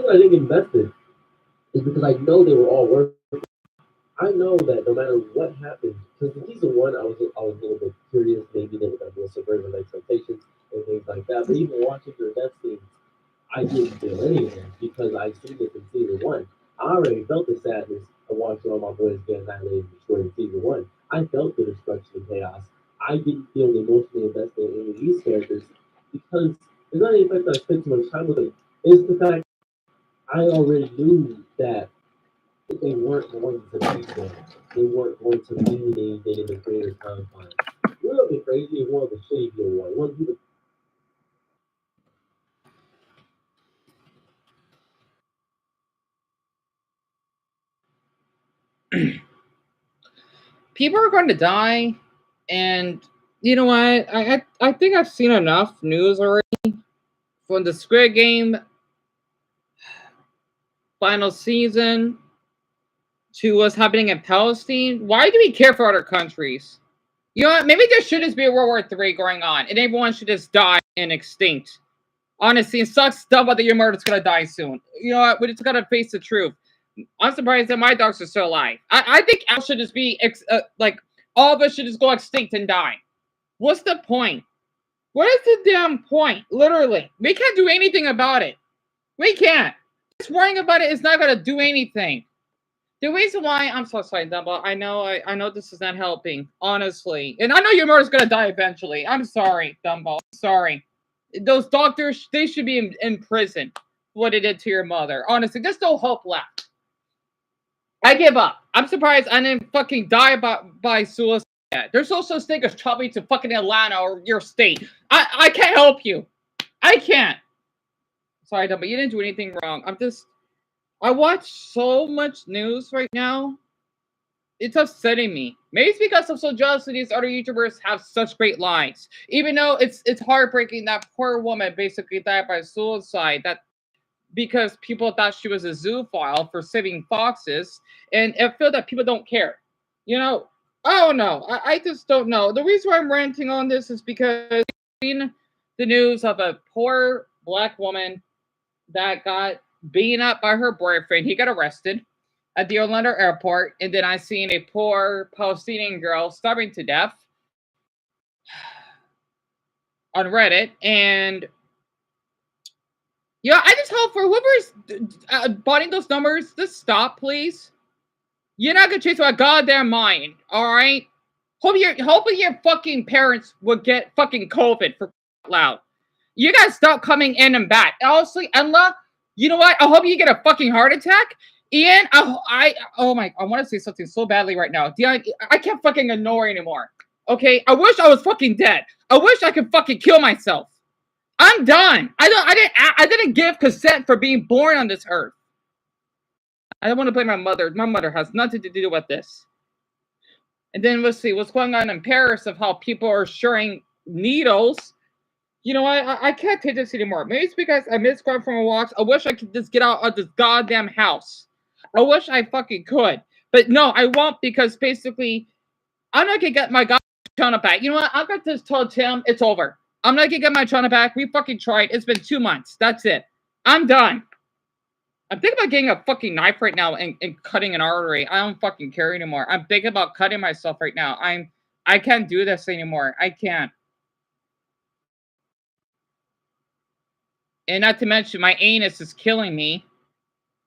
I didn't get invested is because I know they were all worth. I know that no matter what happened, because in season one, I was a little bit curious. Maybe they were going to do a subversion of expectations and things like that. But even watching their death scenes, I didn't feel anything because I seen this in season one. I already felt the sadness of watching all my boys get annihilated and destroyed in season one. I felt the destruction and chaos. I didn't feel emotionally invested in any of these characters because it's not even the fact that I spent too much time with them. It's the fact I already knew that they weren't going to be there. They weren't going to mean anything in the creator confines. You know what's crazy? One of the shady one. One of the People are going to die, and you know what? I think I've seen enough news already from the Squid Game final season to what's happening in Palestine. Why do we care for other countries? You know what? Maybe there should just be a World War III going on, and everyone should just die and extinct. Honestly, it sucks stuff about the your murder's gonna die soon. You know what? We just gotta face the truth. I'm surprised that my dogs are still alive. I think Al should just be like all of us should just go extinct and die. What's the point? What is the damn point? Literally, we can't do anything about it. We can't. Just worrying about it is not gonna do anything. The reason why I'm so sorry, Dumbo. I know this is not helping, honestly, and I know your mother's gonna die eventually. I'm sorry, Dumbo. I'm sorry. Those doctors, they should be in prison. What it did to your mother, honestly, there's no hope left. I give up. I'm surprised I didn't fucking die by suicide. There's also such thing as traveling to fucking Atlanta or your state. I can't help you. I can't. Sorry, Dumbo. You didn't do anything wrong. I watch so much news right now. It's upsetting me. Maybe it's because I'm so jealous that these other YouTubers have such great lives. Even though it's heartbreaking that poor woman basically died by suicide. That because people thought she was a zoophile for saving foxes, and I feel that people don't care. You know, I don't know. I just don't know. The reason why I'm ranting on this is because I've seen the news of a poor black woman that got beaten up by her boyfriend. He got arrested at the Orlando airport, and then I seen a poor Palestinian girl starving to death on Reddit. And yeah, I just hope for whoever's buying those numbers, just stop, please. You're not gonna change my goddamn mind, all right? Hopefully your fucking parents would get fucking COVID for loud. You guys stop coming in and back. Honestly, Enla, you know what? I hope you get a fucking heart attack. Ian, oh my, I want to say something so badly right now. Dion, I can't fucking ignore anymore. Okay, I wish I was fucking dead. I wish I could fucking kill myself. I'm done. I didn't give consent for being born on this earth. I don't want to blame my mother. My mother has nothing to do with this. And then let's see what's going on in Paris of how people are sharing needles. You know, I can't take this anymore. Maybe it's because I missed going from a walk. I wish I could just get out of this goddamn house. I wish I fucking could. But no, I won't because basically I'm not gonna get my goddamn China back. You know what? I'm gonna just tell Tim it's over. I'm not gonna get my China back. We fucking tried. It's been 2 months. That's it. I'm done. I'm thinking about getting a fucking knife right now and cutting an artery. I don't fucking care anymore. I'm thinking about cutting myself right now. I can't do this anymore. I can't. And not to mention my anus is killing me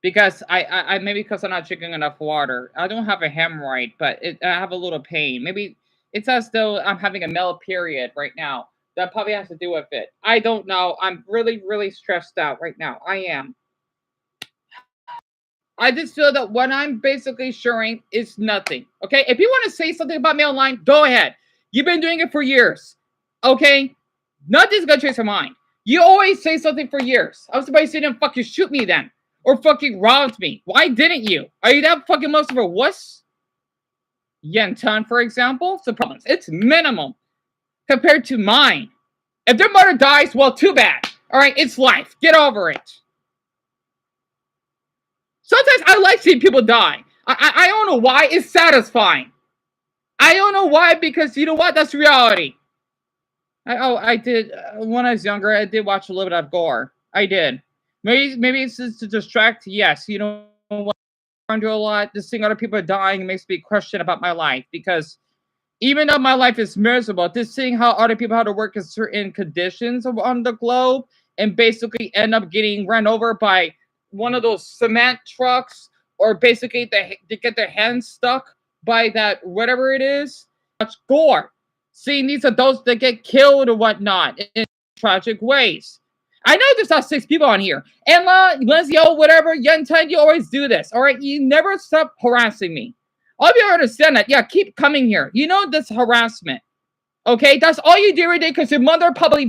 because I maybe because I'm not drinking enough water. I don't have a hemorrhoid, but I have a little pain. Maybe it's as though I'm having a male period right now. That probably has to do with it. I don't know. I'm really, really stressed out right now. I am. I just feel that what I'm basically sharing is nothing. Okay? If you want to say something about me online, go ahead. You've been doing it for years. Okay? Nothing's gonna change your mind. You always say something for years. I was surprised you didn't fucking shoot me then. Or fucking robbed me. Why didn't you? Are you that fucking much of a wuss? Yentan, for example, it's a problem. It's minimum compared to mine. If their mother dies, well, too bad. Alright, it's life. Get over it. Sometimes I like seeing people die. I don't know why. It's satisfying. I don't know why because you know what? That's reality. I did when I was younger. I did watch a little bit of gore. I did. Maybe it's just to distract. Yes, you know what? I do a lot. Just seeing other people dying makes me question about my life because even though my life is miserable, just seeing how other people have to work in certain conditions on the globe and basically end up getting run over by one of those cement trucks or basically they get their hands stuck by that whatever it is. Much gore. Seeing these adults that get killed or whatnot in tragic ways. I know there's not six people on here. Emma, Leslie, whatever, Yen Ten, you always do this. All right, you never stop harassing me. All of you understand that. Yeah, keep coming here. You know this harassment. Okay, that's all you do every day because your mother probably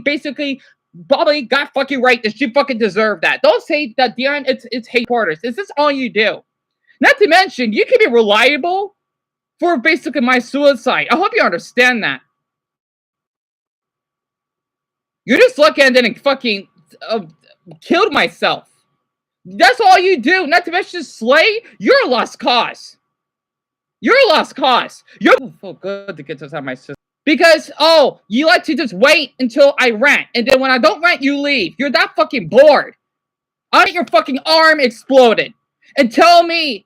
got fucking right that she fucking deserved that. Don't say that, Dion. It's hate quarters. Is this all you do? Not to mention, you can be reliable for basically my suicide. I hope you understand that. You're just lucky I didn't fucking killed myself. That's all you do. Not to mention slay. You're a lost cause. You're a lost cause. You're feel good to get this out of my system. Because, oh, you like to just wait until I rant. And then when I don't rant, you leave. You're that fucking bored. I want your fucking arm exploded. And tell me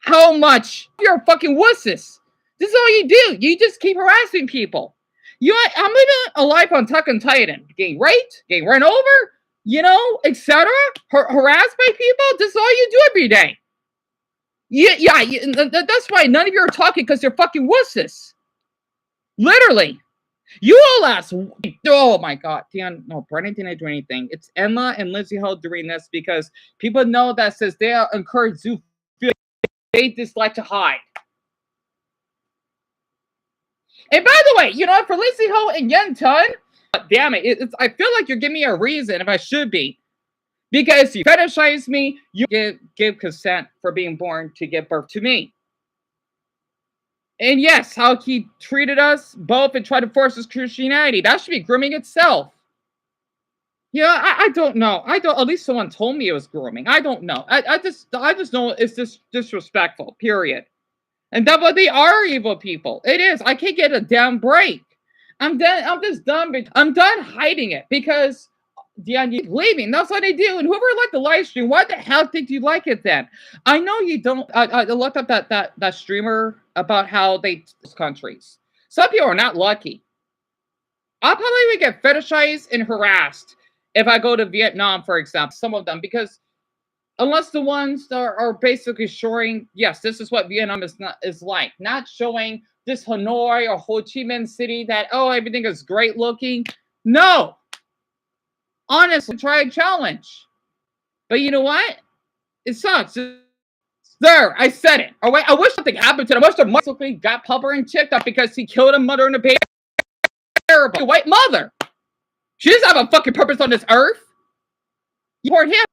how much you're fucking wusses. This is all you do. You just keep harassing people. I'm living a life on Tuck and Titan. Getting raped, getting run over, etc. Harassed by people. This is all you do every day. Yeah, that's why none of you are talking because you're fucking wusses. Literally. You all ask. Oh my god. Dion, no, Brennan didn't do anything. It's Emma and Lindsay Ho doing this because people know that says they are encouraged to feel they dislike to hide. And by the way, for Lindsay Ho and Yen Tun, damn it, I feel like you're giving me a reason if I should be. Because you fetishize me, you give consent for being born to give birth to me. And yes, how he treated us both and tried to force his Christianity. That should be grooming itself. Yeah, I don't know. At least someone told me it was grooming. I don't know. I just know it's just disrespectful, period. And that but they are evil people. It is. I can't get a damn break. I'm done. I'm just done. I'm done hiding it because Dion, you're leaving. That's what they do. And whoever liked the live stream, why the hell did you like it then? I know you don't. I looked up that streamer about how they countries. Some people are not lucky. I'll probably get fetishized and harassed if I go to Vietnam, for example. Some of them because unless the ones that are basically showing, yes, this is what Vietnam is like, not showing this Hanoi or Ho Chi Minh City that everything is great looking. No. Honestly, try a challenge. But you know what? It sucks. There, I said it. All right, I wish something happened to him. I wish the mother got Pupper and chicked up because he killed a mother and a baby. Terrible white mother. She doesn't have a fucking purpose on this earth. You support him.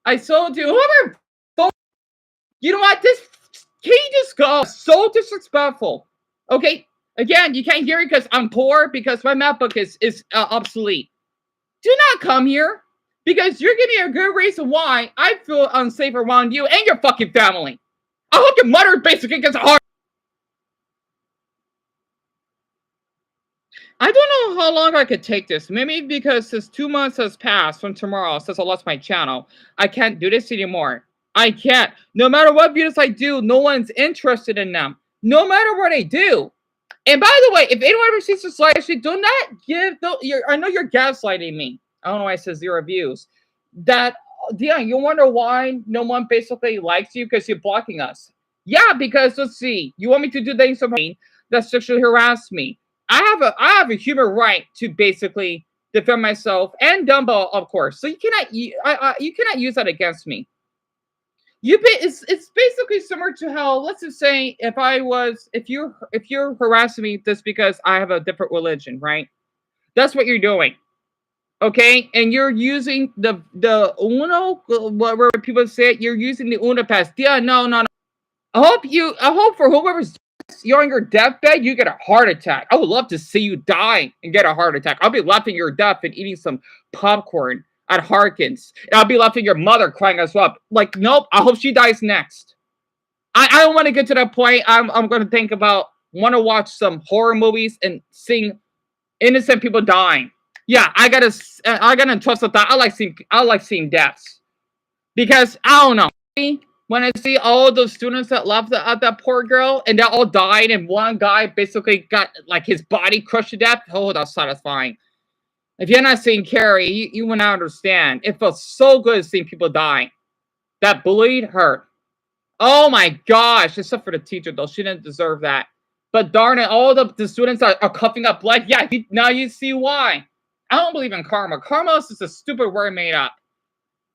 I told you. Whoever. You know what? He just goes so disrespectful. Okay. Again, you can't hear it because I'm poor because my MacBook is obsolete. Do not come here because you're giving me a good reason why I feel unsafe around you and your fucking family. I hope your mother basically gets a heart. I don't know how long I could take this. Maybe because since 2 months has passed from tomorrow since I lost my channel, I can't do this anymore. I can't. No matter what videos I do, no one's interested in them. No matter what I do. And by the way, if anyone ever sees this live stream, do not give. I know you're gaslighting me. I don't know why it says 0 views. That, Dion, you wonder why no one basically likes you because you're blocking us. Yeah, because let's see. You want me to do things that sexually harass me. I have a human right to basically defend myself and Dumbo, of course. So you cannot use that against me. It's basically similar to how, let's just say, if you're harassing me just because I have a different religion, right? That's what you're doing, okay? And you're using the uno, whatever people say it, you're using the uno pass. Yeah, no. I hope for whoever's you're on your deathbed, you get a heart attack. I would love to see you die and get a heart attack. I'll be laughing your death and eating some popcorn at Harkins. And I'll be laughing your mother crying us up. Like, nope, I hope she dies next. I don't want to get to that point. I'm going to think about want to watch some horror movies and seeing innocent people dying. Yeah, I gotta trust with that. I like seeing deaths because I don't know. When I see all those students that love that poor girl and they all died and one guy basically got like his body crushed to death. Oh, that's satisfying. If you're not seeing Carrie, you will not understand. It felt so good seeing people die. That bullied hurt. Oh my gosh, except for the teacher though, she didn't deserve that. But darn it, all the students are coughing up blood. Yeah, now you see why. I don't believe in karma. Karma is just a stupid word made up.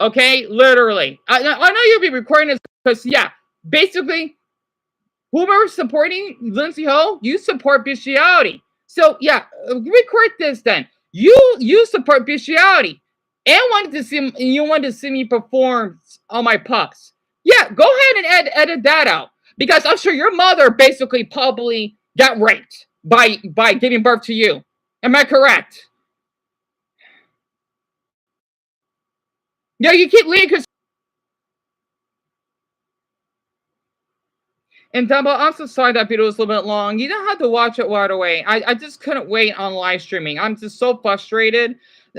Okay, literally. I know you'll be recording this because yeah, basically, whoever's supporting Lindsay Ho, you support bestiality. So yeah, record this then. You support bestiality and wanted to see me perform on my pups. Yeah, go ahead and edit that out because I'm sure your mother basically probably got raped by giving birth to you. Am I correct? No, you keep leaving because and Dumbo, I'm so sorry that video was a little bit long. You don't have to watch it right away. I just couldn't wait on live streaming. I'm just so frustrated.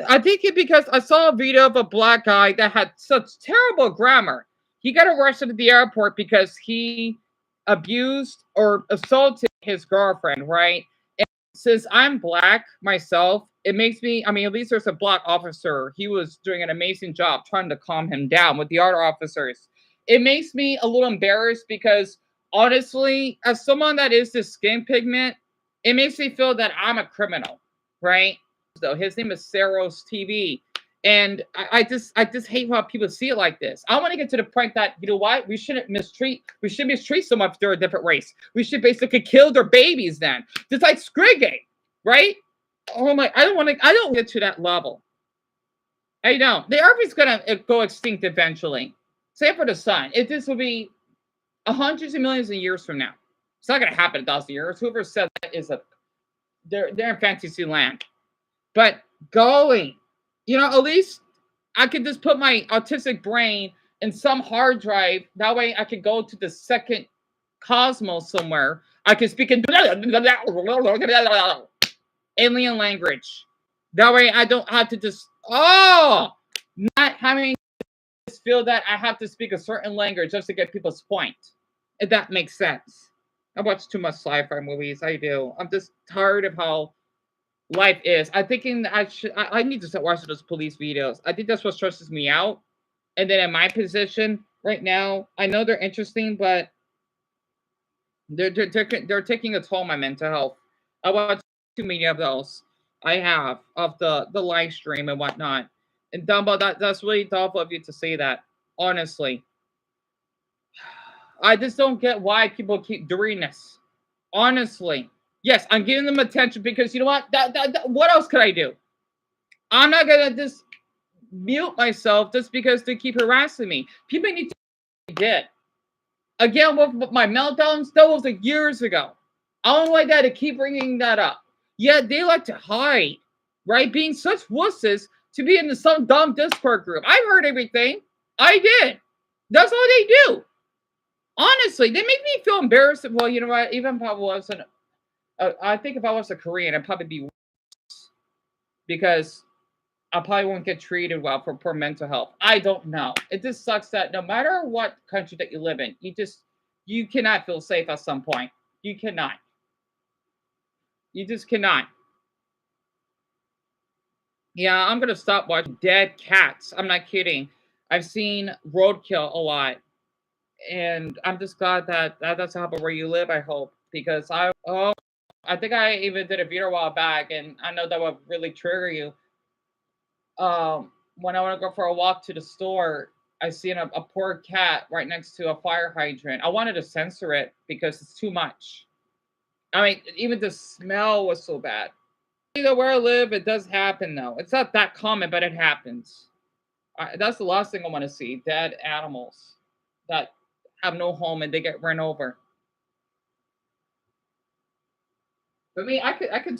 I think it because I saw a video of a black guy that had such terrible grammar. He got arrested at the airport because he abused or assaulted his girlfriend, right? And since I'm black myself, it makes me, I mean, at least there's a black officer. He was doing an amazing job trying to calm him down with the other officers. It makes me a little embarrassed because honestly, as someone that is this skin pigment, it makes me feel that I'm a criminal, right? Though his name is Saros TV. And I just hate how people see it like this. I want to get to the point that you know what we should mistreat someone if they're a different race. We should basically kill their babies then. Just like Squid Game, right? Oh my I don't get to that level. I don't. The earth is gonna go extinct eventually. Same for the sun. It this will be hundreds of millions of years from now. It's not going to happen in 1,000 years. Whoever said that is they're in fantasy land. But going, at least I could just put my autistic brain in some hard drive. That way, I could go to the second cosmos somewhere. I could speak in alien language. That way, I don't have to just not having to feel that I have to speak a certain language just to get people's point. If that makes sense. I watch too much sci-fi movies. I do. I'm just tired of how life is. I'm thinking I need to start watching those police videos. I think that's what stresses me out. And then in my position right now, I know they're interesting, but they're taking a toll on my mental health. I watch too many of those. I have of the live stream and whatnot. And Dumbo, that's really thoughtful of you to say that. Honestly, I just don't get why people keep doing this. Honestly, yes, I'm giving them attention because you know what? What else could I do? I'm not gonna just mute myself just because they keep harassing me. People need to get again with my meltdowns. That was like years ago. I don't like that to keep bringing that up. Yet they like to hide, right? Being such wusses to be in some dumb Discord group. I heard everything. I did. That's all they do. Honestly, they make me feel embarrassed. Well, you know what? Even if I wasn't, I think if I was a Korean, I'd probably be worse because I probably won't get treated well for poor mental health. I don't know. It just sucks that no matter what country that you live in, you cannot feel safe at some point. You cannot. You just cannot. Yeah, I'm gonna stop watching dead cats. I'm not kidding. I've seen roadkill a lot, and I'm just glad that doesn't happen where you live. I hope because I think I even did a video a while back, and I know that would really trigger you. When I want to go for a walk to the store, I see a poor cat right next to a fire hydrant. I wanted to censor it because it's too much. I mean, even the smell was so bad. Where I live, it does happen though. It's not that common, but it happens. That's the last thing I want to see: dead animals that have no home and they get run over. For me, I could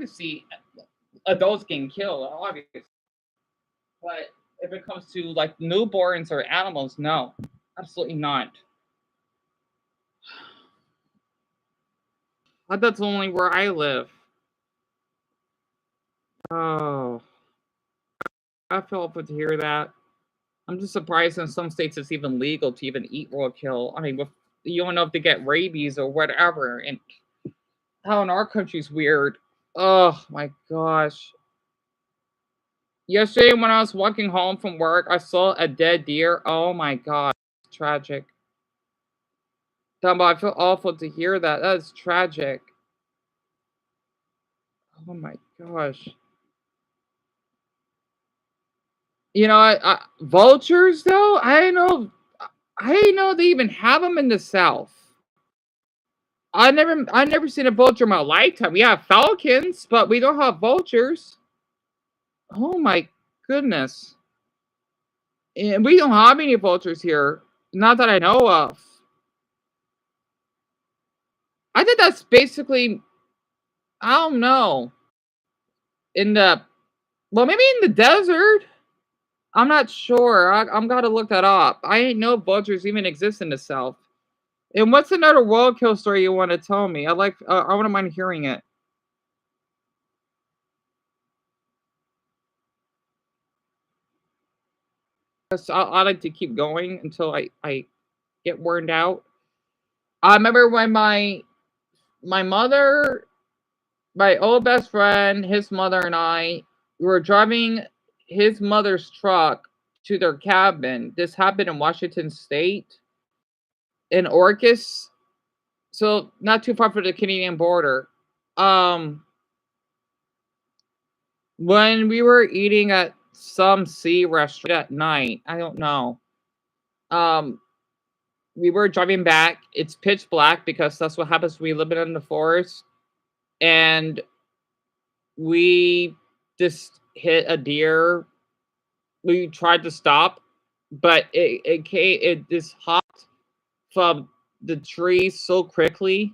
see adults getting killed, obviously. But if it comes to like newborns or animals, no, absolutely not. That's only where I live. Oh, I feel awful to hear that. I'm just surprised in some states it's even legal to even eat roadkill. I mean, you don't know if they get rabies or whatever, and how in our country's weird. Oh my gosh. Yesterday when I was walking home from work, I saw a dead deer. Oh my god, tragic. Dumbo, I feel awful to hear that. That is tragic. Oh my gosh. Vultures though. I didn't know they even have them in the South. I never seen a vulture in my lifetime. We have falcons, but we don't have vultures. Oh my goodness. And we don't have any vultures here. Not that I know of. I think that's basically, I don't know. In the Well, maybe in the desert. I'm not sure. I'm gotta look that up. I ain't know vultures even exist in the South. And what's another roadkill story you want to tell me? I wouldn't mind hearing it. I like to keep going until I get worn out. I remember when my mother, my old best friend, his mother, and I were driving his mother's truck to their cabin. This happened in Washington State, in Orcas, so not too far from the Canadian border. Um, when we were eating at some sea restaurant at night, I don't know. Um, we were driving back. It's pitch black because that's what happens when we live in the forest, and we just hit a deer. We tried to stop, but it just hopped from the tree so quickly.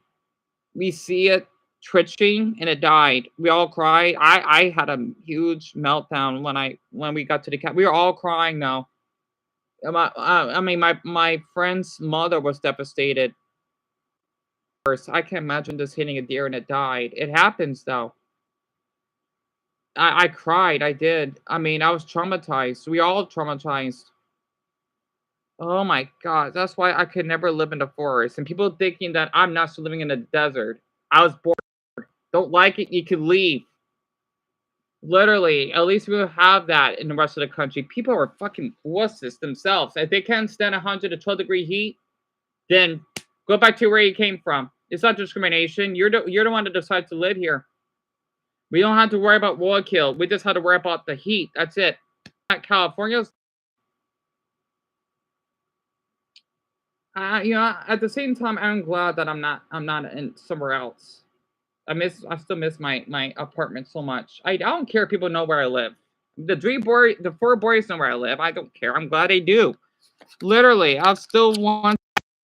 We see it twitching and it died. We all cried. I had a huge meltdown when we got to the cat. We were all crying now. I mean, my friend's mother was devastated. First, I can't imagine just hitting a deer and it died. It happens though. I cried. I did. I mean, I was traumatized. We all traumatized. Oh my god, that's why I could never live in the forest. And people thinking that I'm not still living in the desert. I was born. Don't like it, you can leave. Literally, at least we will have that in the rest of the country. People are fucking wusses themselves. If they can't stand 112-degree heat, then go back to where you came from. It's not discrimination. You're the one that decides to live here. We don't have to worry about roadkill. We just have to worry about the heat. That's it. California's, at the same time, I'm glad that I'm not in somewhere else. I still miss my apartment so much. I don't care if people know where I live. The four boys know where I live. I don't care. I'm glad they do. Literally, I'll still want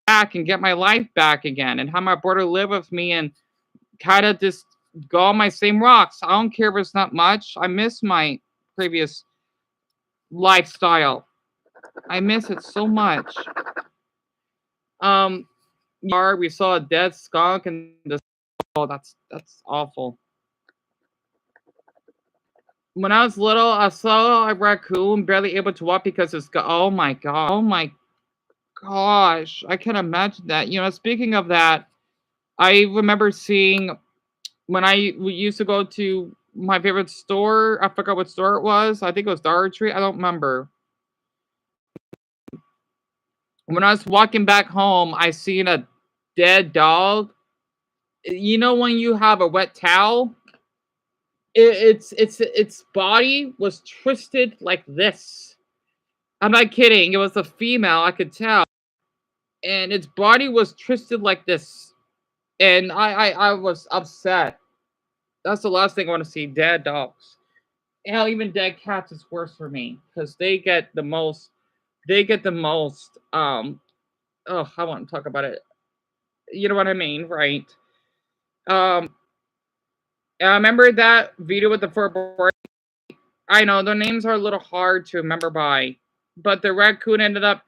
back and get my life back again and have my brother live with me and kind of just go on my same rocks. I don't care if it's not much. I miss my previous lifestyle. I miss it so much. Um, we saw a dead skunk and the oh, that's awful. When I was little, I saw a raccoon barely able to walk because it's oh my god, oh my gosh, I can't imagine that. Speaking of that, I remember seeing when we used to go to my favorite store. I forgot what store it was. I think it was Dollar Tree. I don't remember. When I was walking back home, I seen a dead dog. When you have a wet towel, its body was twisted like this. I'm not kidding. It was a female, I could tell, and its body was twisted like this, and I was upset. That's the last thing I want to see. Dead dogs. Hell, even dead cats is worse for me because they get the most. They get the most. Oh, I want to talk about it. You know what I mean, right? Um, I remember that video with the four boys. I know their names are a little hard to remember by, but the raccoon ended up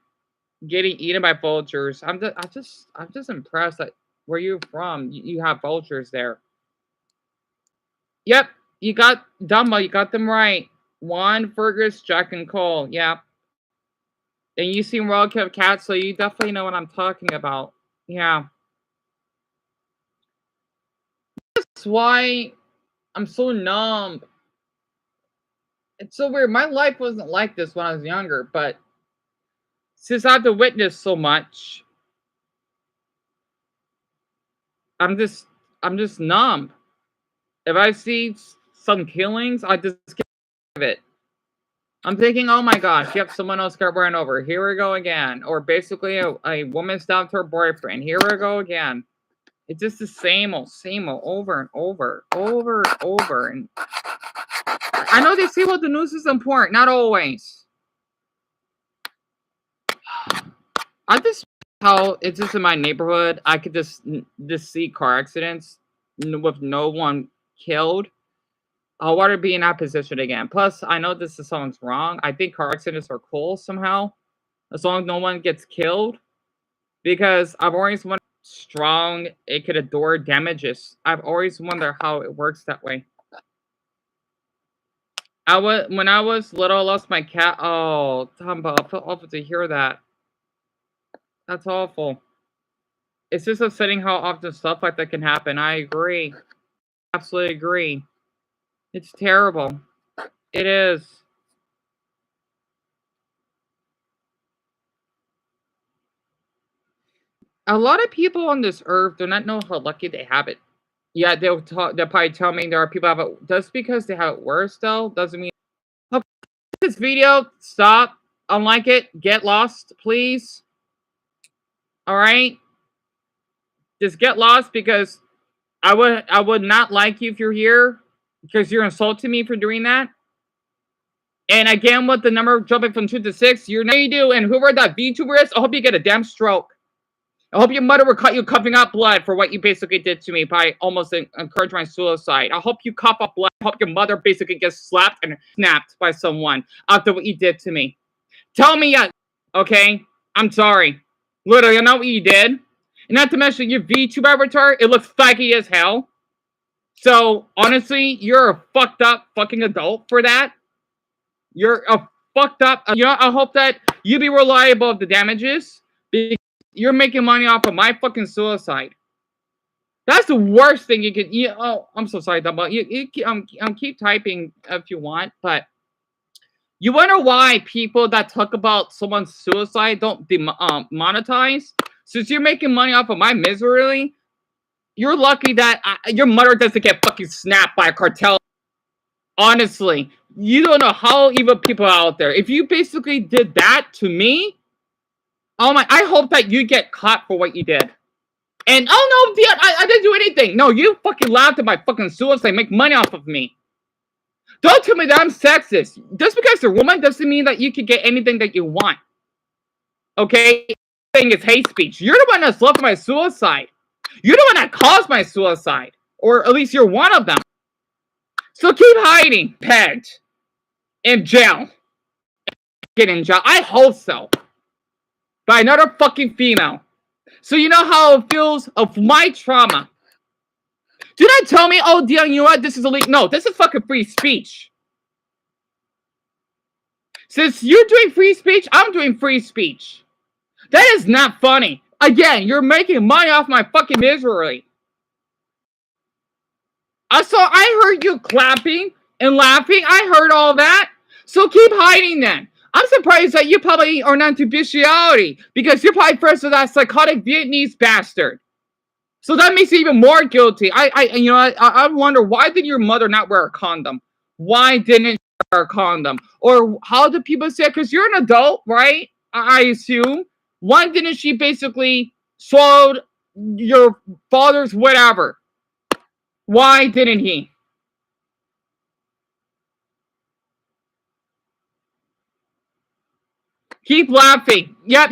getting eaten by vultures. I'm just impressed that. Where you from? You have vultures there. Yep, you got Dumbo. You got them right. Juan, Fergus, Jack, and Cole. Yep. And you seen Royal Kill Cat, so you definitely know what I'm talking about. Yeah. That's why I'm so numb. It's so weird. My life wasn't like this when I was younger, but since I have to witness so much, I'm just I'm just numb. If I see some killings, I just get rid of it. I'm thinking, oh my gosh, yep, someone else got ran over. Here we go again. Or basically a woman stabbed her boyfriend. Here we go again. It's just the same old, over and over, over and over. And I know they say, well, the news is important. Not always. I just how it's just in my neighborhood. I could just see car accidents with no one killed. I want to be in that position again. Plus, I know this is someone's wrong. I think car accidents are cool somehow, as long as no one gets killed. Because I've always wondered how strong it could endure damages. I've always wondered how it works that way. When I was little, I lost my cat. Oh, Tombo, I feel awful to hear that. That's awful. It's just upsetting how often stuff like that can happen. I agree. Absolutely agree. It's terrible. It is. A lot of people on this earth do not know how lucky they have it. Yeah, they'll probably tell me there are people have it just because they have it worse though, doesn't mean okay, this video, stop, unlike it, get lost, please. Alright? Just get lost because I would not like you if you're here because you're insulting me for doing that. And again, with the number jumping from 2 to 6, you're not you do, and whoever that VTuber is, I hope you get a damn stroke. I hope your mother will cut you coughing up blood for what you basically did to me by almost encouraging my suicide. I hope you cough up blood. I hope your mother basically gets slapped and snapped by someone after what you did to me. Tell me yes, okay? I'm sorry. Literally, I know what you did. And not to mention your VTuber avatar, it looks faggy as hell. So, honestly, you're a fucked up fucking adult for that. You're a fucked up. I hope that you be reliable of the damages because you're making money off of my fucking suicide. That's the worst thing you could. Oh, I'm so sorry, Dumbo. Keep typing if you want, but you wonder why people that talk about someone's suicide don't monetize. Since you're making money off of my misery, you're lucky that your mother doesn't get fucking snapped by a cartel. Honestly, you don't know how evil people are out there. If you basically did that to me, oh my, I hope that you get caught for what you did. And oh no, Dion, I didn't do anything. No, you fucking laughed at my fucking suicide, make money off of me. Don't tell me that I'm sexist. Just because you're a woman doesn't mean that you can get anything that you want. Okay? Thing is hate speech. You're the one that's left my suicide. You're the one that caused my suicide. Or at least you're one of them. So keep hiding, pegged. In jail. Get in jail. I hope so. By another fucking female. So you know how it feels of my trauma. Do not tell me, oh, Dion, you know what? This is illegal. No, this is fucking free speech. Since you're doing free speech, I'm doing free speech. That is not funny. Again, you're making money off my fucking misery. I heard you clapping and laughing. I heard all that. So keep hiding then. I'm surprised that you probably are not into bestiality because you're probably friends with that psychotic Vietnamese bastard. So that makes you even more guilty. I wonder, why did your mother not wear a condom? Why didn't she wear a condom? Or how do people say it? Because you're an adult, right? I assume. Why didn't she basically swallow your father's whatever? Why didn't he? Keep laughing. Yep,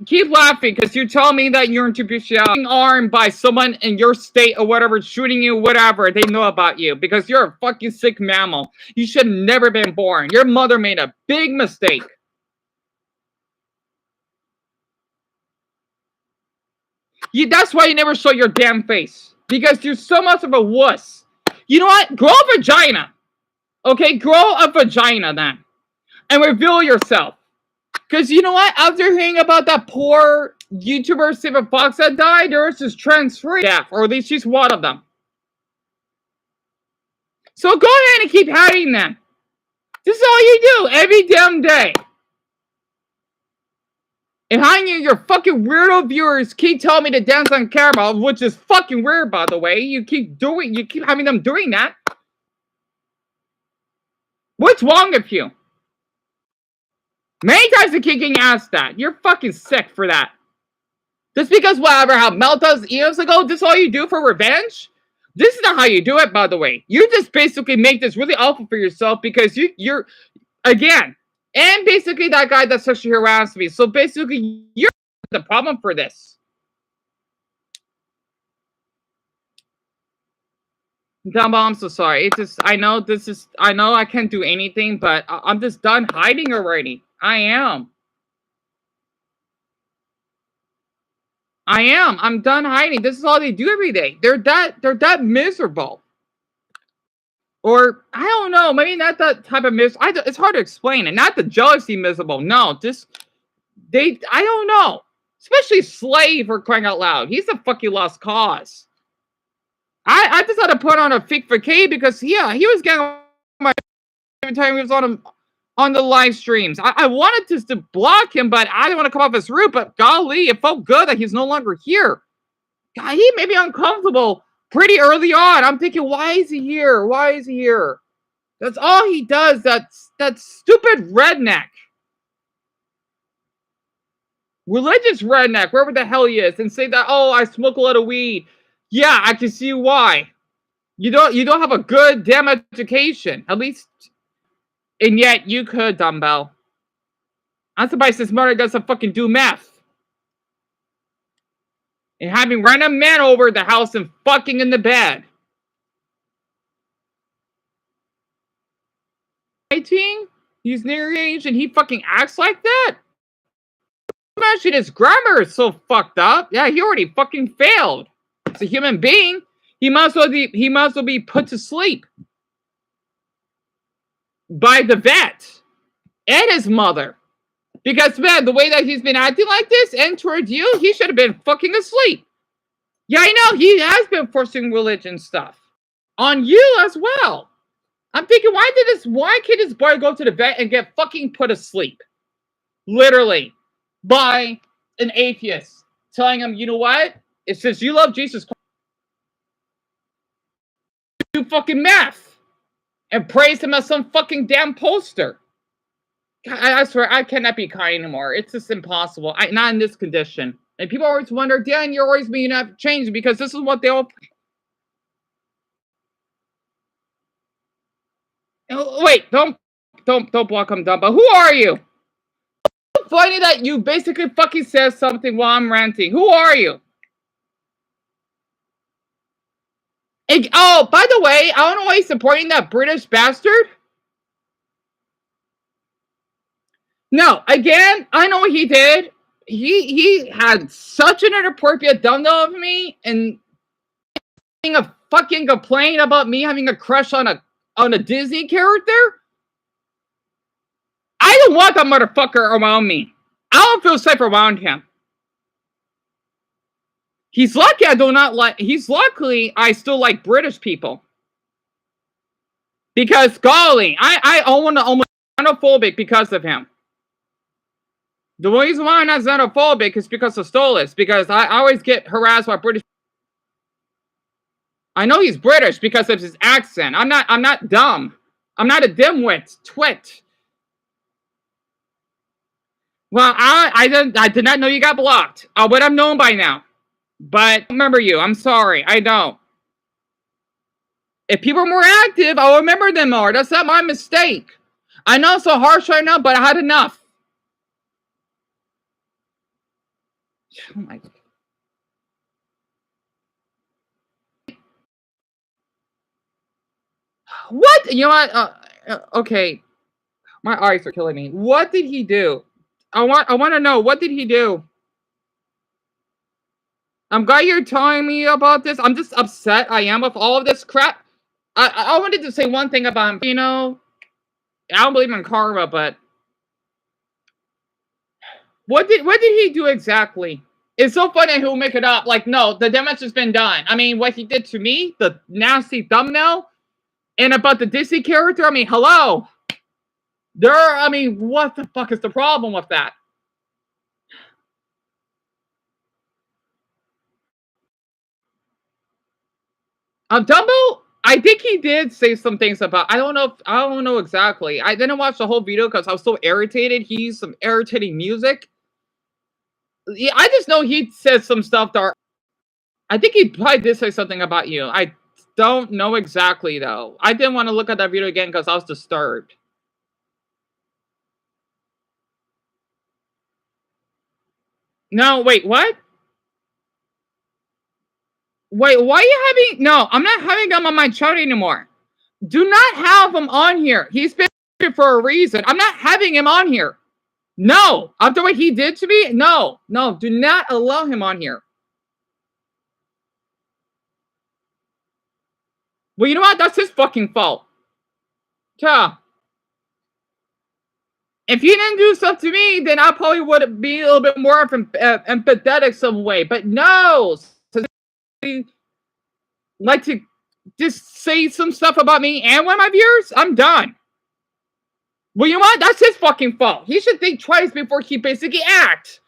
keep laughing because you're telling me that you're into bestiality. Armed by someone in your state or whatever, shooting you, whatever they know about you because you're a fucking sick mammal. You should have never been born. Your mother made a big mistake. That's why you never show your damn face. Because you're so much of a wuss. You know what? Grow a vagina. Okay, grow a vagina then. And reveal yourself. Because you know what? After hearing about that poor YouTuber Stephen Fox that died, there was this trans-free death, or at least she's one of them. So go ahead and keep hiding them. This is all you do every damn day. And hiding your fucking weirdo viewers keep telling me to dance on camera, which is fucking weird, by the way. You keep having them doing that. What's wrong with you? Many times I keep getting asked that. You're fucking sick for that. Just because whatever, how Mel does years ago, this is all you do for revenge? This is not how you do it, by the way. You just basically make this really awful for yourself because you're, again, and basically that guy that sexually harassed me. So basically, you're the problem for this. Dumbo, I'm so sorry. I know I can't do anything, but I'm just done hiding already. I am. I'm done hiding. This is all they do every day. They're that miserable. Or I don't know, maybe not that type of it's hard to explain it. Not the jealousy miserable. No, I don't know. Especially Slave, for crying out loud. He's a fucking lost cause. I just had to put on a fake for K because he was getting my every time he was on the live streams. I wanted just to block him, but I didn't want to come off his route. But golly, it felt good that he's no longer here. God, he made me uncomfortable pretty early on. I'm thinking, why is he here? Why is he here? That's all he does. That stupid redneck. Religious redneck, wherever the hell he is, and say that, oh, I smoke a lot of weed. Yeah, I can see why. You don't have a good damn education. At least, and yet you could, dumbbell. I'm surprised this murder doesn't fucking do meth. And having random men over the house and fucking in the bed. 18? He's near age and he fucking acts like that? Imagine his grammar is so fucked up. Yeah, he already fucking failed. It's a human being. He must well be put to sleep by the vet and his mother. Because, man, the way that he's been acting like this and towards you, he should have been fucking asleep. Yeah, I know. He has been forcing religion stuff on you as well. I'm thinking, why can't this boy go to the vet and get fucking put asleep? Literally. By an atheist. Telling him, you know what? It says you love Jesus Christ. Do fucking math. And praise him as some fucking damn poster. I swear, I cannot be kind anymore. It's just impossible. Not in this condition. And people always wonder, Dan, you're always being have to change because this is what they all. Oh, wait, don't block him down. But who are you? It's funny that you basically fucking said something while I'm ranting. Who are you? Oh, by the way, I don't know why he's supporting that British bastard. No, again, I know what he did. He had such an inappropriate dumb-dumb of me and having a fucking complaint about me having a crush on a Disney character. I don't want that motherfucker around me. I don't feel safe around him. He's lucky I do not like. He's lucky I still like British people. Because golly, I want to almost xenophobic because of him. The reason why I'm not xenophobic is because of Stolas. Because I always get harassed by British. I know he's British because of his accent. I'm not dumb. I'm not a dimwit, twit. Well, I did not know you got blocked. I would have known by now. But I remember you. I'm sorry. I don't. If people are more active, I'll remember them more. That's not my mistake. I know it's so harsh right now, but I had enough. Oh my God. What? You know what? Okay. My eyes are killing me. What did he do? I want to know. What did he do? I'm glad you're telling me about this. I'm just upset. I am with all of this crap. I wanted to say one thing about him. I don't believe in karma, but what did he do exactly? It's so funny he'll make it up. Like, no, the damage has been done. I mean, what he did to me, the nasty thumbnail, and about the Disney character. I mean, hello. I mean, what the fuck is the problem with that? Dumbo, I think he did say some things about. I don't know exactly. I didn't watch the whole video because I was so irritated. He used some irritating music. Yeah, I just know he said some stuff that. I think he probably did say something about you. I don't know exactly though. I didn't want to look at that video again because I was disturbed. No, wait, what? Wait, why are you having? No, I'm not having him on my chart anymore. Do not have him on here. He's been here for a reason. I'm not having him on here. No, after what he did to me, no, no, do not allow him on here. Well, you know what? That's his fucking fault. Yeah. If he didn't do stuff to me, then I probably would be a little bit more empathetic some way. But no, like to just say some stuff about me and one of my viewers, I'm done. Well, you know what? That's his fucking fault. He should think twice before he basically acts.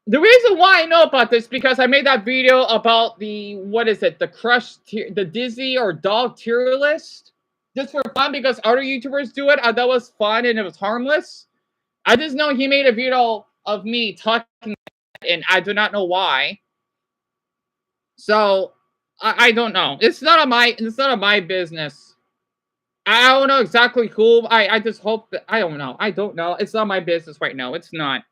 The reason why I know about this because I made that video about the what is it, the crush, the Disney or dog tier list, just for fun because other YouTubers do it. I thought it was fun and it was harmless. I just know he made a video of me talking, and I do not know why. So I don't know. It's not of my business. I don't know exactly who. I just hope that I don't know. I don't know. It's not my business right now. It's not.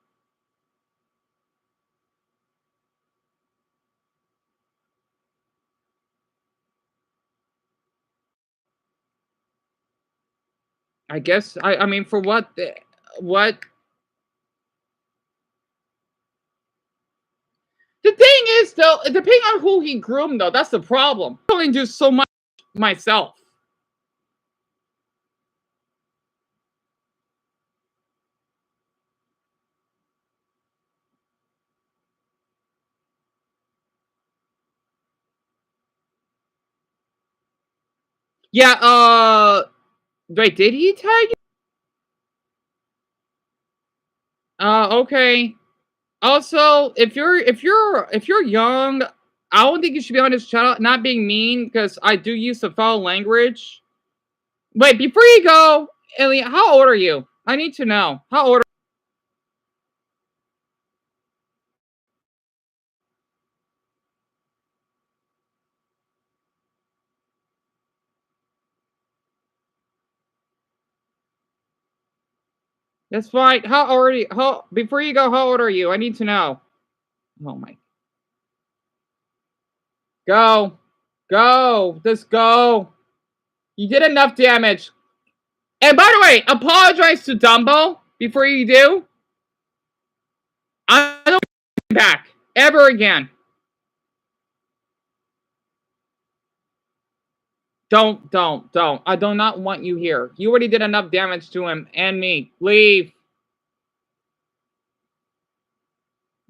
I guess I mean for what the thing is though, depending on who he groomed though, that's the problem. I only do so much myself. Yeah, wait, did he tag you? Okay. Also, if you're young, I don't think you should be on this channel. Not being mean, because I do use the foul language. Wait, before you go, Ellie, how old are you? I need to know. How old? That's fine. How old are you? How before you go? How old are you? I need to know. Oh my. Go, go, just go. You did enough damage. And by the way, apologize to Dumbo before you do. I don't back ever again. Don't. I do not want you here. You already did enough damage to him and me. Leave.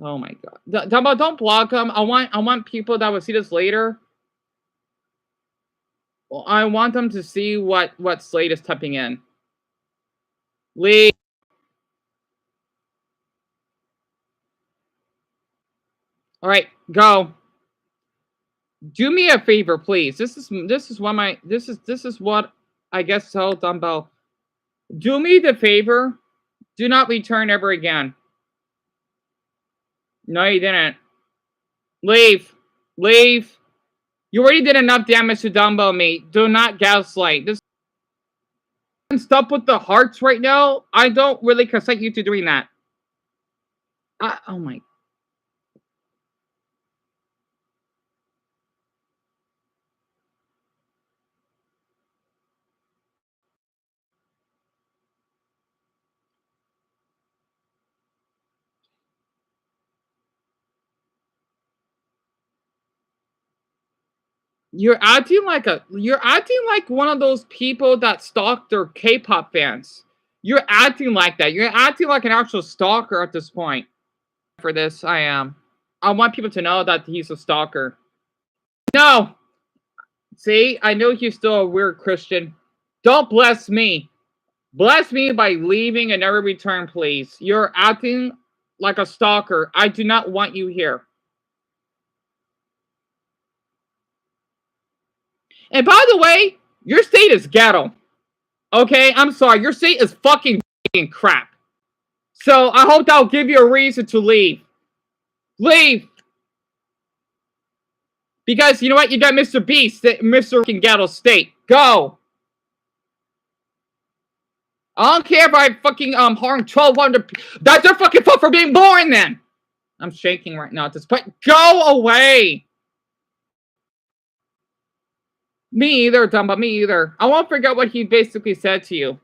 Oh my god. Dumbo, don't block him. I want people that will see this later. Well, I want them to see what Slade is typing in. Leave. All right, go. Do me a favor, please. This is what this is what I guess tell Dumbo. Do me the favor. Do not return ever again. No, you didn't. Leave. Leave. You already did enough damage to Dumbo me. Do not gaslight. This stop with the hearts right now. I don't really consent you to doing that. Oh my. you're acting like one of those people that stalk their K-pop fans. You're acting like that. You're acting like an actual stalker at this point. For this, I am. I want people to know that he's a stalker. No, see, I know you're still a weird Christian. Don't bless me. Bless me by leaving and never return, please. You're acting like a stalker. I do not want you here. And by the way, your state is ghetto. Okay, I'm sorry. Your state is fucking crap. So I hope that'll give you a reason to leave. Leave. Because you know what? You got Mr. Beast, Mr. Ghetto State. Go. I don't care if I fucking harm 1,200. That's their fucking fault for being born then. I'm shaking right now at this point. Go away. Me either, Dumba. Me either. I won't forget what he basically said to you.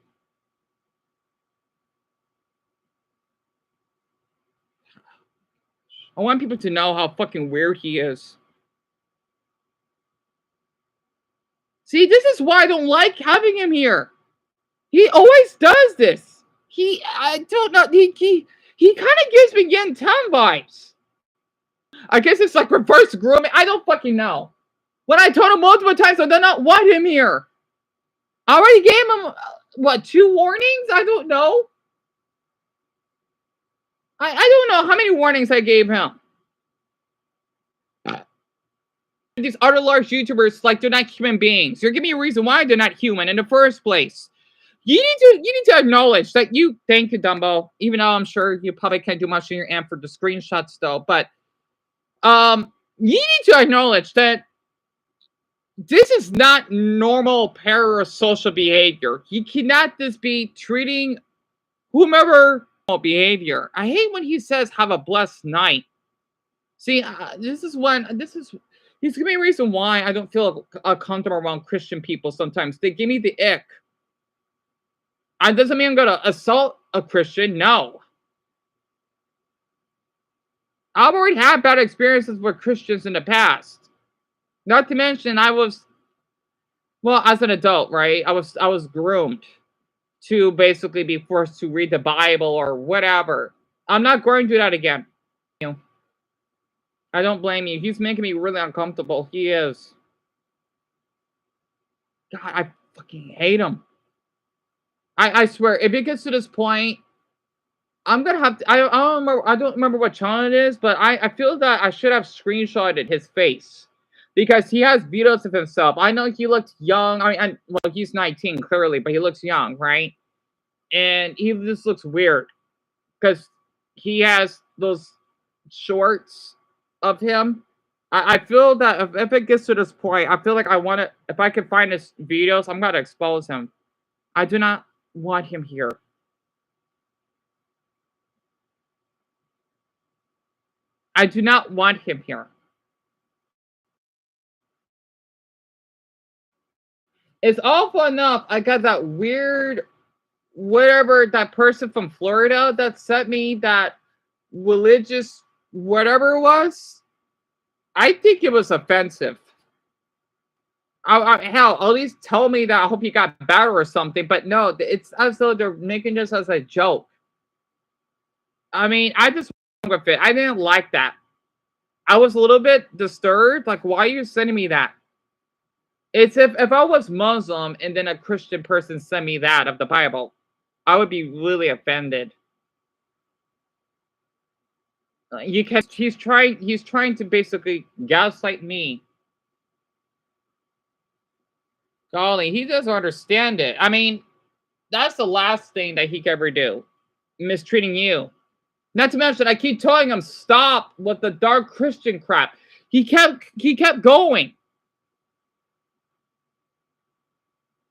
I want people to know how fucking weird he is. See, this is why I don't like having him here. He always does this. I don't know. He kind of gives me Yen 10 vibes. I guess it's like reverse grooming. I don't fucking know. When I told him multiple times I do not want him here. I already gave him, what, 2 warnings? I don't know. I don't know how many warnings I gave him. These other large YouTubers, like, they're not human beings. You're giving me a reason why they're not human in the first place. You need to acknowledge that you, thank you, Dumbo, even though I'm sure you probably can't do much in your end for the screenshots, though, but you need to acknowledge that this is not normal parasocial behavior. You cannot just be treating whomever behavior. I hate when he says, have a blessed night. See, he's giving me a reason why I don't feel comfortable around Christian people sometimes. They give me the ick. It doesn't mean I'm going to assault a Christian. No. I've already had bad experiences with Christians in the past. Not to mention, as an adult, right? I was groomed to basically be forced to read the Bible or whatever. I'm not going to do that again. I don't blame you. He's making me really uncomfortable. He is. God, I fucking hate him. I swear, if it gets to this point, I'm gonna have to. I don't remember what channel it is, but I feel that I should have screenshotted his face because he has videos of himself. I know he looks young. Well, he's 19 clearly, but he looks young, right? And he just looks weird because he has those shorts of him. I feel that if it gets to this point, I feel like I want to. If I can find his videos, I'm gonna expose him. I do not want him here. I do not want him here. It's awful enough. I got that weird, whatever, that person from Florida that sent me that religious whatever it was. I think it was offensive. Hell, at least tell me that I hope you got better or something. But no, it's as though they're making this as a joke. I mean, I just went with it. I didn't like that. I was a little bit disturbed. Like, why are you sending me that? It's if I was Muslim and then a Christian person sent me that of the Bible, I would be really offended. He's trying to basically gaslight me. Golly, he doesn't understand it. I mean, that's the last thing that he could ever do. Mistreating you. Not to mention, I keep telling him stop with the dark Christian crap. He kept going.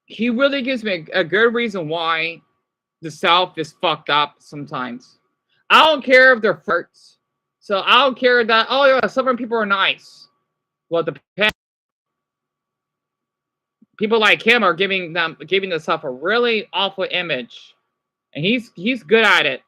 He really gives me a good reason why the South is fucked up sometimes. I don't care if they're first. So I don't care that, oh yeah, some people are nice. Well, the people like him are giving the South a really awful image. And he's good at it.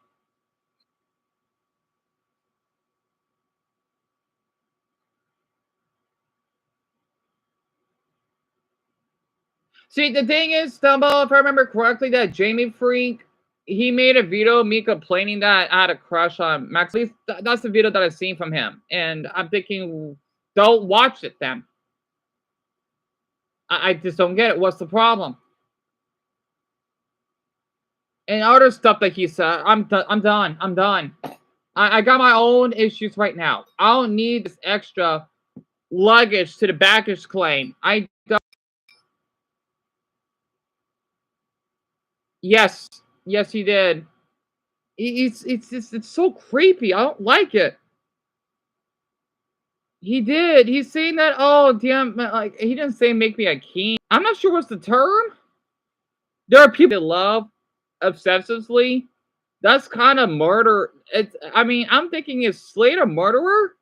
See, the thing is, Dumbo, if I remember correctly, that Jamie Freak, he made a video of me complaining that I had a crush on Max. At least that's the video that I've seen from him. And I'm thinking, don't watch it then. I just don't get it. What's the problem? And other stuff that he said, I'm done. I'm done. I got my own issues right now. I don't need this extra luggage to the baggage claim. I don't. Yes, yes, he did. It's just it's so creepy. I don't like it. He did. He's saying that. Oh damn! Like he didn't say make me a king. I'm not sure what's the term. There are people that love obsessively. That's kind of murder. It's. I mean, I'm thinking is Slade a murderer?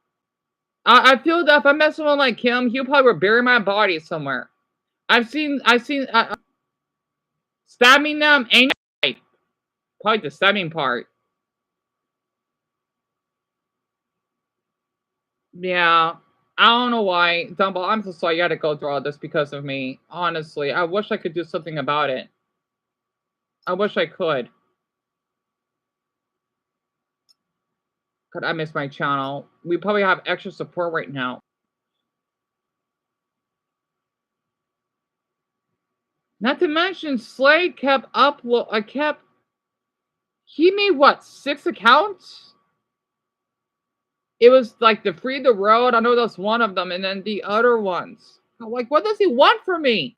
I feel that if I met someone like him, he'll probably bury my body somewhere. I've seen stabbing them ain't right. Probably the stabbing part. Yeah. I don't know why. Dumbo, I'm so sorry you had to go through all this because of me. Honestly, I wish I could do something about it. I wish I could. God, I miss my channel. We probably have extra support right now. Not to mention, Slade kept upload. I kept. He made what 6 accounts? It was like the Free the Road. I know that's one of them, and then the other ones. Like, what does he want from me?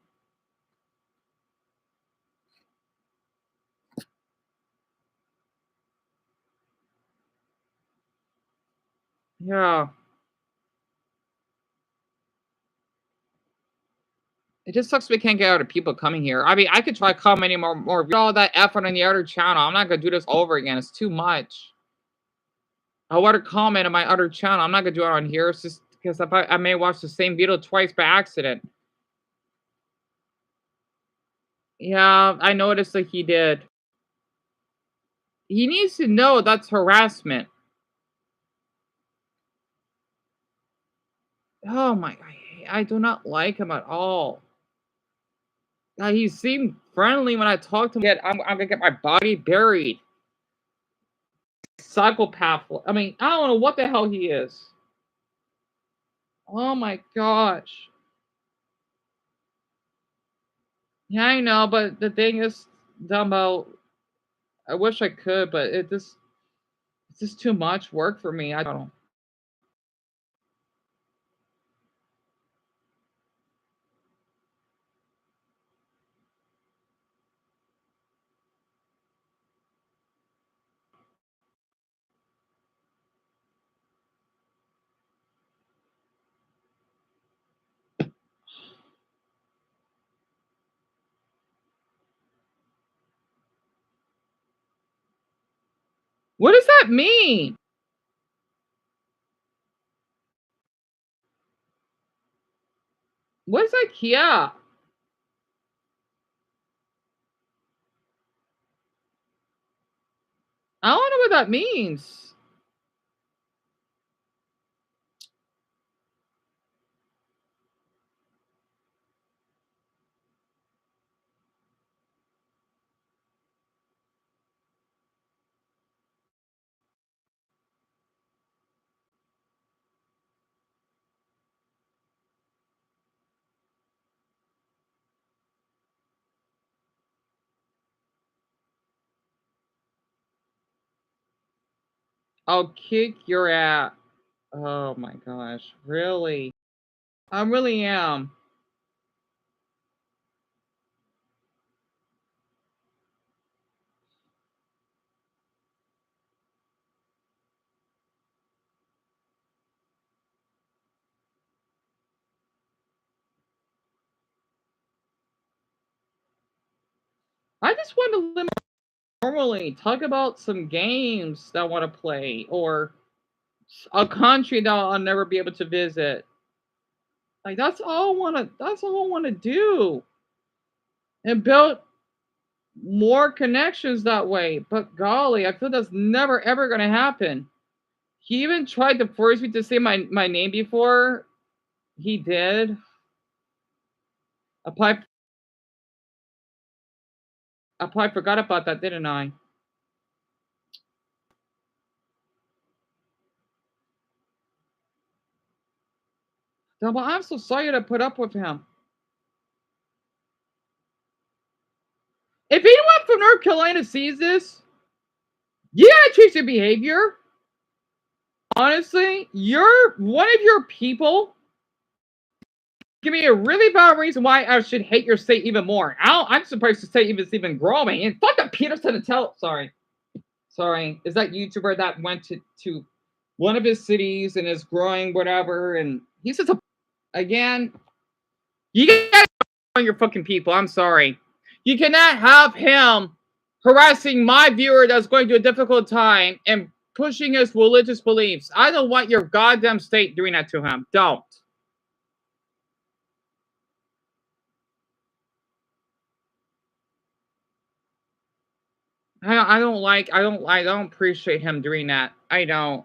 Yeah. It just sucks we can't get other people coming here. I mean, I could try commenting more all that effort on the other channel. I'm not gonna do this over again. It's too much. I want to comment on my other channel. I'm not gonna do it on here. It's just because if I may watch the same video twice by accident. Yeah, I noticed that he did. He needs to know that's harassment. Oh my, I do not like him at all. He seemed friendly when I talked to him. I'm gonna get my body buried. Psychopath. I mean, I don't know what the hell he is. Oh my gosh. Yeah, I know, but the thing is, Dumbo, I wish I could, but it's just too much work for me. I don't know. What does that mean? What is that? Yeah. I don't know what that means. I'll kick your ass. Oh my gosh. Really? I really am. I just want to limit normally talk about some games that I want to play or a country that I'll never be able to visit. Like that's all I wanna do. And build more connections that way. But golly, I feel that's never ever gonna happen. He even tried to force me to say my name before. He did. Apply I probably forgot about that, didn't I? No, but I'm so sorry to put up with him. If anyone from North Carolina sees this, you gotta change your behavior. Honestly, you're one of your people. Give me a really valid reason why I should hate your state even more. I'm surprised the state even growing. And fuck the Peterson and tell. Sorry. Is that YouTuber that went to one of his cities and is growing whatever? And he's just a again. You gotta on your fucking people. I'm sorry. You cannot have him harassing my viewer that's going through a difficult time and pushing his religious beliefs. I don't want your goddamn state doing that to him. Don't. I don't appreciate him doing that. I don't.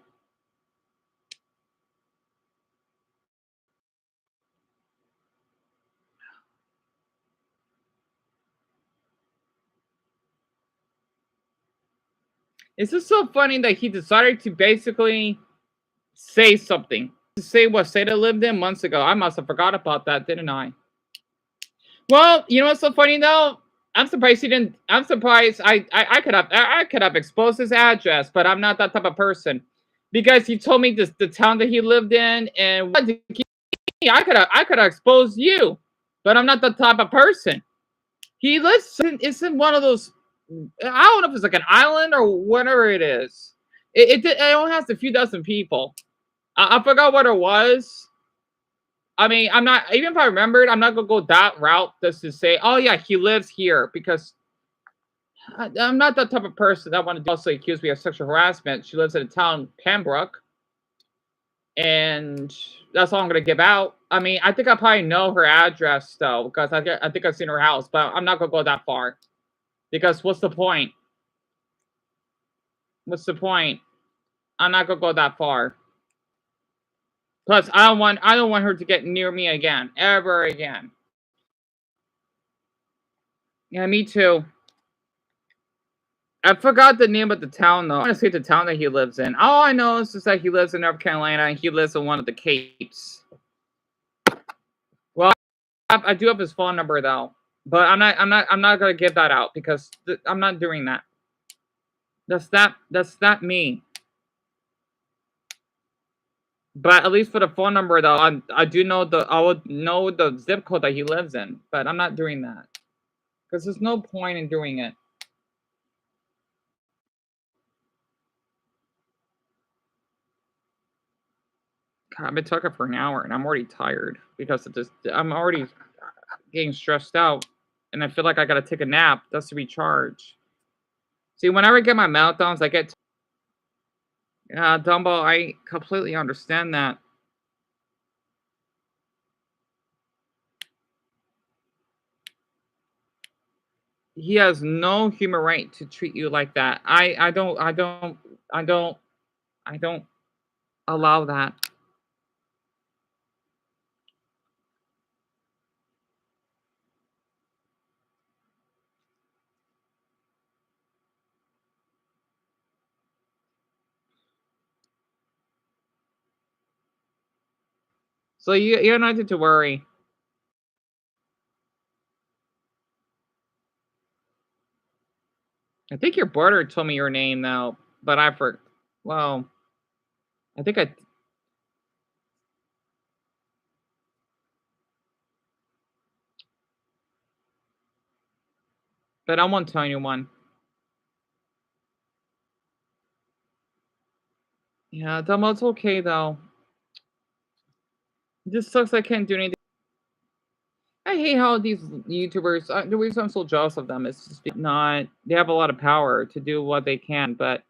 It's just so funny that he decided to basically say something. To say what state I lived in months ago. I must have forgot about that, didn't I? Well, you know what's so funny though? I'm surprised he didn't. I'm surprised. I could have exposed his address, but I'm not that type of person because he told me this the town that he lived in, and I could have exposed you, but I'm not the type of person. He lives in it's in one of those. I don't know if it's like an island or whatever it is. It only has a few dozen people. I forgot what it was. I mean, I'm not even if I remembered, I'm not gonna go that route just to say, oh yeah, he lives here because I'm not that type of person that want to also accuse me of sexual harassment. She lives in a town, Pembroke, and that's all I'm gonna give out. I mean, I think I probably know her address though because I think I've seen her house, but I'm not gonna go that far because what's the point? What's the point? I'm not gonna go that far. Plus, I don't want her to get near me again, ever again. Yeah, me too. I forgot the name of the town though. I want to say the town that he lives in. All I know is just that he lives in North Carolina and he lives in one of the capes. Well, I do have his phone number though, but I'm not gonna give that out because I'm not doing that. That's not me. But at least for the phone number though, I do know I would know the zip code that he lives in. But I'm not doing that because there's no point in doing it. God, I've been talking for an hour and I'm already tired because of this. I'm already getting stressed out, and I feel like I gotta take a nap just to recharge. See, whenever I get my meltdowns, I get yeah, Dumbo. I completely understand that. He has no human right to treat you like that. I don't I don't allow that. So you don't need to worry. I think your brother told me your name now, but I for well, I think I but I won't tell anyone. Yeah, Dumbo, it's okay though. It just sucks I can't do anything. I hate how these YouTubers. The reason I'm so jealous of them is just not. They have a lot of power to do what they can, but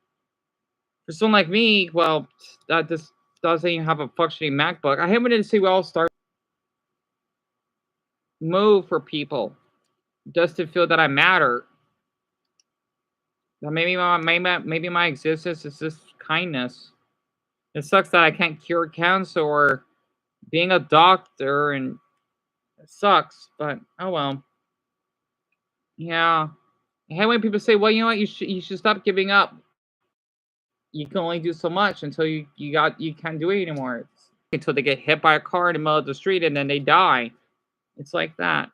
for someone like me, well, that just doesn't even have a functioning MacBook. I hate when they see we all start move for people just to feel that I matter. That maybe my existence is just kindness. It sucks that I can't cure cancer or being a doctor, and it sucks. But oh well. Yeah. I hate when people say, "Well, you know what? You should stop giving up. You can only do so much until you can't do it anymore." Until they get hit by a car in the middle of the street and then they die. It's like that.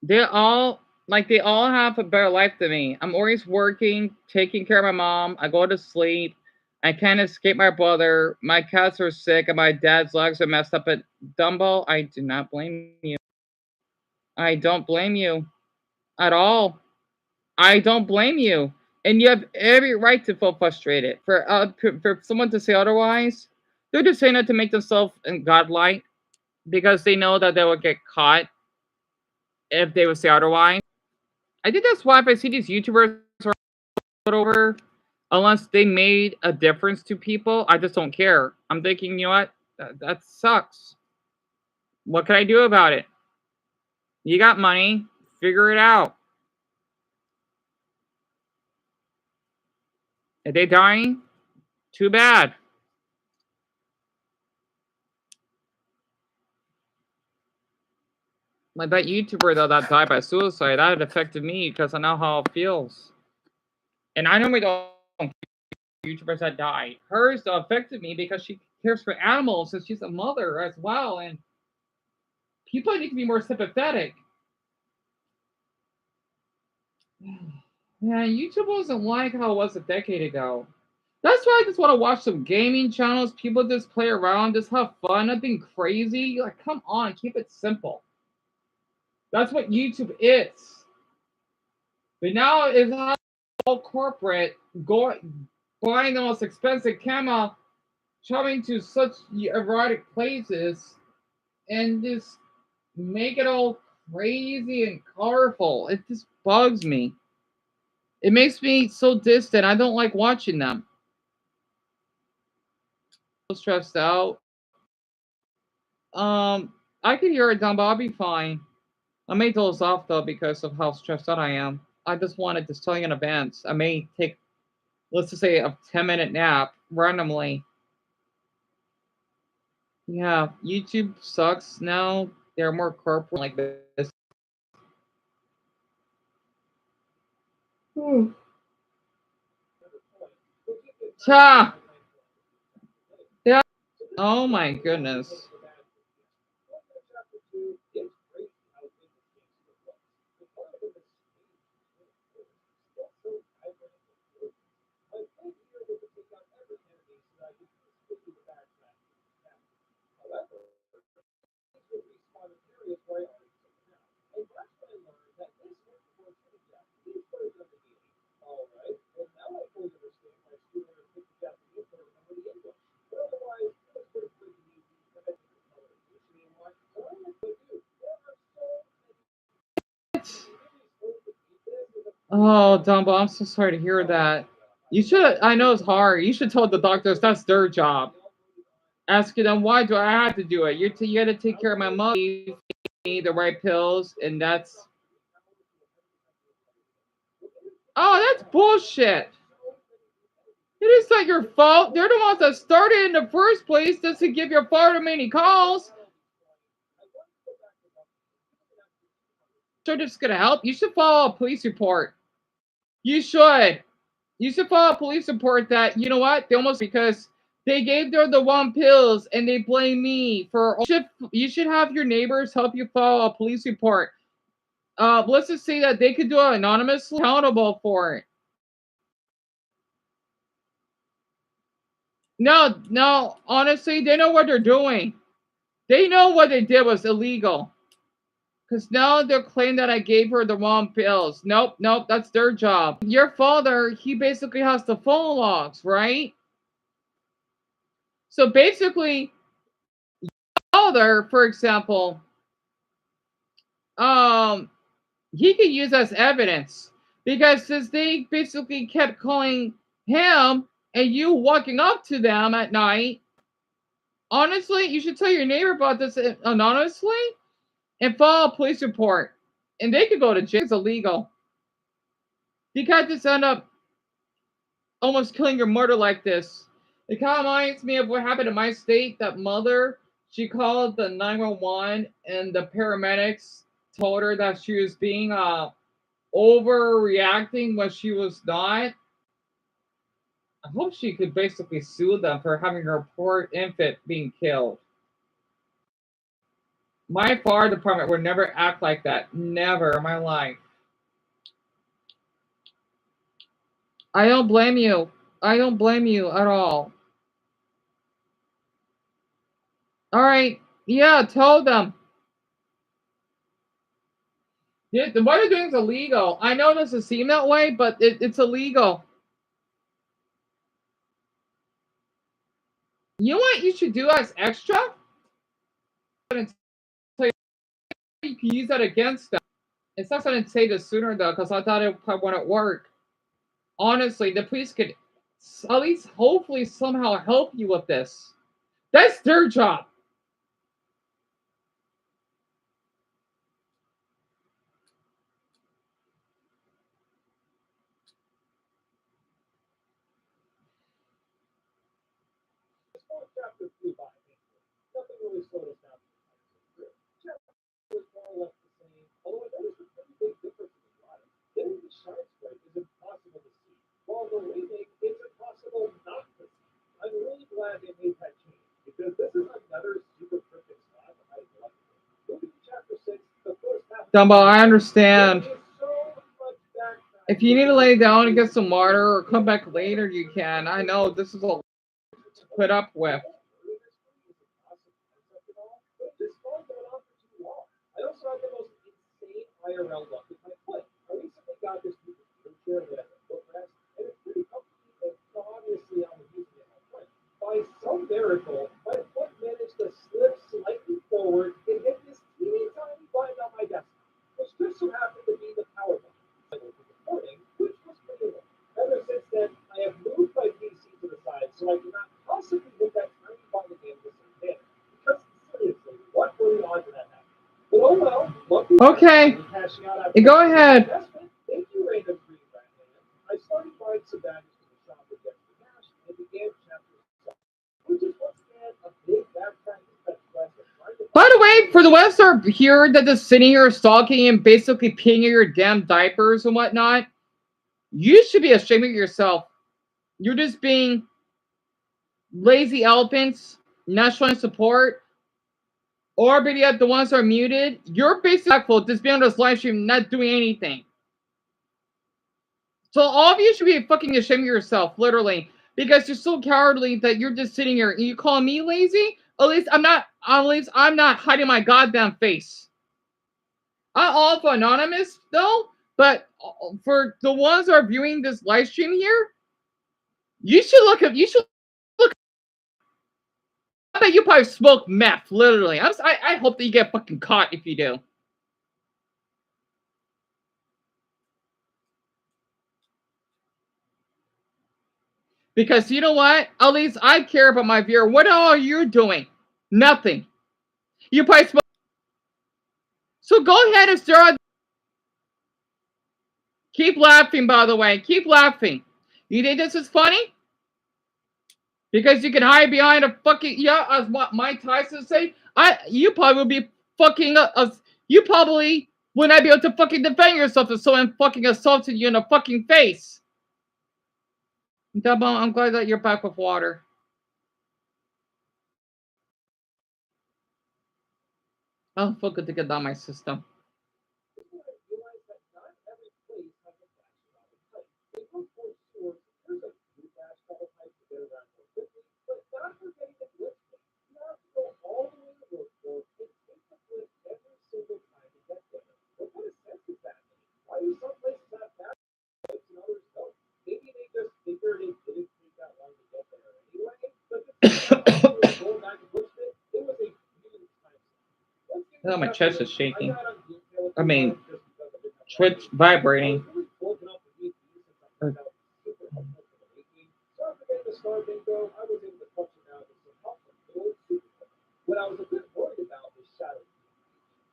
They all have a better life than me. I'm always working, taking care of my mom. I go to sleep. I can't escape my brother. My cats are sick and my dad's legs are messed up. But Dumbo, I do not blame you. I don't blame you at all. I don't blame you. And you have every right to feel frustrated. For someone to say otherwise, they're just saying that to make themselves in godlike because they know that they will get caught if they would say otherwise. I think that's why if I see these YouTubers or whatever, unless they made a difference to people, I just don't care. I'm thinking, you know what? That sucks. What can I do about it? You got money, figure it out. If they dying, too bad. Like that YouTuber though that died by suicide, that affected me because I know how it feels. And I normally don't YouTubers that died. Hers though affected me because she cares for animals and she's a mother as well. And people need to be more sympathetic. Yeah, YouTube wasn't like how it was a decade ago. That's why I just want to watch some gaming channels. People just play around, just have fun, nothing crazy. Like, come on, keep it simple. That's what YouTube is. But now it's all corporate, buying the most expensive camera, traveling to such erotic places, and just make it all crazy and colorful. It just bugs me. It makes me so distant. I don't like watching them. So stressed out. I could hear it down, but I'll be fine. I may doze off though because of how stressed out I am. I just wanted to tell you in advance. I may take, let's just say, a 10-minute nap randomly. Yeah, YouTube sucks now. They're more corporate like this. Whew. Cha! Yeah. Oh my goodness. Oh, Dumbo, I'm so sorry to hear that. You should. I know it's hard. You should tell the doctors that's their job. Asking them why do I have to do it? You got to take care of my mom, the right pills, and that's that's bullshit. It is not your fault. They're the ones that started in the first place just to give your father many calls. So just gonna help. You should file a police report. You should. You should file a police report that you know what they almost because they gave them the one pills and they blame me for. You should have your neighbors help you file a police report. Let's just say that they could do it anonymously, accountable for it. No, no, honestly, they know what they're doing. They know what they did was illegal. Because now they're claiming that I gave her the wrong pills. Nope, nope, that's their job. Your father, he basically has the phone logs, right? So basically, father, for example, um, he could use as evidence because since they basically kept calling. him and you walking up to them at night, honestly, you should tell your neighbor about this anonymously and file a police report. And they could go to jail. It's illegal. You can't just end up almost killing your murder like this. It kind of reminds me of what happened in my state. That mother, she called the 911 and the paramedics told her that she was being overreacting when she was not. I hope she could basically sue them for having her poor infant being killed. My fire department would never act like that. Never in my life. I don't blame you. I don't blame you at all. All right. Yeah, tell them. Yeah, what they're doing is illegal. I know it doesn't seem that way, but it's illegal. You know what you should do as extra? You can use that against them. It's not going to say this sooner though, because I thought it probably wouldn't work. Honestly, the police could at least hopefully somehow help you with this. That's their job. Chapter 3 by nothing really slowed us down. Was more or less the same, although I noticed a pretty big difference in the product. Getting the shine sprite is impossible to see, while the remake it's impossible not to see. I'm really glad they made that change, because this is another super perfect spot that I like. Moving to chapter 6, the first half of Dumbo, I there understand. is so much If backtracking you need to and lay down and get some water or come back later, you can. I know this is a lot to put up with. this phone going on for too long. I also had the most insane IRL luck with my foot. I recently got this new computer chair that has a footrest, and it's pretty comfy, and obviously I'm using it all the time. By some miracle, my foot managed to slip slightly forward and hit this teeny tiny button on my desk, which just so happened to be the power button. I woke in the morning, which was pretty low. Ever since then, I have moved my PC to the side so I cannot possibly hit that tiny button again the same day. Because seriously, what were the odds of that happening? But oh well, lucky Okay, cashing out after go a big ahead. investment. Thank you, Random Green Brand. I started buying some badges from the shop with extra cash and began chapter 7, which is once again a big backtracking fetch quest of trying to By find the the way, key for the to ones that are here that just sitting here stalking and basically peeing in your damn diapers and whatnot, you should be ashamed of yourself. You're just being lazy elephants, not showing support, or maybe yet the ones that are muted. You're basically just being on this live stream, not doing anything. So all of you should be fucking ashamed of yourself, literally, because you're so cowardly that you're just sitting here and you call me lazy. At least I'm not. At least I'm not hiding my goddamn face. I'm all for anonymous though, but for the ones that are viewing this live stream here, you should look up. You should look. I bet you probably smoke meth. Literally, I hope that you get fucking caught if you do. Because you know what? At least I care about my viewer. What are you doing? Nothing. You probably smoke. So go ahead and start. Keep laughing, by the way. Keep laughing. You think this is funny? Because you can hide behind a fucking yeah, as what Mike Tyson say. You probably would be fucking you probably would not be able to fucking defend yourself if someone fucking assaulted you in the fucking face. Double, I'm glad that you're back with water. Oh, feel good to get down my system. realize that not every place has a flash travel pipe. In most point stores, there's a few flash travel pipes to get around more quickly, but not for getting the glitch fix. You have to go all the way to the workflow and take the glitch every single time to get there. What kind of sense does that make? Why do some places have fast pipes and others don't? Maybe they just figured it didn't take that long to get there anyway, but the thing about going back to glitch fix, it was a huge time. Let's get Oh, to my chapter chest is 8. I shaking. got on detail I too mean, much just because I didn't have Twitch vibrating. I was a bit worried about was shadow.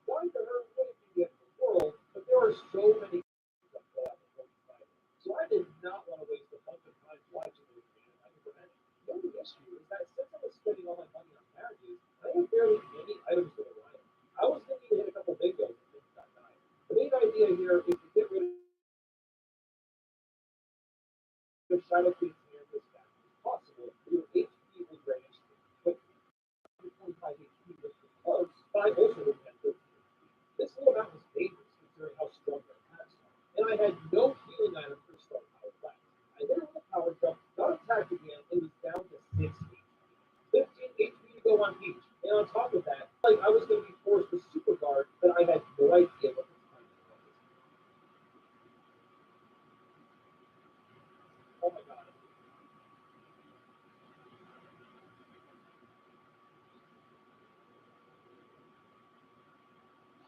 Wanting to her wouldn't be the end of the world, but there are so many that play out before we find it. So I did not want to waste a bunch of time watching those videos. I could prevent it. The only issue is that since I was spending all my money on badges, I had barely any items to rely on. I was thinking to hit a couple bingos and things got died. The main idea here is to get rid of Shadow Queen's hands as fast as possible. Your HP will drain quickly. 25 HP was close, but I also didn't have 13. This little amount was dangerous considering how strong their attacks are, and I had no healing items for star power left. I then on the power jump, got attacked again, and was down to 6 HP. 15 HP to go on each, and on top of that, like I was going to be forced to super guard that I had no idea what the time was. Oh my god.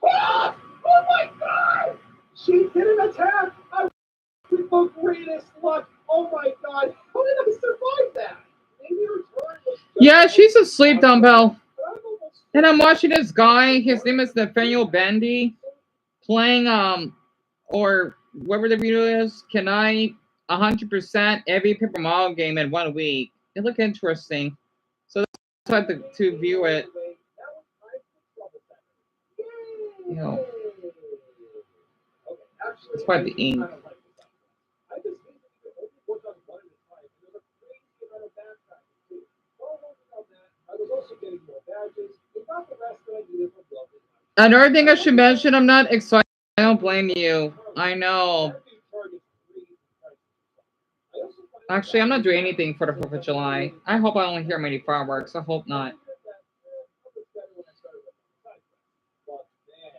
Ah! Oh my god! She didn't attack! I with the greatest luck. Oh my god, how did I survive that? Maybe her turn was Yeah, she's asleep, dumbbell. but I'm almost And I'm watching this guy. His name is Nathaniel Bandy, playing or whatever the video is. Can I 100% every Paper Mario game in 1 week? It looked interesting, so that's why I had to view it. You know, it's quite the ink. I just hate that you can only work on one at a time. And there's a crazy amount of backtracking too. While working on that, I was also getting more badges and got the rest that I needed from Lovely. Another thing I should mention, I'm not excited. I don't blame you. I know. Actually, I'm not doing anything for the 4th of July. I hope I only hear many fireworks. I hope not. But man,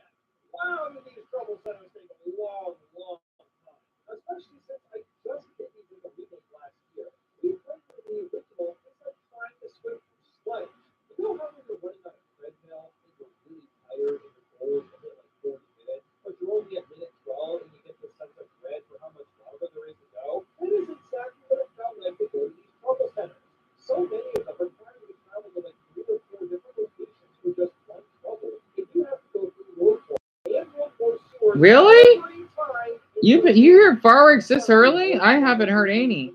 wow, these trouble centers take a long, long time. Especially since I just did these in the remake last year. We played through the original instead of trying to switch from sledge. You know how when you're running on a treadmill and you're really tired and your goal is to hit like 40 minutes, but you're only at minute 12 and you get this sense of dread for how much longer there is to go? That is exactly what it felt like to go to these trouble centers. So many of them require you to travel to like 3 or 4 different locations for just one trouble. If you have to go through World War and World War sewers Really? every time, You hear fireworks this early? I haven't heard any.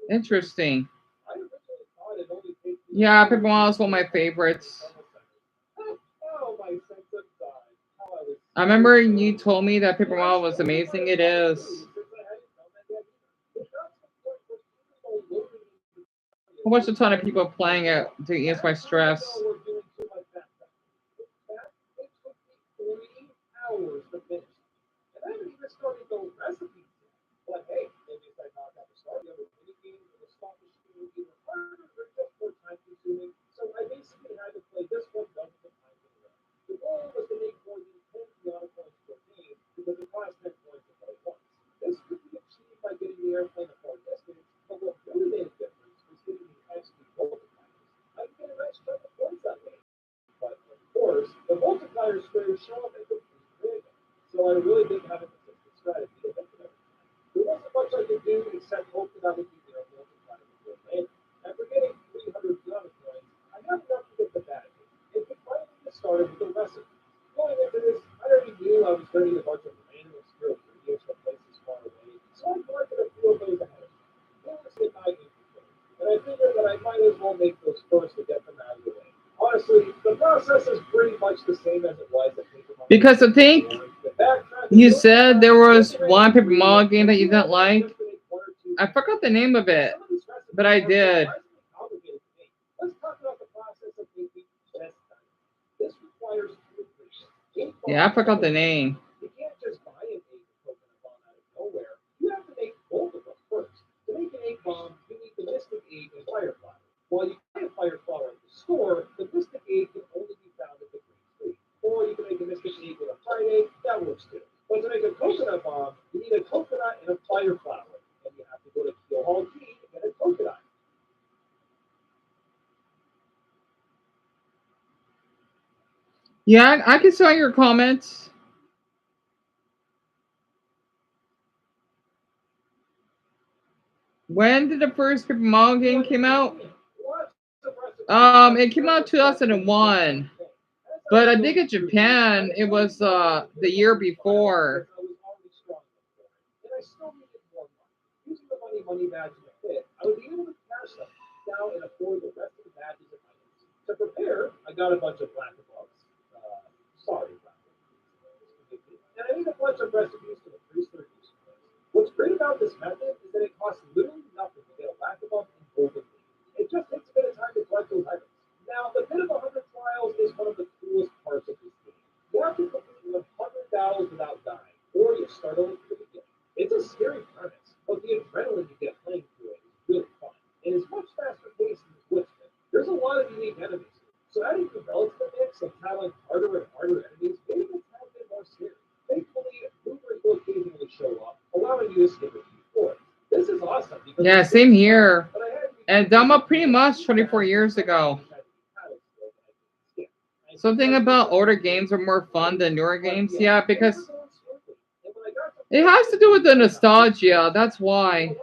Interesting. Yeah, Paper Mario is one of my favorites. I remember you told me that Paper Mario was amazing. It is. I watched a ton of people playing it to ease my stress. Hours to finish. And I haven't even started those recipes yet. But hey, maybe if I knock out the start of the mini game or the slot machine either harder or just more time consuming. So I basically had to play this one multiple times in a row. The goal was to make more than 10 Piano points per game because it costs 10 points to play once. This could be achieved by getting the airplane a far distance, but what really made a difference was getting the XP multipliers. I can get a nice chunk of points that way. But of course, the multiplier squares show up as a free random, so I really didn't have a consistent strategy to hit them every time. There wasn't much I could do except hope that I would be there multiplier before landing. After getting 300 piano coins, I had enough to get the badges, and could finally get started with the recipe. Going into this, I already knew I was learning a bunch of random obscure ingredients from places far away, so I collected a few of those ahead of time. They were in my inventory, and I figured that I might as well make those first to get them out of the way. Honestly, the process is pretty much the same as it was at Paper Mario. Because I think you said there was one Paper Mario game that you didn't like. I forgot the name of it, but I did. Let's talk about the process of making best dice. This requires two ingredients. Yeah, I forgot the name. You can't just buy an egg and coconut bomb out of nowhere. You have to make both of them first. To make an egg bomb, you need the mystic egg and fire flower. While you buy a fire flower at the store, the mystic egg can only be found at the green tree. Or you can make a mystic egg with a fire egg, that works too. But to make a coconut bomb, you need a coconut and a fire flower. And you have to go to Keel Hall Key to get a coconut. Yeah, I can saw your comments. When did the first Paper Mario game came out? It came out 2001, but I think in Japan it was the year before. I was already strong enough for it, and I still needed more money. Using the money badge in the pit, I would be able to cash them now and afford the rest of the badges and items. To prepare, I got a bunch of black bucks. Sorry, black bucks. And I made a bunch of recipes to increase their usefulness. What's great about this method is that it costs literally nothing to get a black buck and golden leaf. It just takes a bit of time to collect those items. Now, the bit of 100 trials is one of the coolest parts of this game. You have to complete 100 battles without dying, or you start over from the beginning. It's a scary premise, but the adrenaline you get playing through it is really fun. And it's much faster paced than Switchman. There's a lot of unique enemies here. So adding the to the mix and tackling harder and harder enemies made it a tad bit more scary. Thankfully, movers will occasionally show up, allowing you to skip a few floors. This is awesome because Yeah, it's good same fun, here. but I had to be And careful Dama with pretty much 24 years ago. Something about older games are more fun than newer games. Yeah, because it has to do with the nostalgia. That's why.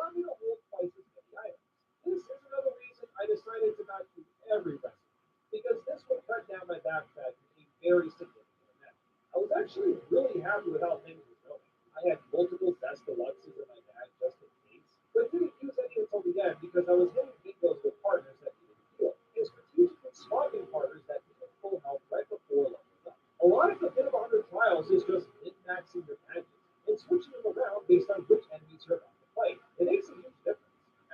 This is another reason I decided to not keep every recipe, because this would cut down my backpack a very significant amount. I was actually really happy with how things were going. I had multiple best deluxes in my bag just in case, but didn't use any until the end because I was hitting bingos with partners that needed heal, and strategically swapping partners that needed full health right before leveling up. A lot of the bit of 100 trials is just min-maxing your badges and switching them around based on which enemies you're about to fight. It makes a huge difference.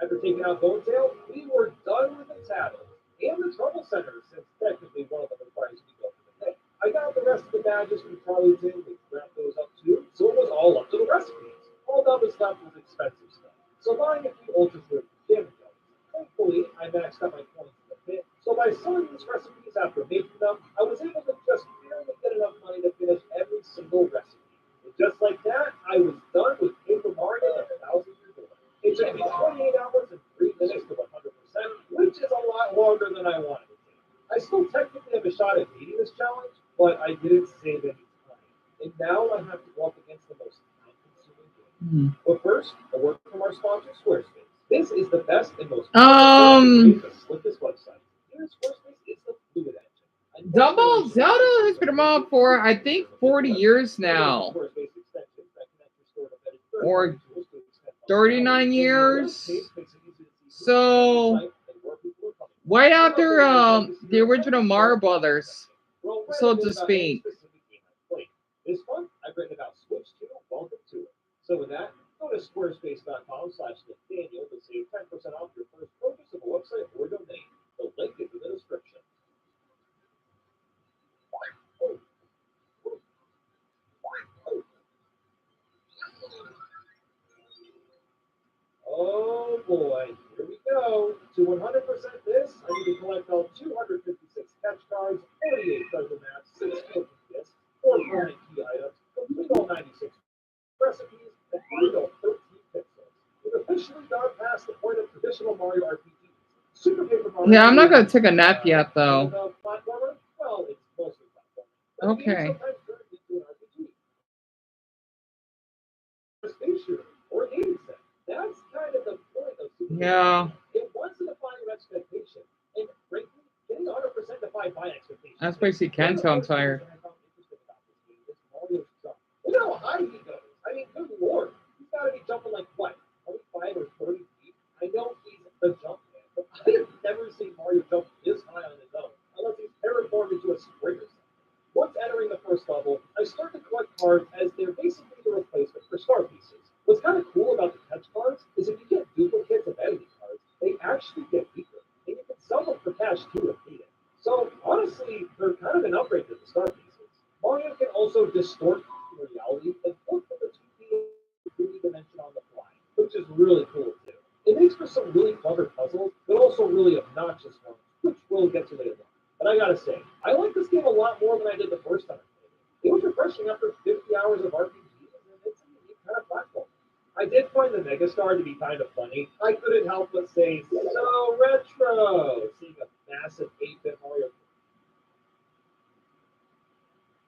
After taking out Bone Tail, we were done with the tablets and the trouble center, since technically one of them requires you to go for the pit. I got the rest of the badges from Charlieton, we wrapped those up too, so it was all up to the recipes. All that was left was expensive stuff. So buying a few ultra fruit damage items. Thankfully, I maxed out my coins in the pit, so by selling these recipes after making them, I was able to just barely get enough money to finish every single recipe. And just like that, I was done with Paper Mario and 1,000 Year Door. It took me 28 hours and 3 minutes to 100%, which is a lot longer than I wanted it to. I still technically have a shot at beating this challenge, but I didn't save any time. And now I have to walk against the most time-consuming Hmm. game. But first, a word from our sponsor, Squarespace. This is the best and most Um, the slickest website. Here, Squarespace is the fluid engine. Double Zelda has been around for I think 40 years now, Squarespace extensions that connect your store to many or third-party tools to extend 39 functionality. years. Squarespace makes it easy to see who So and where people are coming from. right One after update I this the year has original been Mario Smart Brothers, Well, write a so bit to about any speak. specific game I've played. This month, I've written about Switch 2, Welcome to It. So with that, go to squarespace.com/Nathaniel to save 10% off your first purchase of a website or domain. The link is in the description. Oh boy, here we go. To 100% this, I need to collect all 256 catch cards, 48 treasure maps, 6 cooking discs, 4 permanent key items, complete all 96 recipes, and find all 13 pixels. We've officially gone past the point of traditional Mario RPGs. Super Paper Mario Yeah, I'm not gonna is take a nap yet though. a platformer. Well, it's mostly platformer, but the game Okay. sometimes turns into an RPG. A space shooter or a gaming set. That's kind of the point of Super Yeah, Mario. It wants to defy your expectation, and frankly, getting 100% defied my expectations that's too. basically One can of the tell I'm first things tired. that I found interesting about this game is Mario's jump. Look at how high he goes. I mean, good lord, he's got to be jumping like what, 25 or 30 feet? I know he's a jump man, but I have never seen Mario jump this high on his own, unless he's terraformed into a spring or something. Once entering the first level, I start to collect cards as they're basically the replacement for star pieces. What's kind of cool about the catch cards is if you get duplicates of enemy cards, they actually get weaker, and you can sell them for cash too if needed. So honestly, they're kind of an upgrade to the star pieces. Mario can also distort reality and flip from the 2D to 3D dimension on the fly, which is really cool too. It makes for some really clever puzzles, but also really obnoxious ones, which we'll get to later on. But I gotta say, I like this game a lot more than I did the first time I played it. It was refreshing after 50 hours of RPGs, and it's a unique kind of platform. I did find the Megastar to be kind of funny. I couldn't help but say, so retro, seeing a massive 8-bit Mario.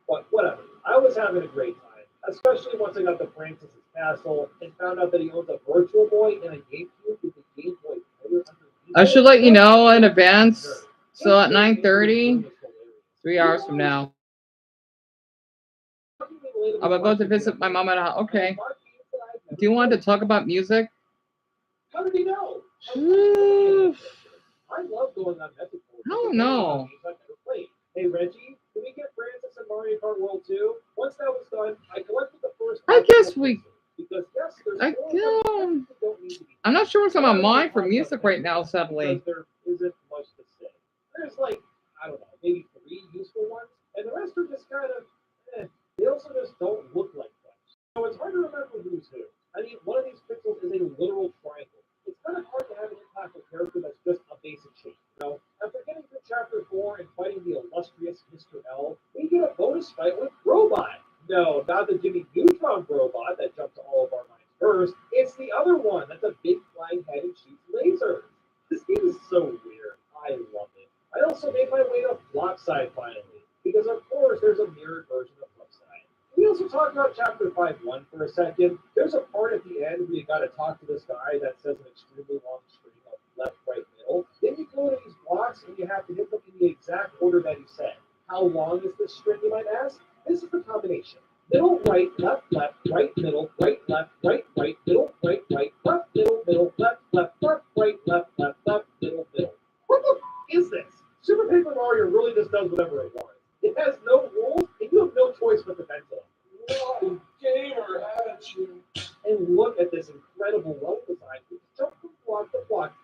But whatever, I was having a great time, especially once I got to Francis's castle and found out that he owns a Virtual Boy and a GameCube with a Game Boy Player underneath I it. should let you That's know in just advance. absurd. So at 9:30, 3 hours from now, I'm about to visit my mom at a house. Okay. Do you want to talk about music? How did he know? I I love going on message boards. don't know. I've never played. Hey Reggie, can we get Francis and Mario Kart World 2? Once that was done, I collected the first. I guess we. Because yes, there's I don't need to be. I'm not sure what's on my mind for music right now, sadly. Because there isn't much to say. There's like, I don't know, maybe 3 useful ones, and the rest are just kind of, they also just don't look like much. So it's hard to remember who's who. I mean, one of these pixels is a literal triangle. It's kind of hard to have an impactful character that's just a basic shape. After getting through chapter 4 and fighting the illustrious Mr. L, we get a bonus fight with Robot. No, not the Jimmy Neutron robot that jumped to all of our minds first. It's the other one that's a big flying head and shoots lasers. This game is so weird. I love it. I also made my way to Flopside finally, because of course there's a mirrored version of Flopside. We also talked about Chapter 5.1 for a second. There's a part at the end where you gotta talk to this guy that says an extremely long string of left, right, middle. Then you go to these blocks and you have to hit them in the exact order that he said. How long is this string, you might ask? This is the combination. Middle, right, left, right, middle, right, middle, right, left, middle, left, right, left, middle. What the is this? Super Paper Mario really just does whatever it wants. It has no rules, and you have no choice but to fence it. Whoa, gamer, haven't you? And look at this incredible level design. You jump from block to block.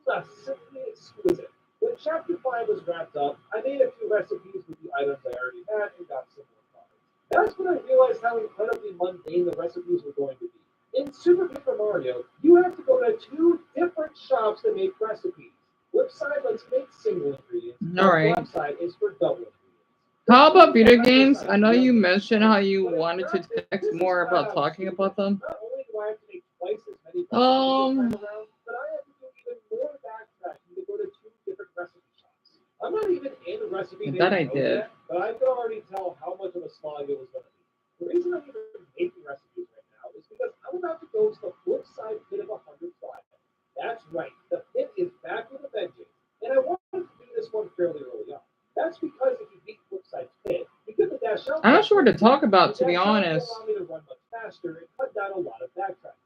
That's simply exquisite. When Chapter 5 was wrapped up, I made a few recipes with the items I already had and got some more products. That's when I realized how incredibly mundane the recipes were going to be. In Super Paper Mario, you have to go to 2 different shops to make recipes. Flipside lets you make single ingredients, All right. Flipside is for double ingredients. How about video games? I know you mentioned how you wanted to text more about talking about them. Not only do I have to make twice as many recipes Um, this time around, but I have to do even more backtracking to go to 2 different recipe shops. I'm not even in the recipe that I mode did. yet, but I can already tell how much of a slog it was going to be. The reason I'm even making recipes right now is because I'm about to go to the flip side pit of 100 trials. That's right, the pit is back with a vengeance, and I wanted to do this one fairly early on. That's because if you beat Flipside's pit, you get the dash out. I'm not sure what to talk about, The to be dash out will honest. allow me to run much faster and cut down a lot of backtracking.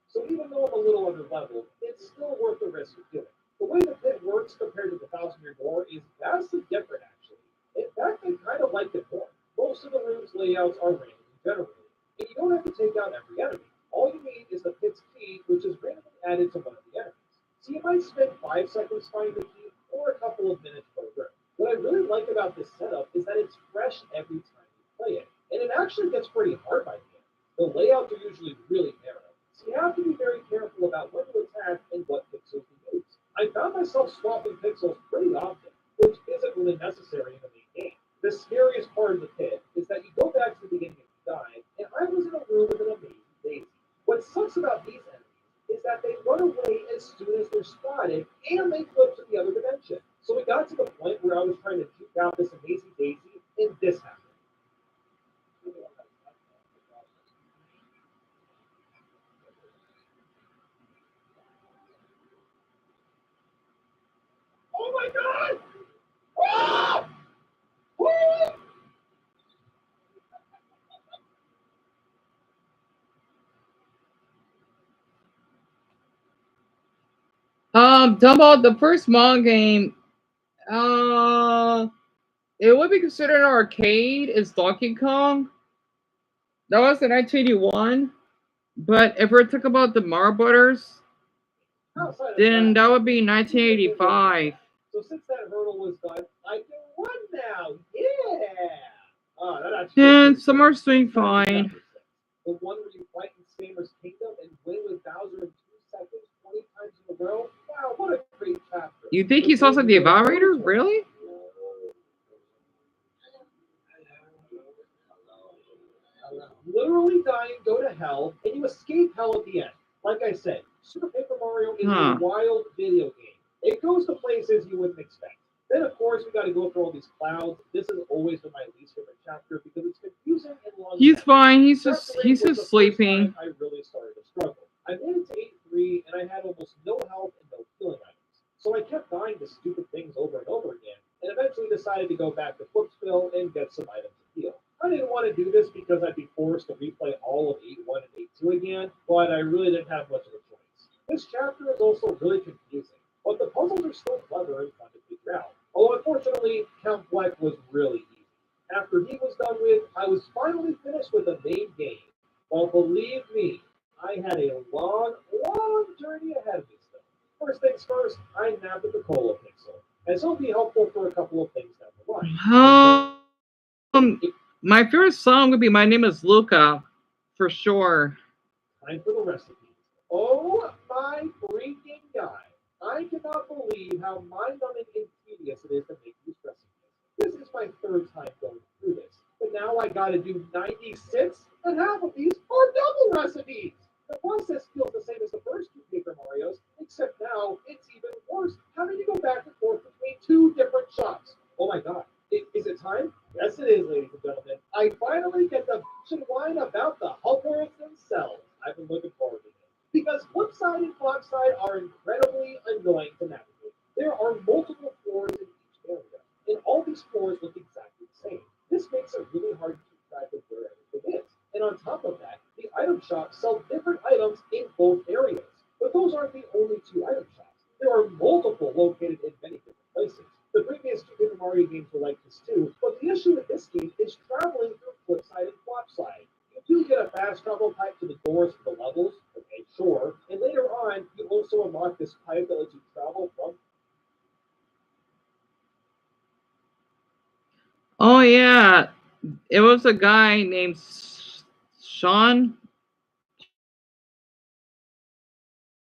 So even though I'm a little under leveled, it's still worth the risk of doing. The way the pit works compared to the Thousand Year Door is vastly different, actually. In fact, I kind of like it more. Most of the room's layouts are random generated, and you don't have to take out every enemy. All you need is the pit's key, which is randomly added to one of the enemies. So you might spend 5 seconds finding the key, or a couple of minutes per room. What I really like about this setup is that it's fresh every time you play it, and it actually gets pretty hard by the end. The layouts are usually really narrow, so you have to be very careful about when to attack and what pixels to use. I found myself swapping pixels pretty often, which isn't really necessary in the main game. The scariest part of the pit is that you go back to the beginning if you die, and I was in a room with an amazing daisy. What sucks about these enemies is that they run away as soon as they're spotted, and they flip to the other dimension. So it got to the point where I was trying to juke out this amazing daisy, and this happened. Oh my god! Ah! Ah! Talking about the first Mon game, uh, it would be considered an arcade. It's Donkey Kong. That was in 1981. But if we're talking about the Mario Brothers, Outside of then that, that would be really good game. 1985. So since that hurdle was done, I can run now. Yeah. That actually feels And pretty some good. are doing Time for fine. chapter 6. The one where you fight in Samer's Kingdom and win with Bowser in 2 seconds, 20 times in a row. Wow, what a great chapter. You think The he's also game the is evaluator? Really? literally die and go to hell, and you escape hell at the end. Like I said, Super Paper Mario is a Huh. wild video game. It goes to places you wouldn't expect. Then, of course, we got to go through all these clouds. This has always been my least favorite chapter because it's confusing and long. He's fine. He's Chapter just 8 was the first sleeping. time I really started to struggle. I made it to 8.3, and I had almost no health and no healing items. So I kept buying the stupid things over and over again, and eventually decided to go back to Flipsville and get some items to heal. I didn't want to do this because I'd be forced to replay all of 8.1 and 8.2 again, but I really didn't have much of a choice. This chapter is also really confusing, but the puzzles are still clever and fun to figure out. Although unfortunately, Count Fleck was really easy. After he was done with, I was finally finished with the main game. Well, believe me, I had a long journey ahead of me still. First things first, I nabbed the Piccolo Pixel, and this will be helpful for a couple of things down the line. In terms of My favorite song would be "My Name Is Luca," for sure. time for the recipes. Oh my freaking god! I cannot believe how mind-numbing and tedious it is to make these recipes. This is my third time going through this, but now I gotta do 96, and half of these are double recipes! The process feels the same as the first two Paper Marios, except now it's even worse, having to go back and forth between two different shops. Oh my god. Is it time? Yes, it is, ladies and gentlemen. I finally get to bitch and whine about the Hogwarts themselves. I've been looking forward to this. Because Flipside and Flopside are incredibly annoying to navigate. There are multiple floors in each area, and all these floors look exactly the same. This makes it really hard to keep track of where everything is. And on top of that, the item shops sell different items in both areas. But those aren't the only two item shops. There are multiple located in many different places. The previous two Paper Mario games were like this too, but the issue with this game is traveling through Flipside and Flopside. You do get a fast travel pipe to the doors for the levels, okay, sure, and later on you also unlock this pipe that lets you travel from. Oh yeah, it was a guy named Sean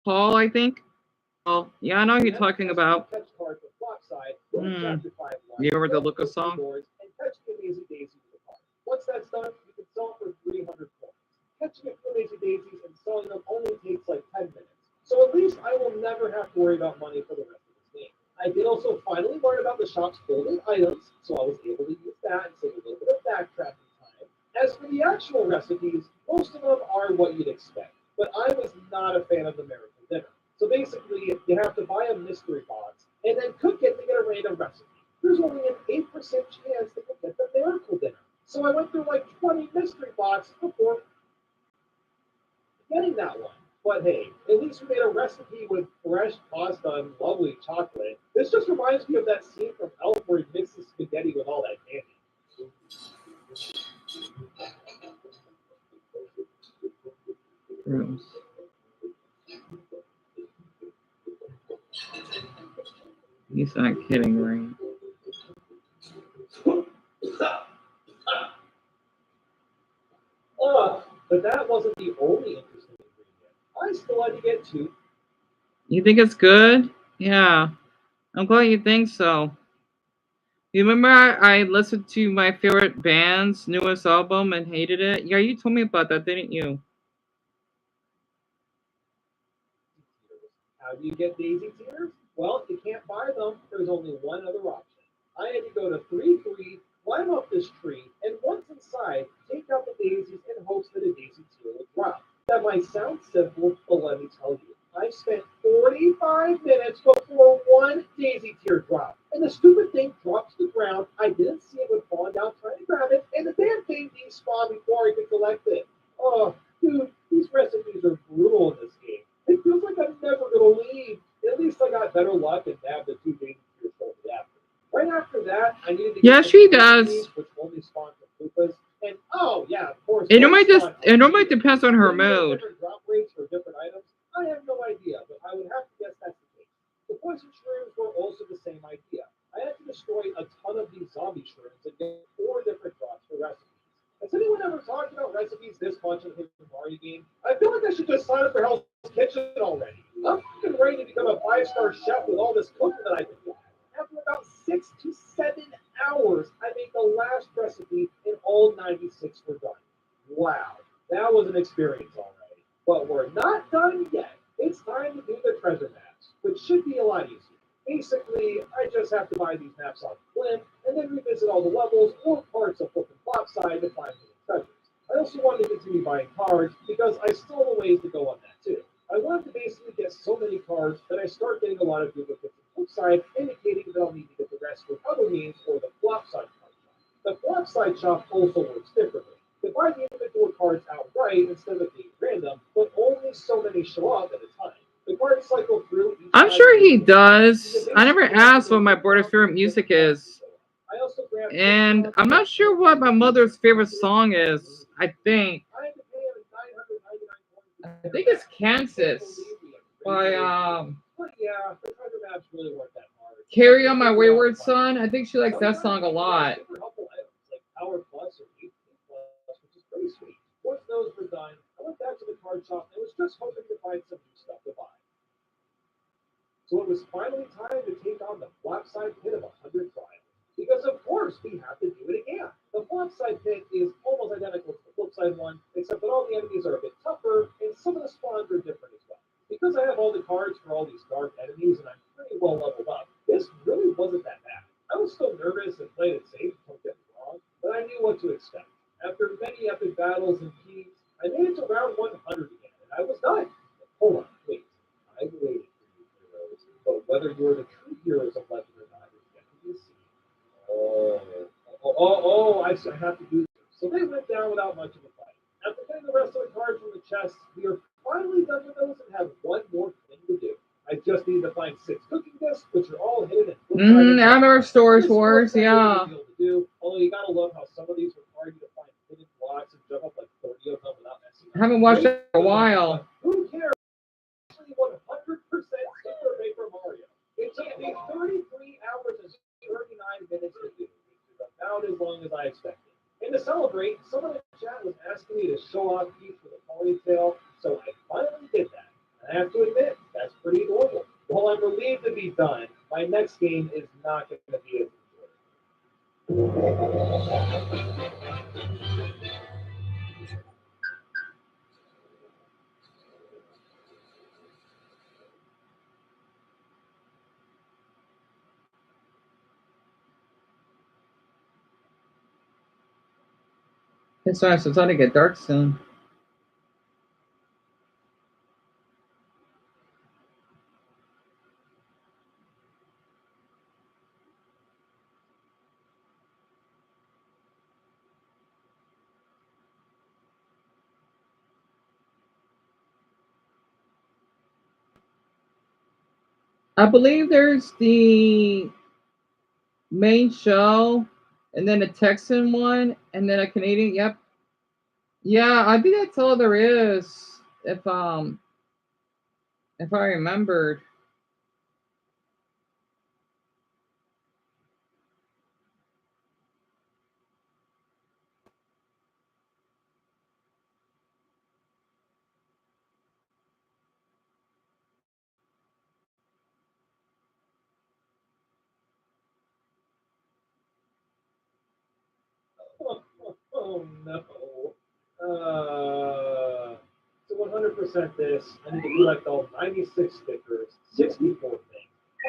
Paul, I think. Oh yeah, I know who And you're then talking after you about. catch card from Flopside, go to Hmm. Chapter 5 1, You ever the go Luca through the song? doors, and catch the Amazing Daisy with a card. Once that's done, you can sell it for 300 coins. Catching a few Amazing Daisies and selling them only takes like 10 minutes. So at least I will never have to worry about money for the rest of this game. I did also finally learn about the shop's holding items, so I was able to use that and save a little bit of backtracking time. As for the actual recipes, most of them are what you'd expect, but I was not a fan of the Miracle Dinner. So basically, you have to buy a mystery box and then cook it to get a random recipe. There's only an 8% chance that you'll get the Miracle Dinner. So I went through like 20 mystery boxes before getting that one. But hey, at least we made a recipe with fresh pasta and lovely chocolate. This just reminds me of that scene from Elf where he mixes spaghetti with all that candy. Rooms. He's not kidding, right? But that wasn't the only interesting ingredient. I still had to get two. You think it's good? Yeah, I'm glad you think so. You remember I listened to my favorite band's newest album and hated it? Yeah, you told me about that, didn't you? How do you get daisy tears? Well, if you can't buy them, there's only one other option. I had to go to 3-3, climb up this tree, and once inside, take out the daisies in hopes that a daisy tear would drop. That might sound simple, but let me tell you, I spent 45 minutes before one daisy tear dropped. And the stupid thing dropped to the ground. I didn't see it when falling down trying to grab it, and the damn thing despawned before I could collect it. Oh, dude, these recipes are brutal in this game. It feels like I'm never gonna leave. At least I got better luck and nabbed the two baby tears shortly after. Right after that, I needed to get Yeah, some she currency, does. which only spawned from Koopas. And oh yeah, of course, It one normally just spawned it on normally Cheetah. depends on her Maybe there's mood. different drop rates for different items. I have no idea, but I would have to guess that's the case. The poison shrooms were also the same idea. I had to destroy a ton of these zombie shrooms and get four different drops for recipes. Has anyone ever talked about recipes this much in a Paper Mario game? I feel like I should just sign up for Hell's Kitchen already. I'm fucking ready to become a five-star chef with all this cooking that I can do. After about 6 to 7 hours, I made the last recipe and all 96 were done. Wow, that was an experience already. But we're not done yet. It's time to do the treasure maps, which should be a lot easier. Basically, I just have to buy these maps off Flint and then revisit all the levels or parts of Flip and Flopside to find hidden treasures. I also wanted to continue buying cards because I still have a ways to go on that too. I wanted to basically get so many cards that I start getting a lot of duplicates and flip side, indicating that I'll need to get the rest with other means or the flop side card shop. The flop side shop also works differently. They buy the individual cards outright instead of being random, but only so many show up at a time. The cards cycle through each I'm side sure he using does. a I basic never asked what formula my for brother's how favorite many music different cards to is. show up. I also grabbed 10 And cards I'm from not the sure what my mother's favorite song is. I I had to pay him 999 coins for think treasure it's map. I can't Kansas believe we have by radio. But yeah, the treasure maps really weren't that hard. Once Carry I On My figured out the Wayward final Son. I answer. think she likes that Sometimes song a they provide lot. super helpful items like Power Plus or HP Plus, which is pretty sweet. Once those were done, I went back to the card shop and was just hoping to find some new stuff to buy. So it was finally time to take on the flopside pit of 100 trials. Because of course we have to do it again. The flopside pit is almost identical to the flipside one, except that all the enemies are a bit tougher and some of the spawns are different as well. Because I have all the cards for all these dark enemies and I'm pretty well leveled up, this really wasn't that bad. I was still nervous and played it safe, don't get me wrong, but I knew what to expect. After many epic battles and keys, I made it to round 100 again, and I was done. Hold on, wait. I waited for you heroes, but whether you're the true heroes of Legend or not is yet to be seen. I have to do this. So they went down without much of a fight. After getting the rest of the cards from the chest, we are finally done with those and have one more thing to do. I just need to find 6 cooking discs, which are all hidden in flipside and Outdoor flopside. Stores This Wars, wasn't that big of a yeah. deal to do, although you gotta love how some of these require you to find hidden blocks and jump up like 30 of them without messing I up. haven't watched Great it in a fun, while. but who cares? Actually 100% Super Paper Mario. It took me 33 hours and 39 minutes to do, which is about as long as I expected. And to celebrate, someone in the chat was asking me to show off Peach with a ponytail, so I finally did that. And I have to admit, that's pretty adorable. While I'm relieved to be done, my next game is not going to be as It's nice. It's starting to get dark soon. I believe there's the main show, and then a Texan one, and then a Canadian. Yep. Yeah, I think that's all there is. If I remembered. Oh no. To 100% this, I need to collect all 96 stickers, 64 things,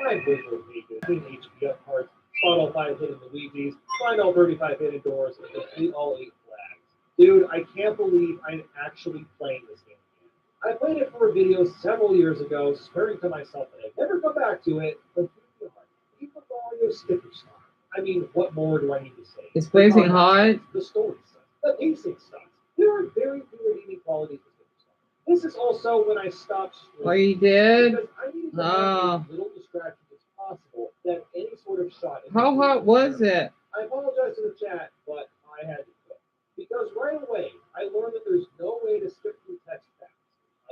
5 visual pages, 10 HPF cards, spot all 5 hidden Luigi's, find all 35 hidden doors, and complete all 8 flags. Dude, I can't believe I'm actually playing this game again. I played it for a video several years ago, swearing to myself that I'd never come back to it, but here we are. Super Mario Sticker Star. I mean, what more do I need to say? It's blazing hot. The story stuff, the pacing stuff. There are very few redeeming qualities with Sticker Star. This is also when I stopped Oh, streaming you did? because I needed to have as little distractions as possible that any sort of shot. How hot was it? I apologize to the chat, but I had to quit. Because right away, I learned that there's no way to skip through text packs.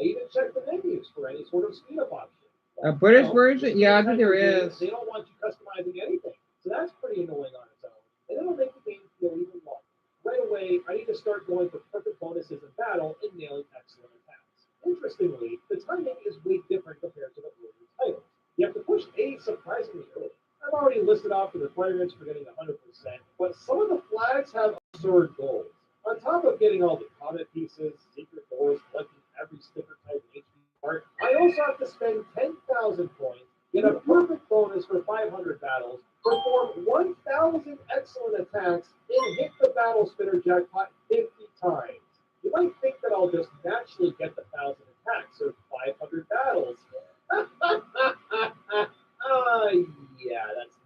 I even checked the menus for any sort of speed up option. A British version? Yeah, I think there is. They don't want you customizing anything. So that's pretty annoying on its own. And it'll make the game feel even longer. Right away, I need to start going for perfect bonuses in battle and nailing excellent attacks. Interestingly, the timing is way different compared to the earlier titles. You have to push A surprisingly early. I've already listed off the requirements for getting 100%, but some of the flags have absurd goals. On top of getting all the comet pieces, secret doors, collecting every sticker type and HP part, I also have to spend 10,000 points, get a perfect bonus for 500 battles, perform 1,000 excellent attacks, and hit the battle spinner jackpot 50 times. You might think that I'll just naturally get the 1,000 attacks or 500 battles. Yeah, that's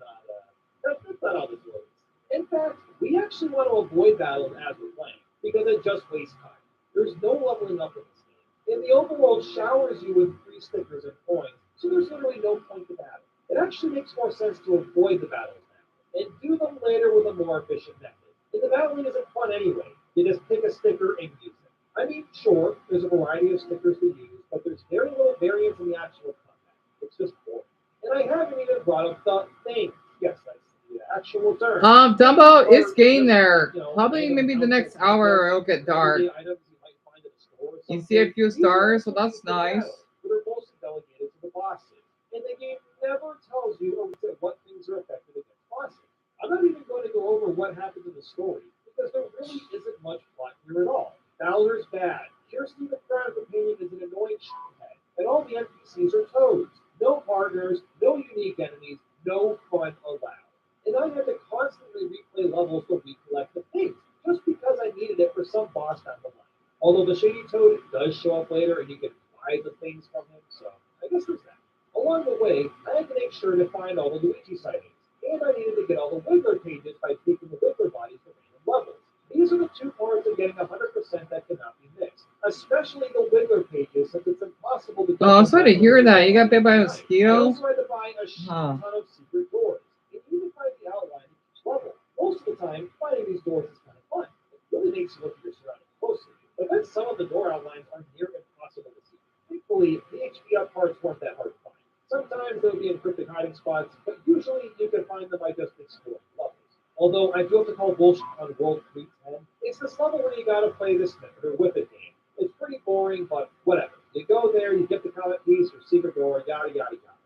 not how this works. In fact, we actually want to avoid battles as we're playing because it just wastes time. There's no leveling up in this game. And the overworld showers you with free stickers and coins, so there's literally no point to battle. It actually makes more sense to avoid the battles now and do them later with a more efficient method. And the battling isn't fun anyway. You just pick a sticker and use it. I mean, sure, there's a variety of stickers to use, but there's very little variance in the actual combat. It's just boring. And I haven't even brought up the thing. Yes, that's the actual term. Things Dumbo, it's are getting just, there. Probably item maybe the next household hour items, it'll get dark. everyday items you might find at a store or You see a something. few These are stars, so actually that's used in battle, nice. but are mostly delegated to the bosses. And the game never tells you or what things are affected against bosses. I'm not even going to go over what happens in the story, because there really isn't much plot here at all. Bowser's bad. Kirsty the Crown Companion is an annoying shithead, and all the NPCs are toads. No partners, no unique enemies, no fun allowed. And I had to constantly replay levels to recollect the things, just because I needed it for some boss down the line. Although the Shady Toad does show up later and you can buy the things from him, so I guess there's that. Along the way, I had to make sure to find all the Luigi sightings, and I needed to get all the Wiggler pages by taking the Wiggler bodies to random levels. These are the two parts of getting 100% that cannot be missed, especially the Wiggler pages, since it's impossible to get Oh, I'm them sorry all to at hear one that. You got bit by a time. I mosquito? also had to buy a shit Huh. ton of secret doors, and you can find the outline of each level. Most of the time, finding these doors is kind of fun. It really makes you look at your surroundings closely. But then some of the door outlines are near impossible to see. Thankfully, the HP up parts weren't that hard to find. Sometimes they'll be in cryptic hiding spots, but usually you can find them by just exploring levels. Although I do have to call bullshit on World 310, it's this level where you gotta play this method or whip it game. It's pretty boring, but whatever. You go there, you get the comet piece or secret door, yada yada yada.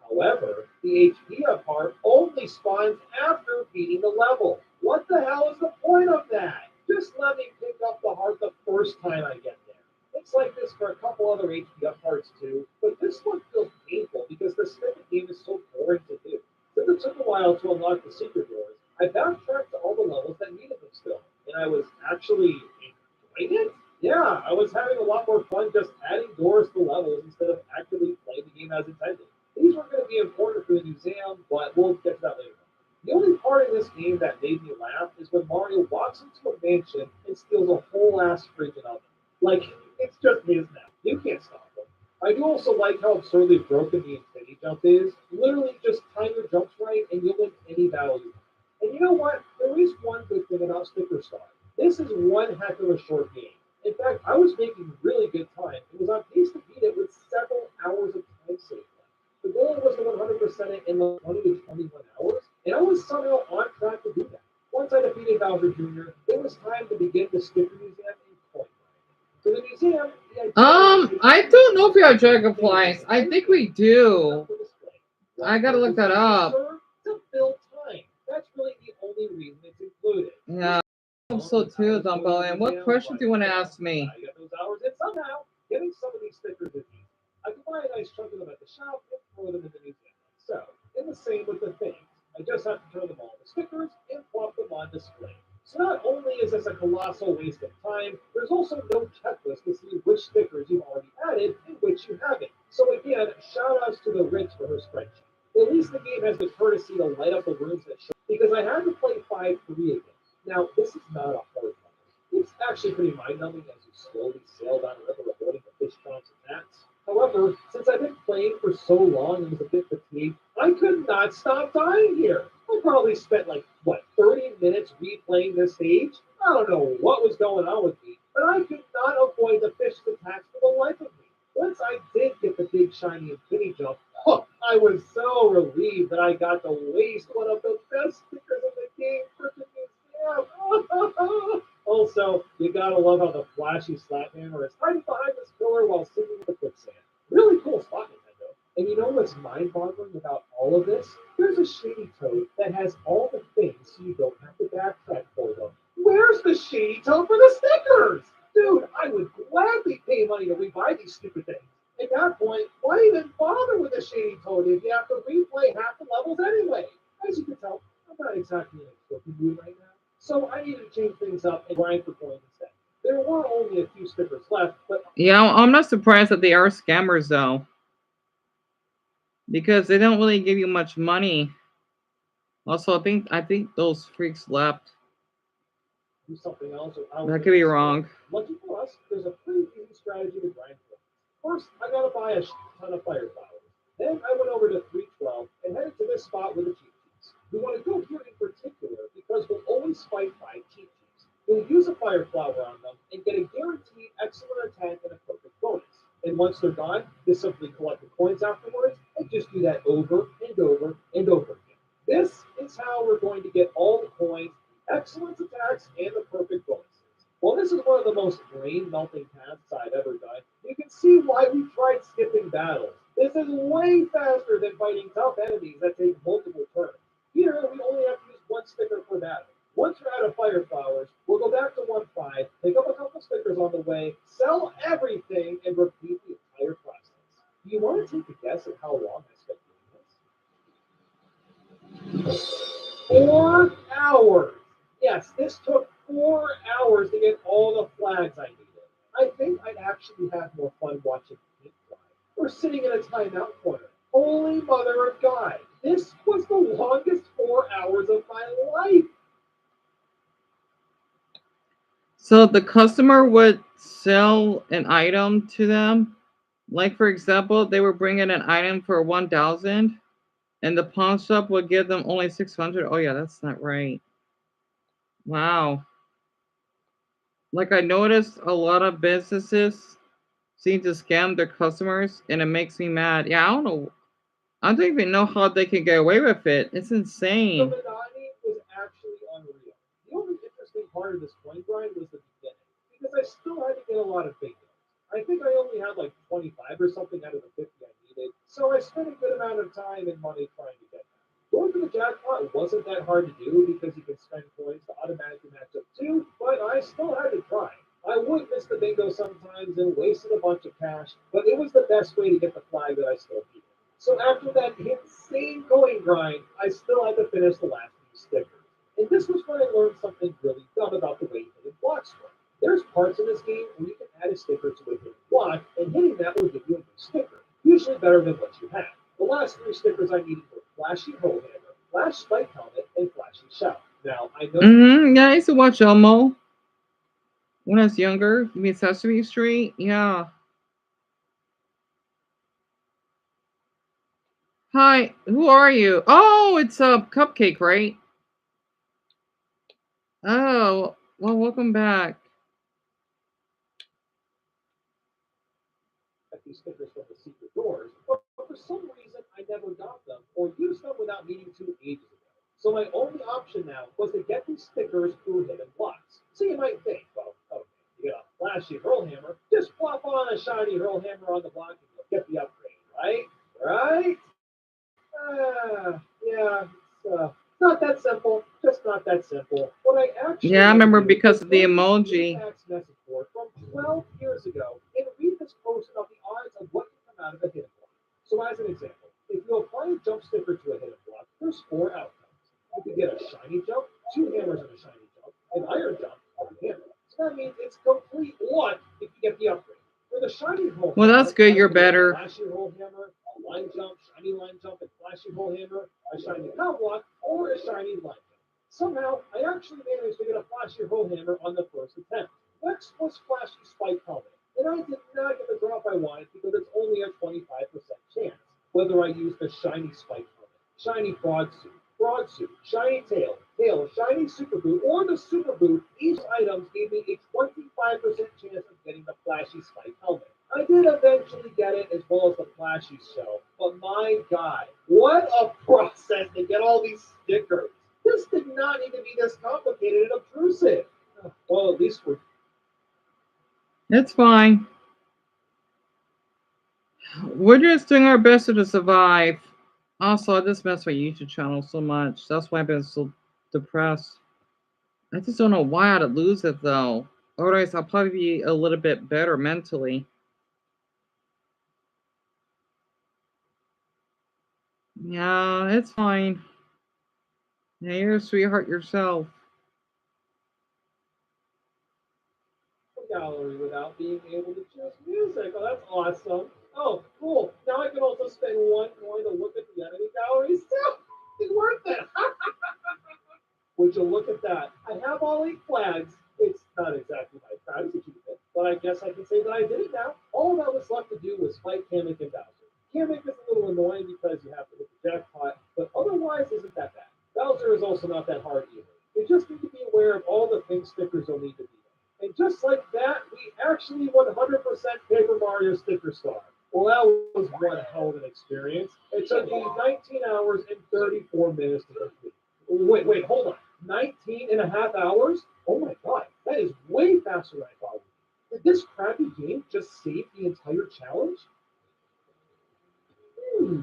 However, the HP up part only spawns after beating the level. What the hell is the point of that? Just let me pick up the heart the first time I get there. It's like this for a couple other HP up parts too, but this one feels painful because the snippet game is so boring to do. Since it took a while to unlock the secret doors, I backtracked to all the levels that needed them still, and I was actually enjoying it. Yeah, I was having a lot more fun just adding doors to levels instead of actively playing the game as intended. These were going to be important for the museum, but we'll get to that later. The only part in this game that made me laugh is when Mario walks into a mansion and steals a whole ass freaking oven. Like, it's just his now. You can't stop him. I do also like how absurdly broken the infinity jump is. Literally, just time your jumps right and you'll win any battle you want. And you know what? There is one good thing about Sticker Star. This is one heck of a short game. In fact, I was making really good time and was on pace to beat it with several hours of time saved. The goal was to 100% it in like 20 to 21 hours, and I was somehow on track to do that. Once I defeated Bowser Jr., it was time to begin the Sticker Museum in Coin. For the museum, the idea is I to don't know if we have display dragonflies. I think we do. for display. I What gotta look purpose that does it up. serve? To fill time. That's really the only reason it's included. Yeah, I hope so too, Dumbo. And what question do you want to ask me? I get those hours in somehow. Getting some of these stickers is easy. I can buy a nice chunk of them at the shop and throw them in the museum. So, in the same with the things, I just have to turn them all into stickers and plop them on display. So not only is this a colossal waste of time, there's also no checklist to see which stickers you've already added and which you haven't. So again, shout outs to the Ritz for her spreadsheet. At least the game has the courtesy to light up the rooms that show, because I had to play 5-3 again. Now, this is not a hard level. It's actually pretty mind-numbing as you slowly sail down the river avoiding the fish traps and gnats. However, since I've been playing for so long and was a bit fatigued, I could not stop dying here. I probably spent like, what, 30 minutes replaying this stage? I don't know what was going on with me, but I could not avoid the fish's attacks for the life of me. Once I did get the big shiny infinity jump, I was so relieved that I got to waste one of the best stickers in the game for the museum. Also, you gotta love how the flashy Slaphammer is hiding behind this pillar while singing with the quicksand. Really cool spot, Nintendo. And you know what's mind-boggling about all of this? There's a Shady Toad that has all the things so you don't have to backtrack for them. Where's the Shady Toad for the stickers? Dude, I would gladly pay money to rebuy these stupid things. At that point, why even bother with the Shady Toad if you have to replay half the levels anyway? As you can tell, I'm not exactly in a cooking mood right now, so I needed to change things up and grind for coins instead. There were only a few stickers left, but Yeah, I'm not surprised that they are scammers though. because they don't really give you much money. Also, I think those freaks left. Do something else or That outwit could be the storm. wrong. Lucky for us, there's a pretty easy strategy to grind for. First, I gotta buy a ton of fire flowers. Then I went over to 312 and headed to this spot with the cheat sheets. We want to go here in particular because we'll always fight 5 cheat sheets. We'll use a fire flower on them and get a guaranteed excellent attack and a perfect bonus. And once they're gone, you simply collect the coins afterwards and just do that over and over and over again. This is how we're going to get all the coins, excellent attacks, and the perfect bonuses. While this is one of the most brain melting tasks I've ever done, you can see why we tried skipping battles. This is way faster than fighting tough enemies that take multiple turns. Here, we only have to use one sticker per battle. Once we're out of fire flowers, we'll go back to 1-5, pick up a couple stickers on the way, sell everything, and repeat the entire process. Do you want to take a guess at how long I spent doing this? 4 hours. Yes, this took 4 hours to get all the flags I needed. I think I'd actually have more fun watching paint dry or sitting in a timeout corner. Holy mother of God. This was the longest 4 hours of my life. So the customer would sell an item to them. Like for example, they were bringing an item for 1,000, and the pawn shop would give them only 600. Oh yeah, that's not right. Wow. Like I noticed a lot of businesses seem to scam their customers, and it makes me mad. Yeah, I don't know. I don't even know how they can get away with it. It's The insane. monotony was actually unreal. The only interesting part of this coin grind was the beginning, because I still had to get a lot of bingo. I think I only had like 25 or something out of the 50 I needed, so I spent a good amount of time and money trying to get them. Going for the jackpot wasn't that hard to do because you can spend coins to automatically match up too, but I still had to try. I would miss the bingo sometimes and wasted a bunch of cash, but it was the best way to get the flag that I still needed. So after that insane coin grind, I still had to finish the last few stickers. And this was when I learned something really dumb about the way hidden blocks work. There's parts in this game where you can add a sticker to a hidden block, and hitting that will give you a new sticker, usually better than what you had. The last 3 stickers I needed were Flashy Hole Hammer, Flash Spike Helmet, and Flashy Shout. Now, I know. Yeah, I used to watch Elmo when I was younger. You mean Sesame Street? Yeah. Hi, who are you? Oh, it's a cupcake, right? Oh, well, welcome back. Get these stickers from the secret doors, but for some reason I never got them or used them without needing to ages ago. So my only option now was to get these stickers through hidden blocks. So you might think, well, okay, you get a flashy hurl hammer, just plop on a shiny hurl hammer on the block and you'll get the upgrade, right? Right? Yeah, it's not that simple. Just not that simple. What I actually Yeah, I had to remember do because was of go the to this emoji. Max message board from 12 years ago and read this post about the odds of what can come out of a hidden block. So, as an example, if you apply a jump sticker to a hidden block, there's 4 outcomes. You could get a shiny jump, 2 hammers and a shiny jump, an iron jump, or a hammer. So that means it's complete luck if you get the upgrade. For the shiny roll Well, that's hammer, good. I You're could get a better. flashy roll hammer, a line jump, and flashy roll hammer, a shiny power block, or a shiny line jump. Somehow, I actually managed to get a flashy roll hammer on the first attempt. Next was flashy spike helmet, and I did not get the drop I wanted because it's only a 25% chance. Whether I use the shiny spike helmet, shiny fraud suit, shiny tail, shiny super boot, or the super boot, each items gave me a 25% chance of getting the flashy spike helmet. I did eventually get it as well as the flashy shell, but my god, what a process to get all these stickers. This did not need to be this complicated and obtrusive. Well, at least we're. It's fine. We're just doing our best to survive. Also, I just miss my YouTube channel so much. That's why I've been so depressed. I just don't know why I'd lose it though. Otherwise, I'll probably be a little bit better mentally. Yeah, it's fine. Yeah, you're a sweetheart yourself. Gallery without being able to choose music. Oh, that's awesome. Oh, cool. Now I can also spend one coin to look at the enemy gallery. Still, it's worth it. Would you look at that? I have all 8 flags. It's not exactly my proudest achievement, but I guess I can say that I did it now. All that was left to do was fight Kamek and Bowser. Kamek is a little annoying because you have to hit the jackpot, but otherwise isn't that bad. Bowser is also not that hard either. You just need to be aware of all the things stickers you'll need to beat. And just like that, we actually 100% Paper Mario Sticker Star. Well, that was one hell of an experience. It took me 19 hours and 34 minutes to complete. Wait, hold on. 19 and a half hours? Oh my god, that is way faster than I thought it would be. Did this crappy game just save the entire challenge? Hmm.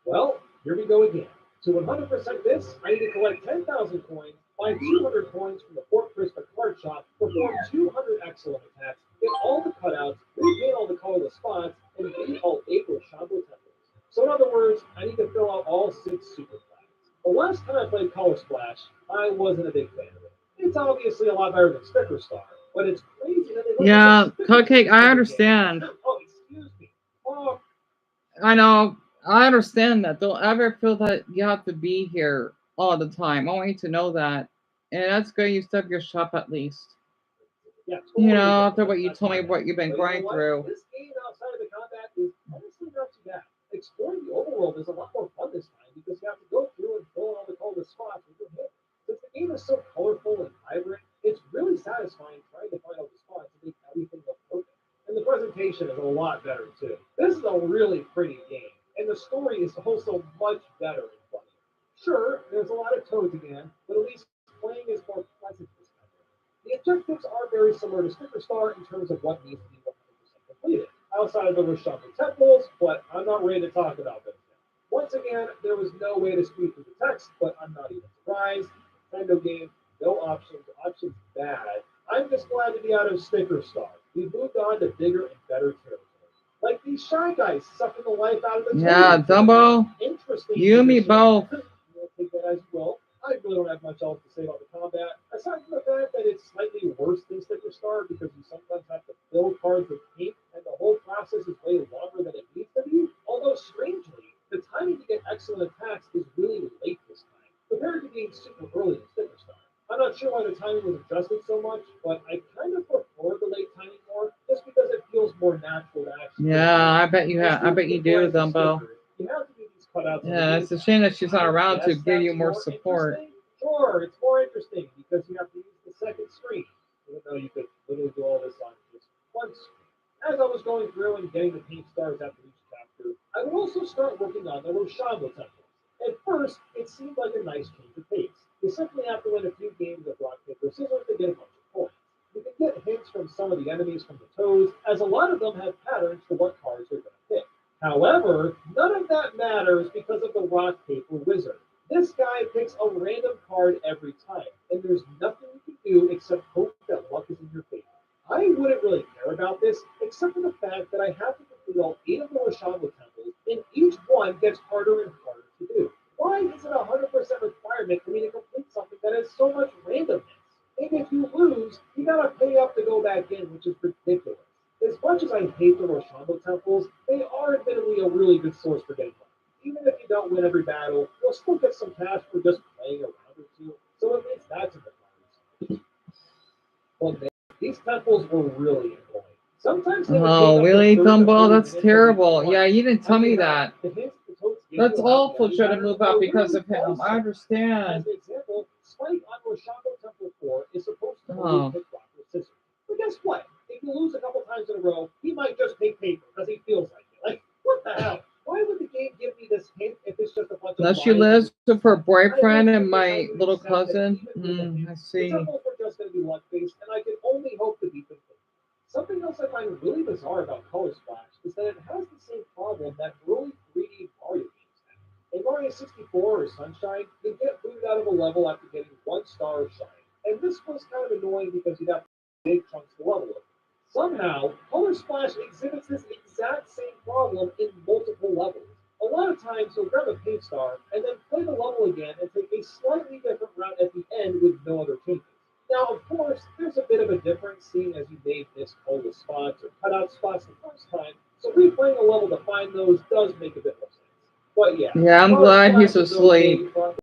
Well, here we go again. To 100% this, I need to collect 10,000 coins, buy 200 coins from the Fort Crispa card shop, perform 200 excellent attacks, get all the cutouts, repaint all the colorless spots, and beat all 8 Roshambo temples. So in other words, I need to fill out all 6 super flags. The last time I played Color Splash, I wasn't a big fan of it. It's obviously a lot better than Sticker Star, but it's crazy that they let you get Yeah, stickers Cupcake, I in the game. understand. Oh, excuse me. Oh, I know. I understand that. Don't ever feel that you have to be here all the time. I want you to know that. And that's good you step your shop at least. yeah, You totally know, get after that. what you That's told my me bad. what you've been But you know going what? through. This game outside of the combat is honestly not too bad. Exploring the overworld is a lot more fun this time because you have to go through and fill in all the colorless spots with your hit. Since the game is so colorful and vibrant, it's really satisfying trying to find all the spots and make everything look perfect. And the presentation is a lot better too. This is a really pretty game, and the story is also much better and funnier. Sure, there's a lot of toads again, but at least playing is more pleasant this time. The objectives are very similar to Sticker Star in terms of what needs to be 100% completed, outside of the Rashomon temples, but I'm not ready to talk about them yet. Once again, there was no way to speed through the text, but I'm not even surprised. Nintendo game, no options, options bad. I'm just glad to be out of Sticker Star. We moved on to bigger and better territory. Like these Shy Guys sucking the life out of the Yeah, toads in the ground. Dumbo, Interesting you and me positioning. both. You'll take that as you will. I really don't have much else to say about the combat, aside from the fact that it's slightly worse than Sticker Star because you sometimes have to fill cards with paint, and the whole process is way longer than it needs to be. Although, strangely, the timing to get excellent attacks is really late this time, compared to being super early in Sticker Star. I'm not sure why the timing was adjusted so much, but I kind of prefer the late timing more, just because it feels more natural to actually get Yeah, hit. I bet you If have. I you're bet you do, visualizing Dumbo. stickers, you have to do these cutouts on the Yeah, it's a inside. shame that she's not I around to guess give you that's more more support. interesting. Sure, it's more interesting because you have to use the second screen, even though you could literally do all this on just one screen. As I was going through and getting the paint stars after each chapter, I would also start working on the Roshambo temples. At first, it seemed like a nice change of pace. You simply have to win a few games of rock, paper, scissors to get a bunch of points. You can get hints from some of the enemies from the toes, as a lot of them have patterns for what cards they're going to pick. However, none of that matters because of the rock, paper, wizard. This guy picks a random card every time, and there's nothing you can do except hope that luck is in your favor. I wouldn't really care about this, except for the fact that I have to complete all 8 of the Rashomon temples, and each one gets harder and harder to do. Why is it a 100% requirement for me to complete something that has so much randomness? And if you lose, you gotta pay up to go back in, which is ridiculous. As much as I hate the Roshambo temples, they are admittedly a really good source for getting money. Even if you don't win every battle, you'll still get some cash for just playing a round or two, so at least that's in the cards. But man, these temples were really annoying. Sometimes they would take Oh, up to really, 30 to Dumbo? 40 That's minutes to read terrible. one. Yeah, you didn't I tell me mean, heck, that. the hints the toads give That's you about the awful. enemy Should have patterns moved out are because really of him. I wholesome. As understand. an example, Spike on Roshambo Temple 4 is supposed to always Oh, pick rock or scissors. But guess what? If you lose a couple times in a row, he might just take paper because he feels like it. Like, what the hell? Why would the game give me this hint if it's just a bunch of now she lies and lives with her reasons? I boyfriend and eventually my had to little accept that cousin. even with the hint, I the see. temples were just going to be luck based, and I could only hope to beat them. Something else I find really bizarre about Color Splash is that it has the same problem that early 3D Mario games had. In Mario 64 or Sunshine, you'd get booted out of a level after getting 1 star or shine. And this was kind of annoying because you'd have to big chunks to level it. Somehow, Color Splash exhibits this exact same problem in multiple levels. A lot of times you'll grab a paint star and then play the level again and take a slightly different route at the end with no other changes. Now, of course, there's a bit of a difference seeing as you made this cola spots or cutout spots the first time, so replaying a level to find those does make a bit more sense. But yeah, Yeah, I'm glad he's asleep. okay,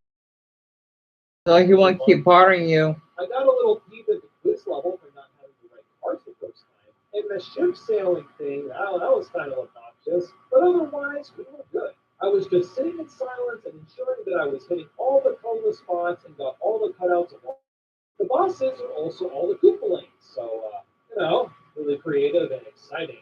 So he won't keep bothering you. I got a little peeve at the quiz level for not having the right cards the first time. And the ship sailing thing, that was kind of obnoxious. But otherwise, we were good. I was just sitting in silence and ensuring that I was hitting all the colorless spots and got all the cutouts of all. The bosses are also all the Koopalings, so, really creative and exciting.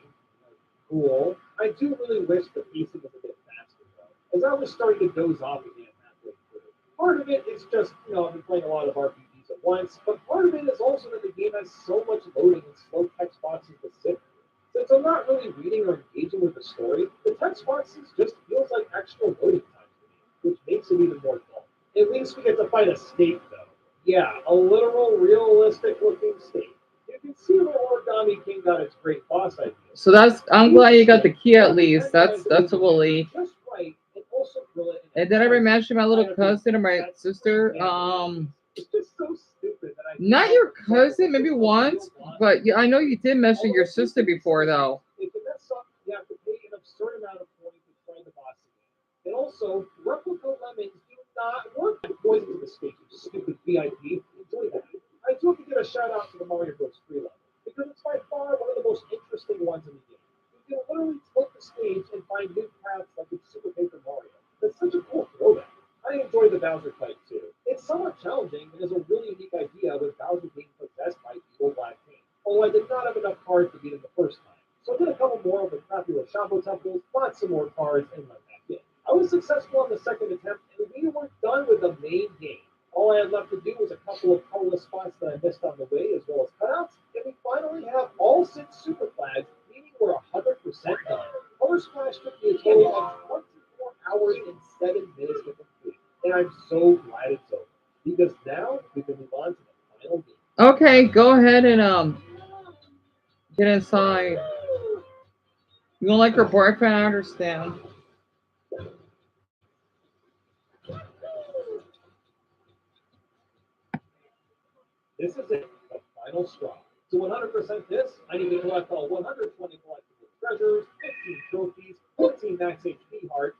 Cool. I do really wish the pacing was a bit faster, though, as I was starting to doze off again halfway through. Part of it is just, I've been playing a lot of RPGs at once, but part of it is also that the game has so much loading and slow text boxes to sit through. Since I'm not really reading or engaging with the story, the text boxes just feels like extra loading time to me, which makes it even more dull. At least we get to fight a snake, though. Yeah, a literal, realistic looking snake. You can see where Origami King got its great boss idea. So I'm glad you got the key at least. That's a relief. Just right, and also grill it in And did I ever mention my little cousin or my sister? It's just so stupid that I Not your cousin, maybe once, but yeah, I know you did mention your sister before, though. if you mess up, you have to pay an absurd amount of coins to try the boss again. And also, replica lemons do not work with poison to the stage, you stupid VIP. Enjoy that. I do have to give a shout out to the Mario Bros. Free level, because it's by far one of the most interesting ones in the game. You can literally tilt the stage and find new paths like in Super Paper Mario. That's such a cool throwback. I enjoy the Bowser fight too. It's somewhat challenging and is a really unique idea with Bowser being possessed by evil Black King. Although I did not have enough cards to beat him the first time. So I did a couple more of the crappy Roshambo temples, bought some more cards, and went back in. I was successful on the second attempt, and we were done with the main game. All I had left to do was a couple of colorless spots that I missed on the way, as well as cutouts, and we finally have all 6 super flags, meaning we're 100% done. Color Splash took me a total of 24 hours and 7 minutes to complete, and I'm so glad it's over, because now we can move on to the final game. Okay, go ahead and get inside. You don't like your boyfriend? I understand. This is it, the final straw. To 100% this, I need to collect all 120 collectible treasures, 15 trophies, 14 max HP hearts,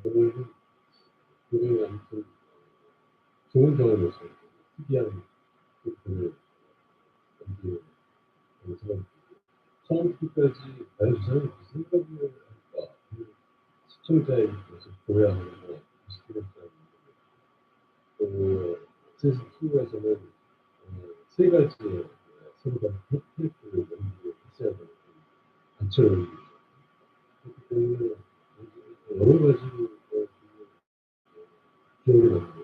오늘은 오늘 아무튼 좋은 경험이었어요. 특이한 그 연기에서 처음부터까지 나의 주사를 무슨 생각을 할까? 시청자의 모습 보여야 하는 거 스토리였다는 또 세션 2에서는 세 가지의 서로 다른 캐릭터를 연기를 했어야 되는 단체 연기 그렇기 때문에 여러 가지 기억이 나는데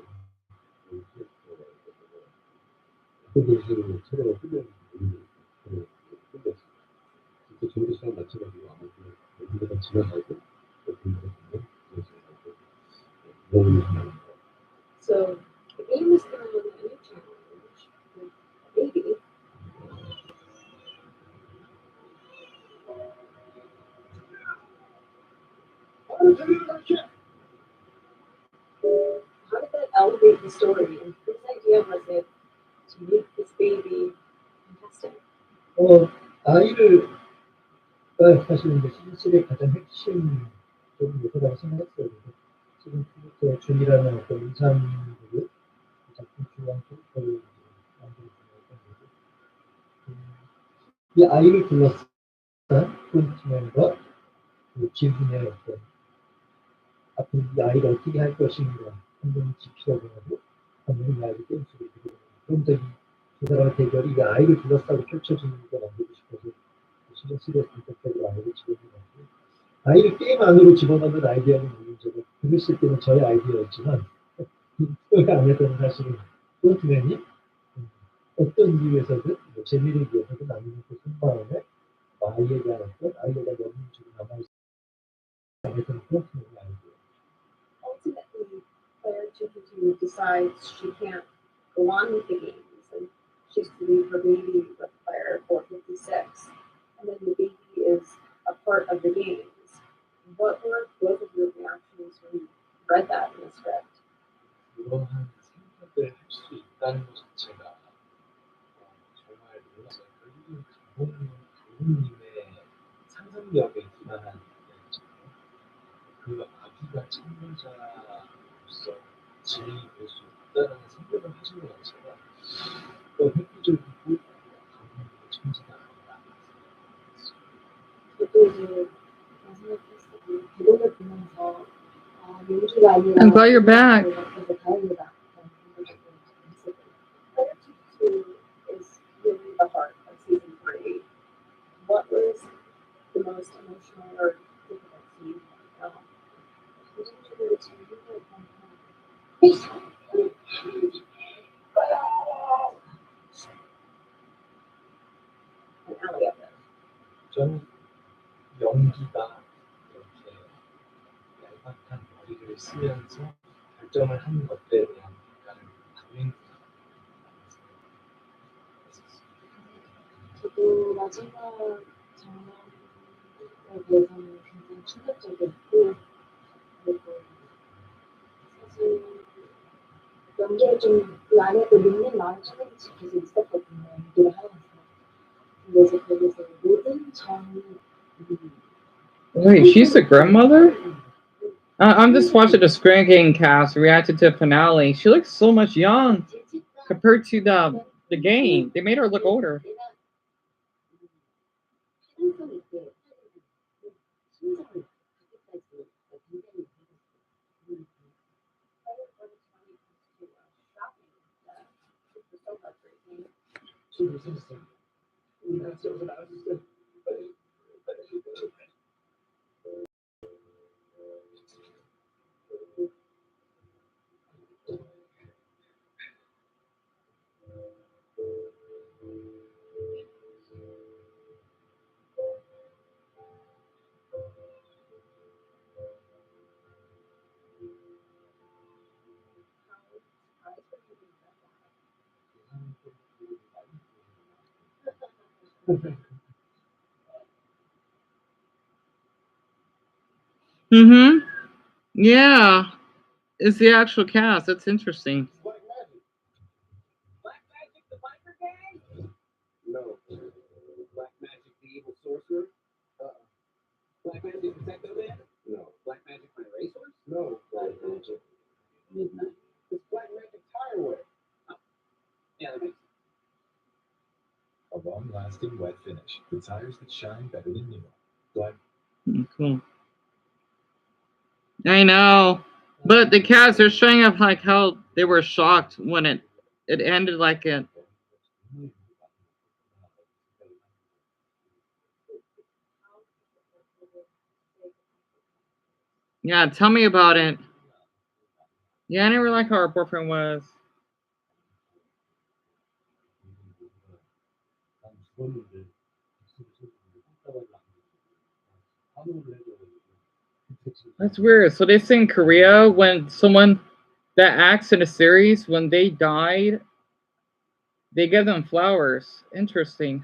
어떤 방식으로 촬영을 끝냈는지 모르겠어요. 끝냈어요. 진짜 좋은 시간 마쳐가지고 아무튼 여기보다 지나가고 여기보다 보면 지나가고 너무 좋습니다. So the game is throwing a new challenge with a baby. How did that elevate the story? And whose idea was it to make this baby fantastic? 아이를 사실 이제 시즌3의 가장 핵심적인 요소라고 생각했어요. 지금부터 준이라는 어떤 인상으로 작품 중요한 캐릭터를 만들어주는 거고 이 아이를 둘러싼 프론트맨과 그 지분의 어떤 앞으로 이 아이를 어떻게 할 것인가 한 명이 지키려고 하고 한 명이 이 아이를 게임 속에 들이는 그런 적이 두 사람의 대결이 이게 아이를 둘러싸고 펼쳐지는 걸 남기고 싶어서 신경 쓰여서 본격적으로 아이를 집어넣는 거고 아이를 게임 안으로 집어넣는 아이디어는 문제고 글을 쓸 때는 저의 아이디어였지만 그게 아니었다는 사실은 폴트맨이 어떤 이유에서든 뭐 재미를 위해서든 아니면 그 속마음에 아이에 대한 어떤 아이에 대한 연민주로 남아있지 않았던 폴트맨의 아이디어. Ultimately, Claire Chukwu decides she can't go on with the games and she's to leave her baby with Claire for 56. And then the baby is a part of the games. What were both of your reactions when you read that in the script? 이러한 생각을 할 수 있다는 것 자체가 정말 놀랐어요. 결국은 감독님의 상상력에 기반한 이야기잖아요. 그 아기가 참여자로서 진행이 될 수 있다는 생각을 하신 것 자체가 획기적이고 감독님의 천재가 아닌가 저도 이제 말씀하셨듯이 개봉을 보면서 연기가 아니라 I'm glad you're back. 그래서 다행이다. Claire Chukwu is really the heart of season 3. What was the most emotional or difficult scene in the film? And Elliot. 저는 연기가 이렇게 얄팍한 머리를 쓰면서 결정을 한 것들에 대한 약간 다행이다. 저도 마지막 장면에 대해서는 굉장히 충격적이었고 그리고 사실 연기를 좀 그 안에도 믿는 마음이 충분히 계속 있었거든요. 연기를 하면서. 근데 이제 거기서 모든 정이 Wait, she's the grandmother? I'm just watching the Screen Game cast reacted to the finale. She looks so much young compared to the game. They made her look older. 가능성 있게 심장을 그렇게까지 굉장히 Mm-hmm. Yeah. It's the actual cast. That's interesting. Black magic. Black magic, the biker gang? No. Black magic, the evil sorcerer? Black magic, the techno man? No. Black magic, my racehorse? No. Black magic, midnight. It's black magic tire wear. Oh. Yeah, that makes sense. A long-lasting wet finish. The tires that shine better than new. Black. Cool. I know. But the cast, they're showing up like how they were shocked when it ended like it. Yeah, tell me about it. Yeah, I never liked how her boyfriend was. That's weird. So they say in Korea when someone that acts in a series, when they died, they give them flowers. Interesting.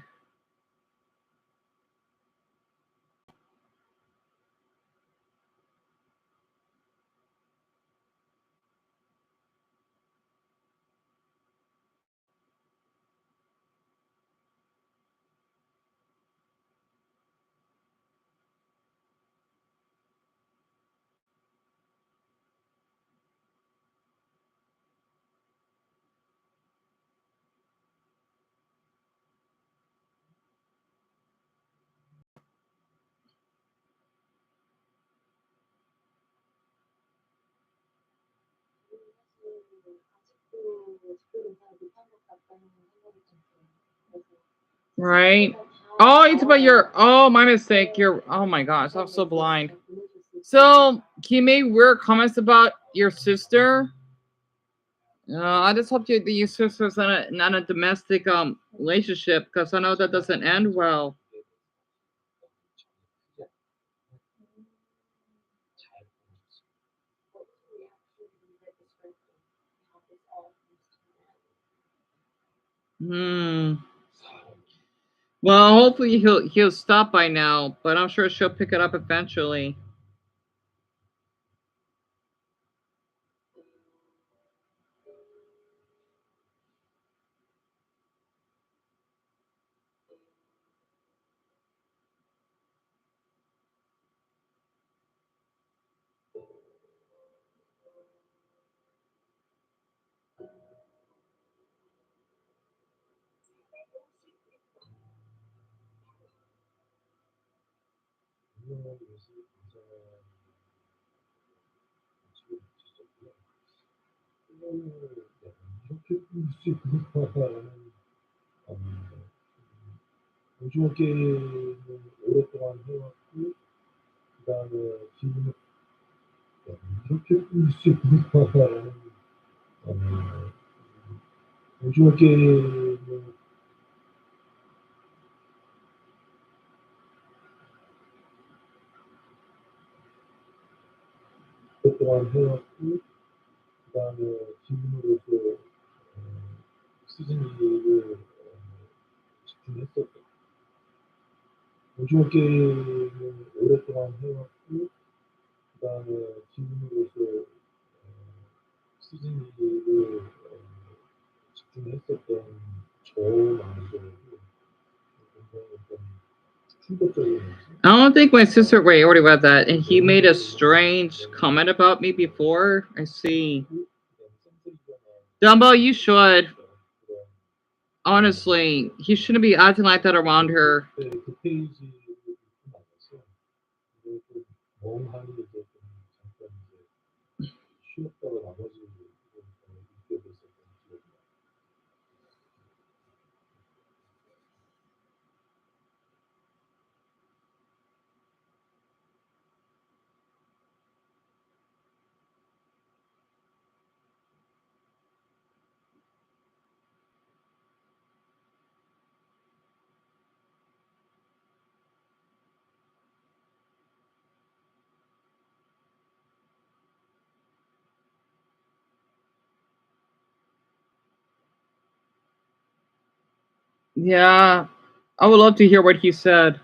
Right. Oh, it's about your. Oh, my mistake. Your. Oh my gosh, I'm so blind. So he made weird comments about your sister. I just hope your sister's not a domestic relationship because I know that doesn't end well. Hmm. Well, hopefully he'll stop by now, but I'm sure she'll pick it up eventually. 이렇게 꾸밀 수 있구나라는 오징어 게임을 오랫동안 해왔고 그다음에 지금은 이렇게 꾸밀 수 있구나라는 어, 오징어 게임을 오랫동안 해왔고 그다음에 지금으로서 시즌 2를 집중했었고 오징어 게임을 오랫동안 해왔고 그다음에 지금으로서 시즌 2를 집중했었던 저만으로도 굉장히 어떤 충격적인 I don't think my sister. Wait, I already read that, and he made a strange comment about me before. I see. Dumbo, you should. Honestly, he shouldn't be acting like that around her. 그 페이지를 읽고 나서 이제 좀 멍하니 이제 좀 잠깐 이제 쉬었다가 나머지 읽게 됐었던 기억이 나요. Yeah, I would love to hear what he said.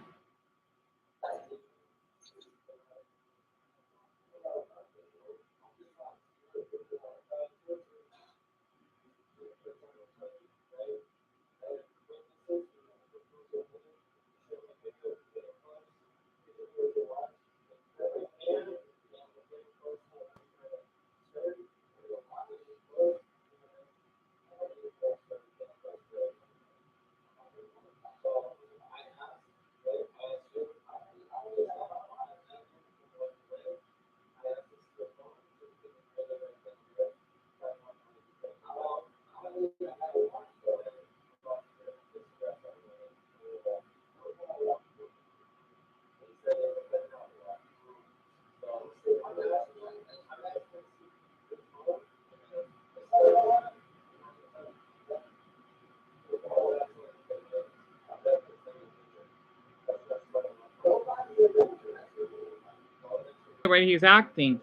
The way he's acting.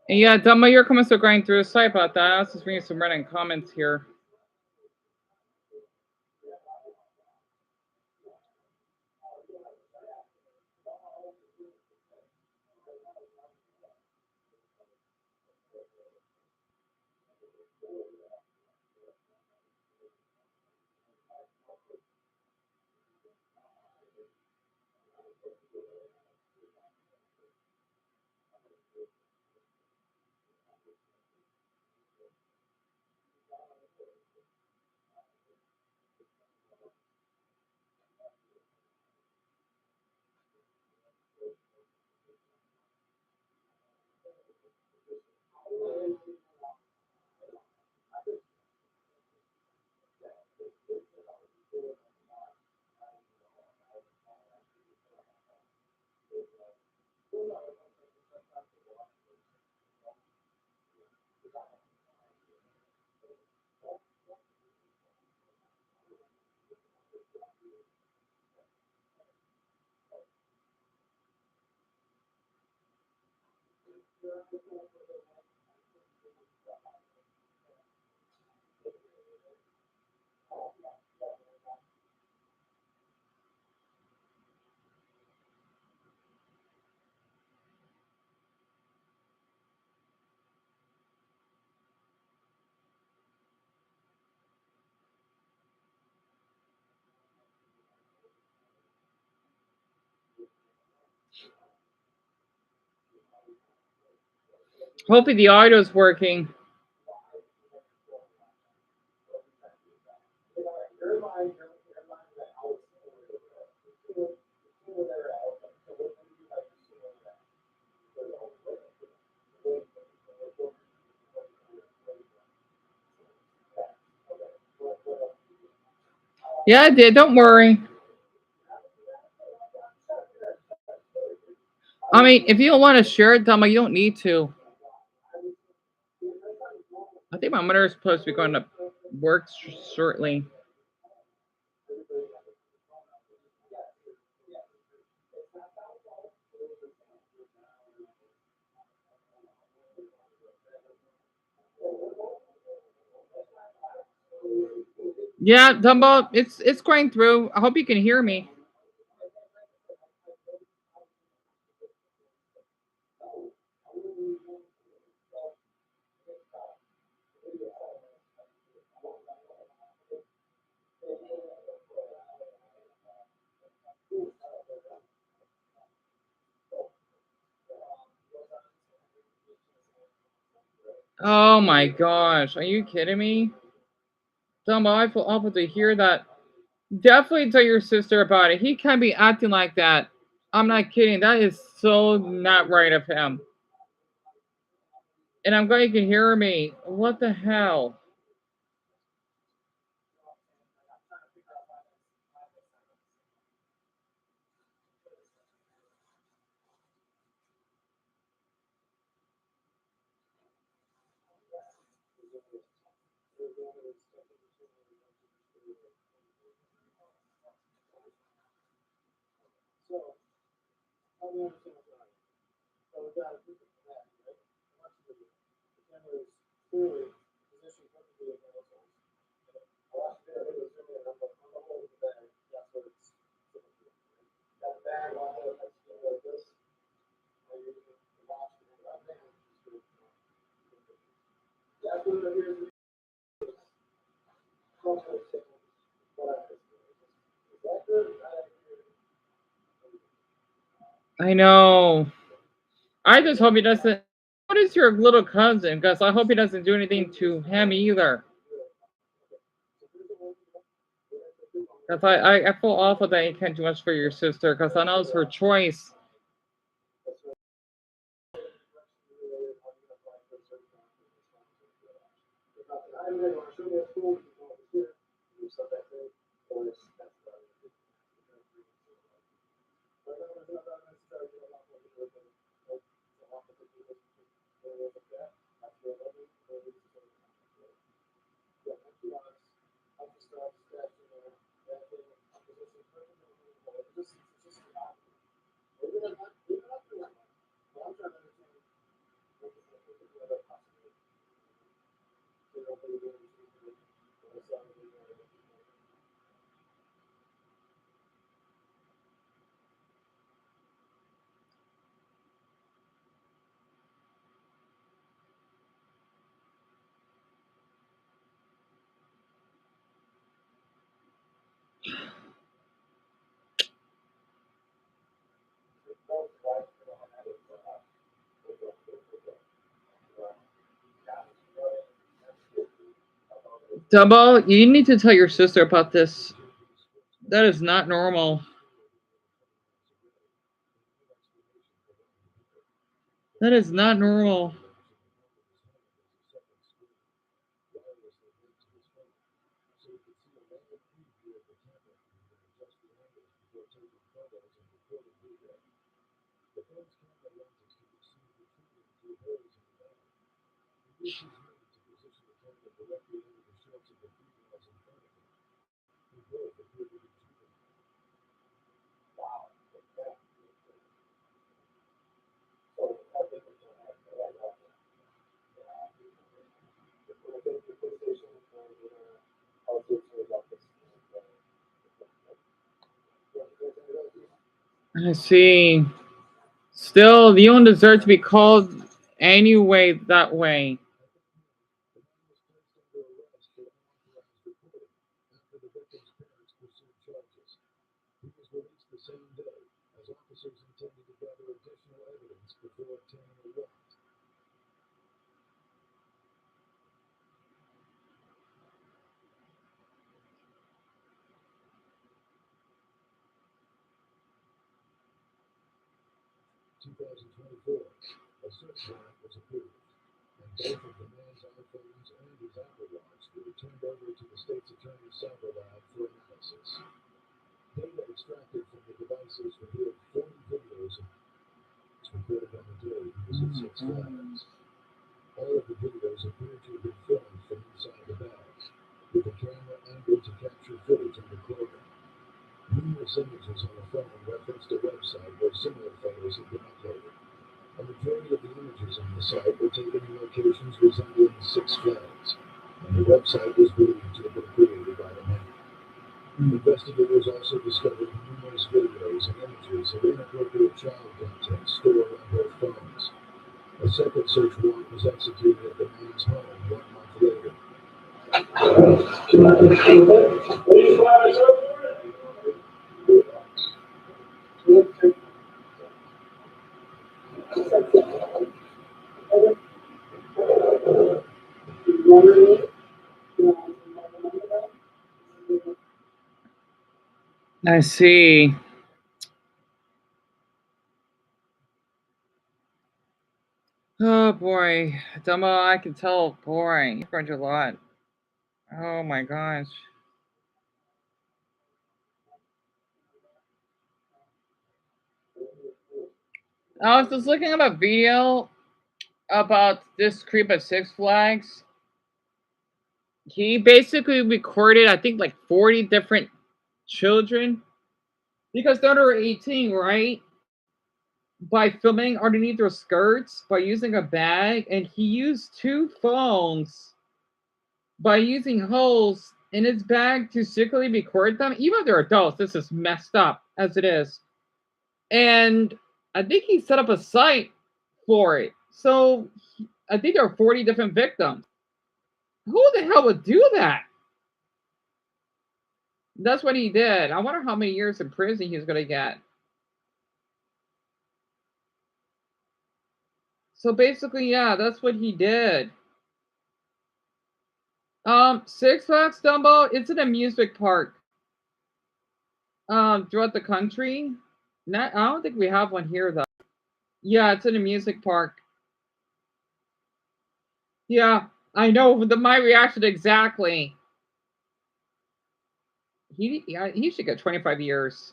And yeah, Dumbo, your comments are going through. Sorry about that. I was just reading some random comments here. Hopefully the audio's working. Yeah, I did. Don't worry. I mean, if you don't want to share it, Dumbo, you don't need to. I think my mother is supposed to be going to work shortly. Yeah, Dumbo, it's going through. I hope you can hear me. Oh my gosh, are you kidding me? Dumbo, I feel awful to hear that. Definitely tell your sister about it. He can't be acting like that. I'm not kidding. That is so not right of him. And I'm glad you can hear me. What the hell? I know. I just hope he doesn't. What is your little cousin? Because I hope he doesn't do anything to him either. Because I feel awful that you can't do much for your sister. Because I know it's her choice. Dumbo, you need to tell your sister about this. That is not normal. That is not normal. I see. Still, you don't deserve to be called anyway that way. I see. Oh boy, Dumbo, I can tell. Boy, you've learned a lot. Oh my gosh. I was just looking at a video about this creep at Six Flags. He basically recorded, I think, like 40 different children because they're under 18, right? By filming underneath their skirts by using a bag, and he used two phones by using holes in his bag to secretly record them. Even if they're adults, this is messed up as it is. And I think he set up a site for it. So I think there are 40 different victims. Who the hell would do that? That's what he did. I wonder how many years in prison he's going to get. So basically, yeah, that's what he did. Six Flags Dumbo, it's an amusement park. Throughout the country. Not, I don't think we have one here though. Yeah, it's in a music park. Yeah, I know my reaction exactly. He should get 25 years.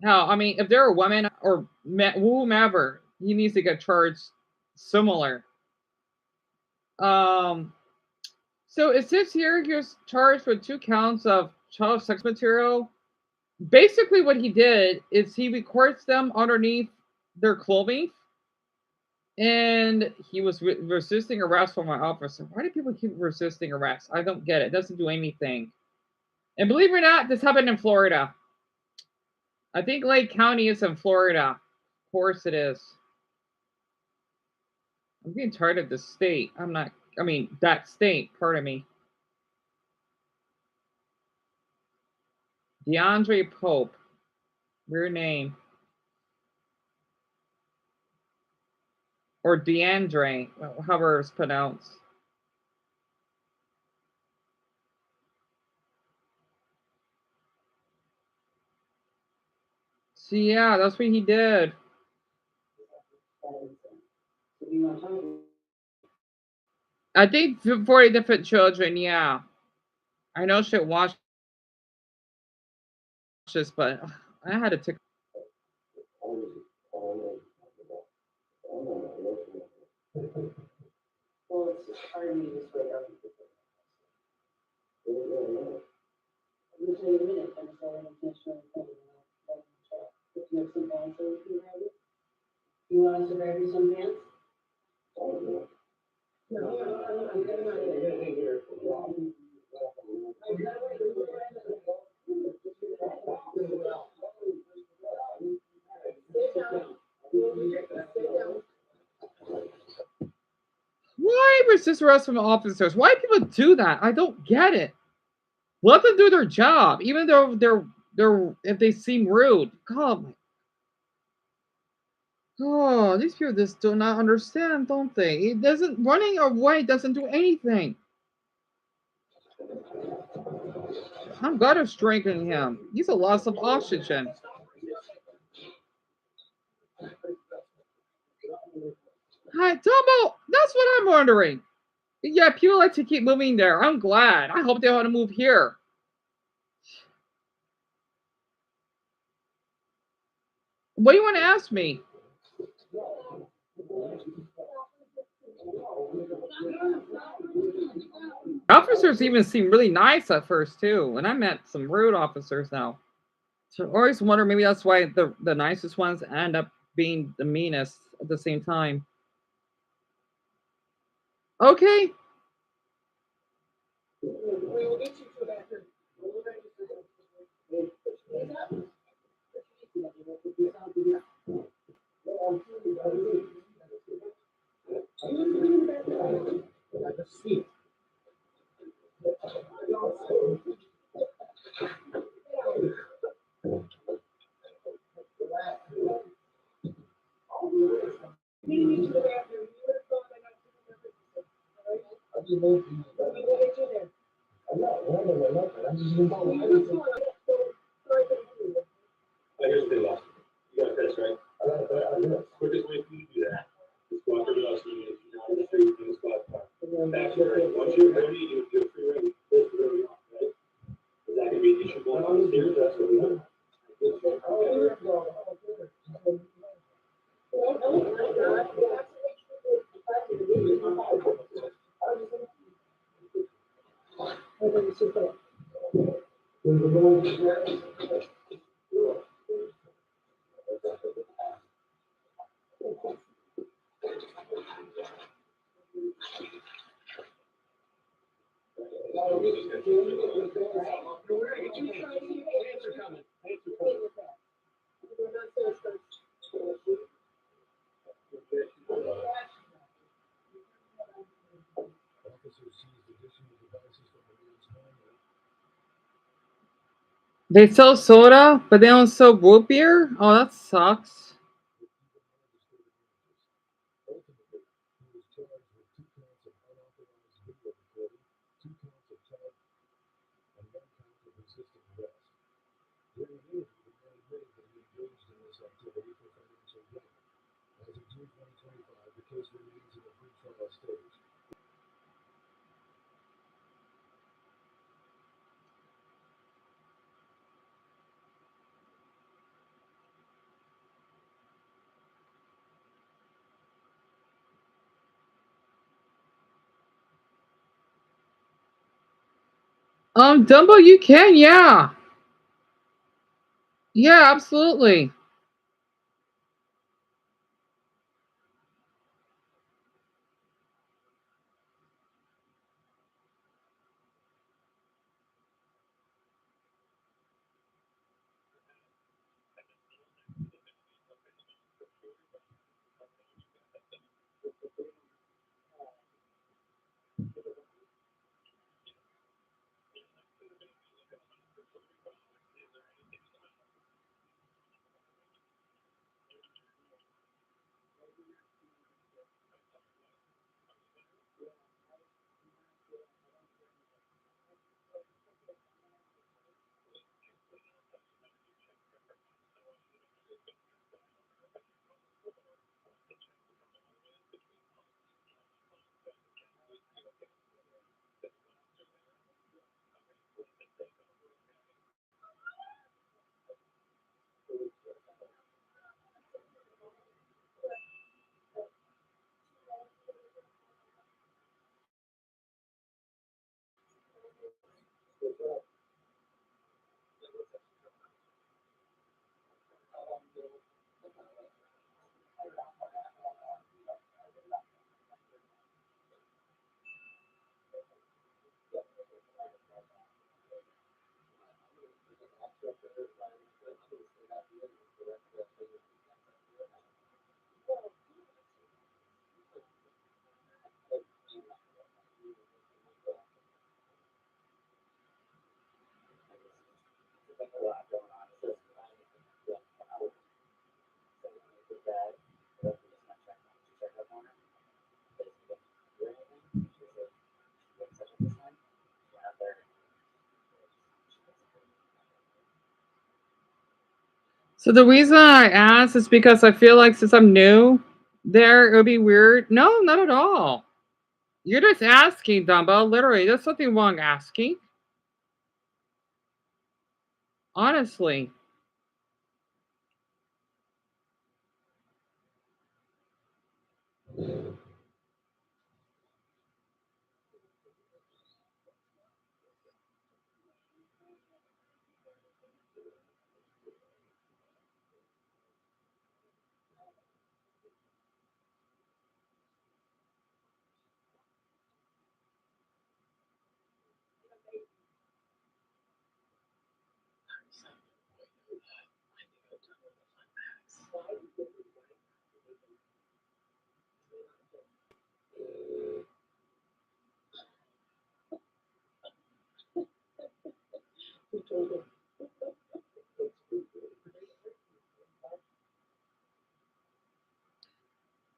Hell, I mean, if they're a woman or whomever, he needs to get charged similar. Um, so it says here he was charged with 2 counts of child sex material. Basically, what he did is he records them underneath their clothing, and he was resisting arrest from my officer. Why do people keep resisting arrest? I don't get it. It doesn't do anything. And believe it or not, this happened in Florida. I think Lake County is in Florida. Of course it is. I'm getting tired of this state. That state, pardon me. DeAndre Pope. Weird name. Or DeAndre, however it's pronounced. So yeah, that's what he did. I think 40 different children, yeah. I know shit watch this, but I had to take. Well, it's hard me this way up. I'm gonna tell you in a minute, I'm sorry, I'm just trying to think. If you have some pants or anything ready? You want us to grab you some pants? No, I'm not here. Why resist arrest from officers? Why do people do that? I don't get it. Let them do their job, even though they're if they seem rude. God, oh, these people just do not understand, don't they? It doesn't running away doesn't do anything. I'm gutter striking him. He's a loss of oxygen. Hi, Dumbo. That's what I'm wondering. Yeah, people like to keep moving there. I'm glad. I hope they want to move here. What do you want to ask me? Officers even seem really nice at first too, and I met some rude officers now. So I always wonder maybe that's why the nicest ones end up being the meanest at the same time. Okay. Here's the last. You got this, right? Quickest way for you to do that is go after the last meeting. If you're not on the street, in the spot. Back here. Once you're ready, you're free ready. This is where we are, right? Is that gonna be an issue going on the stairs? That's what we want. They sell soda, but they don't sell root beer? Oh, that sucks. Dumbo, you can, yeah. Yeah, absolutely. So the reason I asked is because I feel like since I'm new there, it would be weird. No, not at all. You're just asking, Dumbo. Literally, there's something wrong asking. Honestly.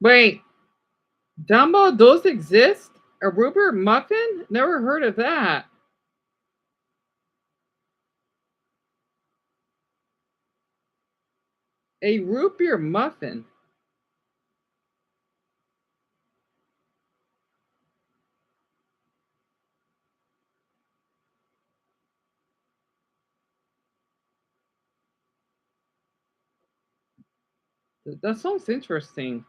Wait, Dumbo, those exist? A Rupert muffin? Never heard of that. A root beer muffin. That sounds interesting.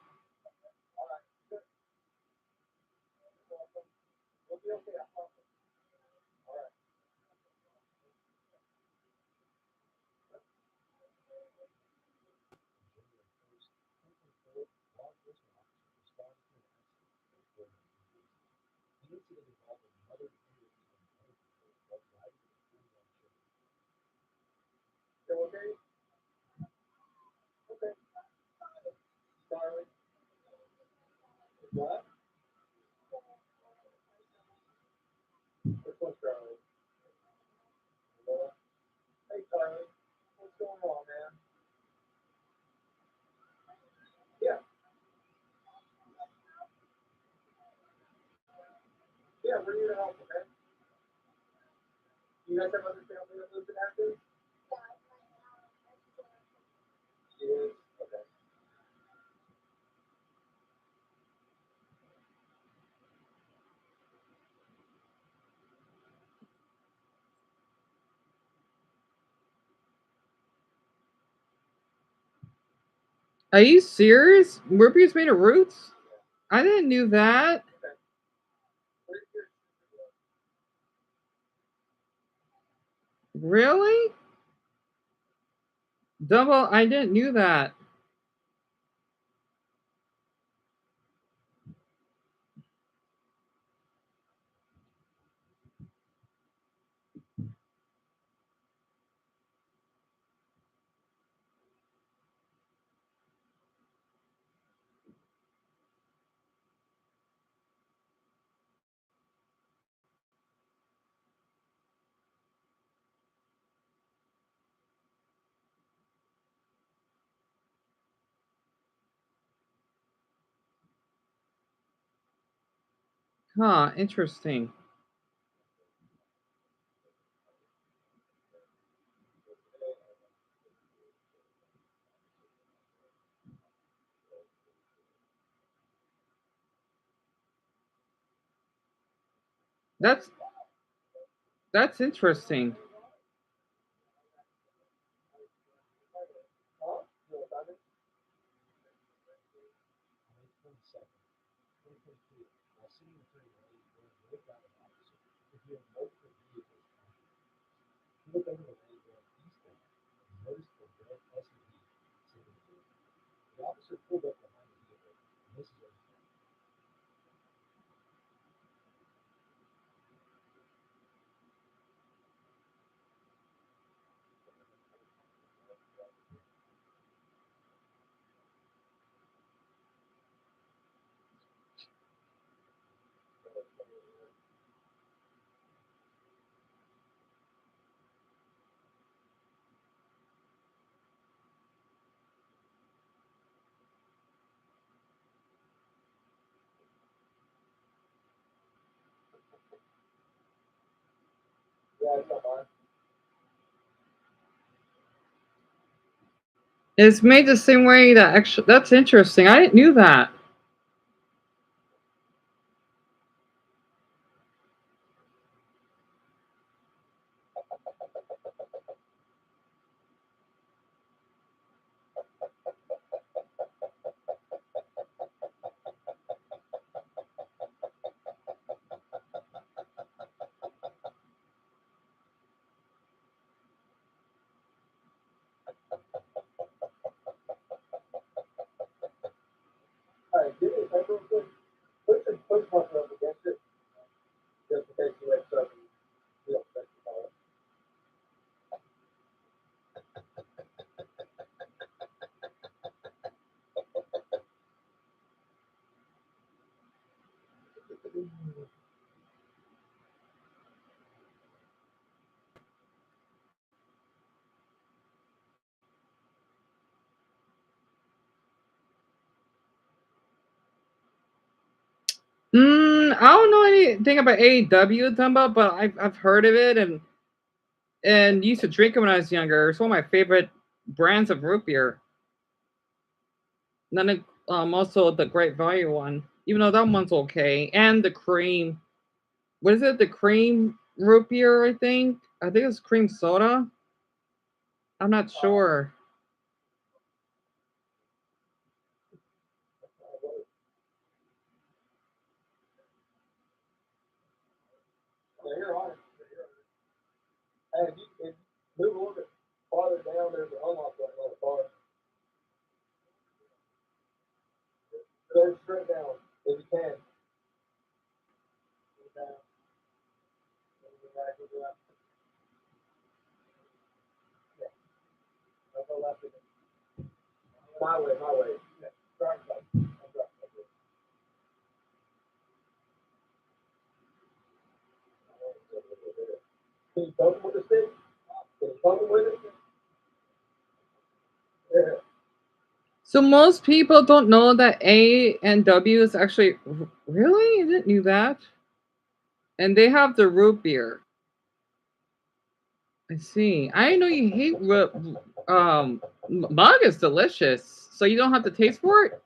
Are you serious? Root beer's made of roots? I didn't knew that. Really? Dumbo, I didn't knew that. Huh, interesting. That's that's interesting. It's made the same way that actually that's interesting. I didn't knew that. I don't know anything about AEW Dumbo, but I've heard of it and used to drink it when I was younger. It's one of my favorite brands of root beer. Then also the Great Value one, even though that one's okay, and the cream. What is it? The cream root beer, I think it's cream soda. I'm not sure. So most people don't know that A and W is actually really. I didn't knew that. And they have the root beer. I see. I didn't know you hate mug is delicious. So you don't have to taste for it.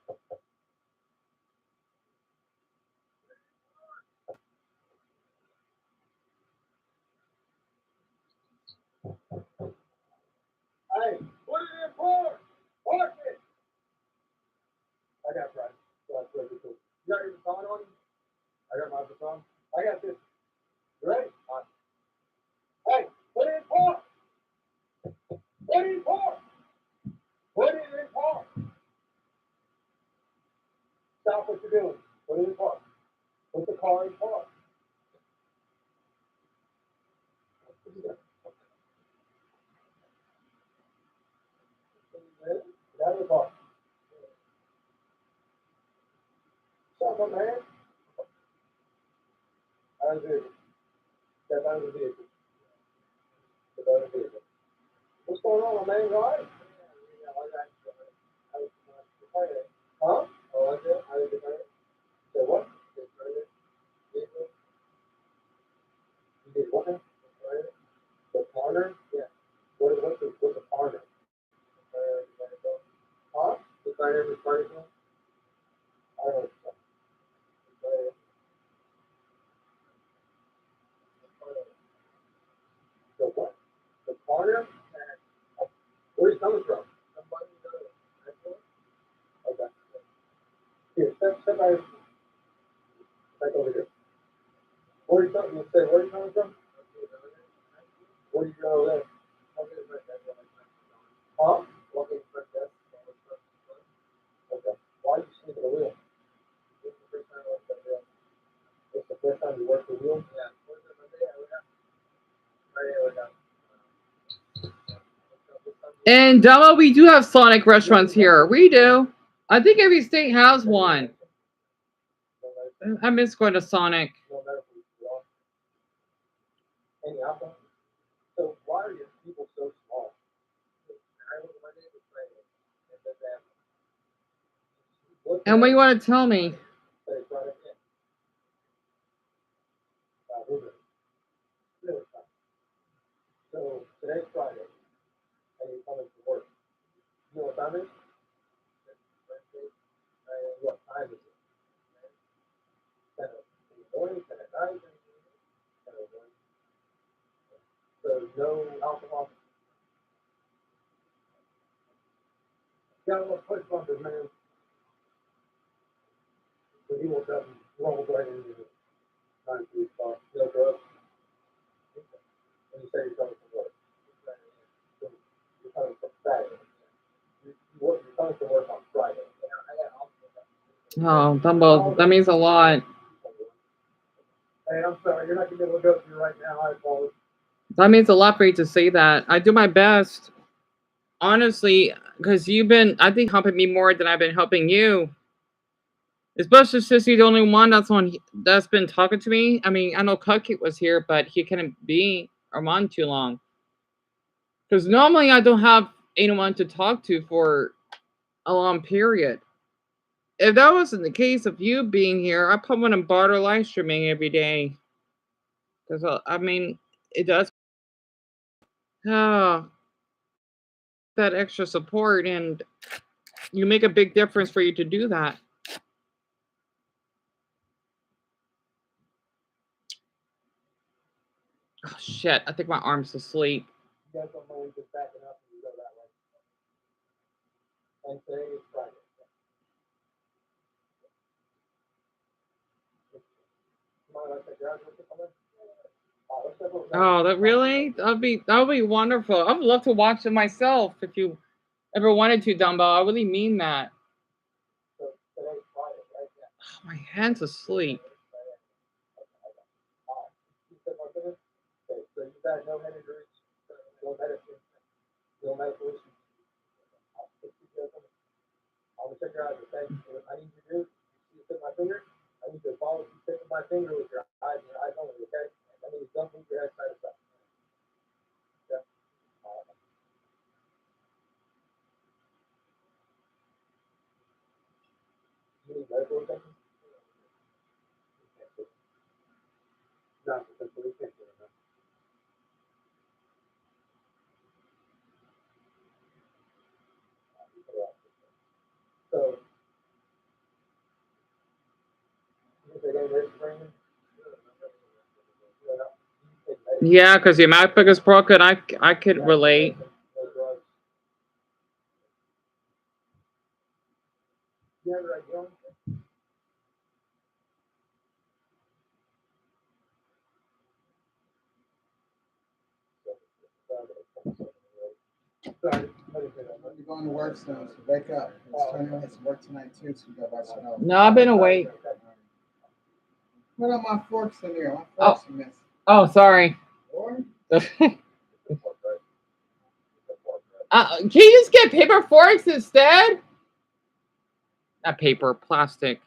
car and park. Get out of the car. What's up, man? Out of the vehicle. Step out of the vehicle. Step out of the vehicle. What's going on, man? You all right? Huh? Oh, I did. I did. Say what? You did what now? The corner? Yeah. What's the corner? Huh? The corner is corner? I don't know. The what? The corner? Where's he coming from? Okay. Here, step back over here. Where are you coming? You say where are you coming from? Where are you going over there? Huh? Okay. Why are you sneaking the wheel? It's the first time you work the wheel? In Demo, we do have Sonic restaurants here. We do. I think every state has one. I miss going to Sonic. No medical law. Any alcohol? So why are your people so small? And what you want to tell me? So today's Friday, and you're coming to work. You know what time it is? What time is it? 10 in the morning, 10 at night, 10 at morning. So no alcohol. You got a little push bumpers, man. So he will up and roll right into the time to start. No drugs. When you say you're coming from work. So you're coming from Saturday. You're coming to work on Friday. Oh, Dumbo, that means a lot. Hey, I'm sorry, you're not gonna be able to go through right now. I apologize. That means a lot for you to say that. I do my best, honestly, because you've been, I think, helping me more than I've been helping you. Especially since you're the only one that's been talking to me. I mean, I know Cupcake was here, but he couldn't be around too long. Because normally I don't have anyone to talk to for a long period. If that wasn't the case of you being here, I probably wouldn't bother live streaming every day. Because I mean, it does that extra support, and you make a big difference for you to do that. Oh shit! I think my arm's asleep. You guys don't mind just backing up and you go that way. And today is Friday. Oh, that really? That'd be wonderful. I would love to watch it myself if you ever wanted to, Dumbo. I really mean that. Oh, my hand's asleep. So you've had no head injuries, no medicine, no medical issues. I'm gonna check your eyes, okay? What I need you to do, you tip my finger. I need you to follow the tip of my finger with your eyes and your eyes only, okay? That means don't move your head side to side. Okay? You need medical attention? No, because we can't do it. So, you say they risk bringing? Yeah, because your MacBook is broken. I could relate. You have right here? Sorry. You're going to work soon, so wake up. It's 20 minutes to work tonight too, so you got to let you know. No, I've been awake. What are my forks in here? My Oh, forks are missing. oh, sorry. Or Can you just get paper forks instead? Not paper, plastic.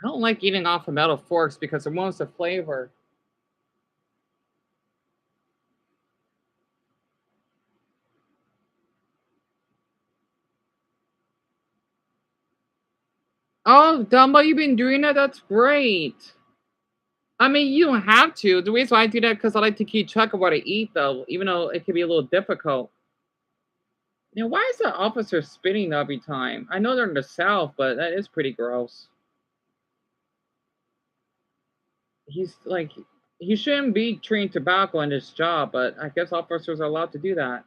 I don't like eating off of metal forks because it ruins the flavor. Oh, Dumbo, you've been doing that? That's great. I mean, you don't have to. The reason why I do that because I like to keep track of what I eat, though, even though it can be a little difficult. Why is the officer spitting every time? I know they're in the South, but that is pretty gross. He's like, he shouldn't be chewing tobacco in his job, but I guess officers are allowed to do that.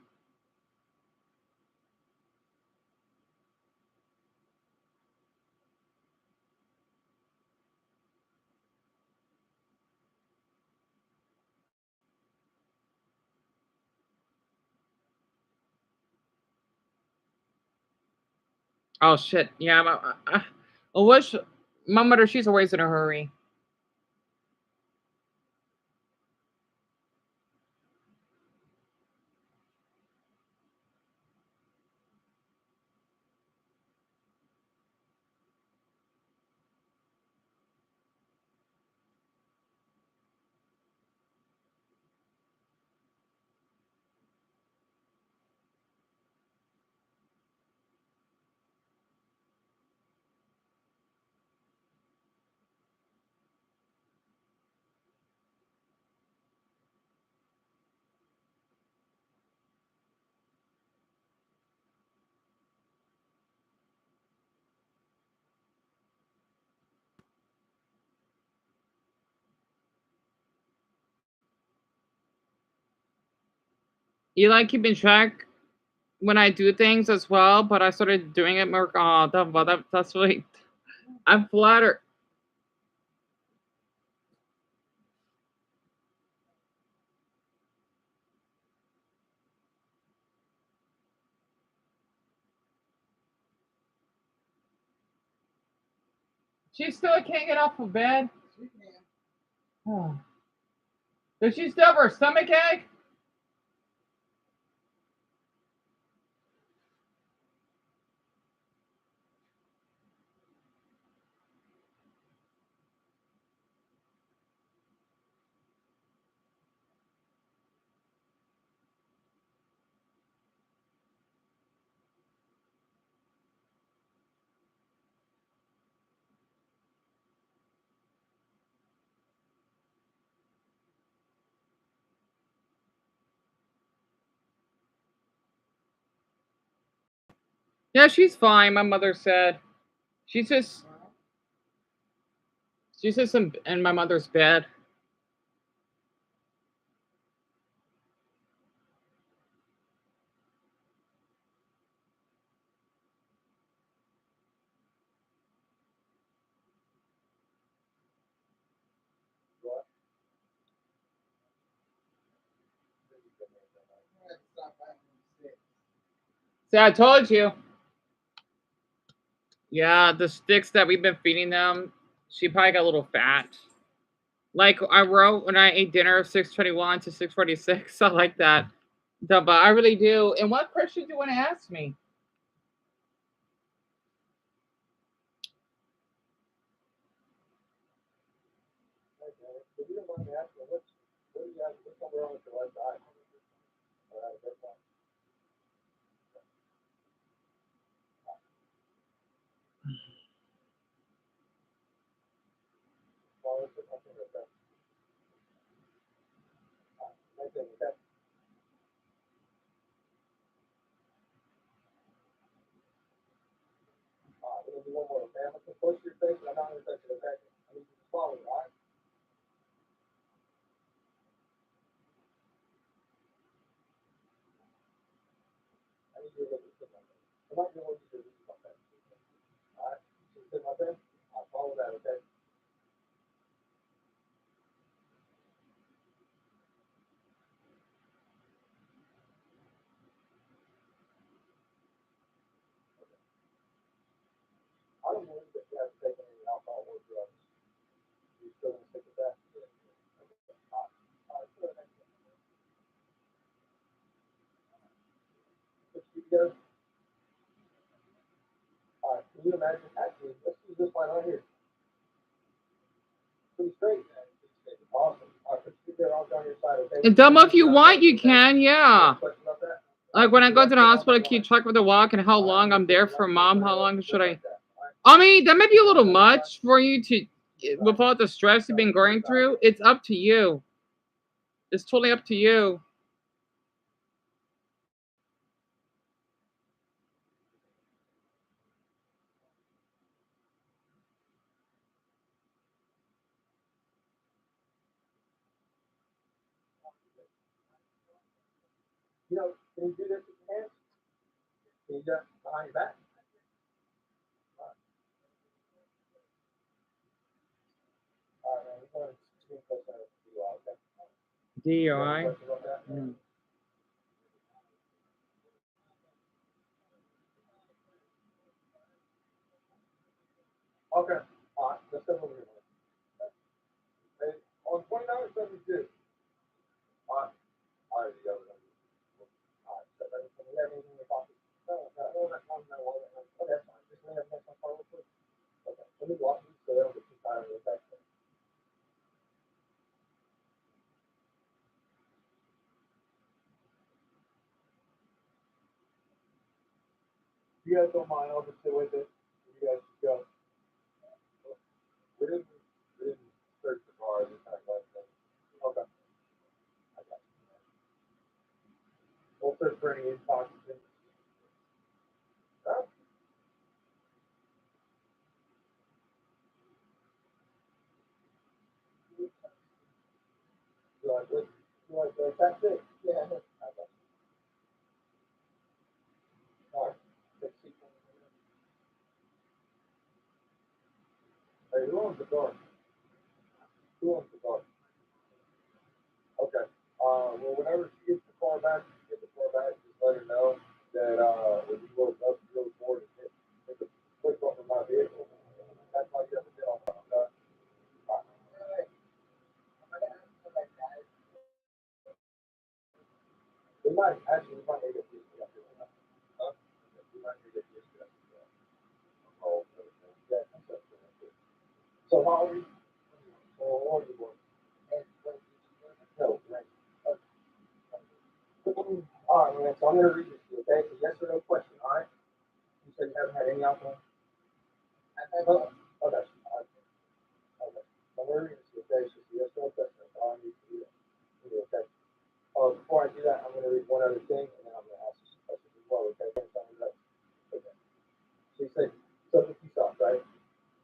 Oh shit! Yeah, I wish my mother. She's always in a hurry. You like keeping track when I do things as well, but I started doing it more. Oh, that's really. I'm flattered. She still can't get off of bed. Oh. Does she still have her stomach ache? Yeah, she's fine. My mother said she's just she's just in my mother's bed. See, I told you. Yeah, the sticks that we've been feeding them, she probably got a little fat. Like I wrote when I ate dinner 6:21 to 6:46. I like that. But I really do. And what question do you want to ask me? imagine. Actually, let's use this line right here. Pretty straight. Awesome. All right, put your feet there all down your side, okay? And Dumbo, if you want, you can, yeah. Question about that? Like when I go to the hospital, keep track of the walk and how long I'm there for mom. How long should I? I mean, that might be a little much for you to, with all the stress you've been going through. It's up to you. It's totally up to you. You know, can you do this with your hands? Can you do that behind your back? All right, man. We're going to get closer to you all, okay? DUI. Question about that? Okay. All right. Let's step over here. Hey, on 29 or 72. All right. All right. The other one. All right. So then, can we have anything in the pocket? No, no, no, no, no, no, no. Okay, that's fine. Just let me have my car real quick. Okay. Let me walk you so they don't get too tired of the back. You guys don't mind, I'll just sit with it. You guys just go. We didn't search the car, just kind of like that. Okay. I got you. We'll search for any intoxicants. Huh? You like the tactic? Yeah. I got you. All right. Hey, who owns the car? Who owns the car? Okay. Well, whenever she gets the car back, just let her know that when you go up, you go forward and hit the push button of my vehicle. That's how you have to get on. We might need a piece of that. Huh? We might need a piece of that. Oh, yeah. So how are you? Oh, what are you born? No, right. All right, man. So I'm gonna read this to you, okay? It's a yes or no question, all right? You said you haven't had any alcohol? Oh, okay. All right. Okay. So I'm gonna read this to you, okay? It's just a yes or no question. That's all I need to do. Okay. Before I do that, I'm gonna read one other thing, and then I'm gonna ask you some questions as well, okay? Tell me that. Okay. So you said substance use off, right?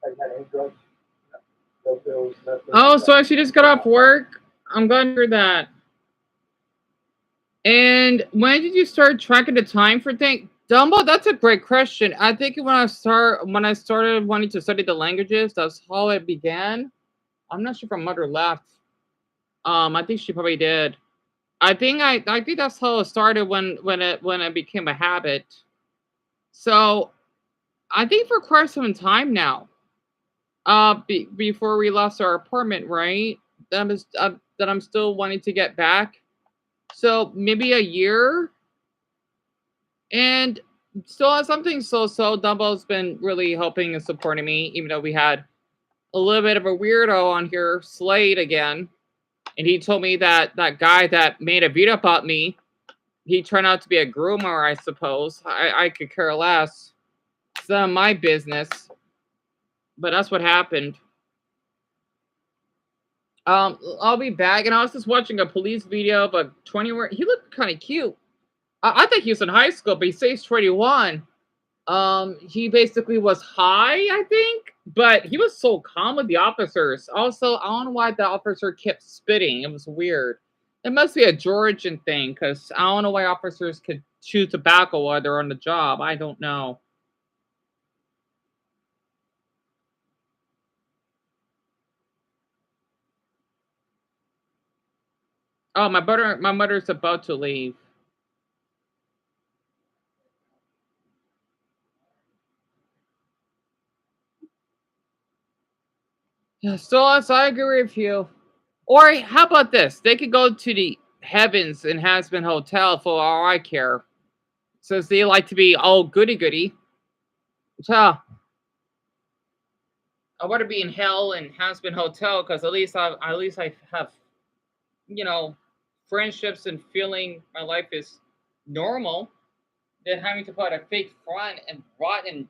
Have you had any drugs? No pills, nothing Oh, like so that. she just got off work. I'm glad to hear that. And when did you start tracking the time for things? Dumbo, that's a great question. I think when I started wanting to study the languages, that's how it began. I'm not sure if my mother left. I think she probably did. I think that's how it started when it became a habit. So I think for quite some time now. Before we lost our apartment, right? That I'm still wanting to get back. So maybe a year, and still something so Dumbo's been really helping and supporting me, even though we had a little bit of a weirdo on here, Slade again, and he told me that that guy that made a video about me, he turned out to be a groomer, I suppose. I could care less. It's none of my business, but that's what happened. I'll be back, and I was just watching a police video of a 20-year. He looked kind of cute. I think he was in high school, but he says 21. He basically was high, I think, but he was so calm with the officers. Also, I don't know why the officer kept spitting. It was weird. It must be a Georgian thing, because I don't know why officers could chew tobacco while they're on the job. I don't know. Oh, my mother's about to leave. Yeah, so I agree with you. Or how about this? They could go to the Heavens and Hasbin Hotel for all I care. Since they like to be all goody goody. Yeah. I want to be in hell and Hazbin Hotel because at least I have you know friendships and feeling my life is normal than having to put a fake front and rotten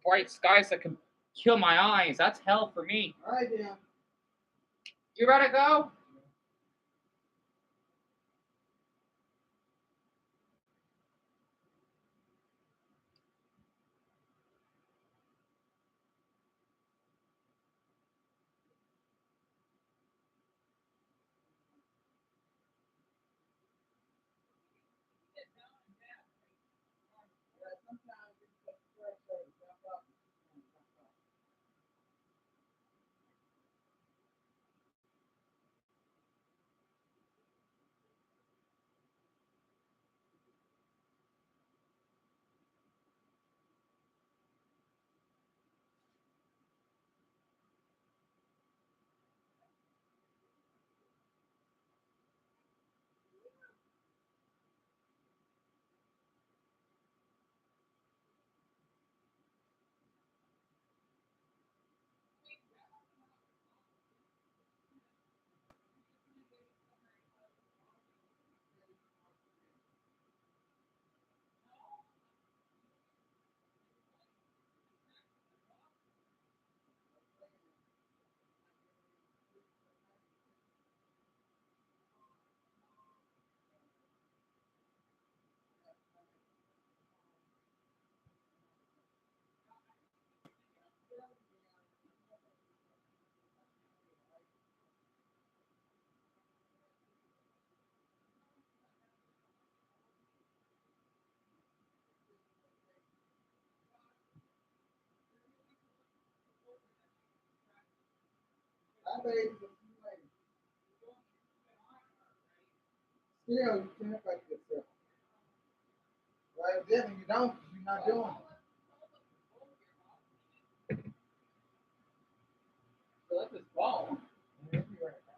bright skies that can kill my eyes. That's hell for me. All right, then. You ready to go? Yeah, sometimes it's just fresh air to jump up. I made it a few ways. Still, you can't affect yourself. Right? Then you don't, you're not doing it. I like this ball. You'll be right back.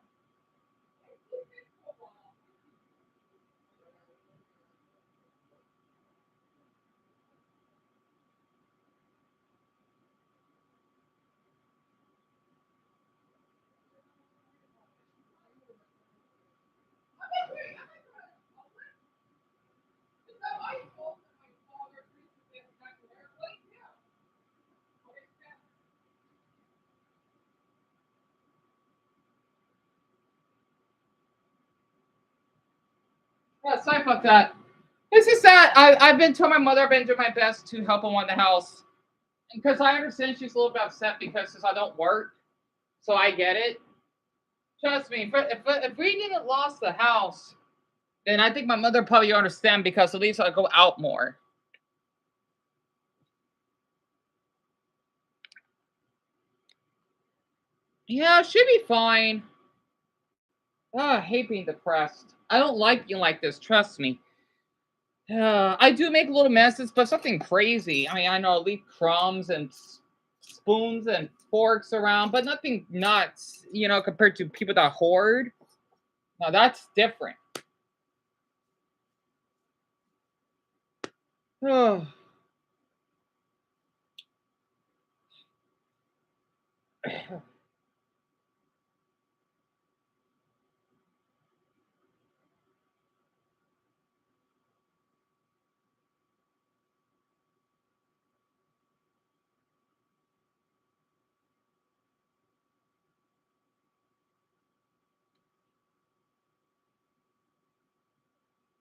Yeah, sorry about that. This is that I've been telling my mother I've been doing my best to help them on the house, because I understand she's a little bit upset because since I don't work, so I get it. Trust me, if we didn't lost the house, then I think my mother probably understand because at least I go out more. Yeah, she'll be fine. Oh, I hate being depressed. I don't like being like this. Trust me. I do make little messes, but something crazy. I mean, I know I leave crumbs and spoons and forks around, but nothing nuts, compared to people that hoard. Now that's different. Oh,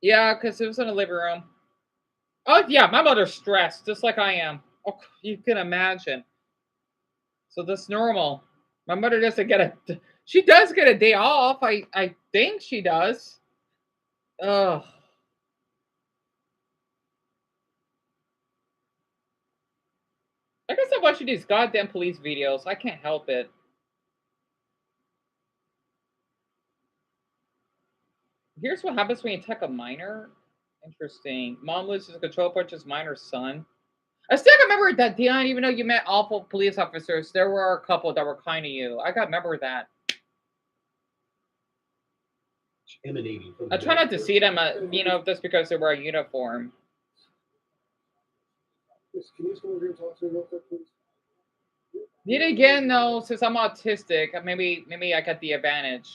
yeah, because it was in the living room. Oh, yeah, my mother's stressed, just like I am. Oh, you can imagine. So that's normal. My mother doesn't get a. She does get a day off. I think she does. Ugh. I guess I'm watching these goddamn police videos. I can't help it. Here's what happens when you attack a minor. Interesting. Mom loses control, punches minor's son. I still remember that, Dion. Even though you met awful police officers, there were a couple that were kind to you. I got remember that. Emanating from I the try not to metaphor. see them, just because they wear a uniform. Can you just come over here and talk to me real quick, please? Yet again, though, since I'm autistic, maybe I got the advantage.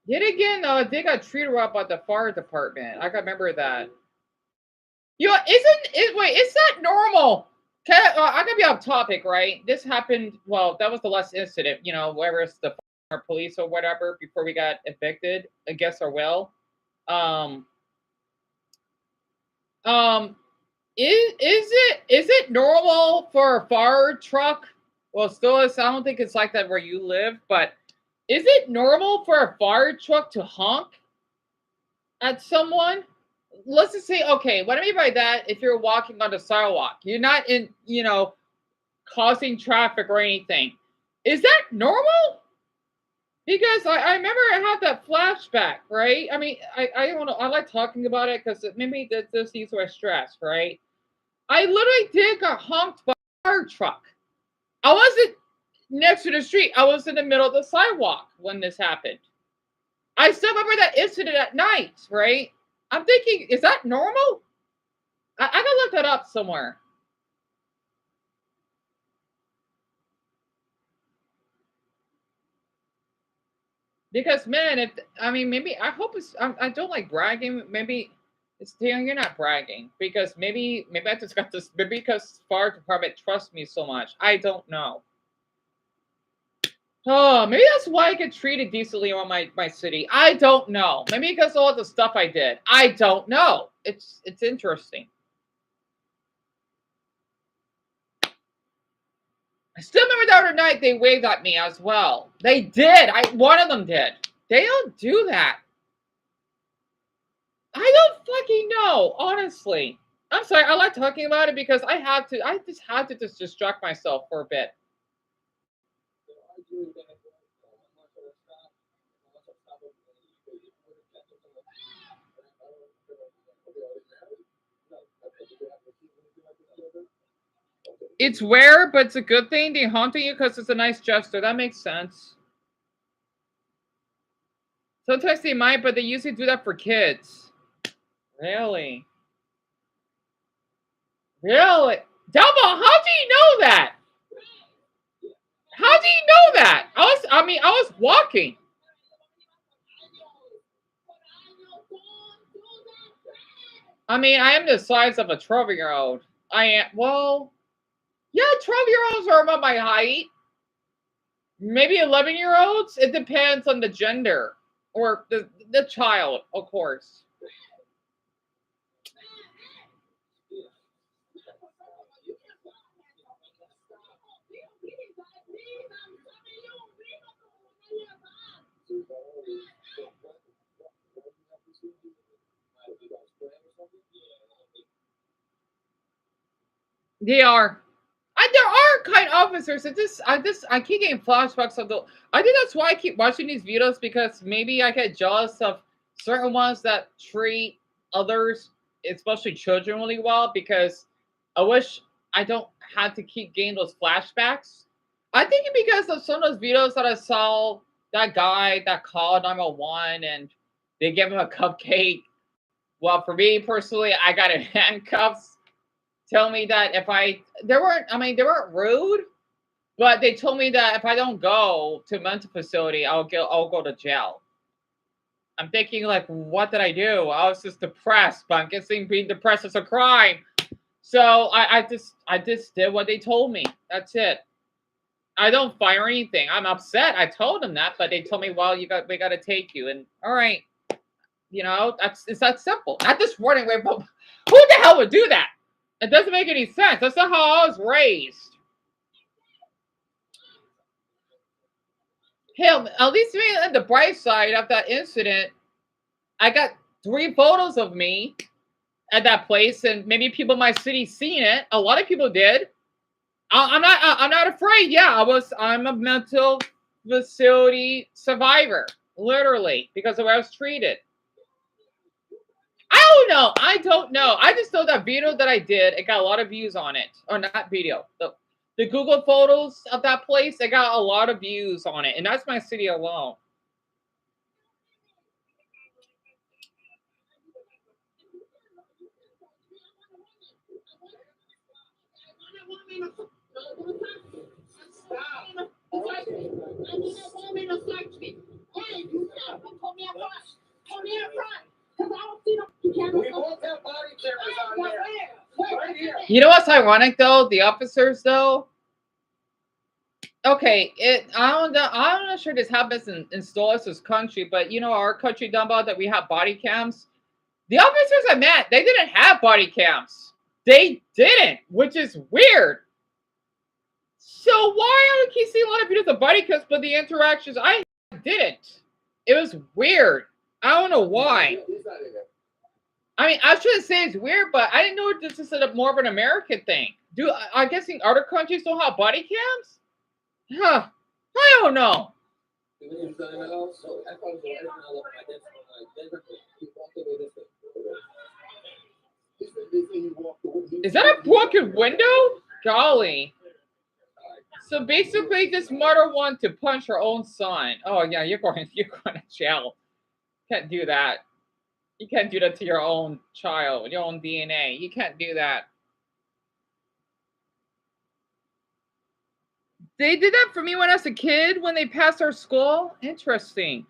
Yet again, though, I think I treated her up at the fire department. I can remember that. You know, wait, is that normal? I'm gonna be off topic, right? This happened. Well, that was the last incident. You know, whether it's the fire police or whatever, before we got evicted against our will. Um, um, is it normal for a fire truck? Well, still is. I don't think it's like that where you live, but is it normal for a fire truck to honk at someone? Let's just say, okay, what I mean by that, if you're walking on the sidewalk, you're not in, causing traffic or anything. Is that normal? Because I remember I had that flashback, right? I mean, I don't know. I like talking about it because maybe this eases my stress, right? I literally did got honked by a fire truck. I wasn't next to the street. I was in the middle of the sidewalk when this happened. I still remember that incident at night, right? I'm thinking, is that normal? I gotta look that up somewhere. Because man, if I mean, maybe I hope it's. I don't like bragging. Maybe it's you're not bragging because maybe I just got this. Maybe because fire department trusts me so much. I don't know. Oh, maybe that's why I get treated decently on my city. I don't know. Maybe because of all the stuff I did. I don't know. It's interesting. I still remember the other night they waved at me as well. They did. One of them did. They don't do that. I don't fucking know, honestly. I'm sorry. I like talking about it because I had to. I just had to just distract myself for a bit. It's rare, but it's a good thing. They haunting you because it's a nice gesture. That makes sense. Sometimes they might, but they usually do that for kids. Really? Really? Double, how do you know that? How do you know that? I was walking. I mean, I am the size of a 12-year-old. I am, well, yeah, 12-year-olds are about my height. Maybe 11-year-olds. It depends on the gender or the child, of course. They are. There are kind officers. I keep getting flashbacks of the. I think that's why I keep watching these videos because maybe I get jealous of certain ones that treat others, especially children, really well. Because I wish I don't have to keep getting those flashbacks. I think because of some of those videos that I saw, that guy that called 911 and they gave him a cupcake. Well, for me personally, I got in handcuffs. Tell me that if they weren't rude, but they told me that if I don't go to a mental facility, I'll go to jail. I'm thinking like, what did I do? I was just depressed, but I'm guessing being depressed is a crime. So I just did what they told me. That's it. I don't fire anything. I'm upset. I told them that, but they told me, well, we got to take you. And all right, it's that simple. Not this running away, but who the hell would do that? It doesn't make any sense. That's not how I was raised. Hell, at least me on the bright side of that incident, I got 3 photos of me at that place, and maybe people in my city seen it. A lot of people did. I'm not afraid. Yeah, I'm a mental facility survivor, literally, because of how I was treated. I don't know. I don't know. I just know that video that I did, it got a lot of views on it. Or not video. The Google photos of that place, it got a lot of views on it. And that's my city alone. You know what's ironic though? The officers though. Okay, I'm not sure this happens in Stolas' country, but you know our country, Dumbo, that we have body cams. The officers I met, they didn't have body cams. They didn't, which is weird. So why I keep seeing a lot of videos of body cams, but the interactions I didn't. It was weird. I don't know why. I mean, I shouldn't say it's weird, but I didn't know this is more of an American thing. I'm guessing other countries don't have body cams? Huh. I don't know. Is that a broken window? Golly. So basically, this mother wanted to punch her own son. Oh yeah, you're going to jail. Can't do that. You can't do that to your own child, your own DNA. You can't do that. They did that for me when I was a kid, when they passed our school. Interesting.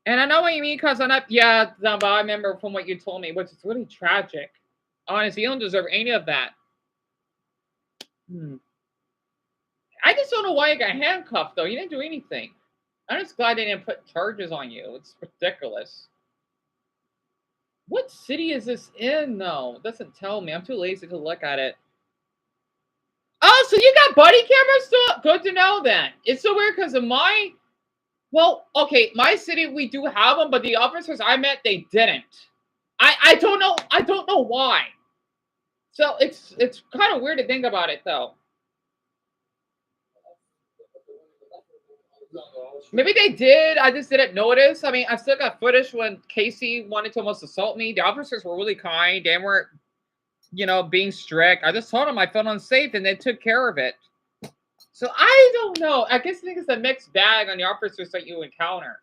And I know what you mean, because I'm not, yeah, but I remember from what you told me, which is really tragic. Honestly, you don't deserve any of that. I just don't know why you got handcuffed, though. You didn't do anything. I'm just glad they didn't put charges on you. It's ridiculous. What city is this in, though? It doesn't tell me. I'm too lazy to look at it. Oh, so you got buddy cameras still? Good to know, then. It's so weird because of my... Well, okay, my city, we do have them, but the officers I met, they didn't. I don't know. I don't know why. So it's kind of weird to think about it, though. Maybe they did. I just didn't notice. I mean, I still got footage when Casey wanted to almost assault me. The officers were really kind. They weren't, being strict. I just told them I felt unsafe, and they took care of it. So I don't know. I guess I think it's a mixed bag on the officers that you encounter.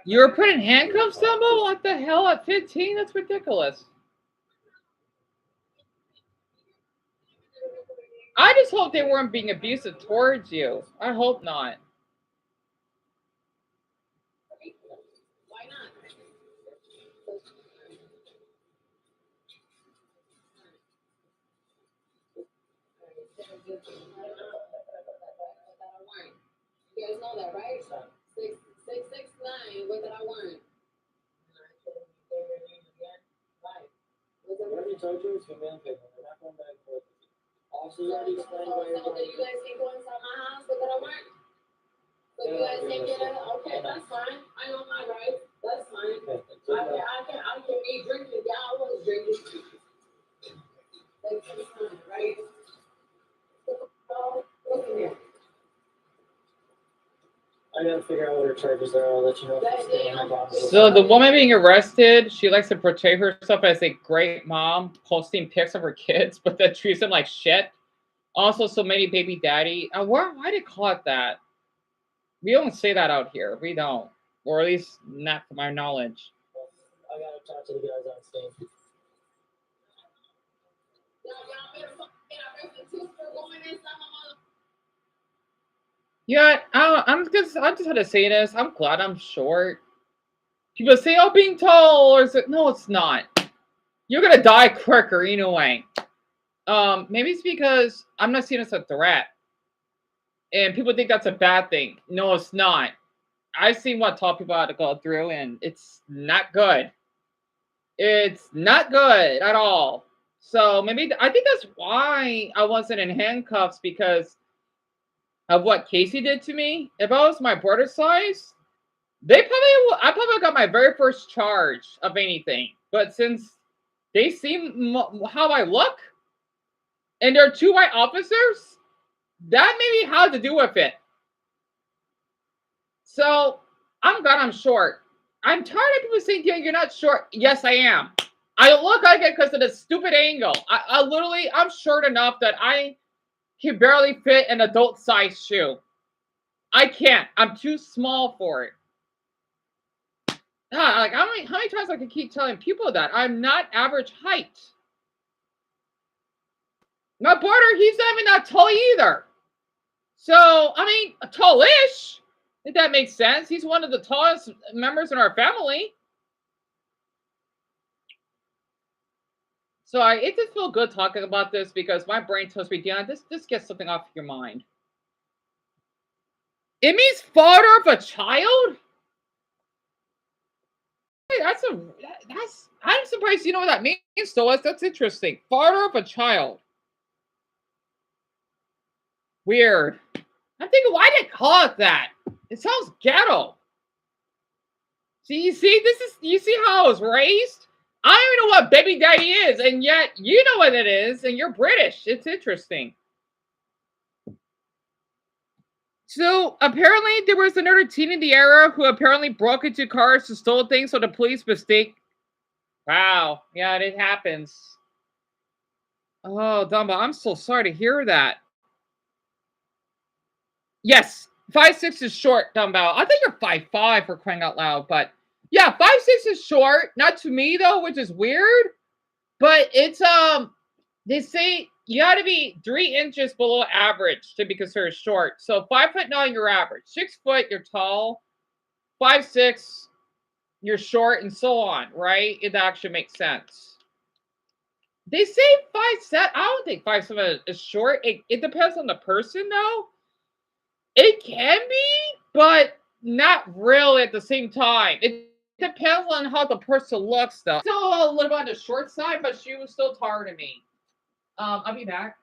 You were put in handcuffs, Dumbo? What the hell at 15? That's ridiculous. I just hope they weren't being abusive towards you. I hope not. Why not? You guys know that, right? 669. What did I want? Whatever charges, you man pick. We're not going back for it. Also, you already explained why you're So that you guys can go inside my house, what did I want? So you guys can get it? Okay, that's fine. I know my rights. That's fine. I can be drinking. Yeah, I was drinking. That's fine, right? So, look in here. I gotta figure out what her charges are. I'll let you know. So the woman being arrested, she likes to portray herself as a great mom, posting pics of her kids, but that treats them like shit. Also, so many baby daddy. Why do they call it that? We don't say that out here. We don't, or at least not from my knowledge. I gotta talk to the guys on stage. Yeah, I just had to say this. I'm glad I'm short. People say, "Oh, being tall," or is it? No, it's not. You're gonna die quicker anyway. Maybe it's because I'm not seen as a threat, and people think that's a bad thing. No, it's not. I've seen what tall people have to go through, and it's not good. It's not good at all. So maybe I think that's why I wasn't in handcuffs, because of what Casey did to me. If I was my brother's size, I probably got my very first charge of anything. But since they see how I look, and they're two white officers, that maybe had to do with it. So I'm glad I'm short. I'm tired of people saying, yeah, you're not short. Yes, I am. I look like it because of the stupid angle. I'm short enough that I can barely fit an adult size shoe. I can't. I'm too small for it. Like how many times I can keep telling people that I'm not average height. My brother, he's not even that tall either. So I mean, tallish. If that makes sense. He's one of the tallest members in our family. So it just feels good talking about this because my brain tells me, Diana, this gets something off your mind. It means father of a child? I'm surprised you know what that means, Stolas. That's interesting. Father of a child. Weird. I'm thinking, why did they call it that? It sounds ghetto. You see how I was raised? I don't even know what baby daddy is, and yet you know what it is, and you're British. It's interesting. So apparently there was another teen in the era who apparently broke into cars to steal things, so the police mistake. Wow, yeah, it happens. Oh, Dumbo, I'm so sorry to hear that. Yes, 5'6" is short, Dumbo. I think you're 5'5" for crying out loud, but yeah, 5'6" is short. Not to me though, which is weird. But it's they say you got to be 3 inches below average to be considered short. So 5'9", you're average. 6 foot, you're tall. 5'6", you're short, and so on. Right? It actually makes sense. They say 5'7". I don't think 5'7" is short. It depends on the person, though. It can be, but not really at the same time. It depends on how the person looks, though. Still a little bit on the short side, but she was still taller than me. I'll be back.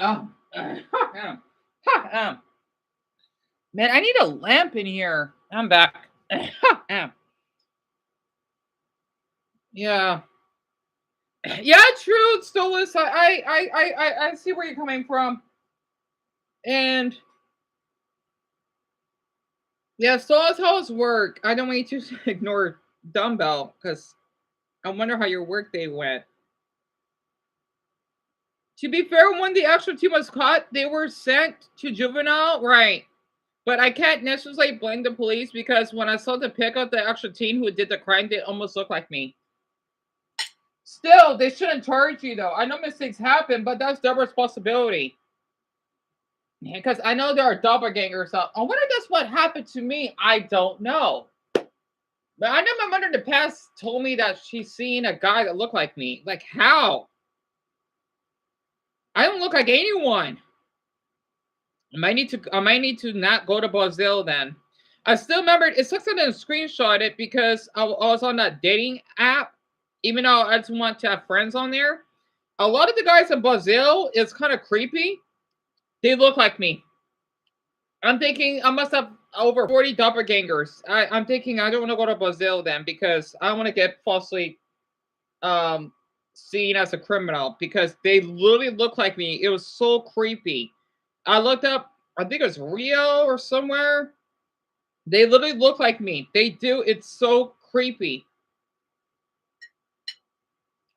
Oh, man, I need a lamp in here. I'm back. Yeah, yeah, true, Stolas. I see where you're coming from, and yeah, Stolas, how's work? I don't want you to ignore dumbbell because I wonder how your work day went. To be fair, when the actual team was caught, they were sent to juvenile, right? But I can't necessarily blame the police because when I saw the pick of the actual teen who did the crime, they almost looked like me. Still, they shouldn't charge you though. I know mistakes happen, but that's their responsibility. Because I know there are doppelgangers out. I wonder if that's what happened to me. I don't know. But I know my mother in the past told me that she's seen a guy that looked like me. Like, how? I don't look like anyone. I might need to not go to Brazil then. I still remember it sucks I didn't screenshot it because I was on that dating app, even though I just want to have friends on there. A lot of the guys in Brazil is kind of creepy. They look like me. I'm thinking I must have over 40 doppelgangers. I'm thinking I don't want to go to Brazil then because I don't want to get falsely seen as a criminal because they literally look like me. It was so creepy. I looked up, I think it was Rio or somewhere. They literally look like me. They do. It's so creepy.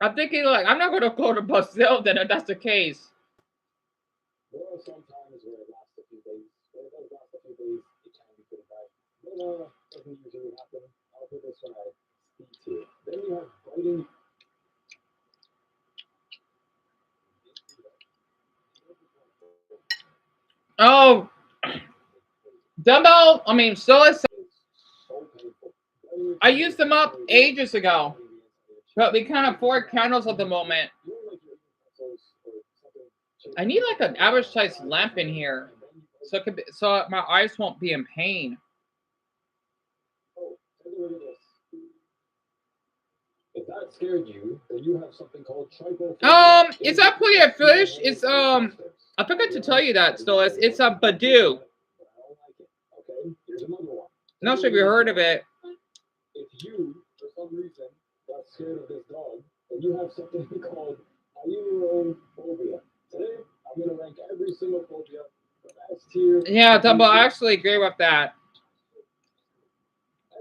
I'm thinking like I'm not going to go to Brazil then if that's the case. There are some times where it lasts a few days. When it does last a few days, it can be pretty bad. But doesn't usually happen. I'll put this one at speed tier. Then you have biting. Oh, dumbbell. I mean, so it's. So painful. I used them up ages ago, but we can't afford candles at the moment. I need like an average size lamp in here, so it could be, so my eyes won't be in pain. If that scared you, then you have something called trypophobia. Is that plenty of fish? It's I forgot to tell you that. Still, it's a Badoo. Okay, here's another one. Not sure if you heard of it. If you, for some reason, got scared of this dog, then you have something called phobia. Today, I'm gonna rank every single phobia from S tier. Yeah, Dumbo, I actually agree with that.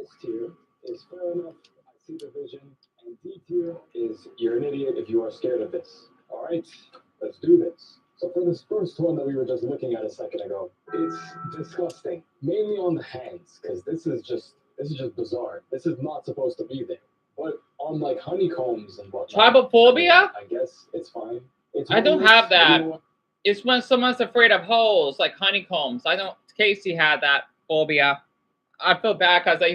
S tier is fair enough. I see the vision. And D tier is you're an idiot if you are scared of this. All right, let's do this. So for this first one that we were just looking at a second ago, it's disgusting. Mainly on the hands, because this is just bizarre. This is not supposed to be there. But on like honeycombs and whatnot, Trypophobia? I guess it's fine. It's I don't harmless, have but you that. know what? It's when someone's afraid of holes, like honeycombs. I don't. Casey had that phobia. I feel bad because I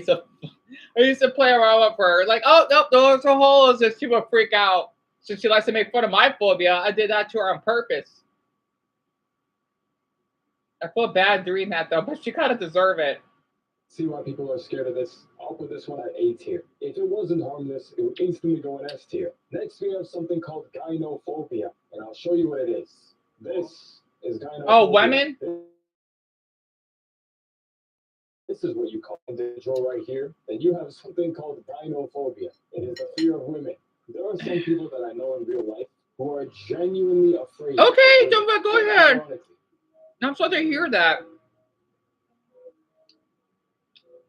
used to play around with her. Like, oh no, those are holes. And she would freak out. So she likes to make fun of my phobia. I did that to her on purpose. I feel bad doing that though, but she kind of deserve it. See why people are scared of this? I'll put this one at A tier. If it wasn't harmless, it would instantly go in S tier. Next, we have something called gynophobia, and I'll show you what it is. This is gynophobia. Oh, women? This is what you call individual right here. Then you have something called gynophobia. It is the fear of women. There are some people that I know in real life who are genuinely afraid. Okay, Dumbo, go ahead. I'm sorry to hear that.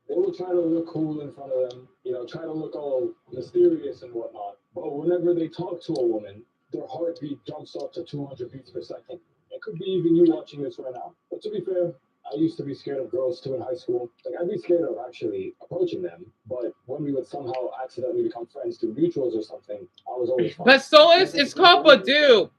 They will try to look cool in front of them, try to look all mysterious and whatnot. But whenever they talk to a woman, their heartbeat jumps up to 200 beats per second. It could be even you watching this right now. But to be fair, I used to be scared of girls too in high school. Like, I'd be scared of actually approaching them. But when we would somehow accidentally become friends through mutuals or something, I was always fine. But so it's called Badoo.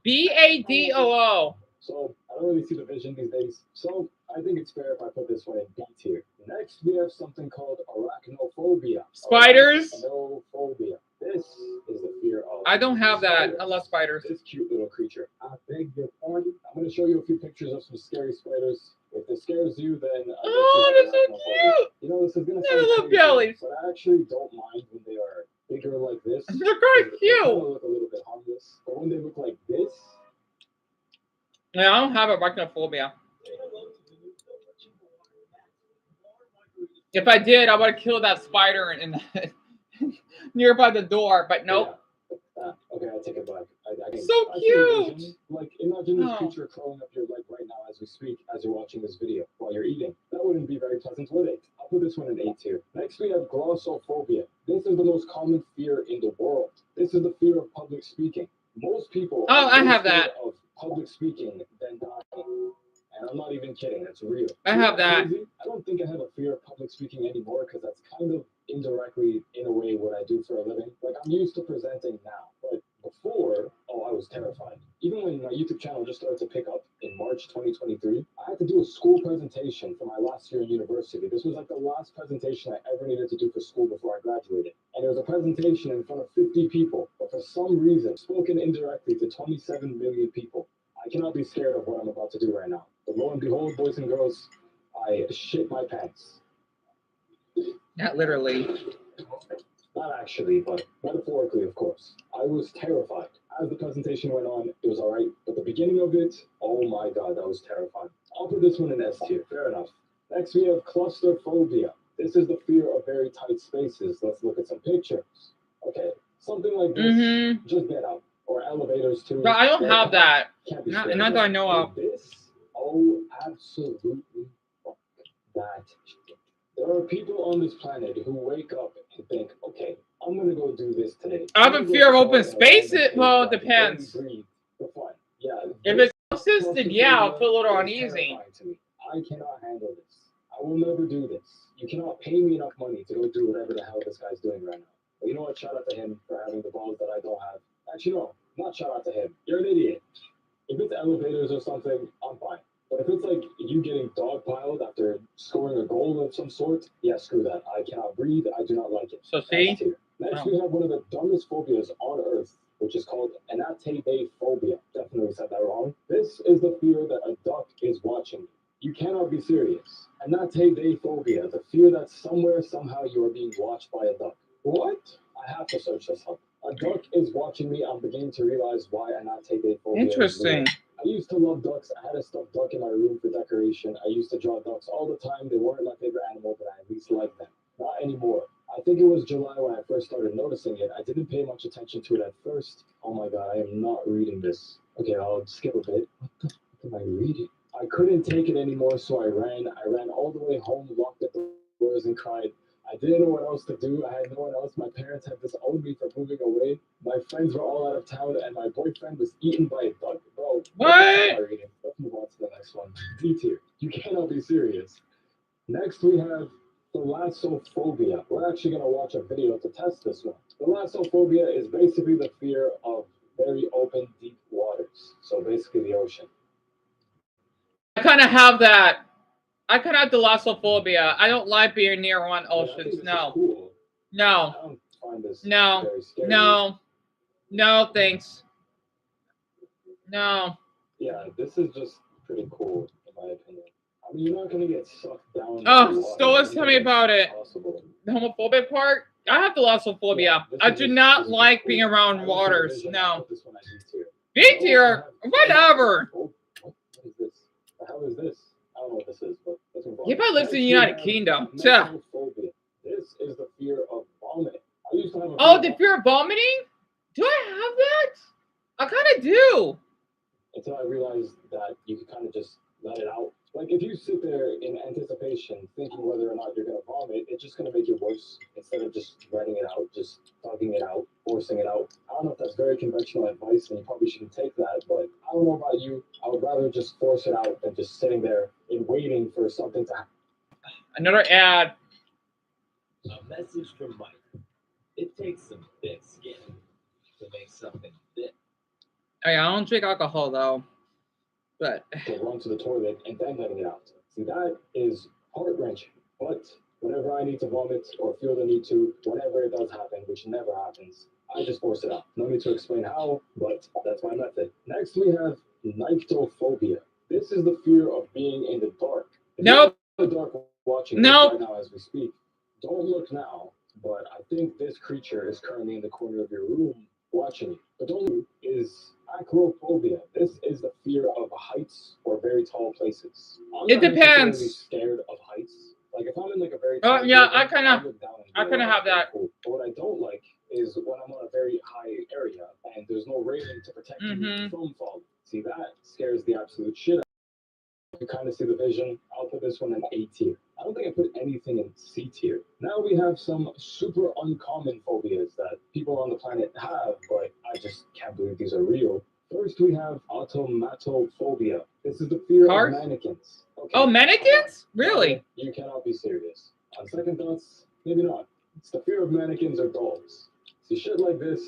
Badoo. So I don't really see the vision these days. So I think it's fair if I put this one in B tier. Next, we have something called arachnophobia. Spiders? Arachnophobia. This is the fear of. I don't have that. I love spiders. This cute little creature. I beg your pardon. I'm going to show you a few pictures of some scary spiders. If this scares you, then. Oh, they're so cute. This is going to They sound little crazy, bellies. but I actually don't mind when they are bigger like this. They're very They cute. kind of look a little bit harmless, but when they look like this. Yeah, I don't have arachnophobia. If I did, I would have killed that spider in the nearby the door, but nope. Yeah. Okay, I take it back. So cute. Like, imagine this creature crawling up your leg right now as we speak, as you're watching this video while you're eating. That wouldn't be very pleasant, would it? I'll put this one in A tier. Next, we have glossophobia. This is the most common fear in the world. This is the fear of public speaking. Most people. Oh, I have that. Of public speaking than dying. And I'm not even kidding. That's real. I have that. Crazy? I don't think I have a fear of public speaking anymore because that's kind of indirectly, in a way, what I do for a living. Like, I'm used to presenting now, but before, oh, I was terrified. Even when my YouTube channel just started to pick up in March 2023, I had to do a school presentation for my last year in university. This was like the last presentation I ever needed to do for school before I graduated. And it was a presentation in front of 50 people, but for some reason, spoken indirectly to 27 million people. I cannot be scared of what I'm about to do right now. But lo and behold, boys and girls, I shit my pants. Not literally. Not actually, but metaphorically, of course. I was terrified. As the presentation went on, it was alright, but the beginning of it, oh my god, that was terrifying. I'll put this one in S tier, fair enough. Next, we have claustrophobia. This is the fear of very tight spaces. Let's look at some pictures. Okay, something like this, just get out. Or elevators too. But I don't have that. Can't be Not scared that I know of. This, oh, absolutely fuck that shit. There are people on this planet who wake up and think, okay, I'm gonna go do this today. I have a fear of open spaces. Well, it depends. Yeah, If it's closest, then yeah, I'll feel a little uneasy. I cannot handle this. I will never do this. You cannot pay me enough money to go do whatever the hell this guy's doing right now. But you know what? Shout out to him for having the balls that I don't have. Actually, no, not shout out to him. You're an idiot. If it's elevators or something, I'm fine. But if it's like you getting dogpiled after scoring a goal of some sort, yeah, screw that. I cannot breathe. I do not like it. So see? Next, we have one of the dumbest phobias on earth, which is called anateidaphobia. Definitely said that wrong. This is the fear that a duck is watching you. You cannot be serious. Anateidaphobia, the fear that somewhere, somehow, you are being watched by a duck. What? I have to search this up. A duck is watching me. I'm beginning to realize why anateidaphobia. Interesting. I used to love ducks. I had a stuffed duck in my room for decoration. I used to draw ducks all the time. They weren't my favorite animal, but I at least liked them. Not anymore. I think it was July when I first started noticing it. I didn't pay much attention to it at first. Oh my god, I am not reading this. Okay, I'll skip a bit. What the fuck am I reading? I couldn't take it anymore, so I ran. I ran all the way home, locked the doors, and cried. I didn't know what else to do. I had no one else. My parents had disowned me for moving away. My friends were all out of town, and my boyfriend was eaten by a duck. Bro, what? Let's move on to the next one. D tier. You cannot be serious. Next, we have thalassophobia. We're actually going to watch a video to test this one. Thalassophobia is basically the fear of very open, deep waters. So basically the ocean. I kind of have that. I kind of have thalassophobia. I don't like being near one oceans. No. Cool. No. I don't find this No. very scary. No. No, thanks. No. Yeah, this is just pretty cool, in my opinion. I mean, you're not going to get sucked down. Oh, Stolas, tell me about it. Possible. The homophobic part? I have thalassophobia. Yeah, I do not like being around waters. No. B tier? Whatever. What is this? The hell is this? I don't know what this is, but let's move on. He probably lives in the United Kingdom. Phobia. This is the fear of vomiting. I used to have a Oh, the fear of vomiting? Do I have that? I kind of do. Until I realized that you could kind of just let it out. Like, if you sit there in anticipation, thinking whether or not you're going to vomit, it's just going to make it worse instead of just letting it out, just tugging it out, forcing it out. I don't know if that's very conventional advice, and you probably shouldn't take that, but I don't know about you. I would rather just force it out than just sitting there and waiting for something to happen. Another ad. A message from Mike. It takes some thick skin to make something thick. Hey, I don't drink alcohol, though. But to run to the toilet and then letting it out. See, that is heart-wrenching. But whenever I need to vomit or feel the need to, whenever it does happen, which never happens, I just force it out. No need to explain how, but that's my method. Next, we have nyctophobia. This is the fear of being in the dark. Nope. In the dark watching nope. Right now as we speak. Don't look now, but I think this creature is currently in the corner of your room watching you. But don't look, is acrophobia. This is the fear of heights or very tall places. It depends. Scared of heights. Like if I'm in like a very tall yeah, building, I kind of have that. Cool. But what I don't like is when I'm on a very high area and there's no railing to protect me from falling. See, that scares the absolute shit out of me. You kind of see the vision. I'll put this one in A tier. I don't think I put anything in C tier. Now we have some super uncommon phobias that people on the planet have, but I just can't believe these are real. First, we have automatophobia. This is the fear of mannequins. Okay. Oh, mannequins? Really? You cannot be serious. On second thoughts, maybe not. It's the fear of mannequins or dolls. See, shit like this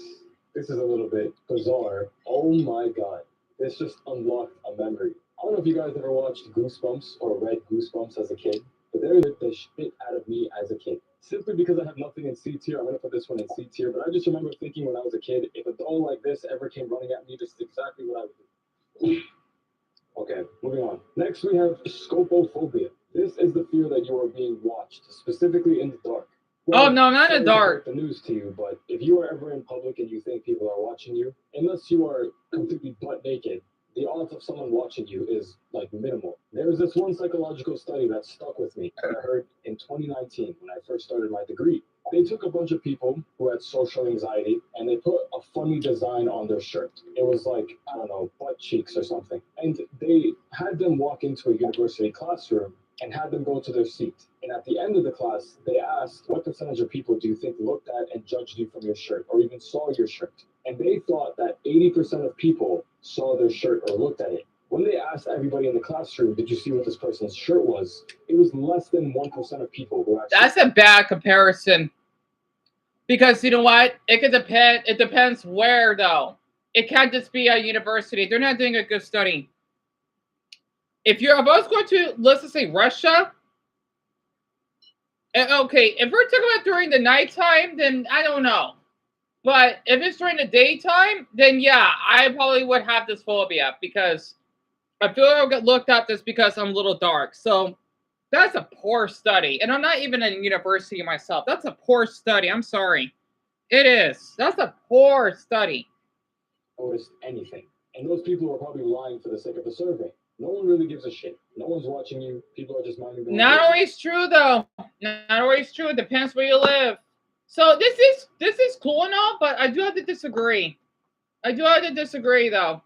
is a little bit bizarre. Oh my god. This just unlocked a memory. I don't know if you guys ever watched Goosebumps or read Goosebumps as a kid, but there is the shit out of me as a kid. Simply because I have nothing in C tier, I'm gonna put this one in C tier, but I just remember thinking when I was a kid, if a doll like this ever came running at me, this is exactly what I would do. Okay, moving on. Next, we have scopophobia. This is the fear that you are being watched, specifically in the dark. Oh Well, no, not in sorry the to break dark. the news to you, but if you are ever in public and you think people are watching you, unless you are completely butt naked, the odds of someone watching you is like minimal. There was this one psychological study that stuck with me that I heard in 2019 when I first started my degree. They took a bunch of people who had social anxiety and they put a funny design on their shirt. It was like, I don't know, butt cheeks or something. And they had them walk into a university classroom and had them go to their seat. And at the end of the class, they asked, what percentage of people do you think looked at and judged you from your shirt or even saw your shirt? And they thought that 80% of people saw their shirt or looked at it. When they asked everybody in the classroom, did you see what this person's shirt was? It was less than 1% of people who actually. That's a bad comparison. Because you know what? It could depend. It depends where though. It can't just be a university. They're not doing a good study. If I was going to, let's just say Russia. Okay, if we're talking about during the nighttime, then I don't know. But if it's during the daytime, then yeah, I probably would have this phobia because I feel I'll get looked at just because I'm a little dark. So that's a poor study. And I'm not even in university myself. That's a poor study. I'm sorry. It is. That's a poor study. Noticed anything. And those people are probably lying for the sake of the survey. No one really gives a shit. No one's watching you. People are just minding their own Not business. always true though. Not always true. It depends where you live. So this is cool and all, but I do have to disagree. I do have to disagree though.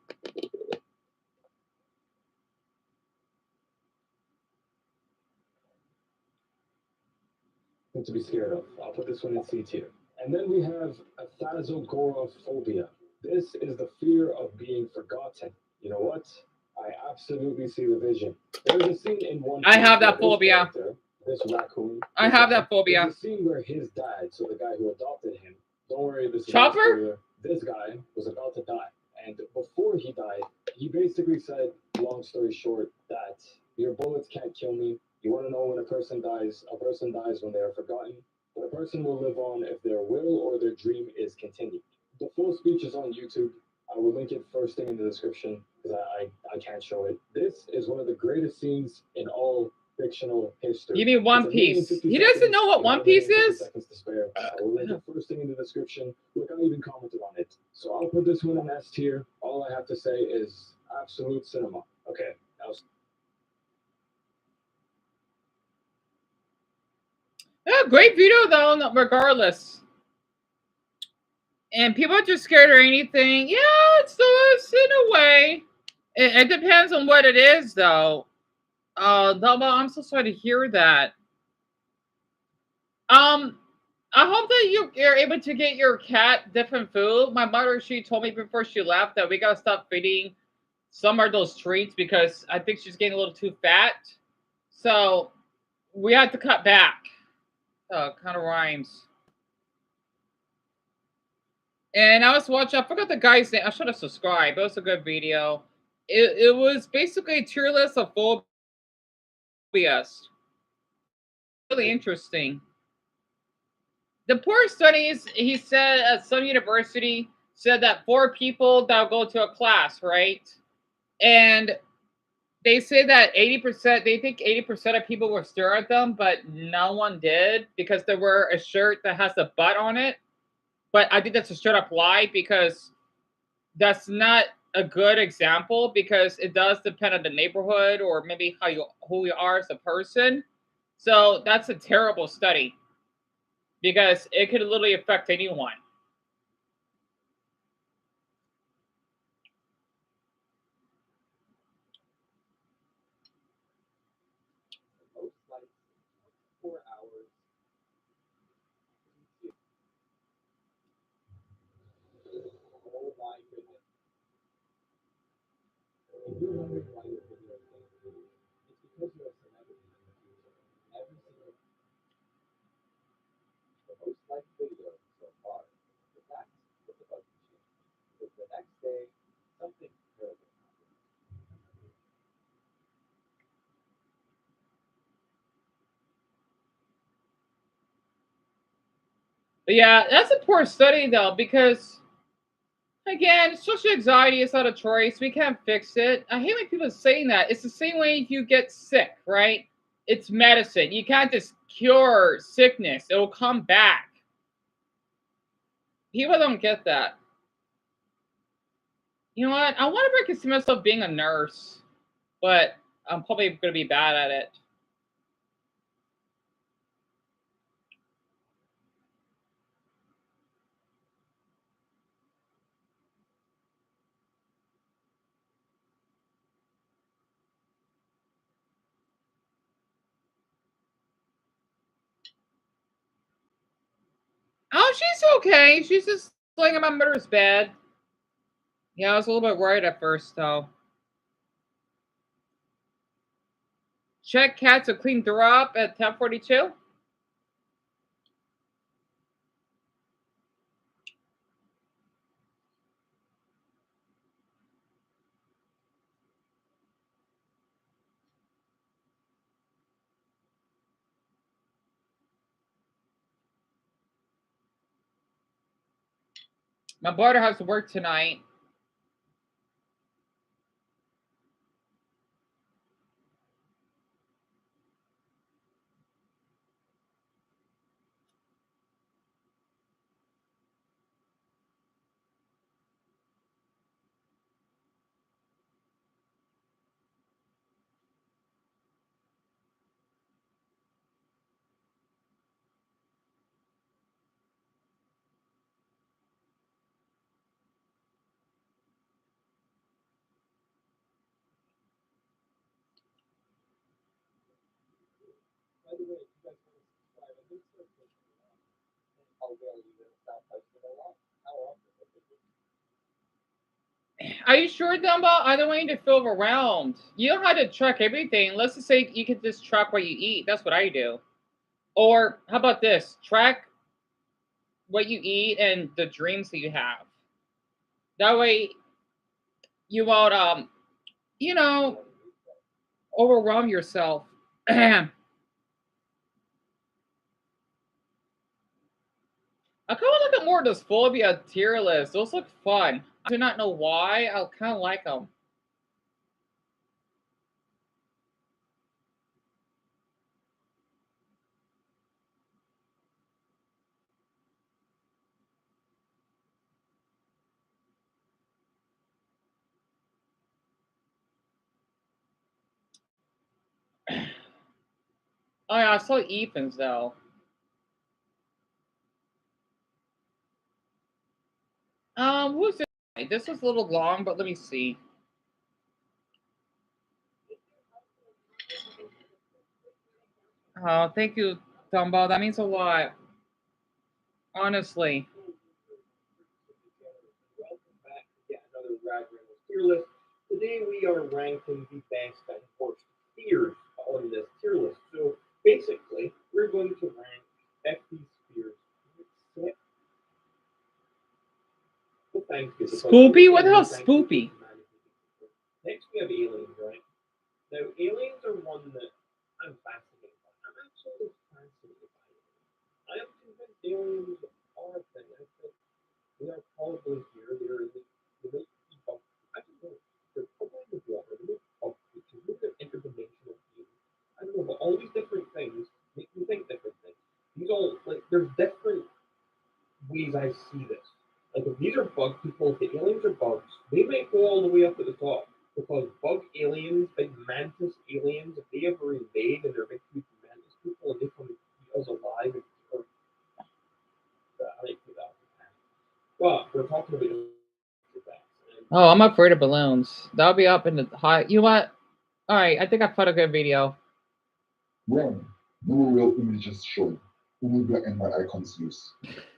To be scared of. I'll put this one in C tier. And then we have aphasogoraphobia. This is the fear of being forgotten. You know what? I absolutely see the vision. There's a scene in One I Piece have where that this phobia. character, this raccoon, I this have guy, that phobia. there's a scene where his dad, so the guy who adopted him, don't worry, this is not a Chopper? spoiler, this guy was about to die. And before he died, he basically said, long story short, that your bullets can't kill me. You want to know when a person dies? A person dies when they are forgotten, but a person will live on if their will or their dream is continued. The full speech is on YouTube. I will link it first thing in the description because I can't show it. This is one of the greatest scenes in all fictional history. You mean It's One a minute and Piece? 50 He doesn't seconds. know what You have One a minute Piece and 50 is? seconds to spare. I will link it first thing in the description. Look, I even commented on it. So I'll put this one in S tier. All I have to say is absolute cinema. Okay, now Yeah, great video though, regardless. And people are just scared or anything. Yeah, it's in a way. It depends on what it is though. Double, I'm so sorry to hear that. Um, I hope that you're able to get your cat different food. My mother, she told me before she left that we gotta stop feeding some of those treats because I think she's getting a little too fat. So we have to cut back. Kind of rhymes. And I was watching, I forgot the guy's name. I should have subscribed. It was a good video. It was basically a tier list of phobias. Really interesting. The poor studies, he said at some university, said that 4 people that go to a class, right? And they say that 80%, they think 80% of people will stare at them, but no one did because they wear a shirt that has a butt on it. But I think that's a straight up lie because that's not a good example because it does depend on the neighborhood or maybe who you are as a person. So that's a terrible study because it could literally affect anyone. Most like 4 hours. Oh my goodness. If you're wondering why your video is getting views, it's because you're a celebrity in the future. Every single the most liked video so far. But yeah, that's a poor study though, because again, social anxiety is not a choice. We can't fix it. I hate when people saying that. It's the same way if you get sick, right? It's medicine. You can't just cure sickness. It will come back. People don't get that. You know what? I wonder if I can see myself being a nurse, but I'm probably going to be bad at it. Oh, she's okay. She's just laying in my mother's bed. Yeah, I was a little bit worried at first, though. Check cats to clean throw up at 10:42. My daughter has to work tonight. By the way, if you guys want to subscribe, I did start pushing it on. How well you gonna stop posting a lot? How often? Are you sure, Dumbo? I don't want you to feel overwhelmed. You don't have to track everything. Let's just say you can just track what you eat. That's what I do. Or how about this? Track what you eat and the dreams that you have. That way you won't you know, overwhelm yourself. I kind of look at more of those phobia tier lists. Those look fun. I do not know why. I kind of like them. Oh yeah, I saw Ethan's though. Who's this? This was a little long, but let me see. Oh, thank you, Dumbo. That means a lot. Honestly. Welcome back to yet another Rad Reynolds tier list. Today we are ranking the best and worst fears on this tier list. So basically, we're going to rank FP fears. Well, thank you. Spoopy? What the hell spoopy? Next we have aliens, right? Now aliens are one that I'm fascinated by. I'm actually fascinated by aliens. I am convinced aliens are a thing. I think they are probably here. They're in the make people. I don't know. They're probably in the water. They make bug creatures. Maybe they're interdimensional beings. I don't know, but all these different things make me think different things. These all like there's different ways I see this. Like if these are bug people, if the aliens are bugs, they might go all the way up at the top. Because bug aliens, big mantis aliens, if they ever invade and they're big huge mantis people and they come and eat us alive and or I like that. But we're talking about Oh, I'm afraid of balloons. That'll be up in the high. You know what? All right, I think I found a good video. One, no real images shown. Only black and white icons used.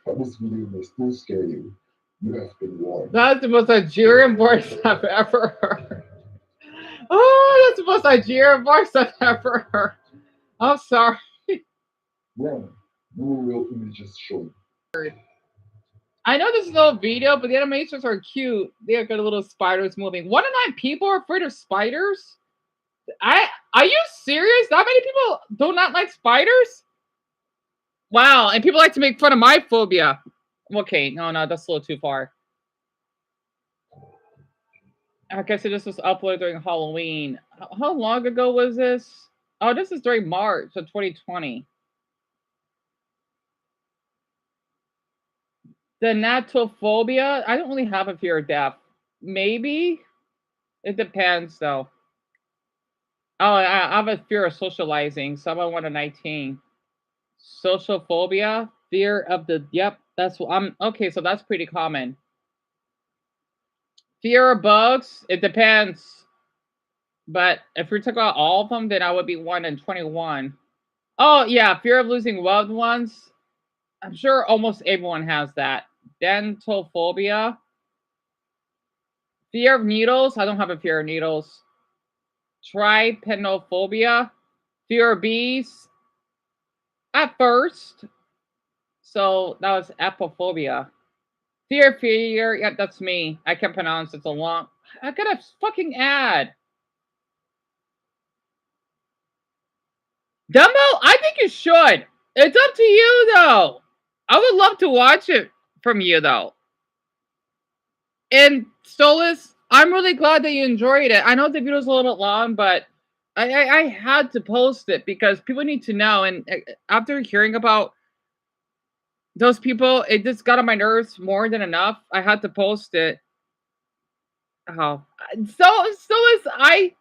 But this video may still scare you. You have been warned. That's the most Nigerian voice I've ever heard. Oh, that's the most Nigerian voice I've ever heard. I'm sorry. One, no real images shown. I know this is a little video, but the animations are cute. They got little spiders moving. 1 in 9 people are afraid of spiders. Are you serious? That many people do not like spiders? Wow, and people like to make fun of my phobia. Okay, no, that's a little too far. Okay, so this was uploaded during Halloween. How long ago was this? Oh, this is during March of 2020. The natophobia. I don't really have a fear of death. Maybe. It depends, though. Oh, I have a fear of socializing, so I'm on 1 to 19. Social phobia, fear of the. Yep, that's what I'm. Okay, so that's pretty common. Fear of bugs. It depends. But if we're talking about all of them, then I would be 1 in 21. Oh, yeah, fear of losing loved ones. I'm sure almost everyone has that. Dental phobia. Fear of needles. I don't have a fear of needles. Trypanophobia. Fear of bees. At first. So that was apophobia. Fear. Yeah, that's me. I can't pronounce it so long. I gotta fucking add. Dumbo, I think you should. It's up to you, though. I would love to watch it from you, though. And Stolas, I'm really glad that you enjoyed it. I know the video's a little bit long, but I had to post it because people need to know. And after hearing about those people, it just got on my nerves more than enough. I had to post it. Oh, Stolas, I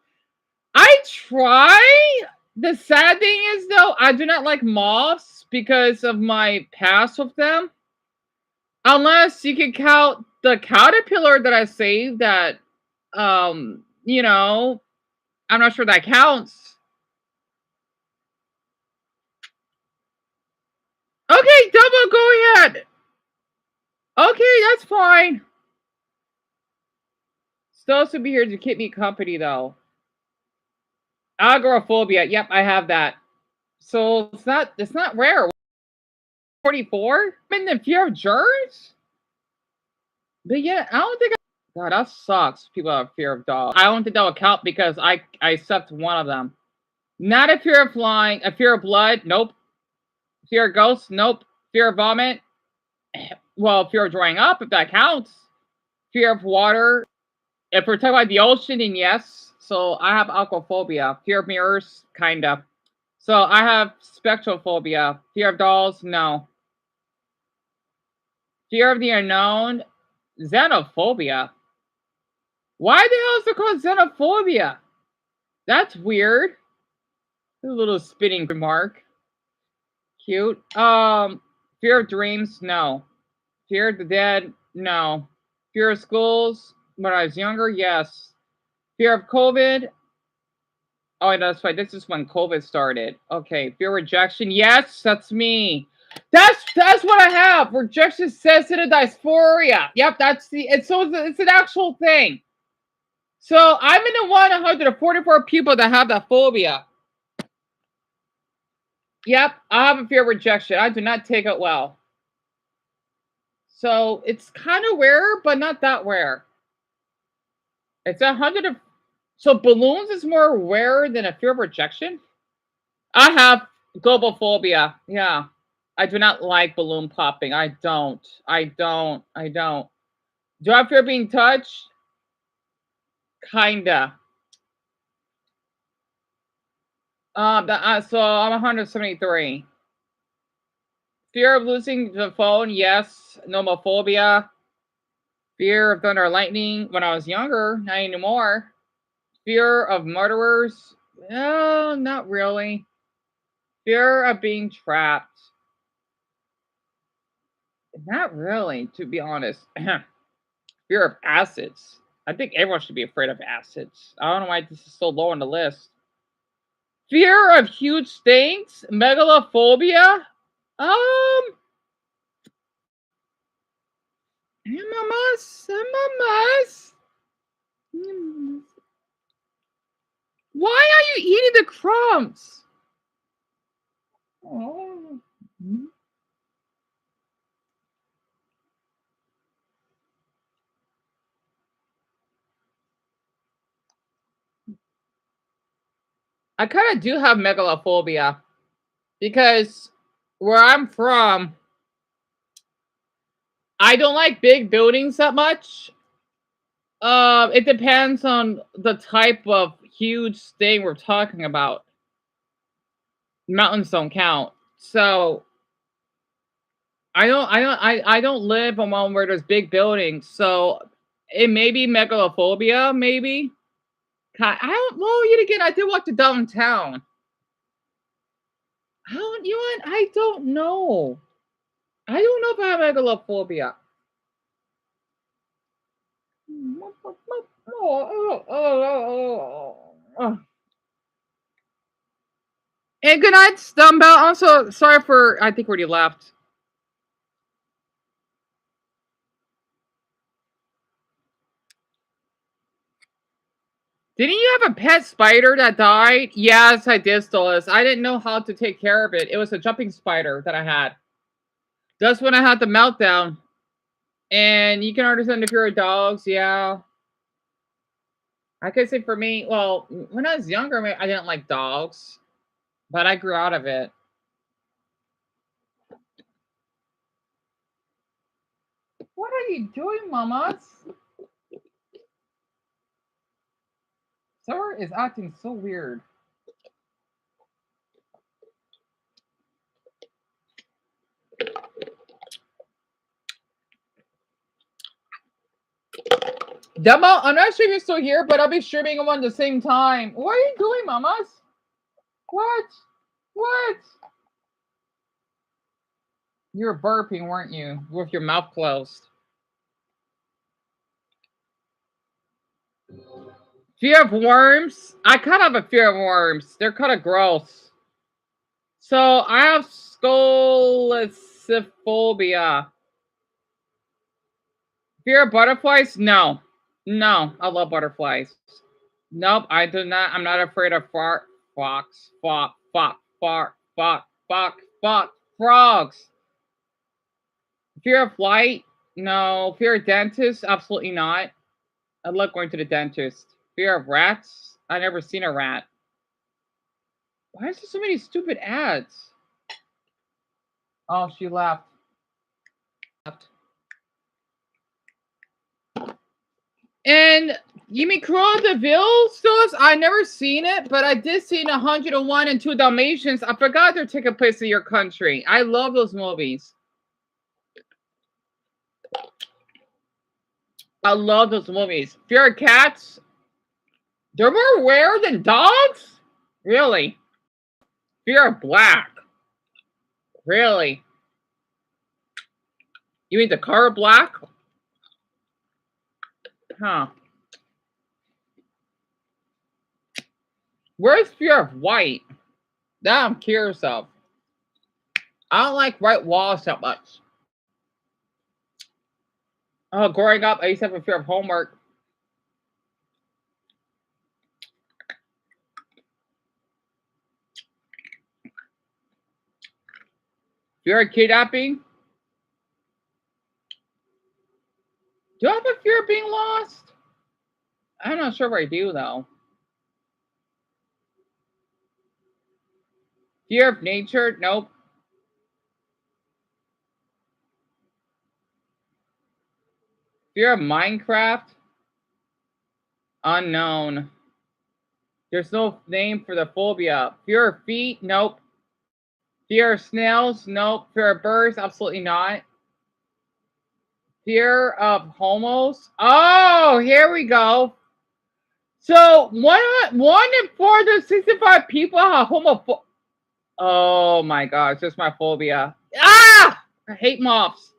try. The sad thing is, though, I do not like moths because of my past with them. Unless you can count the caterpillar that I saved that, you know, I'm not sure that counts. Okay, Dumbo, go ahead. Okay, that's fine. Still to be here to keep me company, though. Agoraphobia. Yep, I have that. So it's not rare. 44? I'm in the fear of germs? But yeah, I don't think God, that sucks. People have fear of dogs. I don't think that will count because I accept one of them. Not a fear of flying, a fear of blood, nope. Fear of ghosts, nope. Fear of vomit, well, fear of drying up, if that counts. Fear of water. If we're talking about the ocean, then yes. So I have aquaphobia. Fear of mirrors, kind of. So I have spectrophobia. Fear of dolls, no. Fear of the unknown, xenophobia. Why the hell is it called xenophobia? That's weird. A little spinning remark. Cute. Fear of dreams, no. Fear of the dead, no. Fear of schools, when I was younger, yes. Fear of COVID. Oh, that's right. This is when COVID started. Okay. Fear of rejection. Yes, that's me. That's what I have. Rejection sensitive dysphoria. Yep, that's the. It's an actual thing. So I'm in the 144 people that have that phobia. Yep, I have a fear of rejection. I do not take it well. So it's kind of rare, but not that rare. It's 100. So balloons is more rare than a fear of rejection. I have global phobia. Yeah, I do not like balloon popping. I don't. I don't. I don't. Do I fear being touched? Kinda. So I'm 173. Fear of losing the phone? Yes. Nomophobia. Fear of thunder and lightning when I was younger, not anymore. Fear of murderers? No, not really. Fear of being trapped? Not really, to be honest. Fear of acids. I think everyone should be afraid of acids. I don't know why this is so low on the list. Fear of huge things? Megalophobia? Um, MMS. Why are you eating the crumbs? Oh. I kind of do have megalophobia because where I'm from, I don't like big buildings that much. It depends on the type of huge thing we're talking about. Mountains don't count. So I don't live on one where there's big buildings. So it may be megalophobia, maybe. I don't know. Yet again, I did walk to downtown. I don't, you know what? I don't know. I don't know if I have megalophobia. And good night, Stumbo. Also, sorry for, I think we already left. Didn't you have a pet spider that died? Yes, I did, Stolas. I didn't know how to take care of it. It was a jumping spider that I had. That's when I had the meltdown. And you can understand if you're a dog, yeah. I could say for me, well, when I was younger, I didn't like dogs, but I grew out of it. What are you doing, mamas? Summer is acting so weird. Demo, I'm not sure if you're still here, but I'll be streaming them at the same time. What are you doing, mamas? What? What? You were burping, weren't you? With your mouth closed. Fear of worms? I kind of have a fear of worms. They're kind of gross. So I have scolosophobia. Fear of butterflies? No. No, I love butterflies. Nope, I do not. I'm not afraid of fox, frogs. Fear of flight? No. Fear of dentists? Absolutely not. I love going to the dentist. Fear of rats? I never seen a rat. Why is there so many stupid ads? Oh, she left. And you mean Cruella de Vil stores? I never seen it, but I did see 101 and 2 Dalmatians. I forgot they're taking place in your country. I love those movies. I love those movies. Fear of cats? They're more rare than dogs? Really? Fear of black? Really? You mean the color black? Huh. Where's fear of white? That I'm curious of. I don't like white walls that much. Oh, growing up, I used to have a fear of homework. Fear of kidnapping? Do I have a fear of being lost? I'm not sure if I do, though. Fear of nature? Nope. Fear of Minecraft? Unknown. There's no name for the phobia. Fear of feet? Nope. Fear of snails? Nope. Fear of birds? Absolutely not. Fear of homos? Oh, here we go. So one in 465 people have homophobia. Oh my gosh, that's my phobia. Ah! I hate moths.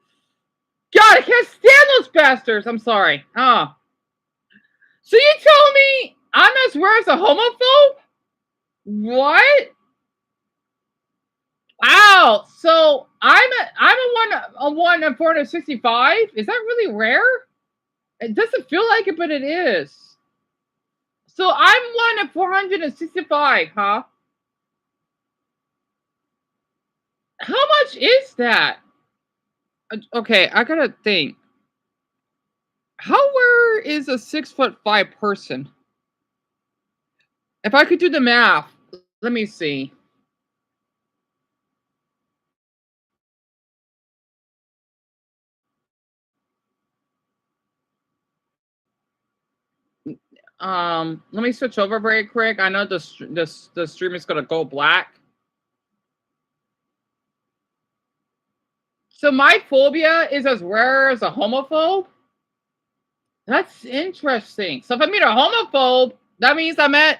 God, I can't stand those bastards. I'm sorry. Oh. So you told me I'm as rare as a homophobe? What? Wow. So I'm a one in 465? Is that really rare? It doesn't feel like it, but it is. So I'm one in 465, huh? How much is that? Okay, I gotta think. How rare is a 6'5" person? If I could do the math, let me see. Let me switch over very quick. I know the stream is gonna go black. So my phobia is as rare as a homophobe. That's interesting. So if I meet a homophobe, that means I met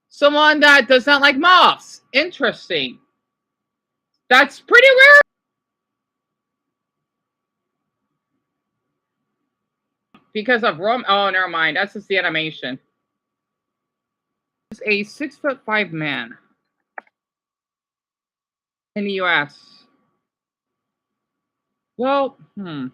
someone that does not like moths. Interesting. That's pretty rare. Because of Rome. Oh, never mind. That's just the animation. Is a 6'5" man in the U.S. Well, oh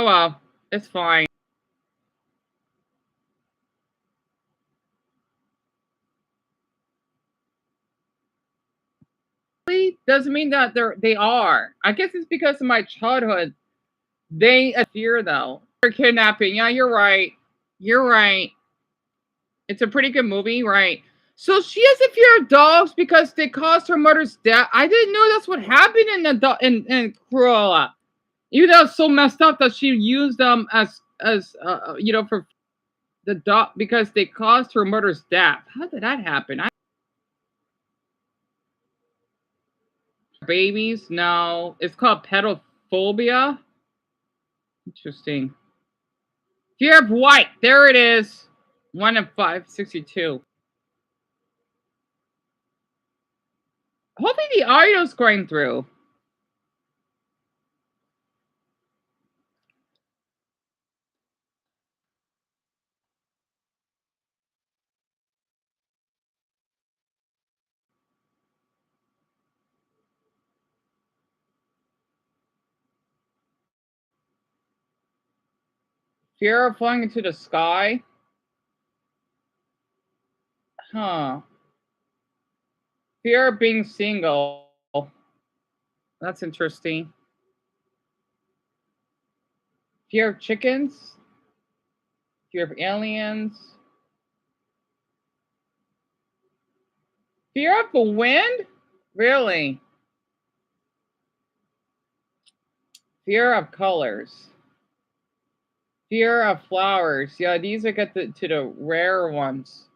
well, it's fine. Doesn't mean that they are. I guess it's because of my childhood. They fear though. For kidnapping. Yeah, you're right. You're right. It's a pretty good movie, right? So she has a fear of dogs because they caused her mother's death. I didn't know that's what happened in Cruella. Even though it's so messed up that she used them as for the dog because they caused her mother's death. How did that happen? Babies? No. It's called pedophobia. Interesting. Fear of white. There it is. 1 of 562. Hopefully the audio's going through. Fear of flying into the sky? Huh. Fear of being single. That's interesting. Fear of chickens? Fear of aliens? Fear of the wind? Really? Fear of colors. Fear of flowers. Yeah, these are get to the rare ones.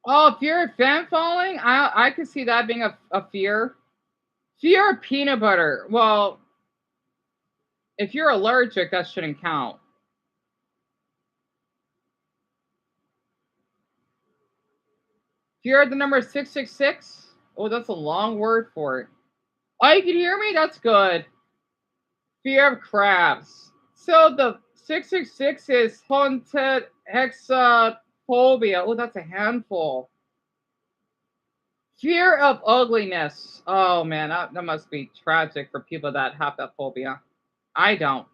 Oh, fear of fan falling? I could see that being a fear. Fear of peanut butter. Well, if you're allergic, that shouldn't count. Fear of the number 666? Oh, that's a long word for it. Oh, you can hear me? That's good. Fear of crabs. So the 666 is haunted hexaphobia. Oh, that's a handful. Fear of ugliness. Oh man, that must be tragic for people that have that phobia. I don't.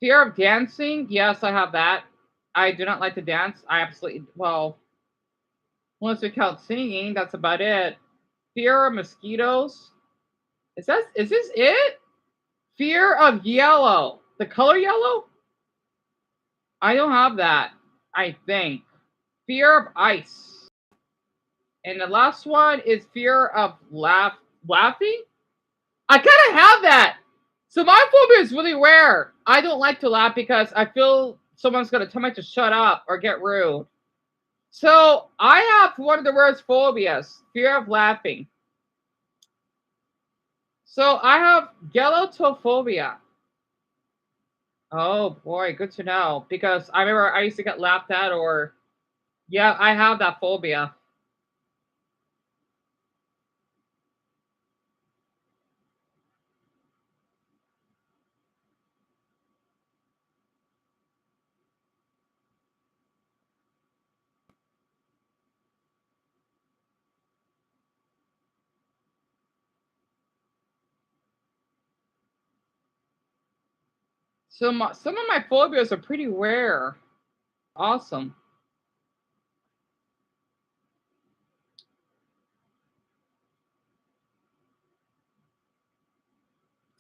Fear of dancing. Yes, I have that. I do not like to dance. I absolutely, well, once we count singing, that's about it. Fear of mosquitoes. Is this it? Fear of yellow. The color yellow? I don't have that, I think. Fear of ice. And the last one is fear of laughing. I kind of have that. So my phobia is really rare. I don't like to laugh because I feel someone's going to tell me to shut up or get rude. So I have one of the worst phobias, fear of laughing. So I have gelatophobia. Oh boy, good to know. Because I remember I used to get laughed at or, yeah, I have that phobia. So some of my phobias are pretty rare. Awesome.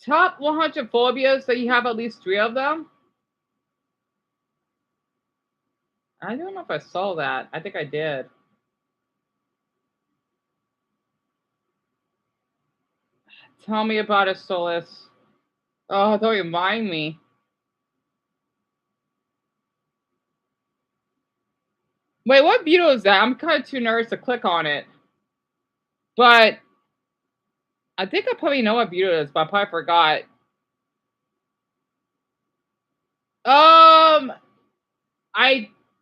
top 100 phobias that you have at least 3 of them? I don't know if I saw that. I think I did. Tell me about it, Solus. Oh, don't remind me. Wait, what video is that? I'm kind of too nervous to click on it. But I think I probably know what video it is, but I probably forgot. I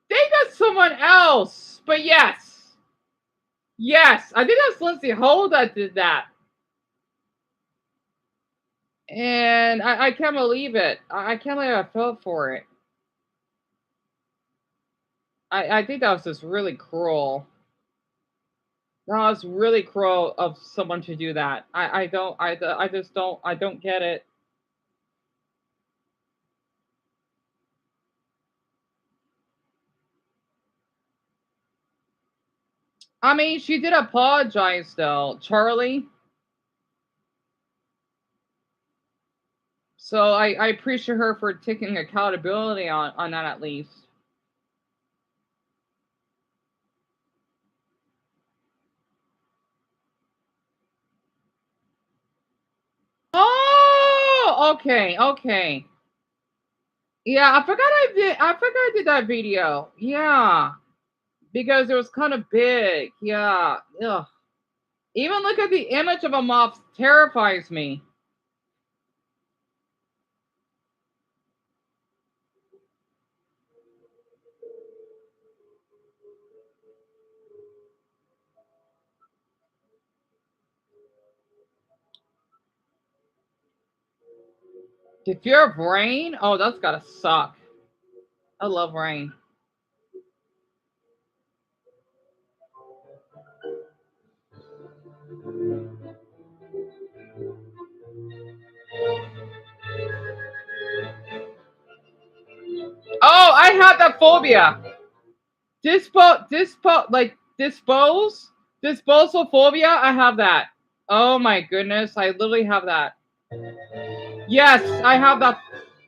think that's someone else. But yes. Yes, I think that's Lindsay Ho that did that. And I can't believe it. I can't believe I fell for it. I think that was just really cruel. That was really cruel of someone to do that. I just don't get it. I mean, she did apologize though, Charlie. So I appreciate her for taking accountability on that at least. Oh, okay, okay. Yeah, I forgot I did that video. Yeah. Because it was kind of big. Yeah. Ugh. Even look at the image of a moth terrifies me. The fear of rain? Oh, that's gotta suck. I love rain. Oh, I have that phobia. Disposal phobia. I have that. Oh my goodness, I literally have that. Yes, I have that.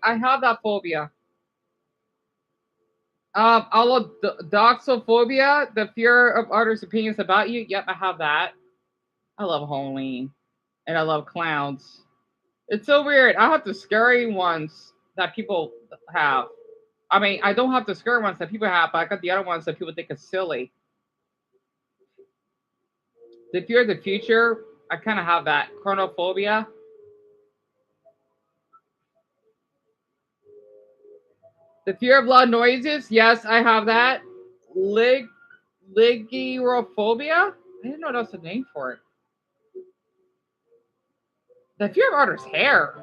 I have that phobia. Doxophobia, the fear of others' opinions about you. Yep, I have that. I love Halloween, and I love clowns. It's so weird. I have the scary ones that people have. I mean, I don't have the scary ones that people have, but I got the other ones that people think is silly. The fear of the future, I kind of have that. Chronophobia. The fear of loud noises, yes, I have that. Ligyrophobia? I didn't know that's a name for it. The fear of others' hair.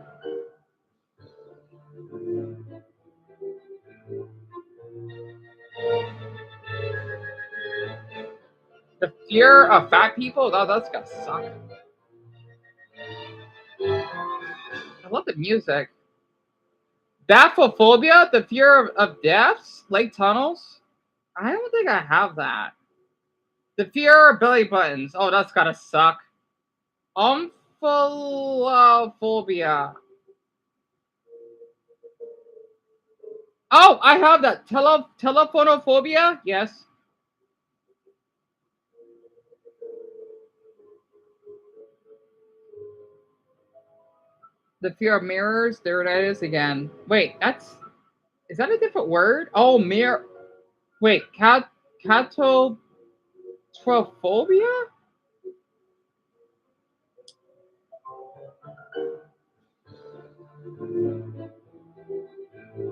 The fear of fat people? Oh, that's gonna suck. I love the music. Bathophobia, the fear of deaths, lake tunnels. I don't think I have that. The fear of belly buttons. Oh, that's gotta suck. Omphalophobia. Oh, I have that. Telephonophobia. Yes. The fear of mirrors. There it is again. Wait, is that a different word? Oh, mirror. Wait, catotrophobia?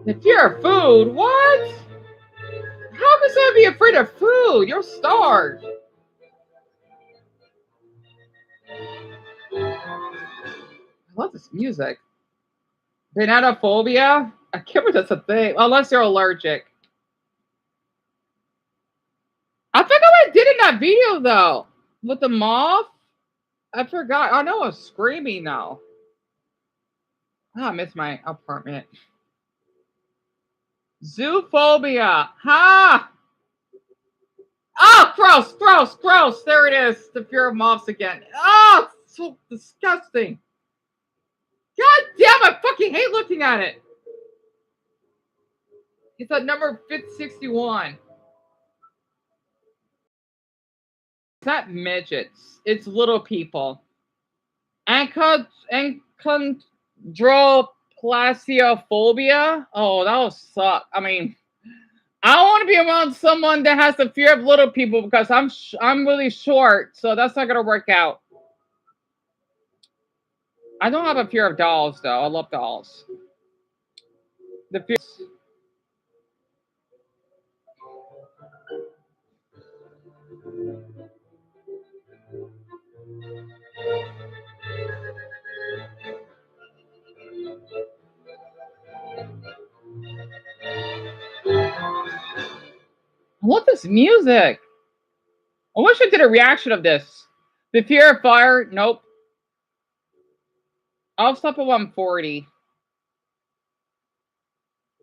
The fear of food? What? How can someone be afraid of food? You're starved. I love this music. Bananophobia? I can't believe that's a thing. Unless you're allergic. I forgot what I did in that video though. With the moth? I forgot. I know I was screaming now. Oh, I miss my apartment. Zoophobia. Ha! Oh, gross, gross, gross. There it is. The fear of moths again. Oh, so disgusting. God fucking hate looking at it. It's at number 61. It's not midgets. It's little people. Achondroplasiophobia. Oh, that would suck. I mean, I don't want to be around someone that has the fear of little people because I'm really short, so that's not gonna work out. I don't have a fear of dolls though. I love dolls. The fear. I love this music. I wish I did a reaction of this. The fear of fire. Nope. I'll stop at 140.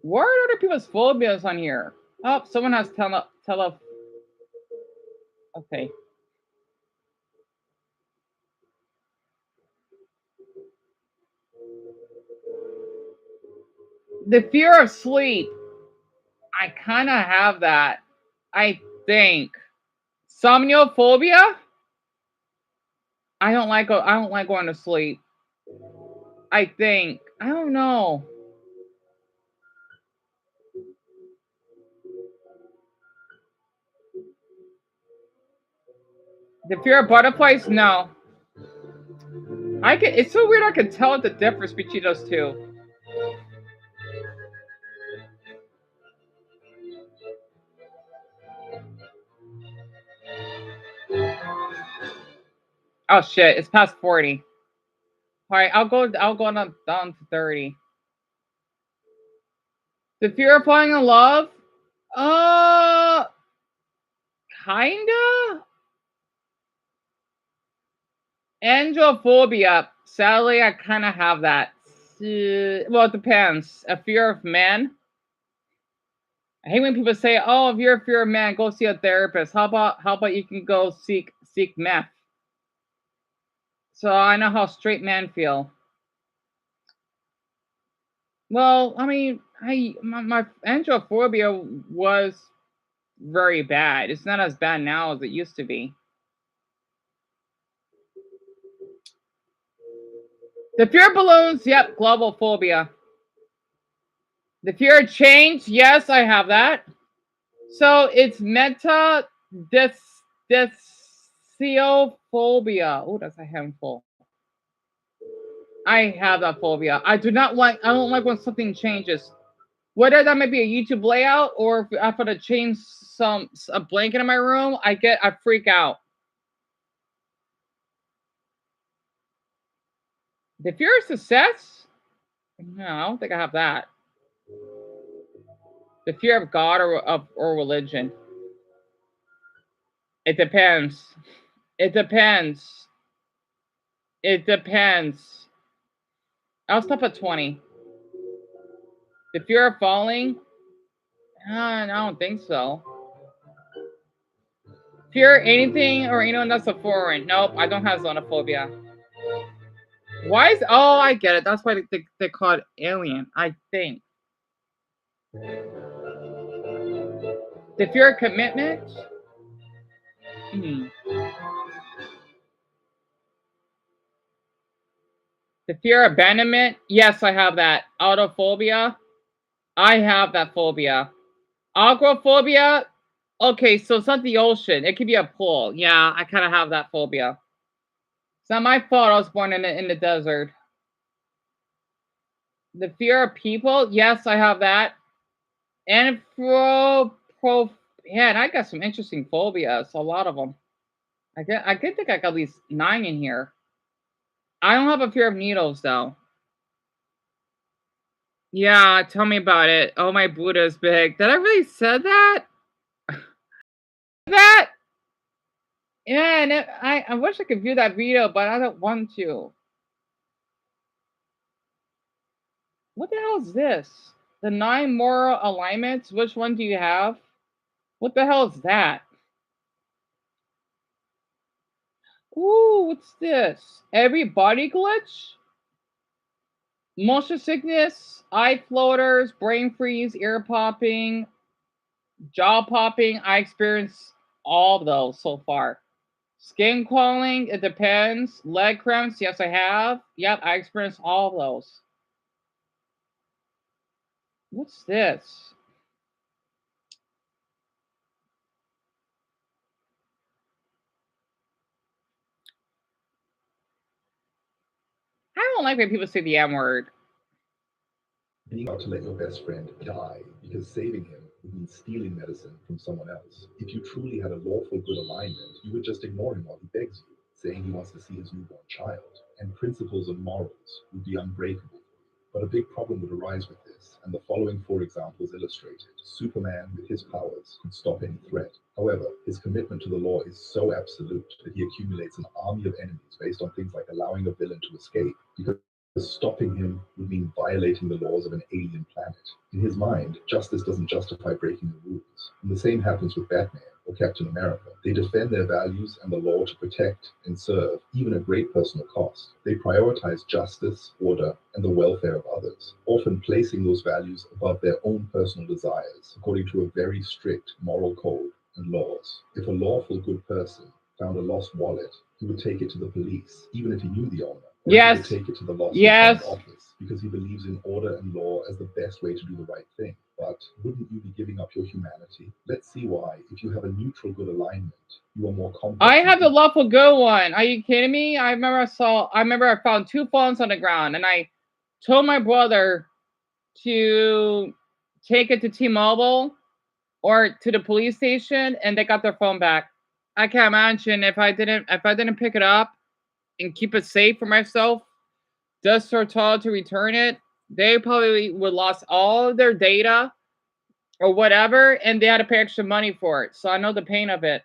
What are other people's phobias on here? Oh, someone has Okay. The fear of sleep. I kind of have that. I think. Somniophobia. I don't like going to sleep. I think. I don't know. The fear of butterflies? No. It's so weird I can tell the difference between those two. Oh shit, it's past 40. Alright, I'll go down to 30. The fear of falling in love? Kinda? Angiophobia. Sadly, I kind of have that. Well, it depends. A fear of men. I hate when people say, "Oh, if you're a fear of men, go see a therapist." How about you can go seek meth? So I know how straight men feel. Well, I mean, my angiophobia was very bad. It's not as bad now as it used to be. The fear of balloons, yep, global phobia. The fear of change, yes, I have that. So it's dysiophobia. Oh, that's a handful. I have that phobia. I don't like when something changes. Whether that might be a YouTube layout or if I have to change a blanket in my room, I freak out. The fear of success? No, I don't think I have that. The fear of God or religion. It depends. It depends. It depends. I'll stop at 20. The fear of falling? I don't think so. Fear anything or anyone that's a foreign? Nope, I don't have xenophobia. Why is... Oh, I get it. That's why they call it alien, I think. The fear of commitment? The fear of abandonment? Yes, I have that. Autophobia? I have that phobia. Aquaphobia? Okay, so it's not the ocean. It could be a pool. Yeah, I kind of have that phobia. It's not my fault I was born in the desert. The fear of people? Yes, I have that. And yeah, and I got some interesting phobias. A lot of them. I could think I got at least 9 in here. I don't have a fear of needles though. Yeah, tell me about it. Oh, my Buddha's big. Did I really said that? That? Yeah, and I wish I could view that video, but I don't want to. What the hell is this? The 9 moral alignments? Which one do you have? What the hell is that? Ooh, what's this? Every body glitch? motion sickness, eye floaters, brain freeze, ear popping, jaw popping. I experienced all of those so far. Skin crawling, it depends. Leg cramps, yes, I have. Yep, I experienced all of those. What's this? I don't like when people say the M word. Being about to let your best friend die because saving him would mean stealing medicine from someone else. If you truly had a lawful good alignment, you would just ignore him while he begs you, saying he wants to see his newborn child, and principles and morals would be unbreakable. But a big problem would arise with this, and the following four examples illustrate it. Superman, with his powers, could stop any threat. However, his commitment to the law is so absolute that he accumulates an army of enemies based on things like allowing a villain to escape, because stopping him would mean violating the laws of an alien planet. In his mind, justice doesn't justify breaking the rules. And the same happens with Batman or Captain America. They defend their values and the law to protect and serve, even at great personal cost. They prioritize justice, order, and the welfare of others, often placing those values above their own personal desires, according to a very strict moral code and laws. If a lawful good person found a lost wallet, he would take it to the police, even if he knew the owner. Or he would Yes. take it to the lost and Yes. found office, because he believes in order and law as the best way to do the right thing. But wouldn't you be giving up your humanity? Let's see why. If you have a neutral good alignment, you are more complex. I have the lawful good one. Are you kidding me? I remember I found two phones on the ground and I told my brother to take it to T-Mobile or to the police station and they got their phone back. I can't imagine if I didn't pick it up and keep it safe for myself, just or told to return it, they probably would lost all of their data or whatever, and they had to pay extra money for it. So I know the pain of it.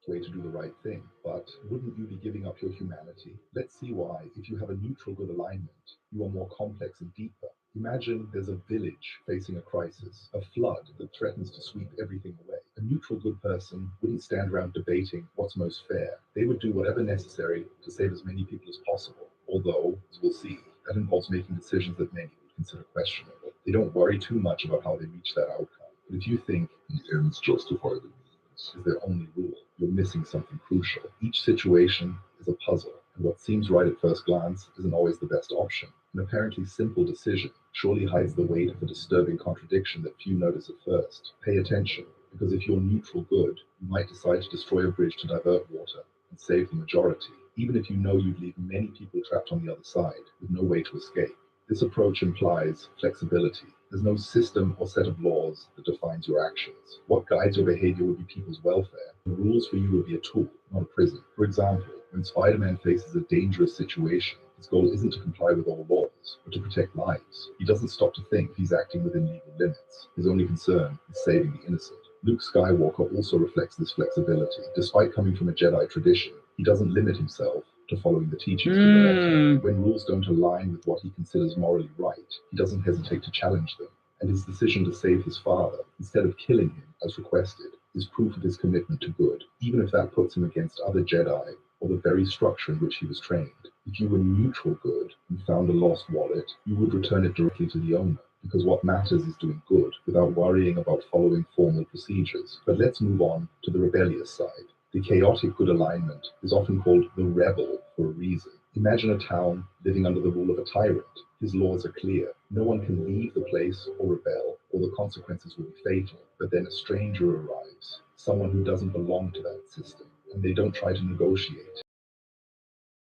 Way to do the right thing. But wouldn't you be giving up your humanity? Let's see why. If you have a neutral good alignment, you are more complex and deeper. Imagine there's a village facing a crisis, a flood that threatens to sweep everything away. A neutral good person wouldn't stand around debating what's most fair. They would do whatever necessary to save as many people as possible. Although, as we'll see, that involves making decisions that many would consider questionable. They don't worry too much about how they reach that outcome. But if you think the ends justify the is their only rule, you're missing something crucial. Each situation is a puzzle, and what seems right at first glance isn't always the best option. An apparently simple decision surely hides the weight of a disturbing contradiction that few notice at first. Pay attention, because if you're neutral good, you might decide to destroy a bridge to divert water and save the majority, even if you know you'd leave many people trapped on the other side with no way to escape. This approach implies flexibility. There's no system or set of laws that defines your actions. What guides your behavior would be people's welfare. The rules for you would be a tool, not a prison. For example, when Spider-Man faces a dangerous situation, his goal isn't to comply with all laws, but to protect lives. He doesn't stop to think if he's acting within legal limits. His only concern is saving the innocent. Luke Skywalker also reflects this flexibility. Despite coming from a Jedi tradition, he doesn't limit himself to following the teachings to the letter. When rules don't align with what he considers morally right, he doesn't hesitate to challenge them. And his decision to save his father, instead of killing him as requested, is proof of his commitment to good, even if that puts him against other Jedi or the very structure in which he was trained. If you were neutral good and found a lost wallet, you would return it directly to the owner, because what matters is doing good without worrying about following formal procedures. But let's move on to the rebellious side. The chaotic good alignment is often called the rebel for a reason. Imagine a town living under the rule of a tyrant. His laws are clear. No one can leave the place or rebel, or the consequences will be fatal. But then a stranger arrives, someone who doesn't belong to that system, and they don't try to negotiate,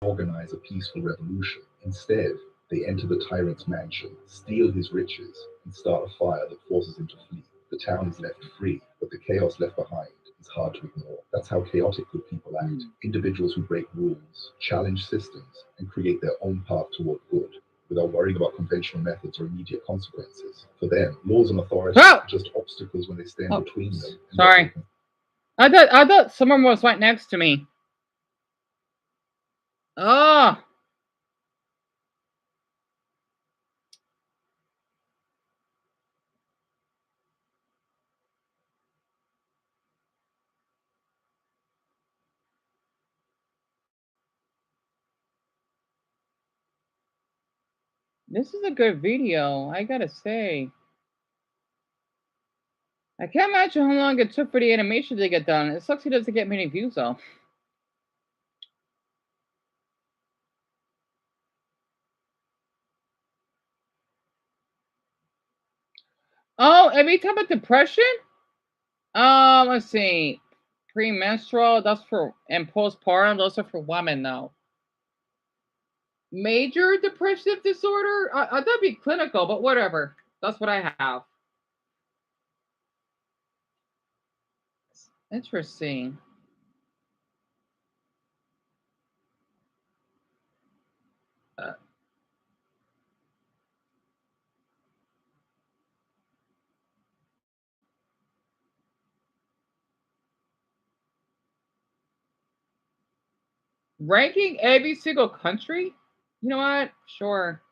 organize a peaceful revolution. Instead, they enter the tyrant's mansion, steal his riches, and start a fire that forces him to flee. The town is left free, but the chaos left behind is hard to ignore. That's how chaotic good people act. Individuals who break rules, challenge systems, and create their own path toward good, without worrying about conventional methods or immediate consequences. For them, laws and authority are just obstacles when they stand between them. And sorry. I thought someone was right next to me. Oh. This is a good video, I gotta say. I can't imagine how long it took for the animation to get done. It sucks he doesn't get many views though. Oh, and we talk about depression? Let's see. Premenstrual, that's for, and postpartum, those are for women though. Major depressive disorder? That'd be clinical, but whatever. That's what I have. Interesting. Uh, Ranking every single country? You know what? Sure.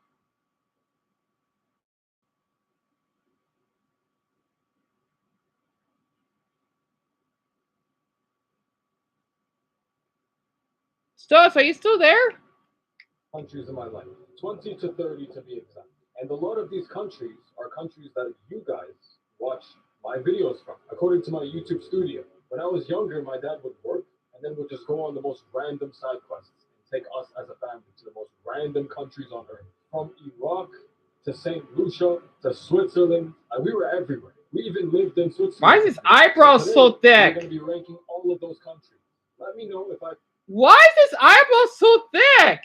Stos, are you still there? Countries in my life, 20 to 30 to be exact. And a lot of these countries are countries that you guys watch my videos from. According to my YouTube studio, when I was younger, my dad would work and then would just go on the most random side quests and take us as a family to the most random countries on earth. From Iraq to St. Lucia to Switzerland, and we were everywhere. We even lived in Switzerland. Why is his eyebrows so We're thick? going to be ranking all of those countries. Let me know if I. Why is his eyebrows so thick?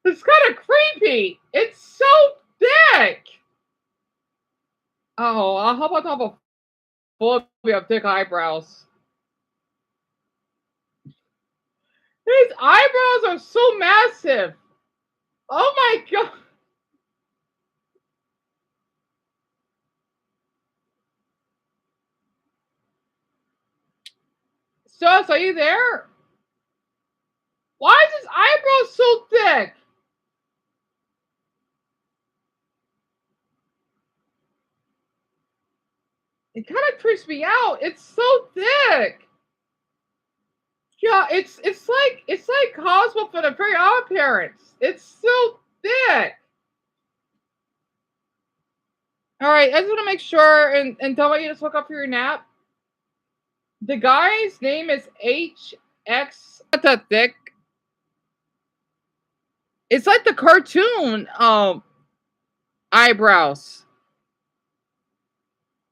It's kind of creepy. It's so thick. Oh, how about have a phobia of thick eyebrows? His eyebrows are so massive. Oh my god. Sus, are you there? Why is his eyebrows so thick? It kind of creeps me out. It's so thick. Yeah, it's like Cosmo for the very odd parents. It's so thick. All right, I just want to make sure and don't want you to just woke up for your nap. The guy's name is HX. Not that thick. It's like the cartoon eyebrows.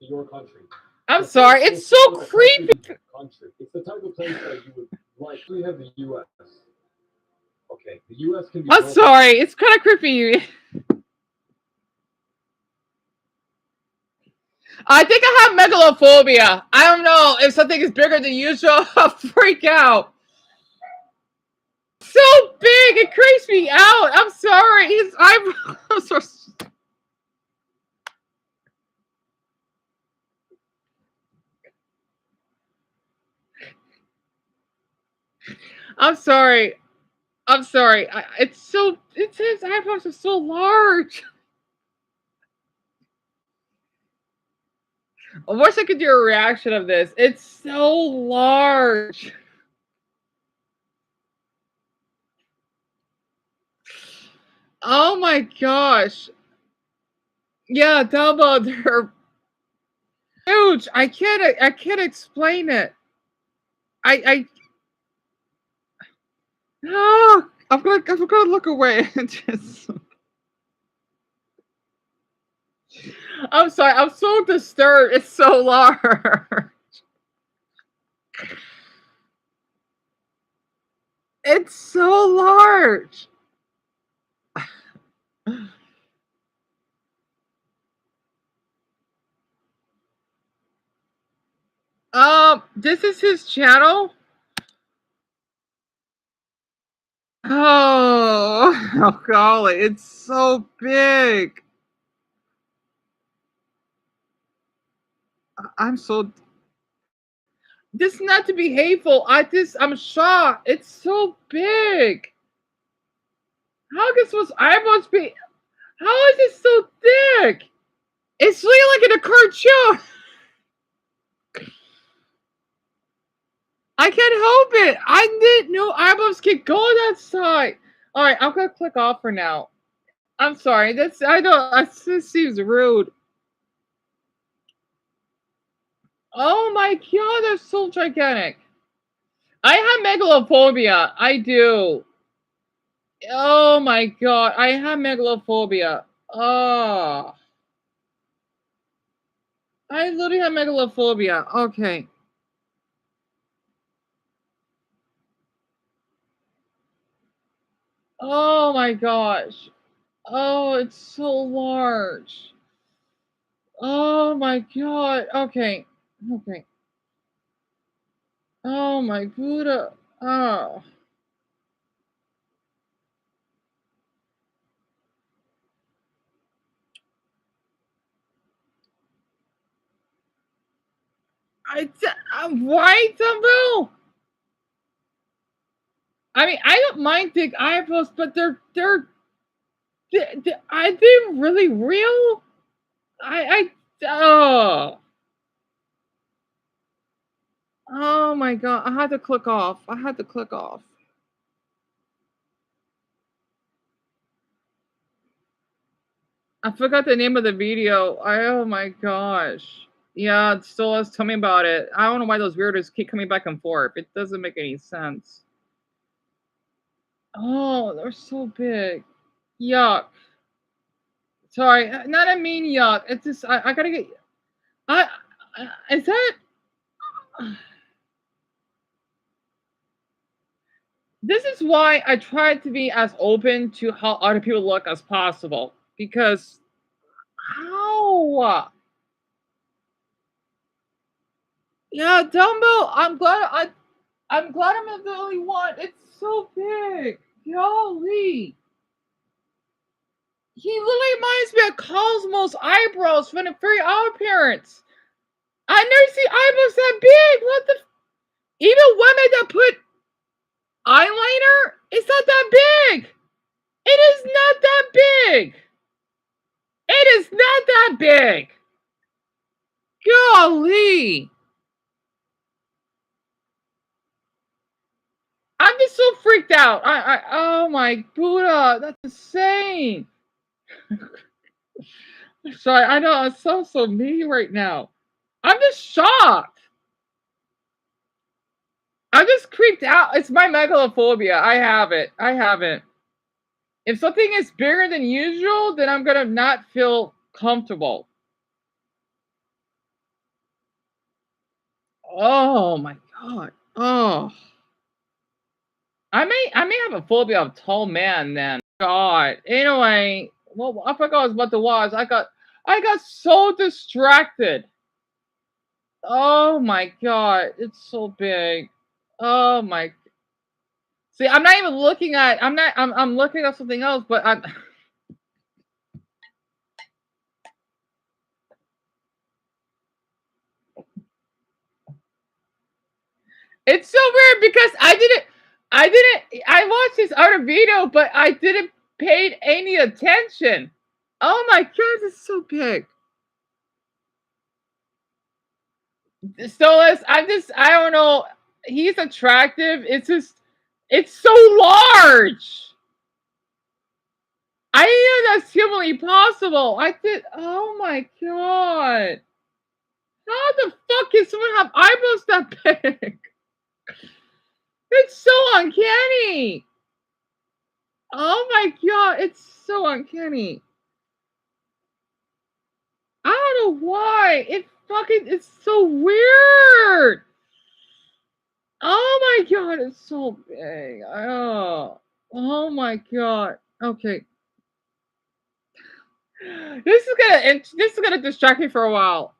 Your country. I'm sorry, it's so creepy. Country. It's the type of place that you would like. We have the U.S. Okay, the U.S. can be. I'm sorry, it's kind of creepy. I think I have megalophobia. I don't know if something is bigger than usual. I'll freak out. So big, it creeps me out. I'm sorry. His eyebrows are. I'm sorry. I'm sorry. It's so. It says eyebrows are so large. I wish I could do a reaction of this. It's so large. Oh my gosh. Yeah, Dumbo, they're huge. I can't explain it. I oh, I'm gonna look away and just. I'm sorry. I'm so disturbed. It's so large. It's so large. This is his channel. Oh, oh golly, it's so big. I'm so. This is not to be hateful. I'm shocked. It's so big. How can those eyebrows be? How is it so thick? It's really like in a cartoon. I can't help it. I didn't know eyebrows can go that side. All right, I'm gonna click off for now. I'm sorry. That's I don't. This seems rude. Oh my god, they're so gigantic. I have megalophobia. I do. Oh my god, I have megalophobia. Oh, I literally have megalophobia. Okay. Oh my gosh. Oh, it's so large. Oh my god. Okay. Okay. Oh my Buddha. Oh. Why, Dumbo? I mean, I don't mind big eyebrows, but are they really real? Oh. Oh my god, I had to click off. I had to click off. I forgot the name of the video. Oh my gosh. Yeah, it still has tell me about it. I don't know why those weirdos keep coming back and forth. It doesn't make any sense. Oh, they're so big. Yuck. Sorry, not a mean yuck. It's just I gotta get. Is that? This is why I try to be as open to how other people look as possible. Because how? Yeah, Dumbo. I'm glad I'm not the only one. It's so big. Golly. He literally reminds me of Cosmo's eyebrows from the very odd appearance. I never see eyebrows that big. What the? Even women that put eyeliner, it's not that big. It is not that big. It is not that big. Golly. I'm just so freaked out. Oh my Buddha, that's insane. Sorry, I know I'm so mean right now. I'm just shocked. I'm just creeped out. It's my megalophobia. I have it. I have it. If something is bigger than usual, then I'm gonna not feel comfortable. Oh my god. Oh. I may have a phobia of tall man then. God. Anyway, well, I forgot what it was. I got so distracted. Oh my god, it's so big. Oh my. See, I'm not even looking at. I'm not. I'm looking at something else, but I'm. It's so weird because I watched this other video, but I didn't pay any attention. Oh my god, it's so big. So I don't know. He's attractive. It's so large. I didn't know that's humanly possible. Oh my god. How the fuck can someone have eyebrows that big? It's so uncanny. Oh my god, it's so uncanny. I don't know why. It's so weird. Oh my god, it's so big. Oh my god. Okay. This is gonna distract me for a while.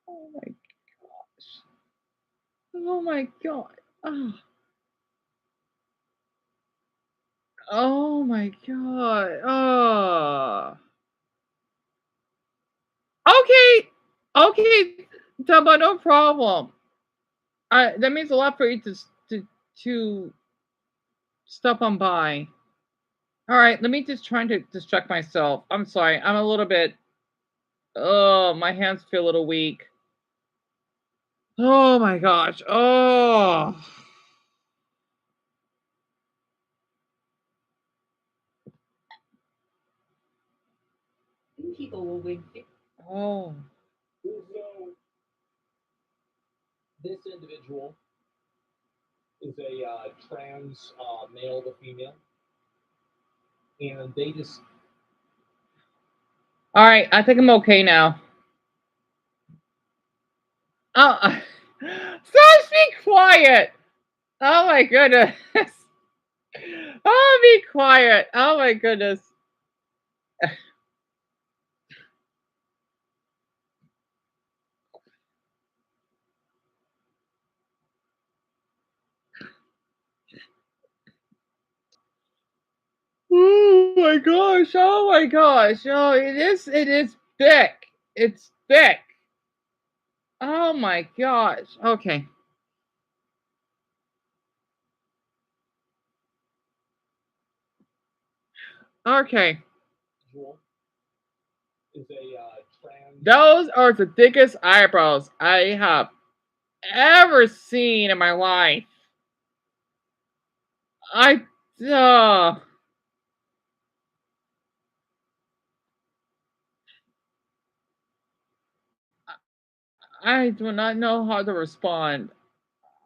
Oh my gosh. Oh my god. Oh, oh my god. Oh. Okay. Okay, Taba, no problem. That means a lot for you to stop on by. All right, let me just try to distract myself. I'm sorry. I'm a little bit. Oh, my hands feel a little weak. Oh my gosh. Oh. people will win. Oh. So this individual is a trans male to female, and they just All right, I think I'm okay now. Oh, so be quiet. Oh my goodness. Oh, be quiet. Oh my goodness. Oh my gosh. Oh my gosh. Oh, it is thick. It's thick. Oh my gosh. Okay. Okay. is a trans. Those are the thickest eyebrows I have ever seen in my life. I uh, I do not know how to respond.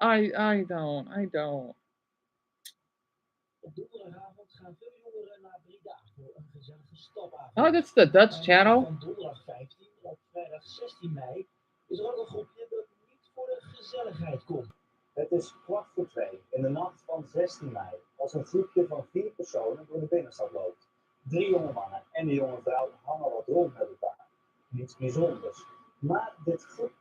I don't. I don't. Op donderdagavond gaan veel jongeren na 3 dagen voor een gezellige Oh, stapavond. that's the Bij Dutch de nacht channel. van donderdag 15 op vrijdag 16 mei is er ook een groepje dat niet voor de gezelligheid komt. Het is 1:15 in de nacht van 16 mei als een groepje van 4 personen door de binnenstad loopt. 3 jonge mannen en een jonge vrouw hangen wat rond met elkaar. Niets bijzonders. Maar dit groep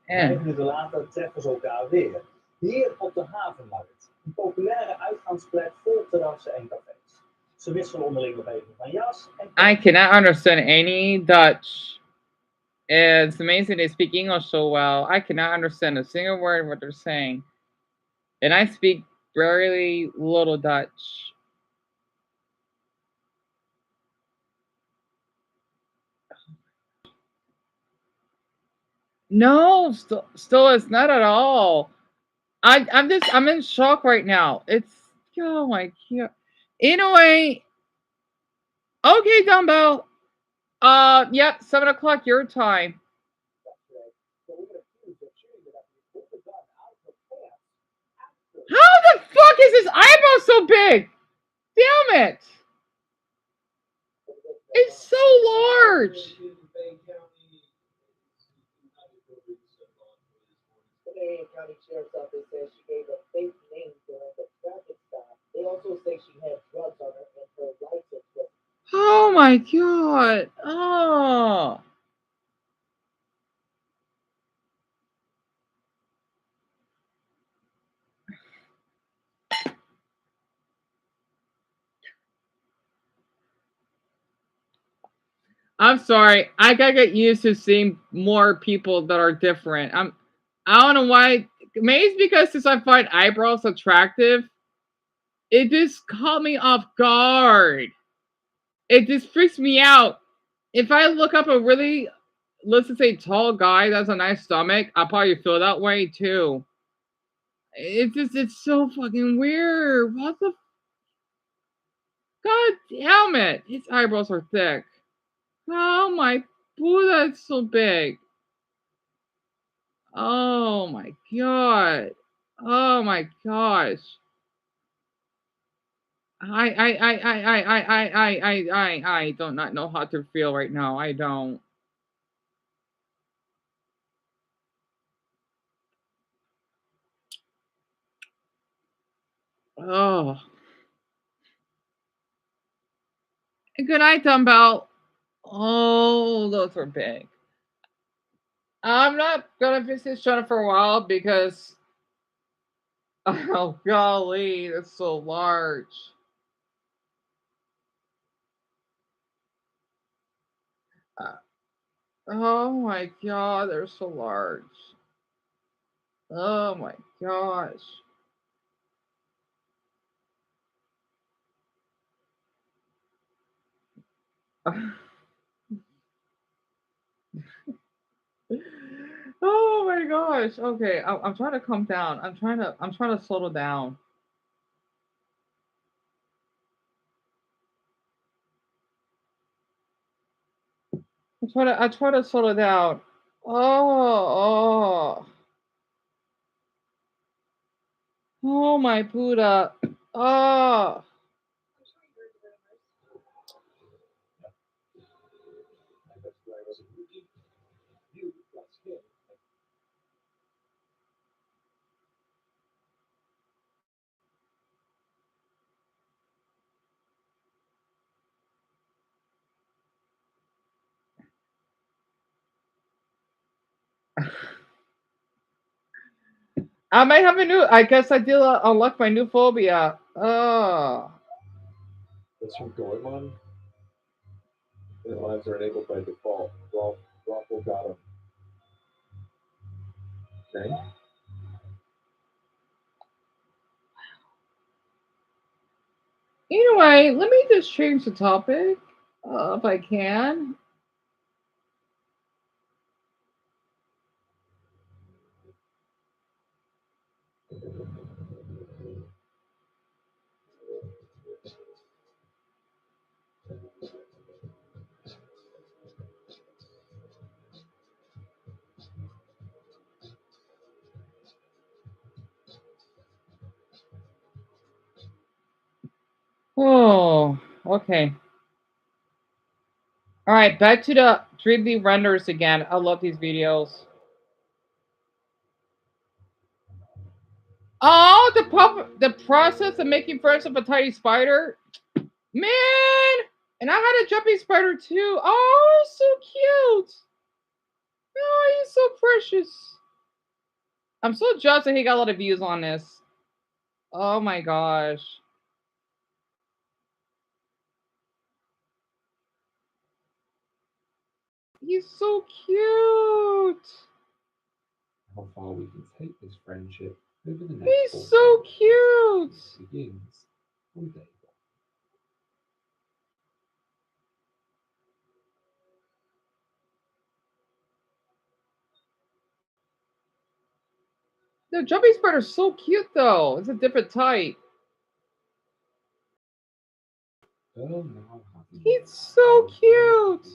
5 And minuten later treffen ze elkaar weer. Hier op de Havenmarkt, een populaire uitgaansplek vol terrassen en cafés. Ze wisselen onderling nog even van jas en I cannot understand any Dutch. It's amazing they speak English so well. I cannot understand a single word what they're saying. And I speak very little Dutch. No, still it's not at all. I'm in shock right now. It's oh my god. Anyway, okay, dumbbell. Yep, 7 o'clock your time. How the fuck is his eyebrow so big? Damn it! It's so large. Marion County Sheriff's Office says she gave a fake name during the traffic stop. They also say she had drugs on her and her license was. Oh my god. Oh. I'm sorry. I gotta get used to seeing more people that are different. I don't know why. Maybe it's because since I find eyebrows attractive, it just caught me off guard. It just freaks me out. If I look up a really, let's just say, tall guy that's a nice stomach, I'll probably feel that way too. It's so fucking weird. What the god damn it? His eyebrows are thick. Oh my, ooh, that's so big. Oh my god. Oh my gosh. I do not know how to feel right now. I don't. Oh. Good night, dumbbell. Oh, those are big. I'm not gonna visit Shona for a while because oh golly, that's so large. Uh, oh my god, they're so large. Oh my gosh. Oh my gosh. Okay, I'm trying to calm down. I'm trying to settle down. I try to sort it out. Oh, oh my Buddha. Oh. My best friend was a rookie. You, like skin. I might have a new. I guess I did unlock my new phobia. Oh. That's from Goemon. Their lives are enabled by default. Raffle got him. Okay. Anyway, let me just change the topic, if I can. Oh, okay. All right, back to the 3D renders again. I love these videos. Oh, the process of making friends with a tiny spider, man. And I had a jumping spider too. Oh, so cute. Oh, he's so precious. I'm so jealous that he got a lot of views on this. Oh my gosh. He's so cute. How far we can take this friendship over the next He's 4 so days. cute. It begins on day 1. The jumping spider's so cute though. It's a different type. Earl now has a He's so cute.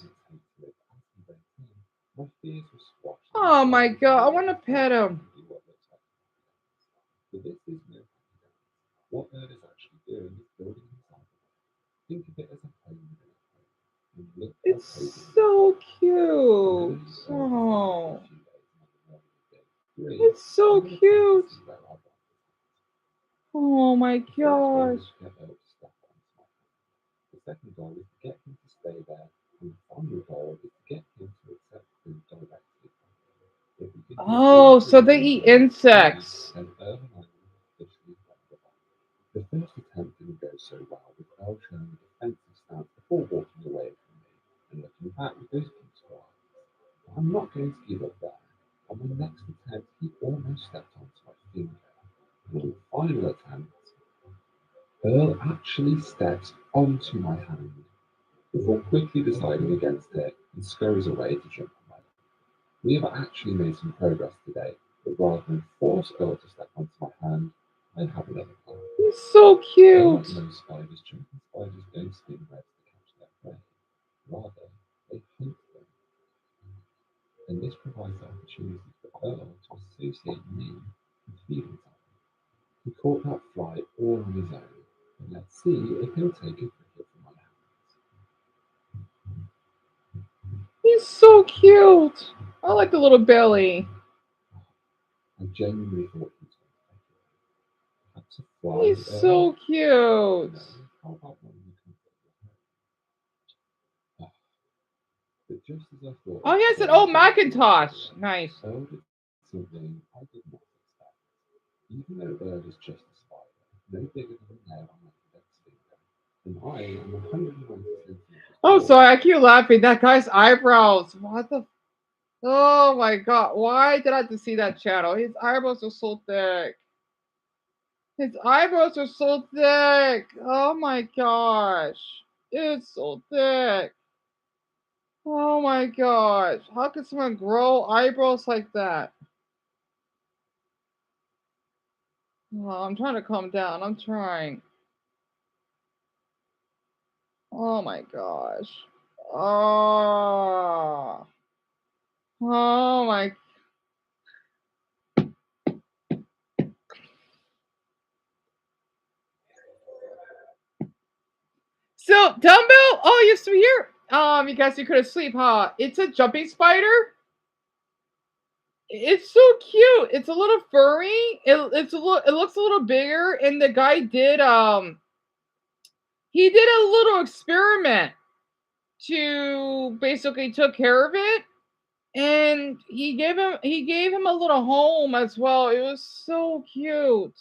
My fears were squashed. Oh my god, I want to pet him. But this is no what Earl is actually doing is building himself. Think of it as a home within a home. And look how It's cozy it so is. cute. Oh. Oh, it's so cute. Oh my gosh. The second goal is to get him to stay there, and the final goal is to get him to accept food directly. If we can do Oh, all so three they in eat one, insects. then Earl and I will officially find the bond. The first attempt didn't go so well, with Earl showing a defensive stance before walking away from me and looking back with those peaceful eyes. But I'm not going to give up there. On my next attempt, he almost stepped onto my finger. And on the final attempt, Earl actually steps onto my hand before quickly deciding against it and scurries away to jump on my lap. We have actually made some progress today, but rather than force Earl to step onto my hand, I have another plan. He's so Unlike cute. most spiders, jumping spiders don't spin webs to catch their prey. Rather, they hunt them. And this provides the opportunity for Earl to associate me with feeding time. He caught that fly all on his own, and let's see if he'll take a cricket from my hands. He's so cute. I like the little belly. I genuinely thought he was going to take it. Perhaps a fly, He's so cute. No, how about one in the comfort of your home? But just as I thought, Oh, he has an old Macintosh. Nice. Earl did something I did not expect. Even though Bird is just a spider, no bigger than a nail on my index finger, and I am 190 centimeters Oh, tall. sorry, I keep laughing. That guy's eyebrows. What the? Oh my god. Why did I have to see that channel? His eyebrows are so thick. His eyebrows are so thick. Oh my gosh. It's so thick. Oh my gosh. How can someone grow eyebrows like that? Oh, I'm trying to calm down. I'm trying. Oh my gosh. Oh, oh my. So dumbbell. Oh, you still here? You guys, you couldn't sleep, huh? It's a jumping spider. It's so cute. It's a little furry. It's a little. It looks a little bigger, and the guy did he did a little experiment to basically took care of it, and he gave him a little home as well. It was so cute.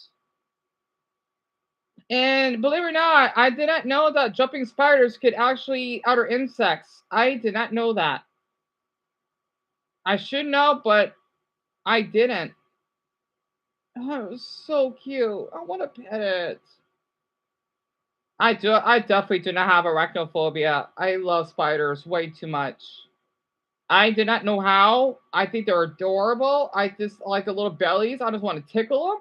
And believe it or not, I did not know that jumping spiders could actually eat other insects. I did not know that. I should know, but I didn't. Oh, it was so cute. I want to pet it. I do. I definitely do not have arachnophobia. I love spiders way too much. I did not know how. I think they're adorable. I just like the little bellies. I just want to tickle them,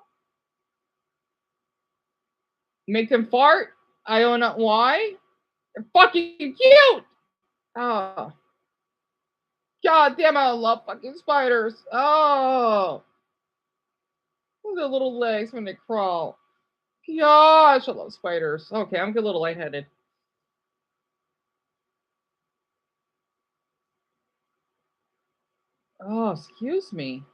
make them fart. I don't know why. They're fucking cute. Oh, god damn! I love fucking spiders. Oh, look at the little legs when they crawl. Gosh, I love spiders. Okay, I'm a little lightheaded. Oh, excuse me.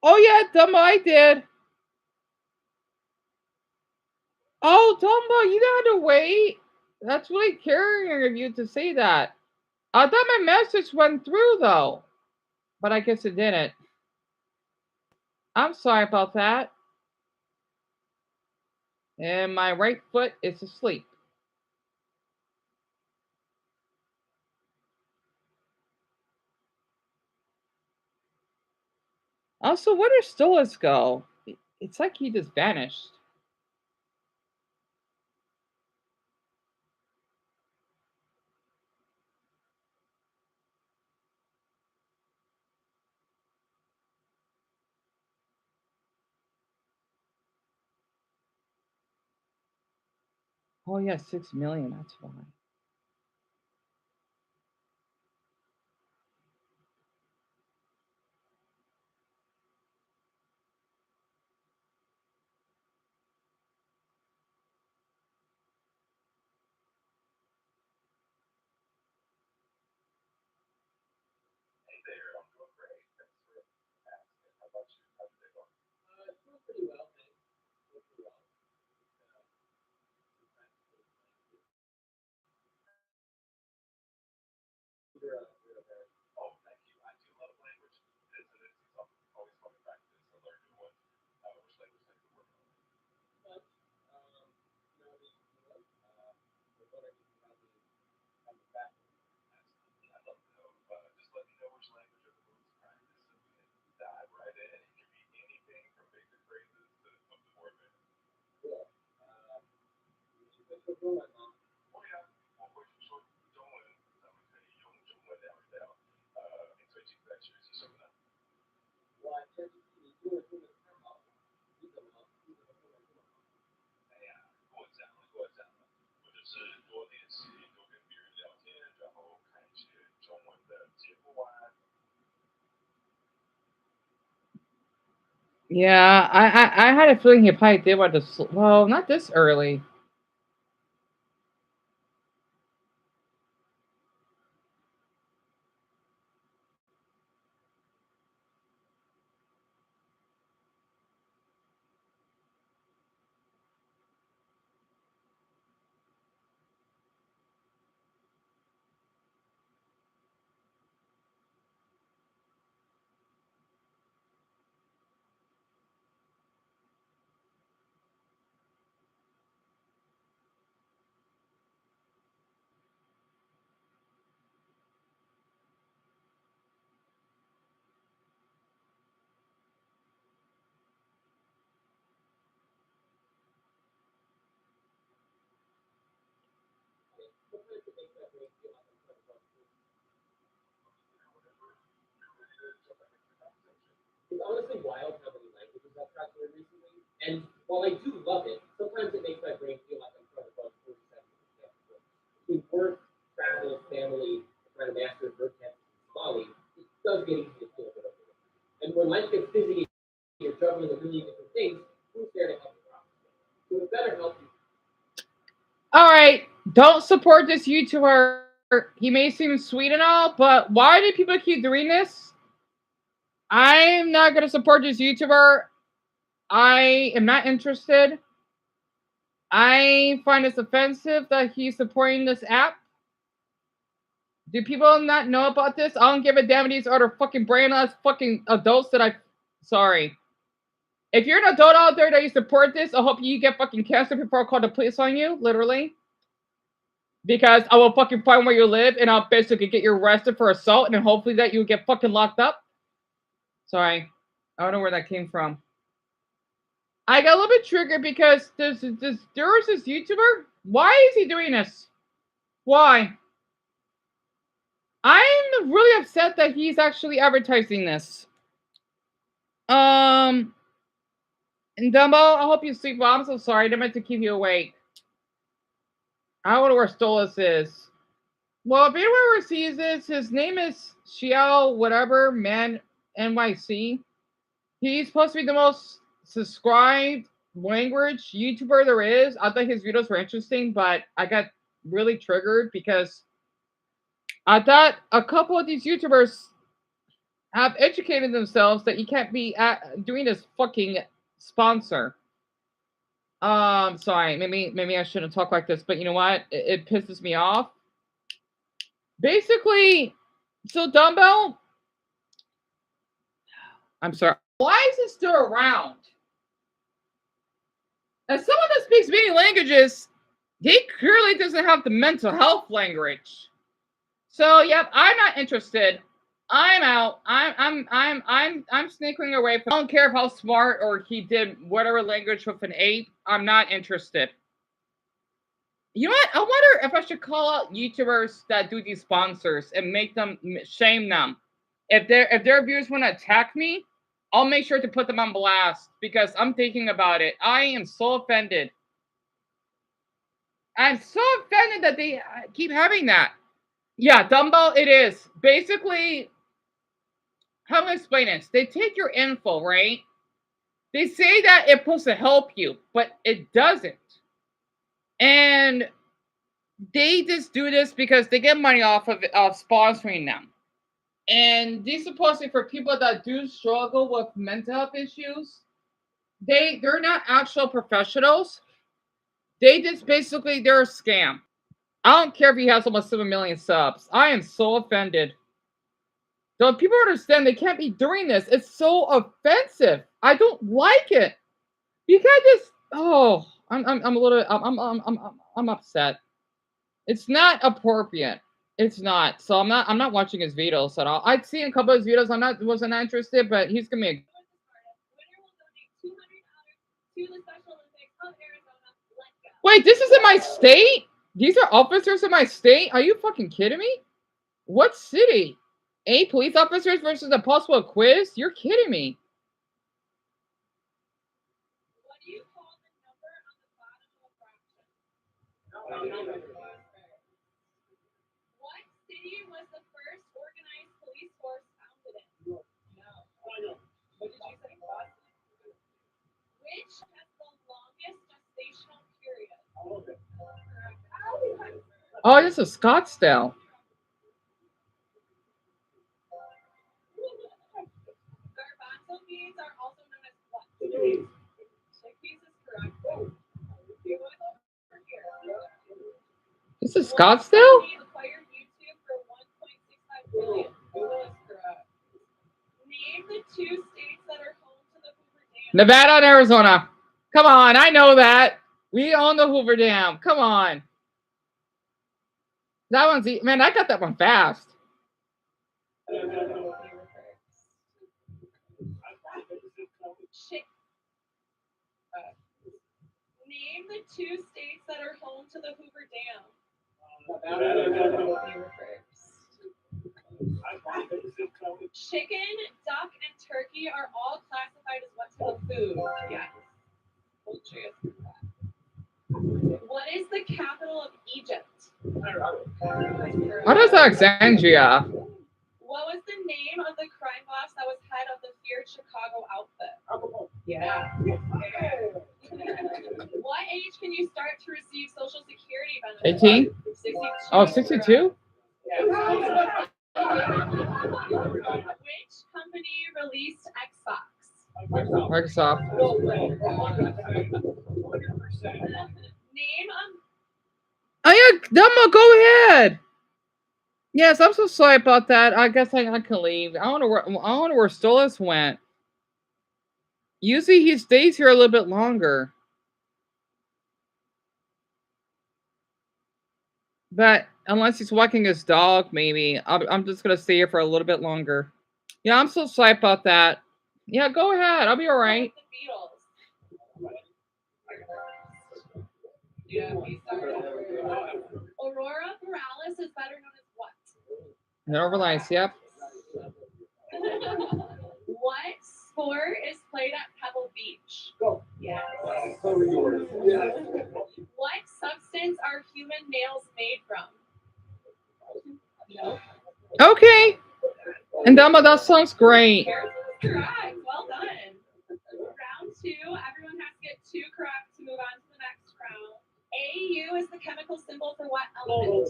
Oh yeah, Dumbo, I did. Oh, Dumbo, you had to wait. That's really caring of you to say that. I thought my message went through though, but I guess it didn't. I'm sorry about that. And my right foot is asleep. Also, where did Stolas go? It's like he just vanished. Oh yeah, 6 million. That's why. Pretty well, thanks. Pretty well. Yeah, I had a feeling he probably did want to. Well, not this early. It's honestly wild how many languages I've tried to learn recently. And while I do love it, sometimes it makes my brain feel like I'm trying to run 47 between work, travel, family, and trying to master verb tense and Somali, it does get easy to feel a bit overwhelmed. And when life gets busy and you're juggling a million different things, who's there to help you process it? So it better help you. All right, don't support this YouTuber. He may seem sweet and all, but why do people keep doing this? I'm not going to support this YouTuber. I am not interested. I find it's offensive that he's supporting this app. Do people not know about this? I don't give a damn. These other fucking brainless fucking adults that I. Sorry. If you're an adult out there that you support this, I hope you get fucking cancer before I call the police on you, literally. Because I will fucking find where you live and I'll basically get you arrested for assault and then hopefully that you get fucking locked up. Sorry. I don't know where that came from. I got a little bit triggered because there's this YouTuber. Why is he doing this? Why? I'm really upset that he's actually advertising this. And Dumbo, I hope you sleep well. I'm so sorry. I didn't meant to keep you awake. I don't know where Stolas is. Well, if anyone ever sees this, his name is Xiao whatever, man, NYC. He's supposed to be the most subscribed language YouTuber there is. I thought his videos were interesting, but I got really triggered because I thought a couple of these YouTubers have educated themselves that you can't be doing this fucking sponsor. Sorry, maybe I shouldn't talk like this, but you know what? It pisses me off. Basically, so Dumbbell, I'm sorry. Why is it still around? As someone that speaks many languages, he clearly doesn't have the mental health language. So, yep, I'm not interested. I'm out. I'm sneaking away from. I don't care how smart or he did whatever language with an 8. I'm not interested. You know what? I wonder if I should call out YouTubers that do these sponsors and make them shame them. If their viewers want to attack me, I'll make sure to put them on blast because I'm thinking about it. I am so offended. I'm so offended that they keep having that. Yeah, Dumbo, it is. Basically, how do I explain this? They take your info, right? They say that it's supposed to help you, but it doesn't. And they just do this because they get money off of sponsoring them. And these supposedly for people that do struggle with mental health issues, they're not actual professionals. They just basically they're a scam. I don't care if he has almost 7 million subs. I am so offended. So people understand they can't be doing this. It's so offensive. I don't like it. You can't just I'm a little I'm upset. It's not appropriate. It's not. So I'm not watching his videos at all. I'd seen a couple of his videos. Wasn't interested, but he's gonna be Wait, this is in my state? These are officers in my state? Are you fucking kidding me? What city? 8 police officers versus a possible quiz? You're kidding me. What do you call the number on the bottom of a fraction? What city was the first organized police force founded in? No. What did you say? Which has the longest gestational period? Oh, this is Scottsdale. Garbanzo beans are also known as what? Chickpeas is correct. This is Scottsdale? Acquired YouTube for $1.65 billion. Name the 2 states that are home to the Hoover Dam. Nevada and Arizona. Come on, I know that. We own the Hoover Dam. Come on. That one's man, I got that one fast. Name the 2 states that are home to the Hoover Dam. Chicken, duck, and turkey are all classified as what type of food? Yes. Poultry is correct. What is the capital of Egypt? What is Alexandria? What was the name of the crime boss that was head of the feared Chicago outfit? Yeah. What age can you start to receive Social Security benefits? 18? 62. Oh, 62? Which company released Xbox? Microsoft. Name a Oh yeah, Dumbo, go ahead. Yes, I'm so sorry about that. I guess I can leave. I don't know where Stolas went. Usually he stays here a little bit longer. But unless he's walking his dog, maybe. I'm just going to stay here for a little bit longer. Yeah, I'm so sorry about that. Yeah, go ahead. I'll be all right. The Beatles. Aurora Borealis is better known as what? Never lies, yep. What sport is played at Pebble Beach? Yes. What substance are human nails made from? No. Okay. And Dumbo, that sounds great. Correct. Well done. Round 2. Everyone has to get 2 correct to move on to the next round. AU is the chemical symbol for what element?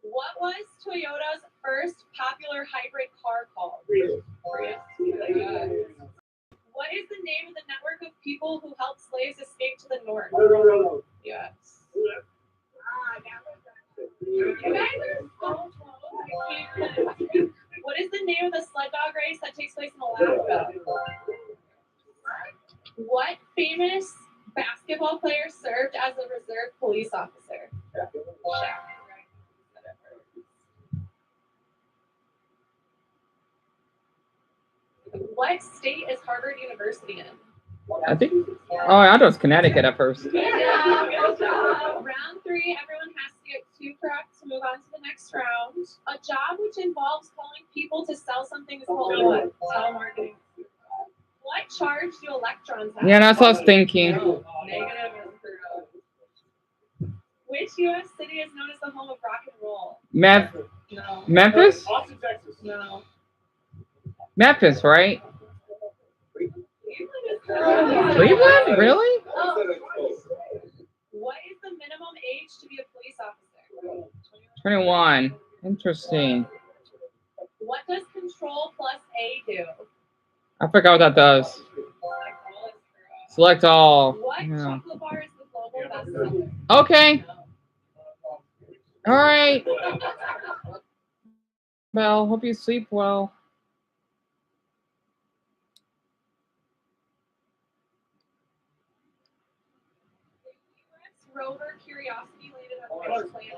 What was Toyota's first popular hybrid car called? Prius. What is the name of the network of people who helped slaves escape to the north? Yes. You guys are so close. What is the name of the sled dog race that takes place in Alaska? What famous basketball player served as a reserve police officer? Shaq. What state is Harvard University in? I think. Oh, I thought it was Connecticut at first. Yeah, good job. Round 3, everyone has to get 2 correct to move on to the next round. A job which involves calling people to sell something is called what? Telemarketing. What charge do electrons have? Yeah, that's what I was thinking. Negative is correct. Which U.S. city is known as the home of rock and roll? No. Memphis? Austin, Texas. No. Memphis, right? Cleveland? Really? Oh. What is the minimum age to be a police officer? 21. Interesting. What does Control plus A do? I forgot what that does. Select all. What Yeah. chocolate bar is the global bestseller? Okay. All right. Well, hope you sleep well. Rover Curiosity landed on which planet?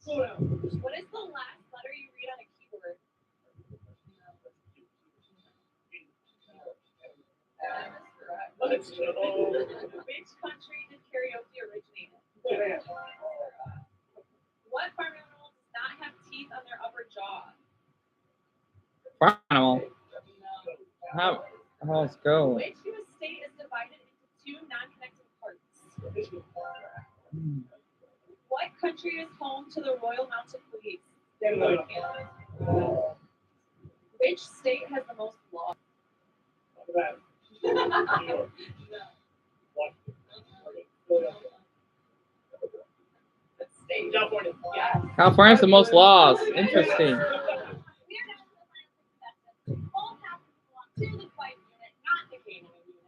What is the last letter you read on a keyboard? Which country did karaoke originate in? What farm animal does not have teeth on their upper jaw? Farm animal. Let's go. Which U.S. state is divided into 2 non-connected parts? What country is home to the Royal Mounted Police? Denmark. Which state has the most laws? State. California. Yes. California has the most laws. Interesting. To the fight unit, not the gaming unit.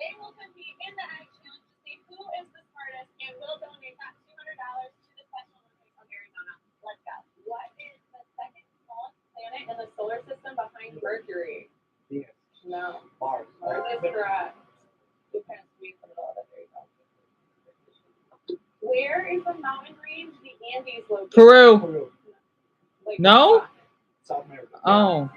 They will compete in the Ag Challenge to see who is the smartest and will donate that $200 to the Special Olympics of Arizona. Let's go. What is the second smallest planet in the solar system behind Mercury? Venus. No. Mars. Mars is correct. You kind of squeeze some of the there you go. Where is the mountain range the Andes located? Peru. Like, No? South America. Oh.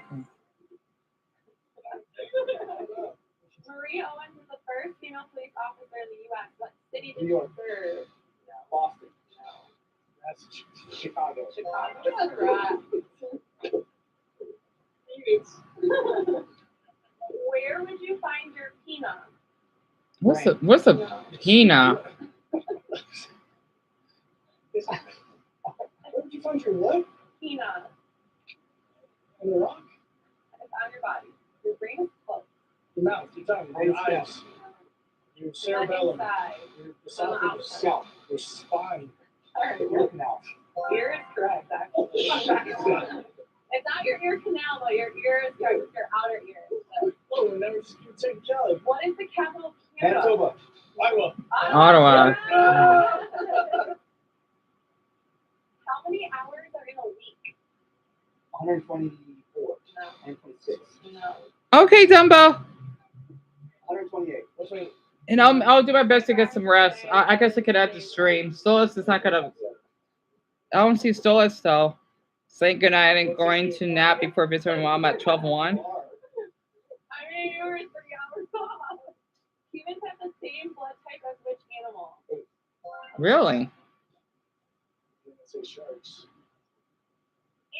Marie Owens is the first female police officer in the U.S. What city did New she York. serve? Boston. No. That's Chicago. Chicago's correct. Where would you find your peanut? What's a peanut? Where did you find your what? Peanut. On the rock? It's on your body. Your brain is closed. Your mouth, your tongue, your eyes, your cerebellum, Inside. your esophagus, your spine, Alright, your ear canal. ear is correct, actually. It's not your ear canal, though. Your ear is correct. It's your outer ear. Oh, and never you take Kelly. What is the capital of Canada? Manitoba. Iowa. Ottawa. How many hours are in a week? 124. No. 126. No. Okay, Dumbo. 128. What's my... And I'll do my best to get some rest. I guess I could add the stream. Stolas is not gonna. I don't see Stolas though. Saying goodnight and going to nap before visiting mom at 12:01. I mean, you were 3 hours off. Humans have the same blood type as which animal? Really? Sharks.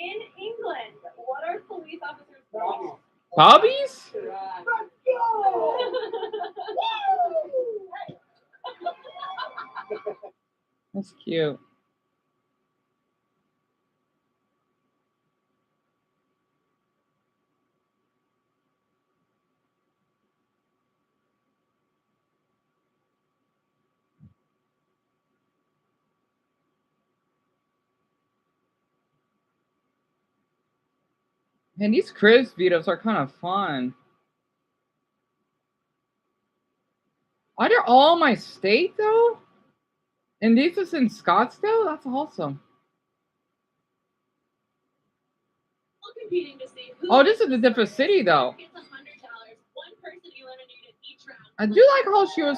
In England, what are police officers called? Bobbies? That's cute. Man, these quiz videos are kind of fun. Are they all my state though? And these is in Scottsdale? That's awesome. Competing to see who Oh, this is a different city though. gets $100. One person eliminated each round. I do like how she was.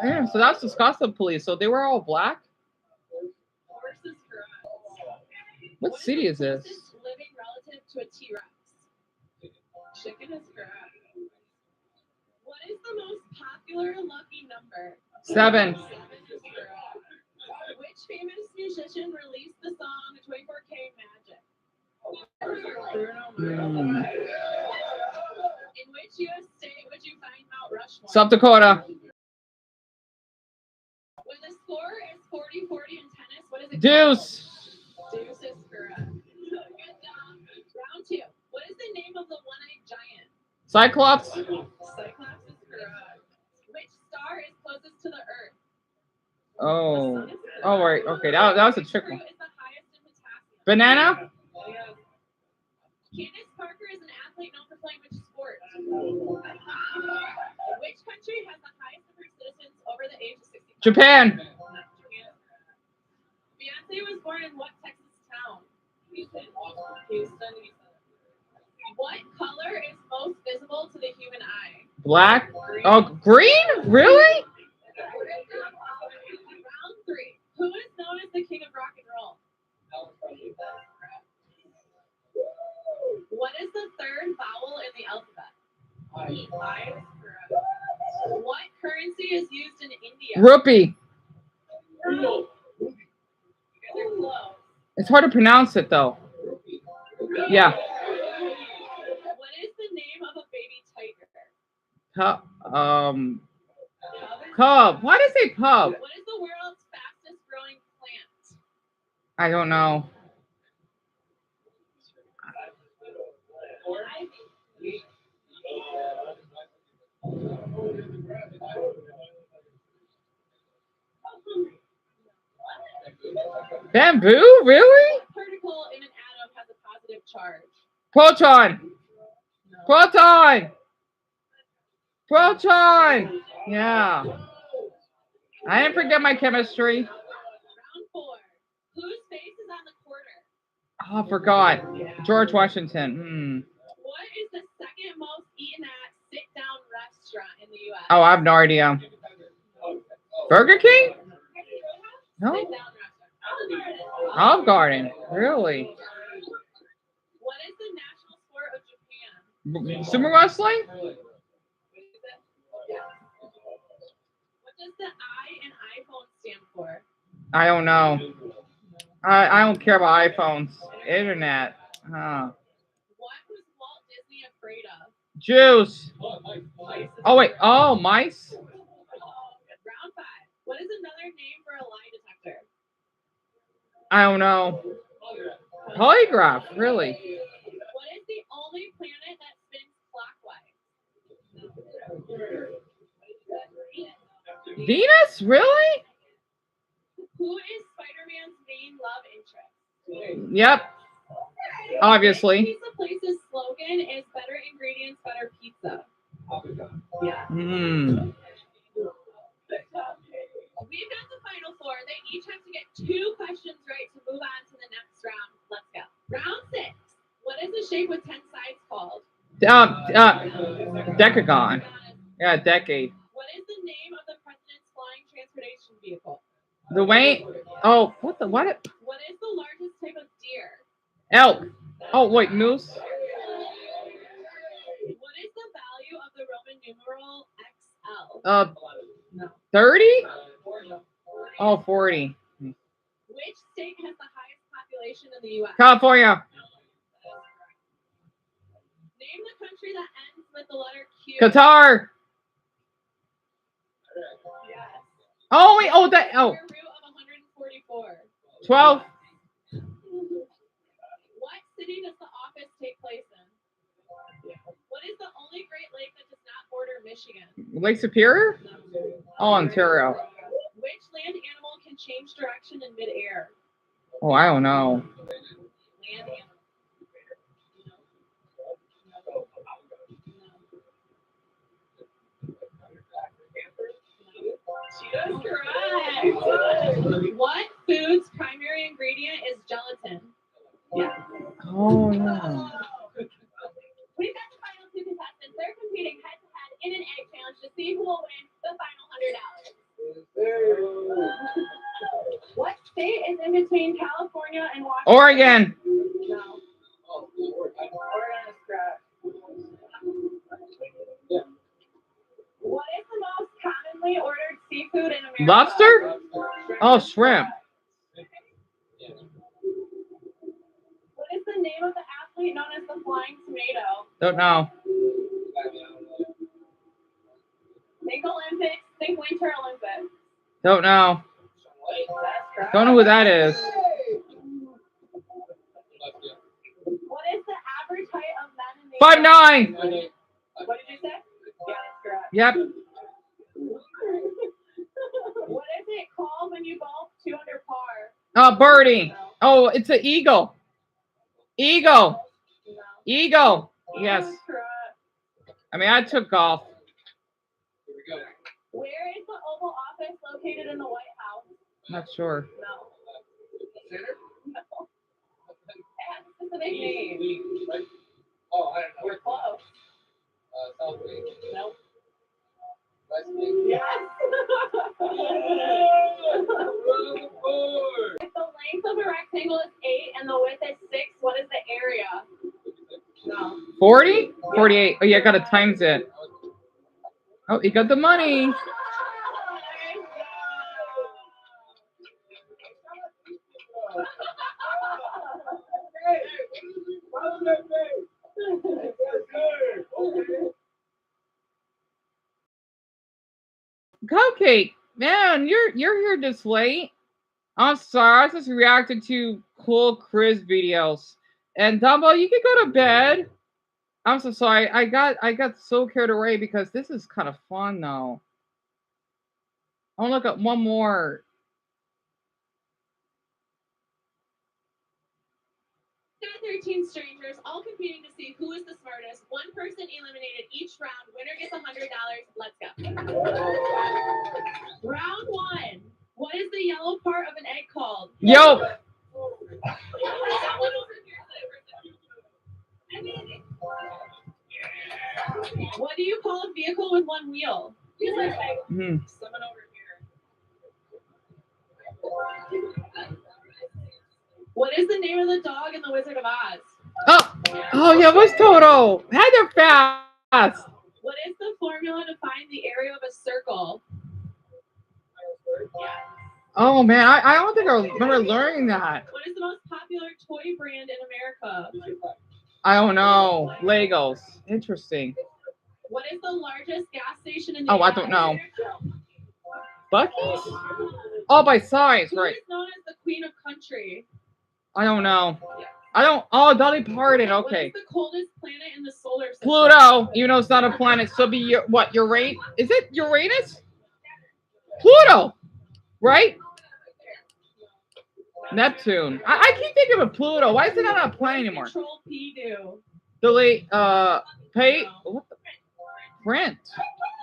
Yeah, so that's the Scottsdale police. So they were all black. Horse is correct. What city is this? Closest living relative to a T-Rex? Chicken is correct. What is the most popular lucky number? 7. 7 is correct. Which famous musician released the song 24K Magic? Bruno Mars. In which U.S. state would you find Mount Rushmore? South Dakota. When the score is 40-40 in tennis, what is it? Deuce. Deuce is correct. Good job. Round 2. What is the name of the one-eyed giant? Cyclops. Cyclops is correct. Which star is closest to the Earth? Oh. Oh, right. Okay, that was a trick one. Fruit is the highest in potassium. Banana. Yes. Candace Parker is an athlete known for playing which sport? Which country has the highest number of citizens over the age of 65? Japan. Beyonce was born in what Texas town? Houston. What color is most visible to the human eye? Black. Green. Oh, green? Really? Round 3. Who is known as the king of rock and roll? What is the third vowel in the alphabet? I is correct. What currency is used in India? Rupee. You guys are close. It's hard to pronounce it though. Yeah. What is the name of a baby tiger? Cub. Why did I say cub? What is the world's fastest growing plant? I don't know. Bamboo? Really? What particle in an atom has a positive charge? Proton. No. Proton. Proton. Yeah. I didn't forget my chemistry. Round 4. Whose face is on the quarter? Oh, I forgot. George Washington. What is the second most eaten at sit-down restaurant in the U.S.? Oh, I have no idea. Burger King? No. Sit-down restaurant. Olive Garden. Really? What is the national sport of Japan? Sumo wrestling? What is it? Yeah. What does the I in iPhone stand for? I don't know. I don't care about iPhones. Internet. What was Walt Disney afraid of? Juice. Oh wait. Oh, mice. Round 5. What is another name for a lie detector? I don't know. Polygraph. Really? What is the only planet that spins clockwise? Venus? Really? Who is Spider-Man's main love interest? Yep. Obviously. Which Pizza Place's slogan is better ingredients, better pizza. Yeah. Hmm. We've got the final 4. They each have to get 2 questions right to move on to the next round. Let's go. Round 6. What is a shape with 10 sides called? Decagon. Yeah, decade. What is the name of the president's flying transportation vehicle? The Wayne. Oh, what the what? What is the largest type of deer? Elk. Oh wait, moose. What is the value of the Roman numeral XL? 30. Oh, 40. Which state has the highest population in the U.S.? California. Name the country that ends with the letter Q. Qatar. Yes. Oh wait. Oh that. Oh. Square root of 144. 12. What city does the office take place in? What is the only Great Lake that does not border Michigan? Lake Superior. Oh, Ontario. Which land animal can change direction in midair? Oh, I don't know. Land animal. Correct. What food's primary ingredient is gelatin? Yeah. Oh yeah. We've got the final 2 contestants. They're competing head to head in an egg challenge to see who will win the final $100. What state is in between California and Washington? Oregon. No. Oregon is correct. What is the most commonly ordered seafood in America? Lobster. Oh, shrimp. What is the name of the athlete known as the Flying Tomato? Don't know. Think Olympics, think Winter Olympics. Don't know. That's correct. Don't know who that is. What is the average height of men in the 5'9". What did you say? Yeah, that's correct. Yep. What is it called when you golf 2 under par? Birdie. Oh, it's an eagle. Eagle. No. Eagle. Yes. That's correct. I mean, I took golf. Where is the Oval Office located in the White House? Not sure. No. No. It has a specific name. Oh, I don't know. We're close. South Wing. Nope. West Wing. Yes. If the length of a rectangle is 8 and the width is 6, what is the area? No. 40? 48. Oh, yeah, I gotta times it. Oh, you got the money. Cupcake, man, you're here this late. I'm sorry, I just reacted to cool Chris videos. And Dumbo, you can go to bed. I'm so sorry. I got so carried away because this is kind of fun now. I want to look at one more. Got 13 strangers all competing to see who is the smartest. One person eliminated each round. Winner gets $100. Let's go. Round 1. What is the yellow part of an egg called? Yolk. What do you call a vehicle with 1 wheel? Hmm. Someone over here. What is the name of the dog in The Wizard of Oz? Oh yeah, what's Toto? Heather fast. What is the formula to find the area of a circle? Oh man, I don't think I remember learning that. What is the most popular toy brand in America? I don't know. Legos. Interesting. What is the largest gas station in the Oh, I US? don't know. Bucky's? Oh, by size, Who right. is known as the Queen of Country? I don't know. I don't. Oh, Dolly Parton. What Okay. is the coldest planet in the solar system? Pluto. Even though it's not a planet, so be what? Uranus? Is it Uranus? Pluto. Right? Neptune. I keep thinking of Pluto. Why is it not a planet anymore? Control P do. Delete. Pay. What the? Print.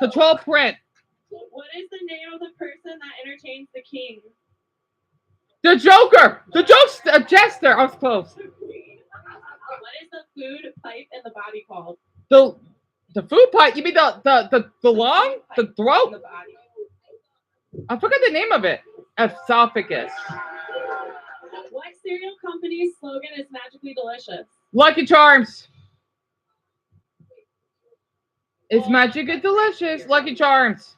Control print. What is the name of the person that entertains the king? The Joker. The joke's a jester. I was close. What is the food pipe in the body called? The food pipe. You mean the lung? The In throat? the body. I forgot the name of it. Esophagus. What cereal company's slogan is magically delicious? Lucky Charms. It's magic and delicious. Lucky Charms.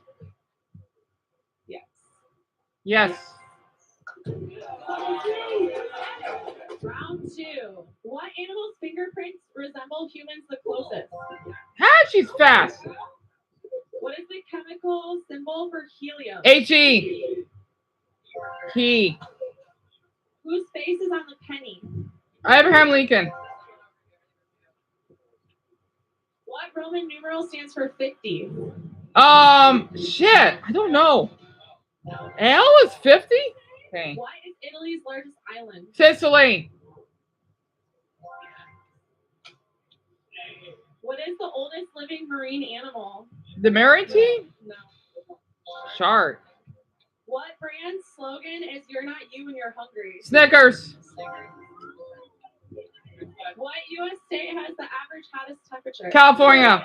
Yes. Yes. Round 2. What animal's fingerprints resemble humans the closest? Ah, she's fast. What is the chemical symbol for helium? H-E. He. Whose face is on the penny? Abraham Lincoln. What Roman numeral stands for 50? Shit. I don't know. L is 50? Okay. What is Italy's largest island? Sicily. What is the oldest living marine animal? The Marity? No. Shark. What brand's slogan is "You're not you when you're hungry"? Snickers. What U.S. state has the average hottest temperature? California.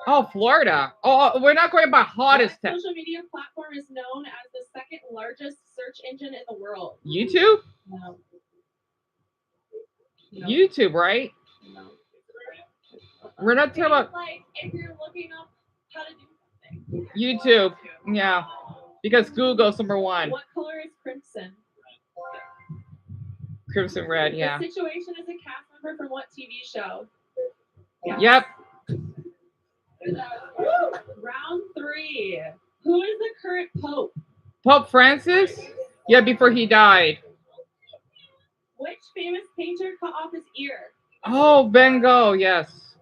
Oh, Florida. Oh, we're not going by hottest What temp. social media platform is known as the second largest search engine in the world? YouTube? No. YouTube, right? No. We're not talking about Like if you're looking up how to do something. YouTube. Yeah. Because Google's number one. What color is crimson? Crimson red, yeah. The Situation is a cast member from what TV show? Yep. Round 3. Who is the current pope? Pope Francis? Yeah, before he died. Which famous painter cut off his ear? Oh, Van Gogh, yes.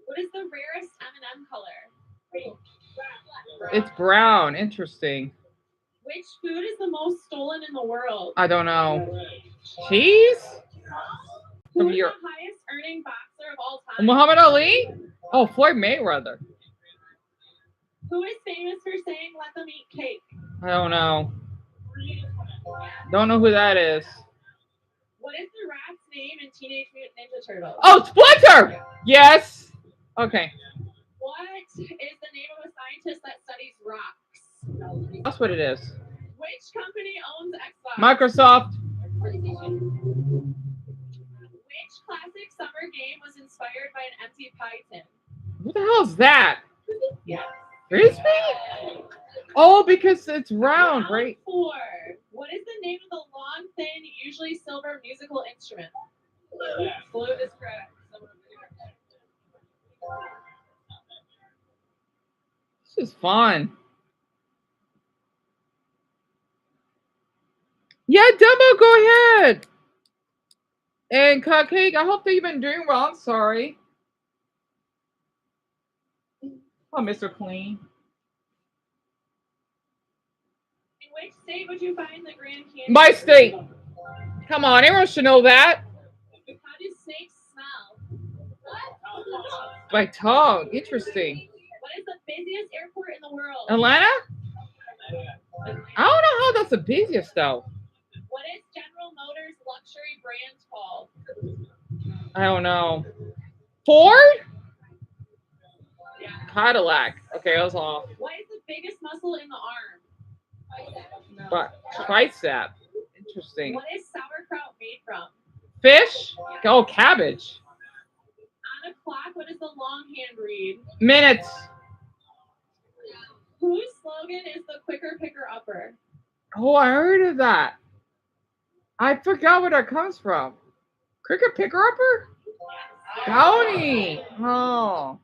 What is the rarest M&M color? It's brown. Interesting. Which food is the most stolen in the world? I don't know. Cheese? Who From is the Europe. highest earning boxer of all time? Muhammad Ali? Oh, Floyd Mayweather. Who is famous for saying "let them eat cake"? I don't know. Don't know who that is. What is the rat's name in Teenage Mutant Ninja Turtles? Oh, Splinter! Yes. Okay. What is the name of a scientist that studies rocks? That's what it is. Which company owns Xbox? Microsoft. Which classic summer game was inspired by an empty pie tin? What the hell is that? Yes. Frisbee? Oh, because it's round, right? 4. What is the name of the long, thin, usually silver musical instrument? Flute is correct. This is fun. Yeah, Dumbo, go ahead. And Cupcake, I hope that you've been doing well. I'm sorry. Oh, Mr. Clean. In which state would you find the Grand Canyon? My state. Come on, everyone should know that. How do snakes smell? By tongue. Interesting. What is the busiest airport in the world? Atlanta? I don't know how that's the busiest, though. What is General Motors' luxury brand called? I don't know. Ford? Yeah. Cadillac. Okay, I was off. What is the biggest muscle in the arm? No. But tricep. Interesting. What is sauerkraut made from? Fish? Oh, cabbage. On a clock, what does the longhand read? Minutes. Whose slogan slogan is the quicker picker upper. Oh, I heard of that. I forgot where that comes from. Cricket picker upper? Bounty. Oh.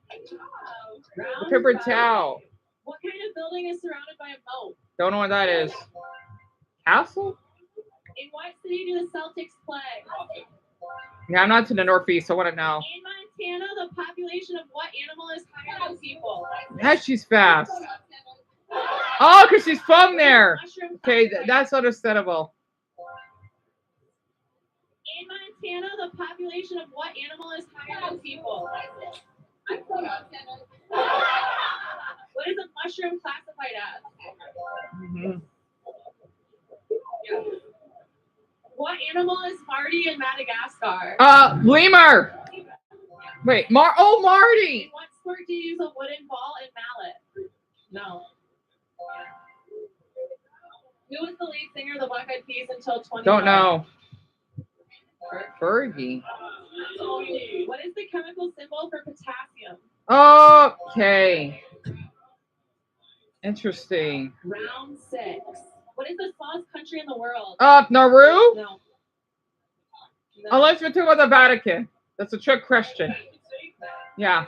The Round paper five. towel. What kind of building is surrounded by a moat? Don't know what that is. Castle? In what city do the Celtics play? Yeah, I'm not to the Northeast, so I want to know. In Montana, the population of what animal is higher than people? Yeah, she's fast. Oh, because she's from there. Mushroom Okay, classified. that's understandable. In Montana, the population of what animal is higher than people? What is a mushroom classified as? Mhm. What animal is Marty in Madagascar? Lemur. Wait, In Marty. what sport do you use a wooden ball and mallet? No. Who was the lead singer of the Black Eyed Peas until 20? Don't know. Fergie. What is the chemical symbol for potassium? Okay. Interesting. Round 6. What is the smallest country in the world? Nauru? No. Unless we're talking about the Vatican. That's a trick question. Yeah.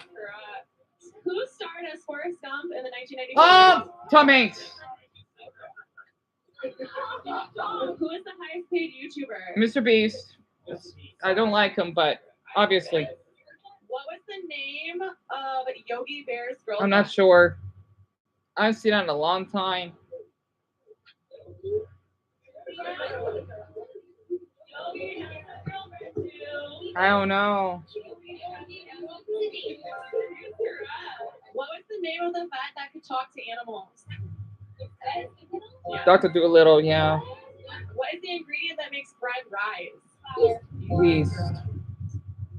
Who starred as Forrest Gump in the 1994 Tom Hanks. Who is the highest paid YouTuber? Mr. Beast. I don't like him, but obviously. What was the name of Yogi Bear's girlfriend? I'm not sure. I haven't seen that in a long time. I don't know. What was the name of the vet that could talk to animals? Dr. Doolittle, yeah. What is the ingredient that makes bread rise? Yeast.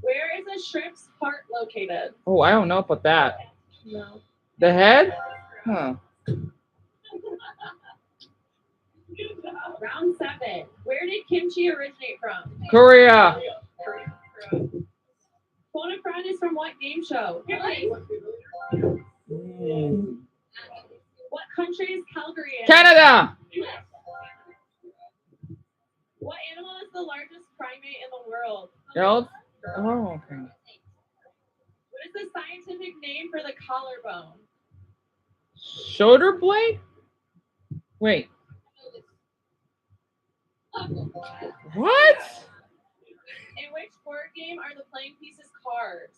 Where is a shrimp's heart located? Oh, I don't know about that. No. The head? Huh. Round 7. Where did kimchi originate from? Korea. Phone a friend is from what game show? Mm. What country is Calgary in? Canada. What animal is the largest primate in the world? Elf? Oh, okay. What is the scientific name for the collarbone? Shoulder blade? Wait. What? In which board game are the playing pieces cars?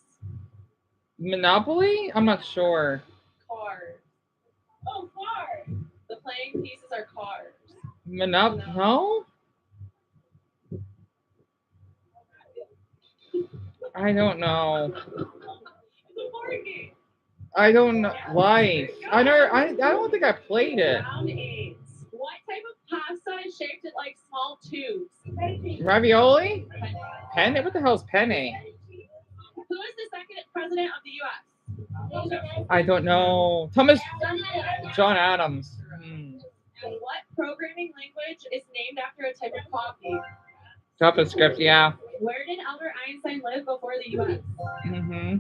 Monopoly? I'm not sure. Cars. Oh, cars. The playing pieces are cars. No? I don't know. It's a board game. I don't know. Life. I don't think I played it. Round 8. What type of pasta is shaped like small tubes? Ravioli? Penne? What the hell is penne? Who is the second president of the U.S.? I don't know. Thomas John Adams. What programming language is named after a type of coffee? JavaScript, yeah. Where did Albert Einstein live before the U.S.? Mm-hmm.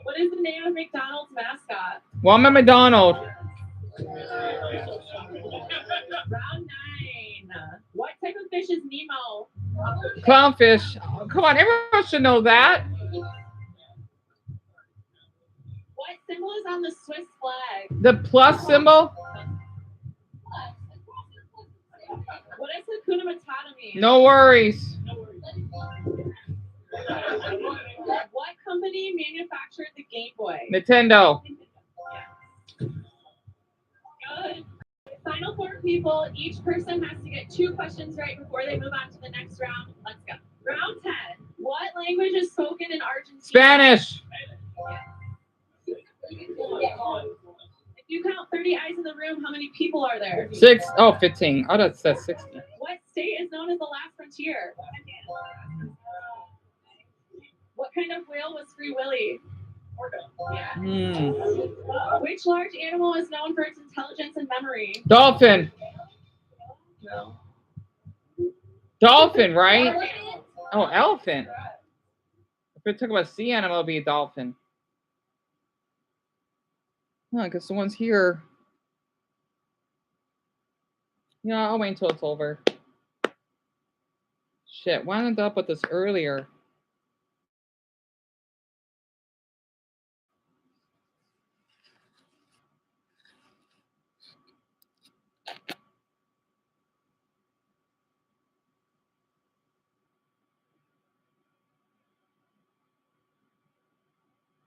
What is the name of McDonald's mascot? Wilma McDonald. Round 9. What type of fish is Nemo? Clownfish. Oh, come on, everyone should know that. What symbol is on the Swiss flag? The plus symbol? What does Hakuna Matata mean? No worries. What company manufactured the Game Boy? Nintendo. Good. Final 4 people. Each person has to get 2 questions right before they move on to the next round. Let's go. Round 10. What language is spoken in Argentina? Spanish. If you count 30 eyes in the room, how many people are there? 15. Oh, that says 60. What state is known as the last frontier? What kind of whale was Free Willy? Which large animal is known for its intelligence and memory? Dolphin. No. Dolphin, right? Oh, elephant. If we're talking about sea animal, it'll be a dolphin. Huh, because the one's here. Yeah, I'll wait until it's over. Shit, why didn't I up with this earlier?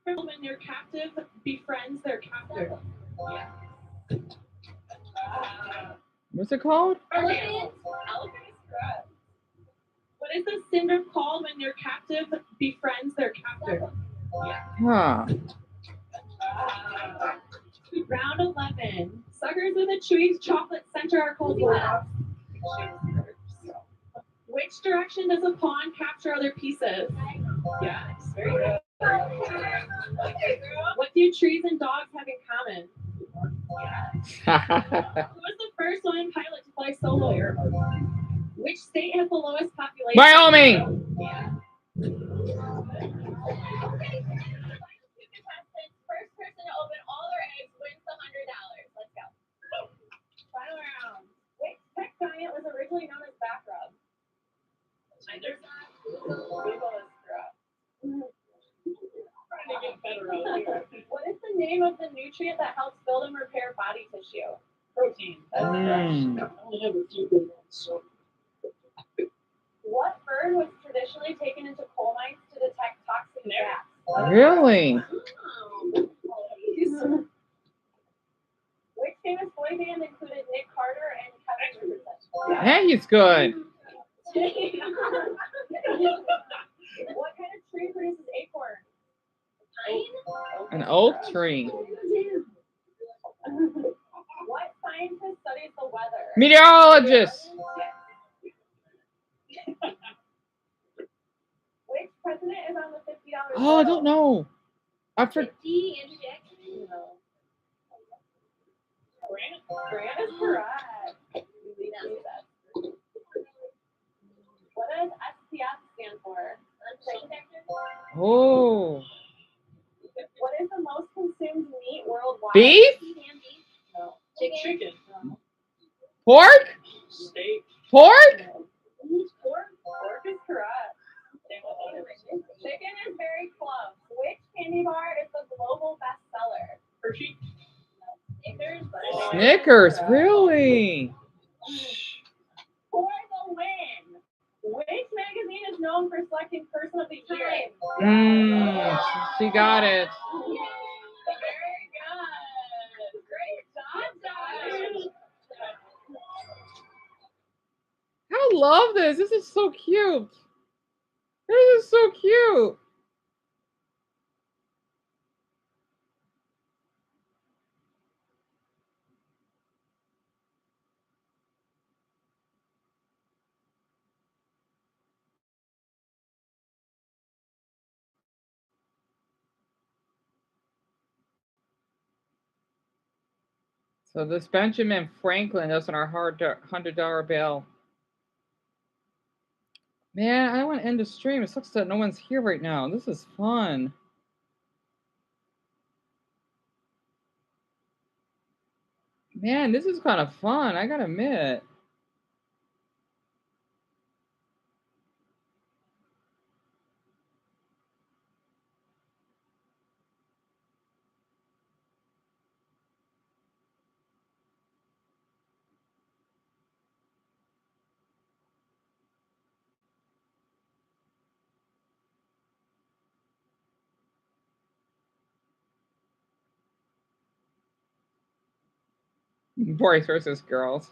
When your captive befriends their captor. Yeah. What's it called? Elephant. Elephant is correct. What is the syndrome called when your captive befriends their captor? Yeah. Huh. Round 11. Suckers with a chewy chocolate center are called what? Which direction does a pawn capture other pieces? Yes, very good. What do trees and dogs have in common? Who was the first woman pilot to fly solo? Which state has the lowest population? Wyoming! Yeah. First person to open all their eggs wins the $100. Let's go. Final round. Which tech giant was originally known as back rub? Neither. Trying to get better out here. What is the name of the nutrient that helps build and repair body tissue? Protein. That's correct. I only have a few good ones. So. What bird was traditionally taken into coal mines to detect toxic gas? Really? Which famous boy band included Nick Carter and Kevin Richardson? Yeah, he's good. What kind of tree produces acorns? An oak tree. What scientist studies the weather? Meteorologist. Which president is on the $50 bill? Oh, I don't know. After D. Andrew Jackson. No. Grant is correct. What does SPF stand for? oh, What is the most consumed meat worldwide? beef, No. Chicken. No. pork, Steak. pork. Pork is correct. Chicken is very close. Which candy bar is the global bestseller? Hershey. No. Snickers, really? For the win. Which magazine is known for selecting Person of the Year? She got it. Very good. Great job, guys. I love this. This is so cute. This is so cute. So this Benjamin Franklin is on our $100 bill. Man, I want to end the stream. It sucks that no one's here right now. This is fun. Man, this is kind of fun. I gotta admit. Boys versus girls.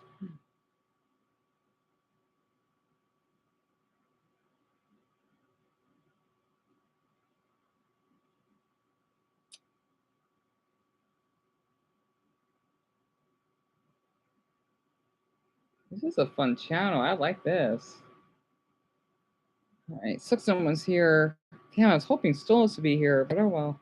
This is a fun channel. I like this. All right, someone's here. Damn, I was hoping Stolas to be here, but oh well.